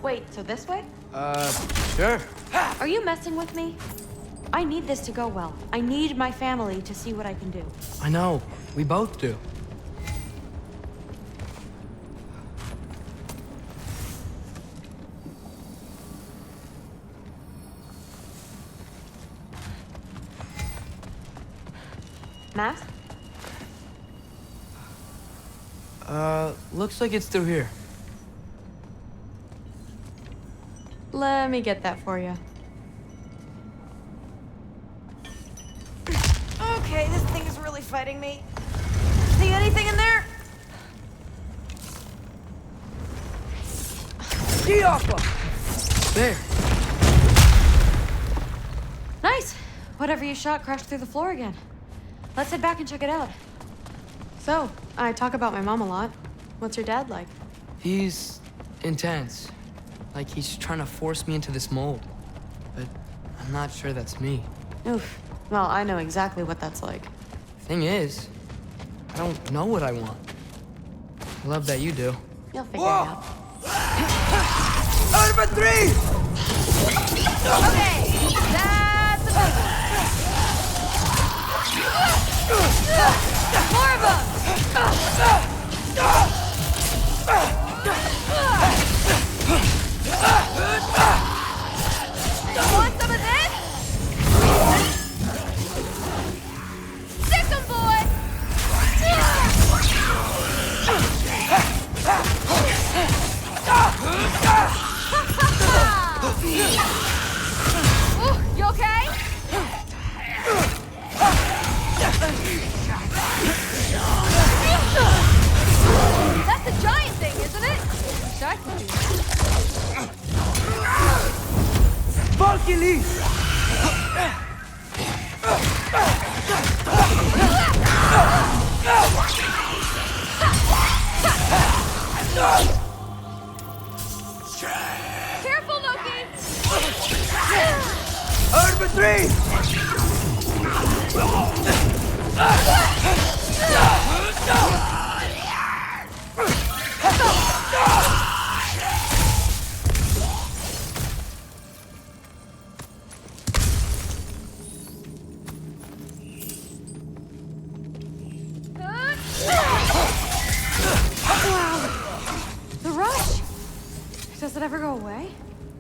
Wait, so this way? Sure. Are you messing with me? I need this to go well. I need my family to see what I can do. I know. We both do. Mask? Looks like it's through here. Let me get that for you. Okay, this thing is really fighting me. See anything in there? There. Nice. Whatever you shot crashed through the floor again. Let's head back and check it out. So, I talk about my mom a lot. What's your dad like? He's intense. Like he's trying to force me into this mold. But I'm not sure that's me. Oof. Well, I know exactly what that's like. Thing is, I don't know what I want. I love that you do. You'll figure it out. Over 3! Okay, that's a big one. More of them! Want some of this? Stick 'em, boy! Ooh, you okay? That's a giant thing, isn't it? Wish I could do that. Funky Lee! Careful, Loki! Over 3! go away?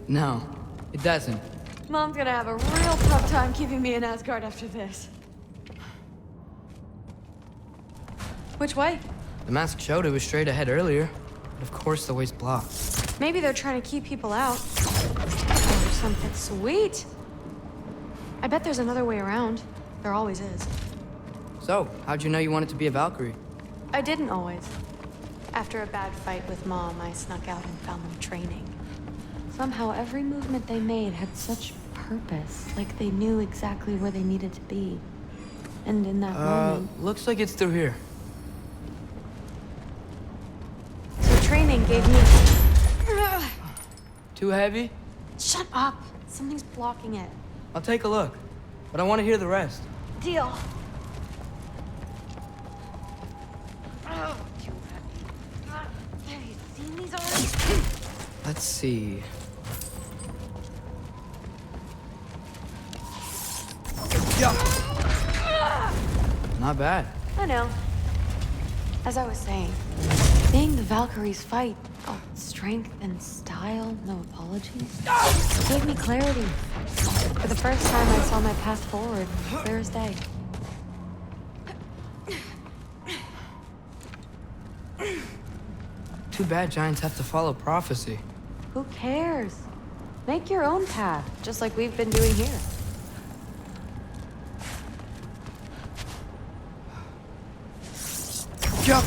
No, it doesn't. Mom's gonna have a real tough time keeping me in Asgard after this. Which way? The mask showed it was straight ahead earlier, but of course the way's blocked. Maybe they're trying to keep people out. Or something sweet. I bet there's another way around. There always is. So, how'd you know you wanted to be a Valkyrie? I didn't always. After a bad fight with Mom, I snuck out and found them training. Somehow every movement they made had such purpose, like they knew exactly where they needed to be. And in that moment... Looks like it's through here. So training gave me... Too heavy? Shut up! Something's blocking it. I'll take a look, but I want to hear the rest. Deal. Have you seen these already? Let's see. Not bad. I know. As I was saying, seeing the Valkyries fight, all strength and style, no apologies, gave me clarity. For the first time, I saw my path forward, clear as day. Too bad giants have to follow prophecy. Who cares? Make your own path, just like we've been doing here. Jump!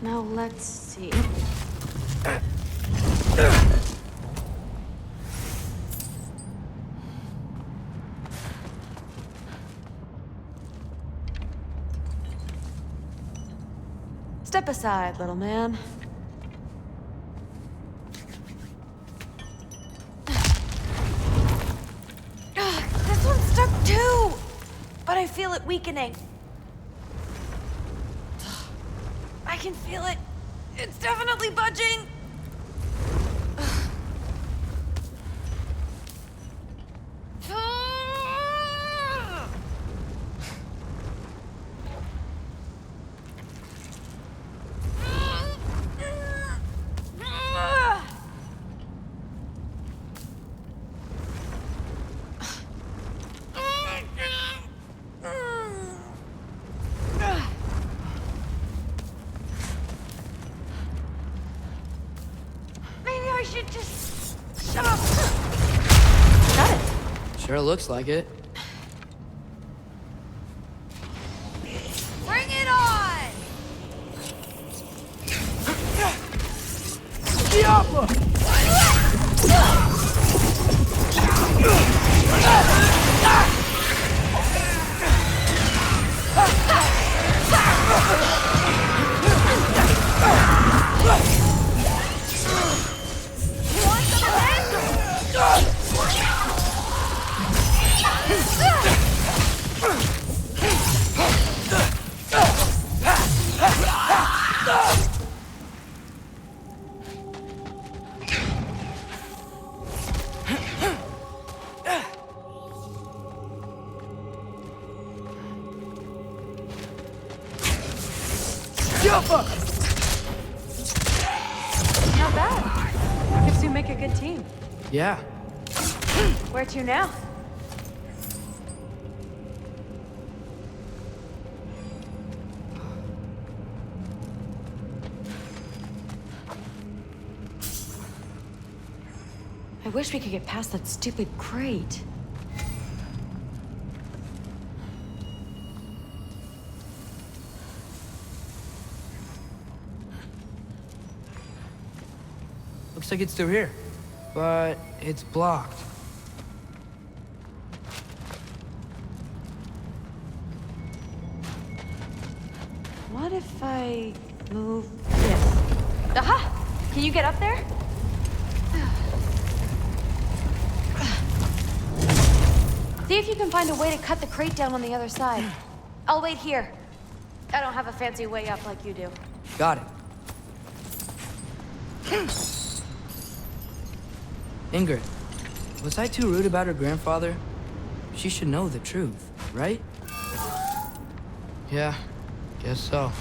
Now let's see. Step aside, little man. This one's stuck too! But I feel it weakening. I can feel it. It's definitely budging. I should just shut up. Got it. Sure looks like it. Bring it on! Not bad. Gives you make a good team. Yeah. Where to now? I wish we could get past that stupid crate. Looks like it's through here, but it's blocked. What if I Move this. Aha! Can you get up there? See if you can find a way to cut the crate down on the other side. I'll wait here. I don't have a fancy way up like you do. Got it. Ingrid, was I too rude about her grandfather? She should know the truth, right? Yeah, guess so.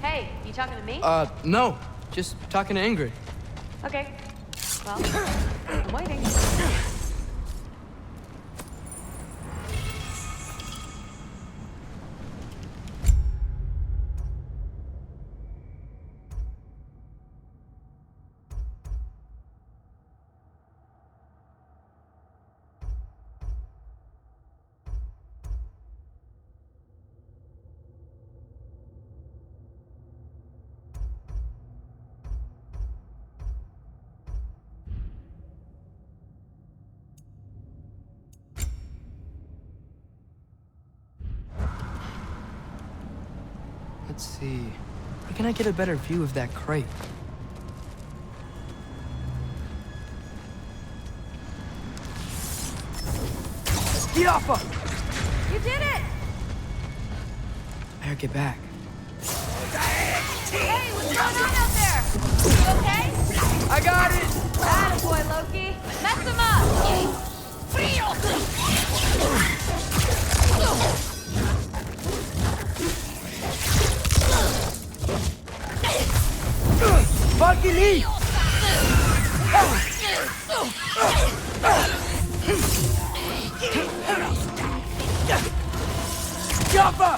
Hey, you talking to me? No. Just talking to Ingrid. Okay. Well, I'm waiting. Let's see. Where can I get a better view of that crate? Get off her! You did it! Better get back. Hey, what's going on out there? You okay? I got it! Attaboy, Loki. Mess him up! Fucking eat! Jumper!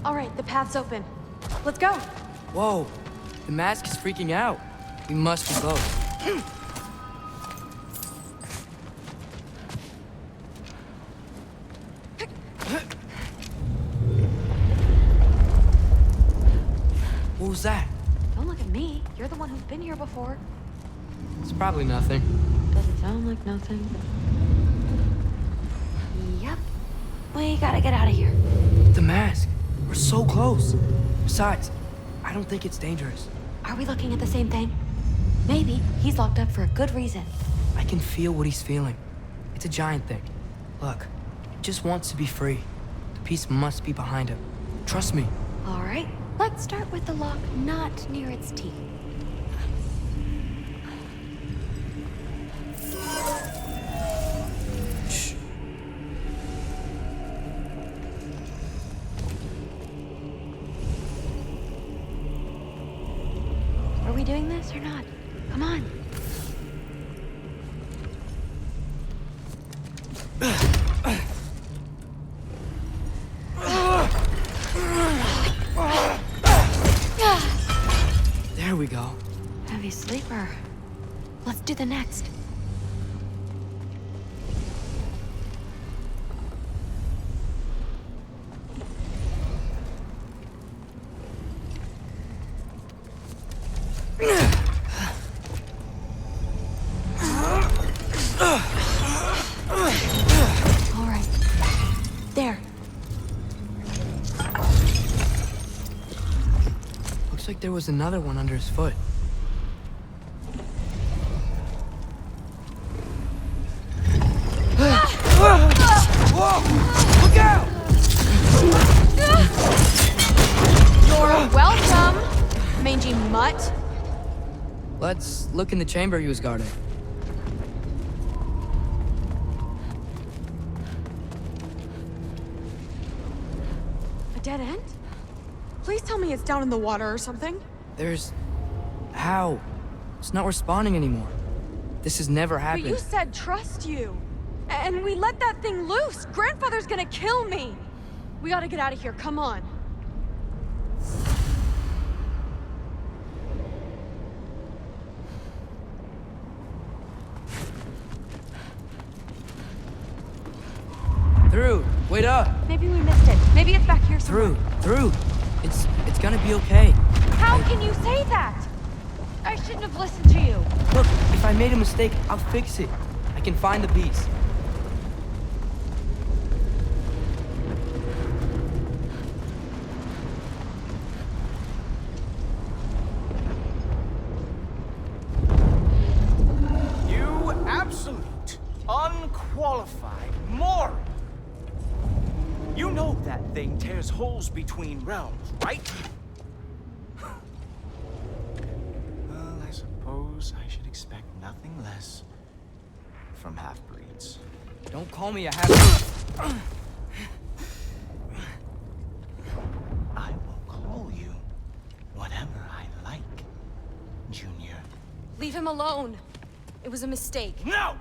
All right, the path's open. Let's go. Whoa, the mask is freaking out. We must be close. What was that? Don't look at me. You're the one who's been here before. It's probably nothing. Doesn't sound like nothing. Yep. We gotta get out of here. The mask. We're so close. Besides, I don't think it's dangerous. Are we looking at the same thing? Maybe. He's locked up for a good reason. I can feel what he's feeling. It's a giant thing. Look, he just wants to be free. The peace must be behind him. Trust me. All right. Let's start with the lock not near its teeth. Are we doing this or not? Come on. There we go. Heavy sleeper. Let's do the next. All right. There. Looks like there was another one under his foot. Whoa! Look out! You're welcome, mangy mutt. Let's look in the chamber he was guarding. dead end? Please tell me it's down in the water or something. There's... How? It's not responding anymore. This has never happened. But you said trust you. And we let that thing loose. Grandfather's gonna kill me. We gotta get out of here, come on. Through, wait up. Maybe we missed it. Maybe it's back here somewhere. Through. It's gonna be okay. How can you say that? I shouldn't have listened to you. Look, if I made a mistake, I'll fix it. I can find the piece. You absolute, unqualified moron! You know that thing tears holes between realms, right? Well, I suppose I should expect nothing less from half-breeds. Don't call me a half... I will call you whatever I like, Junior. Leave him alone. It was a mistake. No!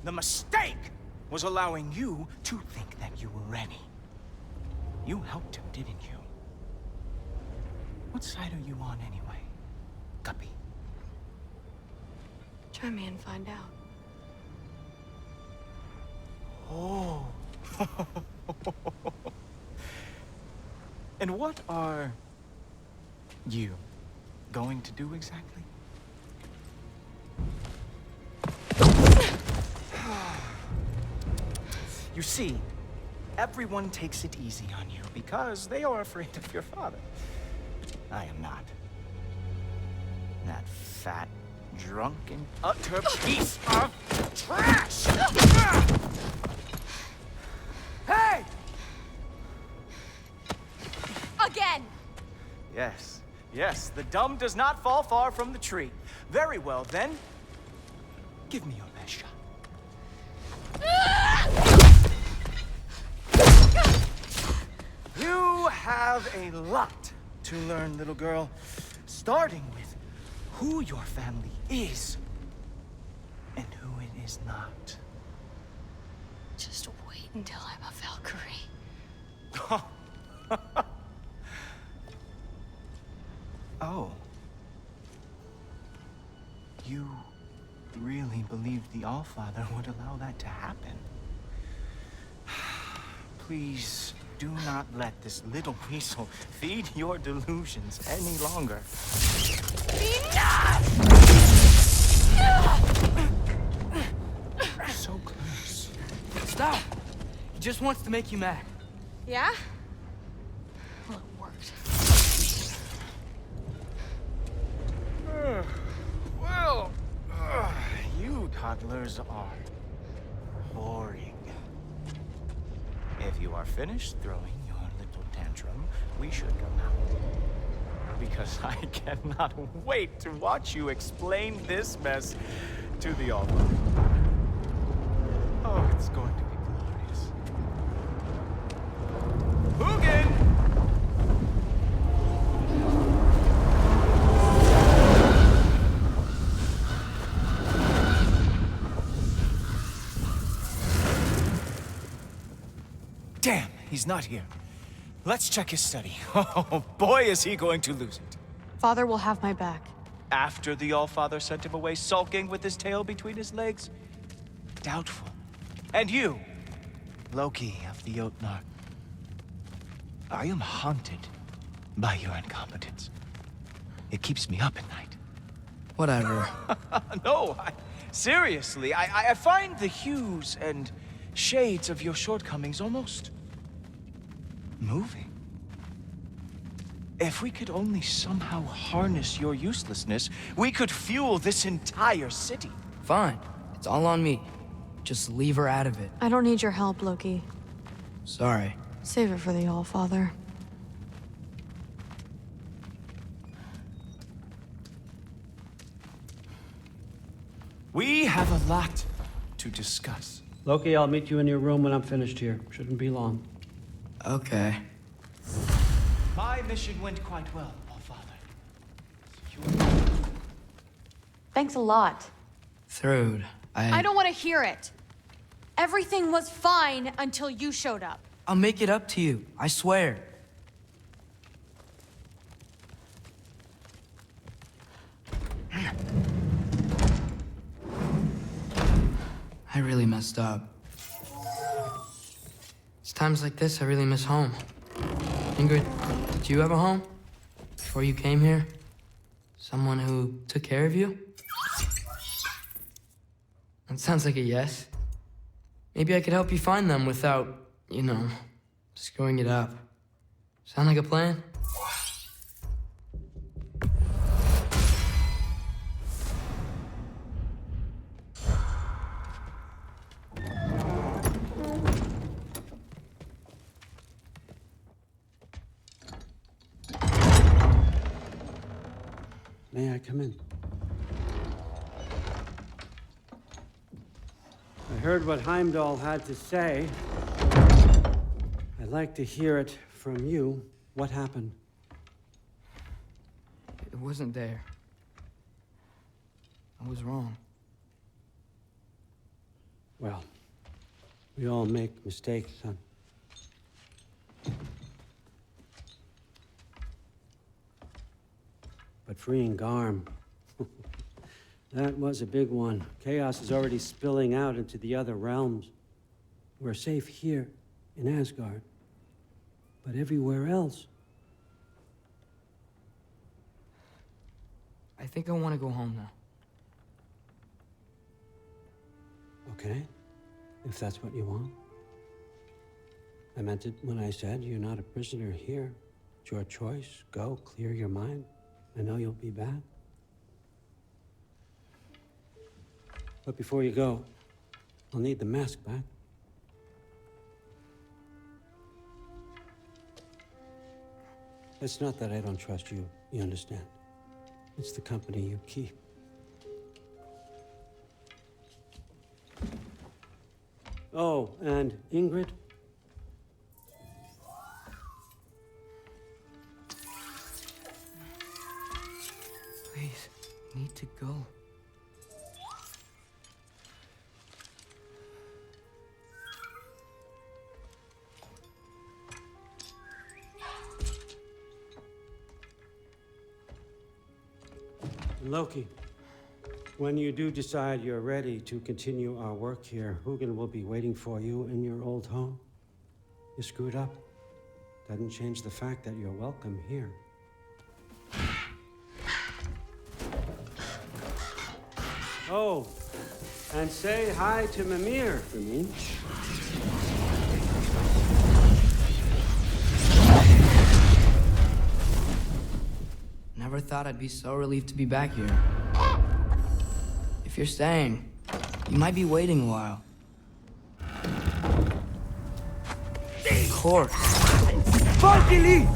The mistake was allowing you to think that you were ready. You helped him, didn't you? What side are you on anyway, Guppy? Try me and find out. Oh. And what are you going to do exactly? You see, everyone takes it easy on you because they are afraid of your father. I am not. That fat, drunken, utter piece of trash! Hey! Again! Yes, yes, the dumb does not fall far from the tree. Very well, then. Give me your best shot. You have a lot to learn, little girl. Starting with who your family is and who it is not. Just wait until I'm a Valkyrie. Oh. You really believed the Allfather would allow that to happen? Please do not let this little weasel feed your delusions any longer. Enough! So close. Stop! He just wants to make you mad. Yeah? Well, it worked. Well, you toddlers are boring. If you are finished throwing your little tantrum, we should go now. Because I cannot wait to watch you explain this mess to the Allfather. Oh, it's going to be glorious. Hugin! Damn, he's not here. Let's check his study. Oh, boy, is he going to lose it. Father will have my back. After the Allfather sent him away sulking with his tail between his legs? Doubtful. And you, Loki of the Jotnar. I am haunted by your incompetence. It keeps me up at night. Whatever. No, seriously, I find the hues and shades of your shortcomings almost moving. If we could only somehow harness your uselessness, we could fuel this entire city. Fine. It's all on me. Just leave her out of it. I don't need your help, Loki. Sorry. Save it for the Allfather. We have a lot to discuss. Loki, I'll meet you in your room when I'm finished here. Shouldn't be long. Okay. My mission went quite well, All Father. Thanks a lot. Thrud, I don't want to hear it. Everything was fine until you showed up. I'll make it up to you, I swear. I really messed up. It's times like this I really miss home. Ingrid, did you have a home? Before you came here? Someone who took care of you? That sounds like a yes. Maybe I could help you find them without, you know, screwing it up. Sound like a plan? May I come in? I heard what Heimdall had to say. I'd like to hear it from you. What happened? It wasn't there. I was wrong. Well, we all make mistakes, son. But freeing Garm, that was a big one. Chaos is already spilling out into the other realms. We're safe here in Asgard, but everywhere else. I think I want to go home now. Okay, if that's what you want. I meant it when I said you're not a prisoner here. It's your choice. Go, clear your mind. I know you'll be back. But before you go, I'll need the mask back. It's not that I don't trust you, you understand? It's the company you keep. Oh, and Ingrid? Please, I need to go. Loki, when you do decide you're ready to continue our work here, Hugin will be waiting for you in your old home. You screwed up. Doesn't change the fact that you're welcome here. Oh, and say hi to Mimir for me. Never thought I'd be so relieved to be back here. If you're staying, you might be waiting a while. Of course. Fucking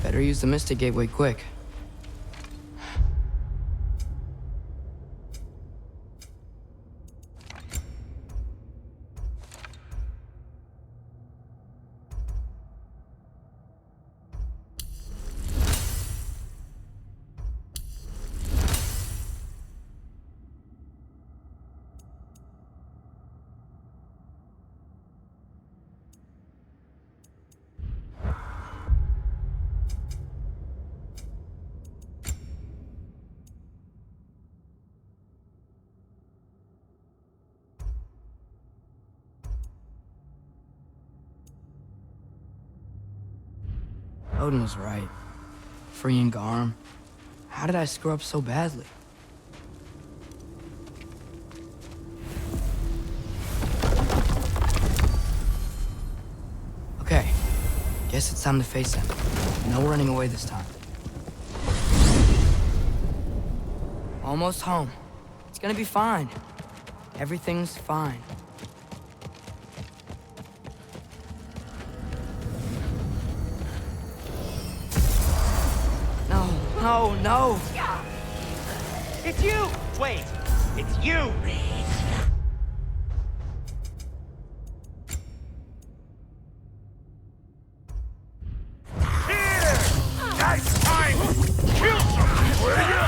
Better use the Mystic Gateway quick. Odin was right. Freeing Garm. How did I screw up so badly? Okay. Guess it's time to face him. No running away this time. Almost home. It's gonna be fine. Everything's fine. No, no, no! It's you! Wait, it's you! Nice time! Kill something, will ya?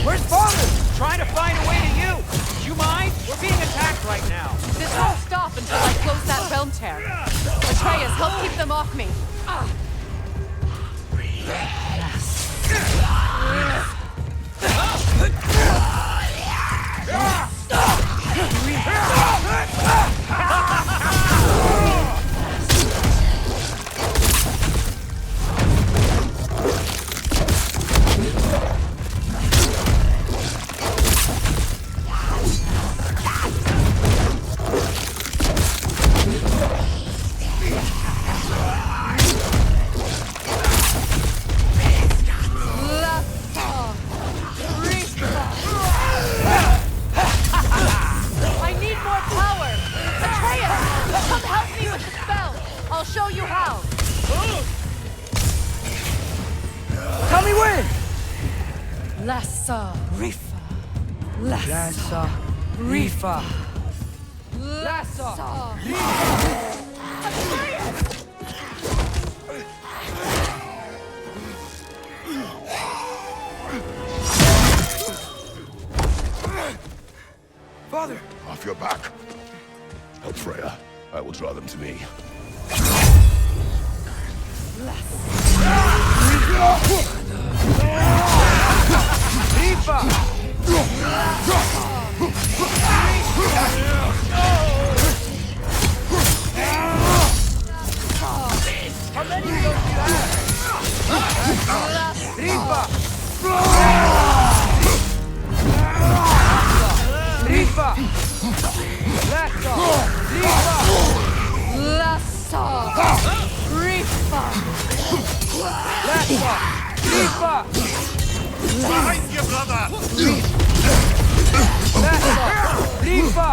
Where's Father? Trying to find a way to you. Do you mind? We're being attacked right now. This won't stop until I close that realm tear. Atreus, help keep them off me. I need more power! Atreus, come help me with the spell! I'll show you how! Tell me when! Lassa Rifa. Lassa Rifa. Lassa Rifa. Father! Off your back. Help Freya. I will draw them to me. Rifa! How many of those do you have? Rifa! Rifa! Lassa! Rifa! Lassa Rifa. Lassa! Rifa! Behind you, brother! Lassa! Rifa!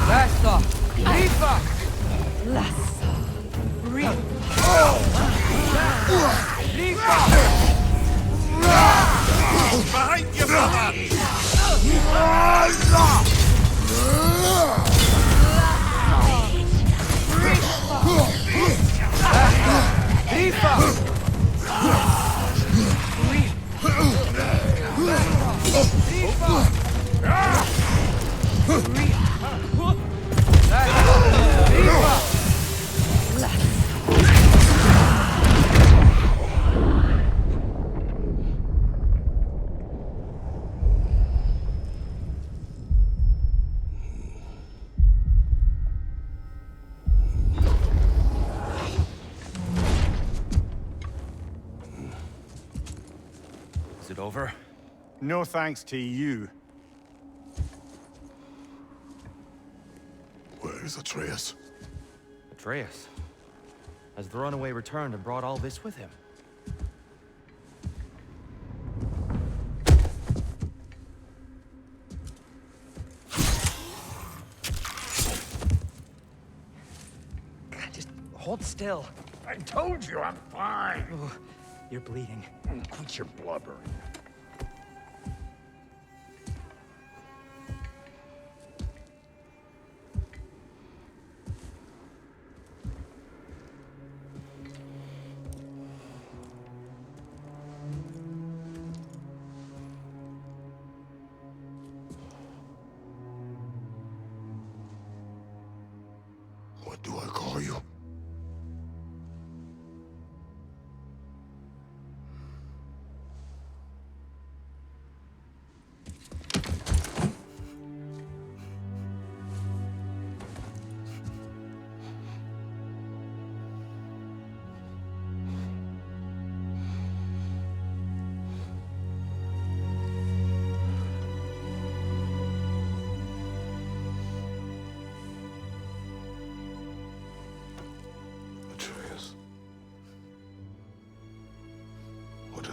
Lassa! Rifa! Lassa Rifa. Rifa! Behind you, brother! Rifa! Is it over? No thanks to you. Where is Atreus? Atreus. Has the runaway returned and brought all this with him? Just hold still. I told you I'm fine. Oh, you're bleeding. Quit your blubbering. What do I call you?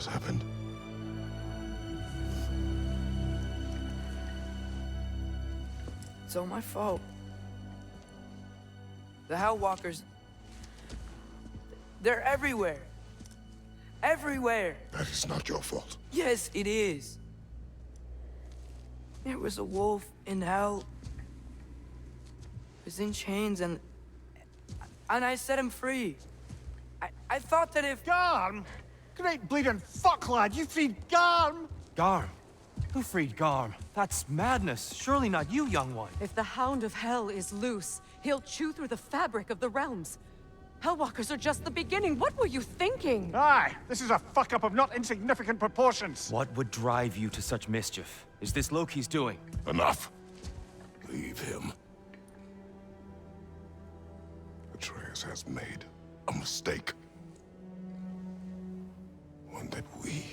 has happened? It's all my fault. The Hell Walkers... they're everywhere. Everywhere. That is not your fault. Yes, it is. There was a wolf in hell. He was in chains and I set him free. I thought that if... Garm? Great bleeding fuck, lad. You freed Garm? Garm? Who freed Garm? That's madness. Surely not you, young one. If the Hound of Hell is loose, he'll chew through the fabric of the realms. Hellwalkers are just the beginning. What were you thinking? Aye, this is a fuck-up of not insignificant proportions. What would drive you to such mischief? Is this Loki's doing? Enough. Leave him. Atreus has made a mistake. One that we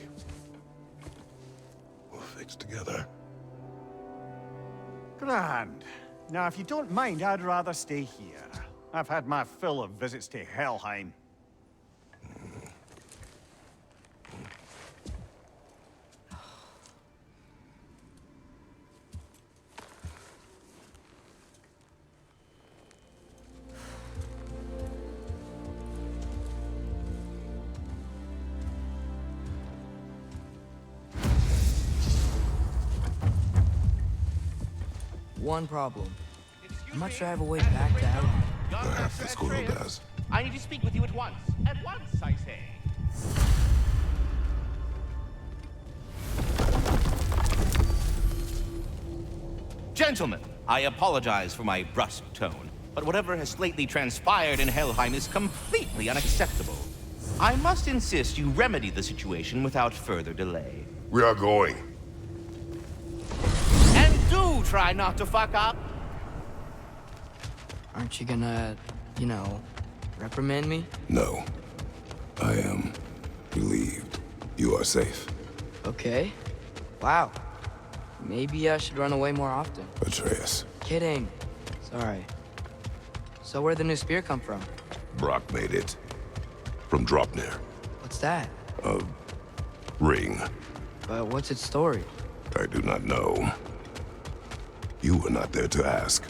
will fix together. Grand. Now, if you don't mind, I'd rather stay here. I've had my fill of visits to Helheim. One problem. I'm not sure I have a way back to Hell. Perhaps the squirrel does. I need to speak with you at once. At once, I say. Gentlemen, I apologize for my brusque tone, but whatever has lately transpired in Helheim is completely unacceptable. I must insist you remedy the situation without further delay. We are going. And do try not to fuck up. Aren't you gonna, you know, reprimand me? No. I am relieved. You are safe. Okay. Wow. Maybe I should run away more often. Atreus. Kidding. Sorry. So where'd the new spear come from? Brock made it. From Dropnir. What's that? A ring. But what's its story? I do not know. You were not there to ask.